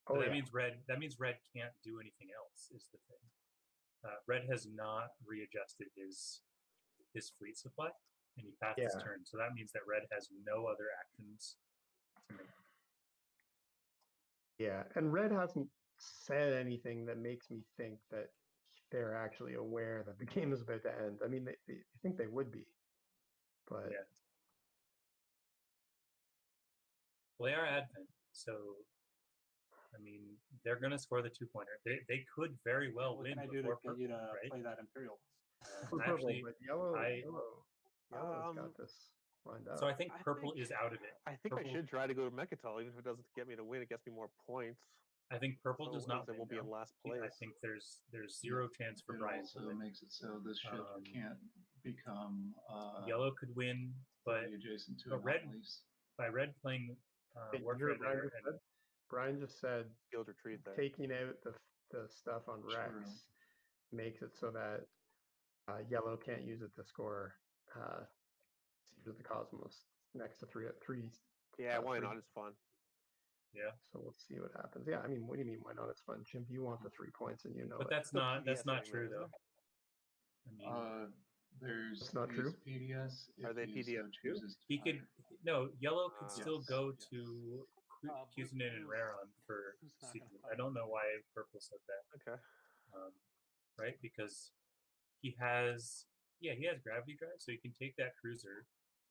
Oh, But that yeah. means red. That means red can't do anything else. Is the thing. Red has not readjusted his fleet supply, and he passed his Yeah. turn. So that means that red has no other actions to make. Yeah, and red hasn't said anything that makes me think that they're actually aware that the game is about to end. I mean, they think they would be, but Yeah. Well, they are Advent, so I mean, they're going to score the 2-pointer. They could very well What win can I do to before get you to purple, right? play that Imperial? for purple, Actually, but yellow's Um, got this lined up. so I think I purple think- is out of it. I think Purple- I should try to go to Mechatol, even if it doesn't get me to win. It gets me more points. I think purple So does it not means I win. won't be in now. last I place. think there's zero chance for It Brian to also win. makes it so this ship can't become Yellow could win, but adjacent to but red- anomalies. by red playing Hey, you Warfare heard Brian there, just said? Brian just said Skilled retreat there. taking out the stuff on Rex True. makes it so that yellow can't use it to score Seers of the Cosmos next to three. Yeah, why 3. not? It's fun. So let's see what happens. Yeah, I mean, what do you mean? Why not? It's fun, Chimp. You want the 3 points, and you know but it. that's Still not PDS true anyway, though. isn't I mean, There's It's not these true? PDS. Are if they he so PDS too? chooses to he could fire. no yellow could Ah. still Yes, go yes. to Cusanin and Blue's- Raron for Blue's not Season. gonna I fight. don't know why purple said that. Okay. Right? Because he has gravity drive, so he can take that cruiser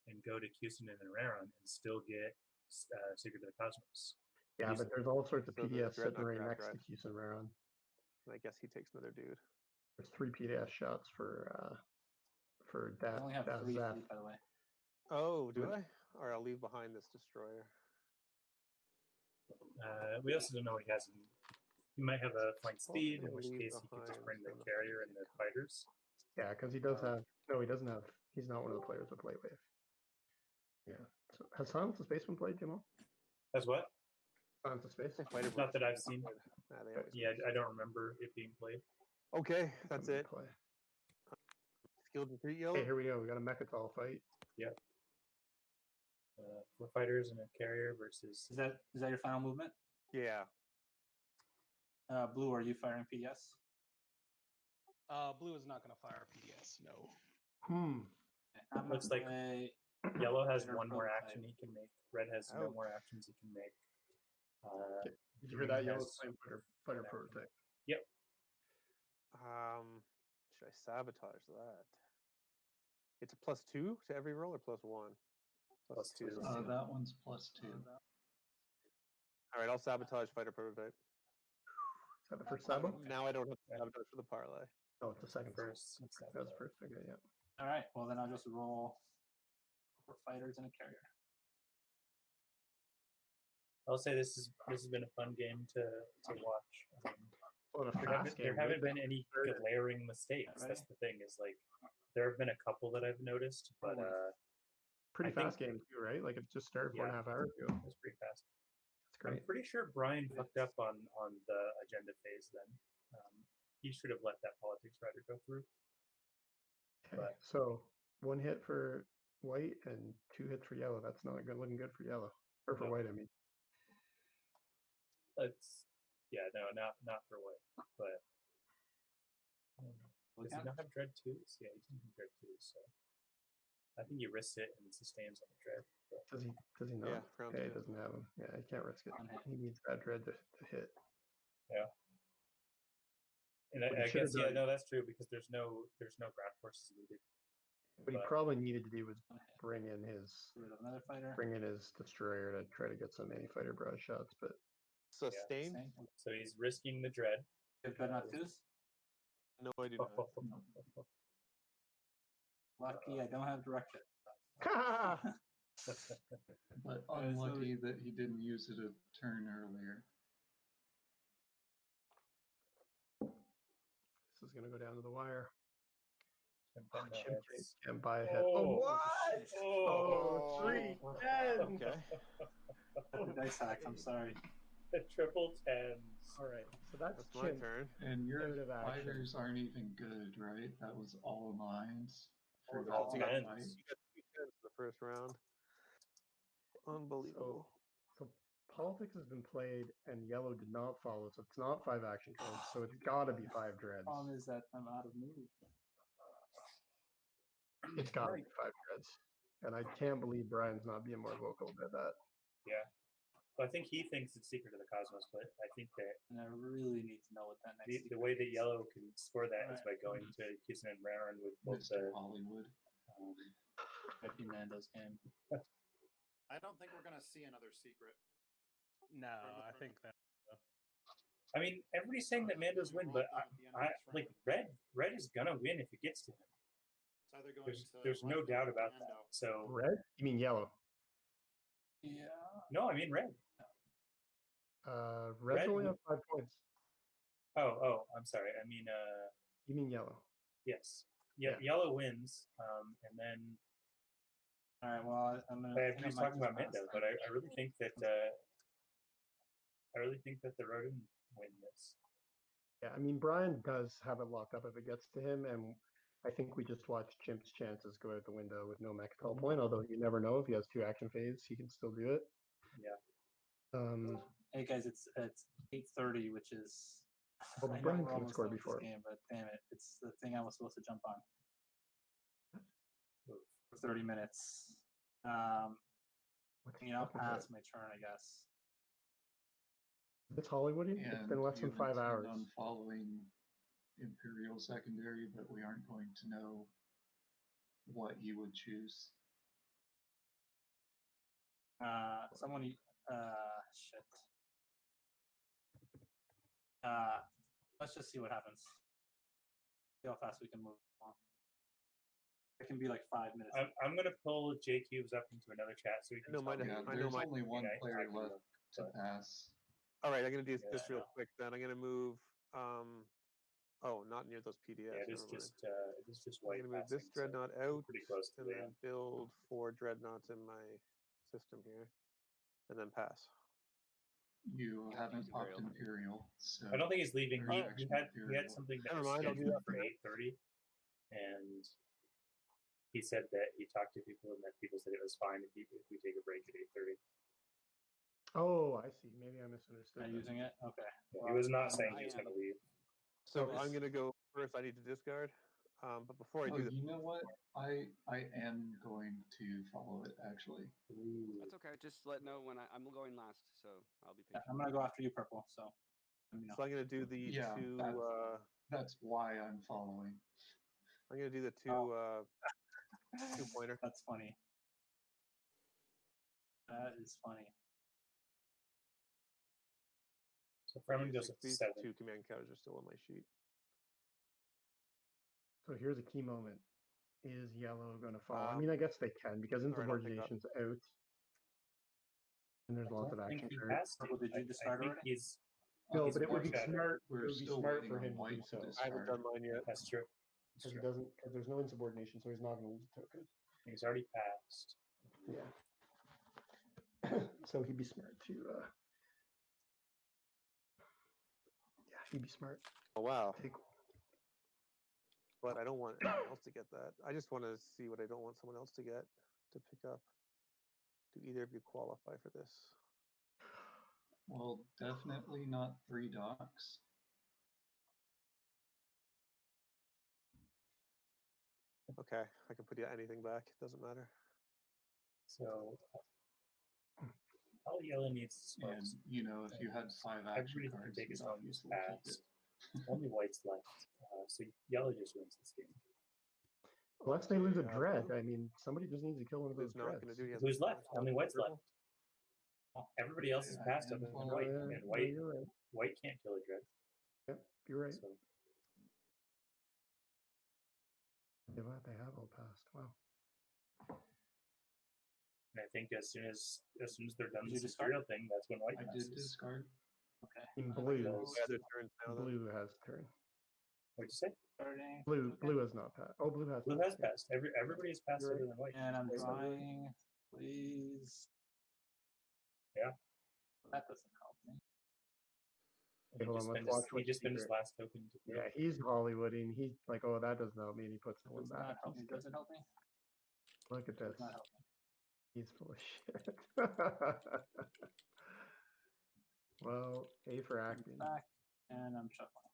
and go to Cusanin and Raron and still get Secret of the Cosmos. Yeah, He's- but there's all sorts of So the PDS sitting Dreadnought right grab next to drive. Houston Raron. And I guess he takes another dude. There's 3 PDS shots for for I only have 3 Zeth. feet, by the way. Oh, do What? I? Or I'll leave behind this destroyer. We also don't know what he has. He might have a flank speed, in I'll which leave case he could just bring behind the the carrier and the fighters. Yeah, because he does have. No, he doesn't have. He's not one of the players with light wave. Yeah. So, has Silence of Space been played, Jamal? As what? Silence of Space? Fighter Not that I've versus seen. good. Nah, they always Yeah, win. I don't remember it being played. Okay, that's Somebody it. Play. Skilled retreat yellow. Hey, here we go. We got a Mechatol fight. Yep. 4 fighters and a carrier versus. Is that your final movement? Yeah. Blue, are you firing PDS? Blue is not going to fire PDS. No. I'm Looks gonna like play Yellow has fighter one more prototype. action he can make. Red has no Ouch. more actions he can make. Did you hear Green that? Yellow's has playing fighter one action. prototype. Yep. Should I sabotage that? It's a +2 to every roll or +1? +2. That one's +2. All right, I'll sabotage fighter prototype. Is that the first sabo? Now I don't have to sabotage for the parlay. Oh, it's the second. First. That's the first. Okay, yeah. All right. Well, then I'll just roll 4 fighters and a carrier. I'll say this has been a fun game to watch. Well, There haven't been any glaring mistakes. Right. That's the thing. Is like there have been a couple that I've noticed, but pretty I think- fast game too, right? Like it just started 4.5 hours ago. it was pretty fast. That's great. I'm pretty sure Brian fucked up on the agenda phase. Then he should have let that politics rider go through. Okay, so 1 hit for white and 2 hits for yellow. That's not good. Looking good for yellow or for No. white. I mean, It's not for white, but does he not have dread twos? Yeah, he doesn't have dread twos, so I think he risks it and sustains on the dread. But does he? Does he not? Yeah, round Okay, he 2. doesn't have him. Yeah, he can't risk it. One hit. He needs that dread to hit. and What he I should have guess done- no, that's true because there's no ground forces needed. What he But- probably needed to do was One hit. bring in his Get rid of another fighter. destroyer to try to get some anti-fighter barrage shots, but Sustained? Same. So he's risking the dread. You have dreadnought twos? No, I do not. Lucky I don't have direction. But so- unlucky that he didn't use it a turn earlier. this is gonna go down to the wire. Chimp Chimp heads. can't buy ahead. Oh, Oh, what? Oh, 3 10. Okay. Dice hack, I'm sorry. Triple tens. All right, so that's That's my Chimp. turn. And your Primitive action. fighters aren't even good, right? That was all lines. For It's all that tens. fight. You got 2 10s in the first round. Unbelievable. So politics has been played and yellow did not follow, so it's not 5 action codes, so it's gotta be 5 dreads. Problem is that I'm out of move. It's gotta be 5 dreads. And I can't believe Brian's not being more vocal about that. Yeah. Well, I think he thinks it's Secret of the Cosmos, but I think that And I really need to know what that next the way that yellow can score that is by Right. going to Kissing and Marin with both Mr. the Hollywood. Becky Mando's game. I don't think we're gonna see another secret. No, I think that. I mean, everybody's saying that Mando's win, but I like red is gonna win if it gets to him. It's either going There's to no Rhodyn doubt or about Mando. that. So Red? You mean yellow? Yeah. no, I mean red. Red's Red only would- have 5 points. Oh, I'm sorry. I mean, You mean yellow? yes, yeah, Yeah. yellow wins, and then All right. Well, I'm gonna. everybody's talking about Mando, but I really think that the Rhodyn win this. Yeah, I mean, Brian does have it locked up if it gets to him, and I think we just watched Chimp's chances go out the window with no Mechatol point, although you never know if he has 2 action phase, he can still do it. Yeah. Hey guys, it's 8:30, which is. Well, I know Brian we're can almost score done with this before. game, but damn it, it's the thing I was supposed to jump on Oof. for 30 minutes. What's You know, fucking good? pass my turn, I guess. It's Hollywoody? It's And been less you than 5 intend hours. on following Imperial Secondary, but we aren't going to know what you would choose. Someone, shit. Let's just see what happens. See how fast we can move on. It can be like 5 minutes. I'm gonna pull JCubes up into another chat so we can. No, talk mine- Yeah, about I there's know my- only one Okay, player I can left look, to but- pass. All right, I'm gonna do this Yeah. real quick. Then I'm gonna move. Oh, not near those PDFs. Yeah, it is just white. I'm gonna move this passing, so dreadnought we're out pretty close to and the then end. build 4 dreadnoughts in my system here, and then pass. You Yeah, haven't use popped Imperial. Imperial, so I don't think he's leaving. He Faction had Imperial. something that Never was mind, I'll do scheduled that for for now. 8:30, and he said that he talked to people and that people said it was fine if we take a break at 8:30. Oh, I see. Maybe I misunderstood. Am I that. using it? Okay. He was not saying I he was going am. to leave. So Okay. I'm gonna go first. I need to discard. But before I Oh, do that, you know what? I am going to follow it actually. That's okay. Just let know when I'm going last, so I'll be Yeah, patient. I'm gonna go after you, purple. So, let me know. so I'm gonna do the Yeah, 2. That's why I'm following. I'm gonna do the 2 Oh. 2-pointer. That's funny. That is funny. So Fremen goes up to These 7. 2 command counters are still on my sheet. So here's a key moment. Is yellow going to fall? I Um, mean, I guess they can because all right, I'll pick up. insubordination's out. And there's I lots don't of think action he cards. has to. Purple, did you discard I think already? he's. No, he's but it would be foreshadowed. smart. We're It would be still smart waiting for on him to white do to so. I haven't discard. done mine yet. That's true. Because he doesn't. Because there's no insubordination, so he's not going to lose a token. He's already passed. Yeah. So he'd be smart to. Yeah, he'd be smart. Oh wow! Take. But I don't want anyone else to get that. I just want to see what I don't want someone else to get to pick up. Do either of you qualify for this? Well, definitely not 3 docks. Okay, I can put anything back. Doesn't matter. So all yellow needs is And sparks. you know, if you had 5 action Everybody can cards, take you'd his own obviously keep it. pass. Only white's left. So yellow just wins this game. Unless they lose a dread, I mean, somebody just needs to kill one of those Who's not dreads. going to do? He has Who's left? one Only white's purple. left. Everybody else is passed other than Well, white, yeah, and no, white you're right. white can't kill a dread. Yep, you're right. So They have all passed. Wow. and I think as soon as they're done Did with you the discard? serial thing, that's when white I passes. did discard. Okay. In blue, Other turns now. Then. blue has turn. What'd you say? Starting. Blue has not passed. Oh, blue has. Blue has passed. Yeah. passed. Everybody has passed You're other than white. And I'm Wait, drawing, please. Yeah. That doesn't help me. He hold just on, let's spent watch his, what he just spent his secret- last token to do. Yeah, he's Hollywooding. He's like, oh, that doesn't help me, and he puts the one Does back. not help me. Does it help me? Look at this. Does not help me. He's full of shit. Well, A for acting. Back, and I'm shuffling.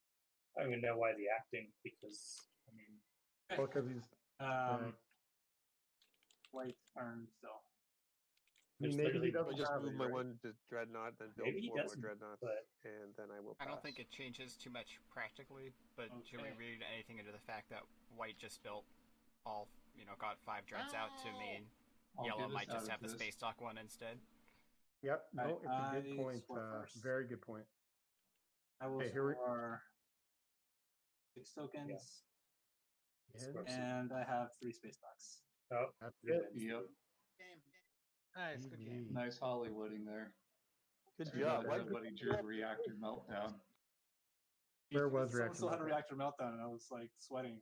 I don't even know why the acting, because I mean, Well, because he's. White turn still. I mean, there's maybe he literally- I doesn't just have move it, my right? one to dreadnought, then build Maybe he 4 more doesn't, dreadnoughts, but- and then I will. I don't pass. think it changes too much practically, but should we Okay. read anything into the fact that white just built all, got 5 dreads out to mean I'll yellow get us might out just of have the this. space dock one instead? Yep. No, Right, it's a good I point. score first. Very good point. I will Okay, here we- score 6 tokens, Yeah, and I have 3 space docks. oh, that's he it. wins. Yep. Nice, good game. Nice Hollywooding there. Good Too job. bad Why nobody drew reactor meltdown. Where was Someone reactor still had a meltdown? reactor meltdown, and I was like sweating.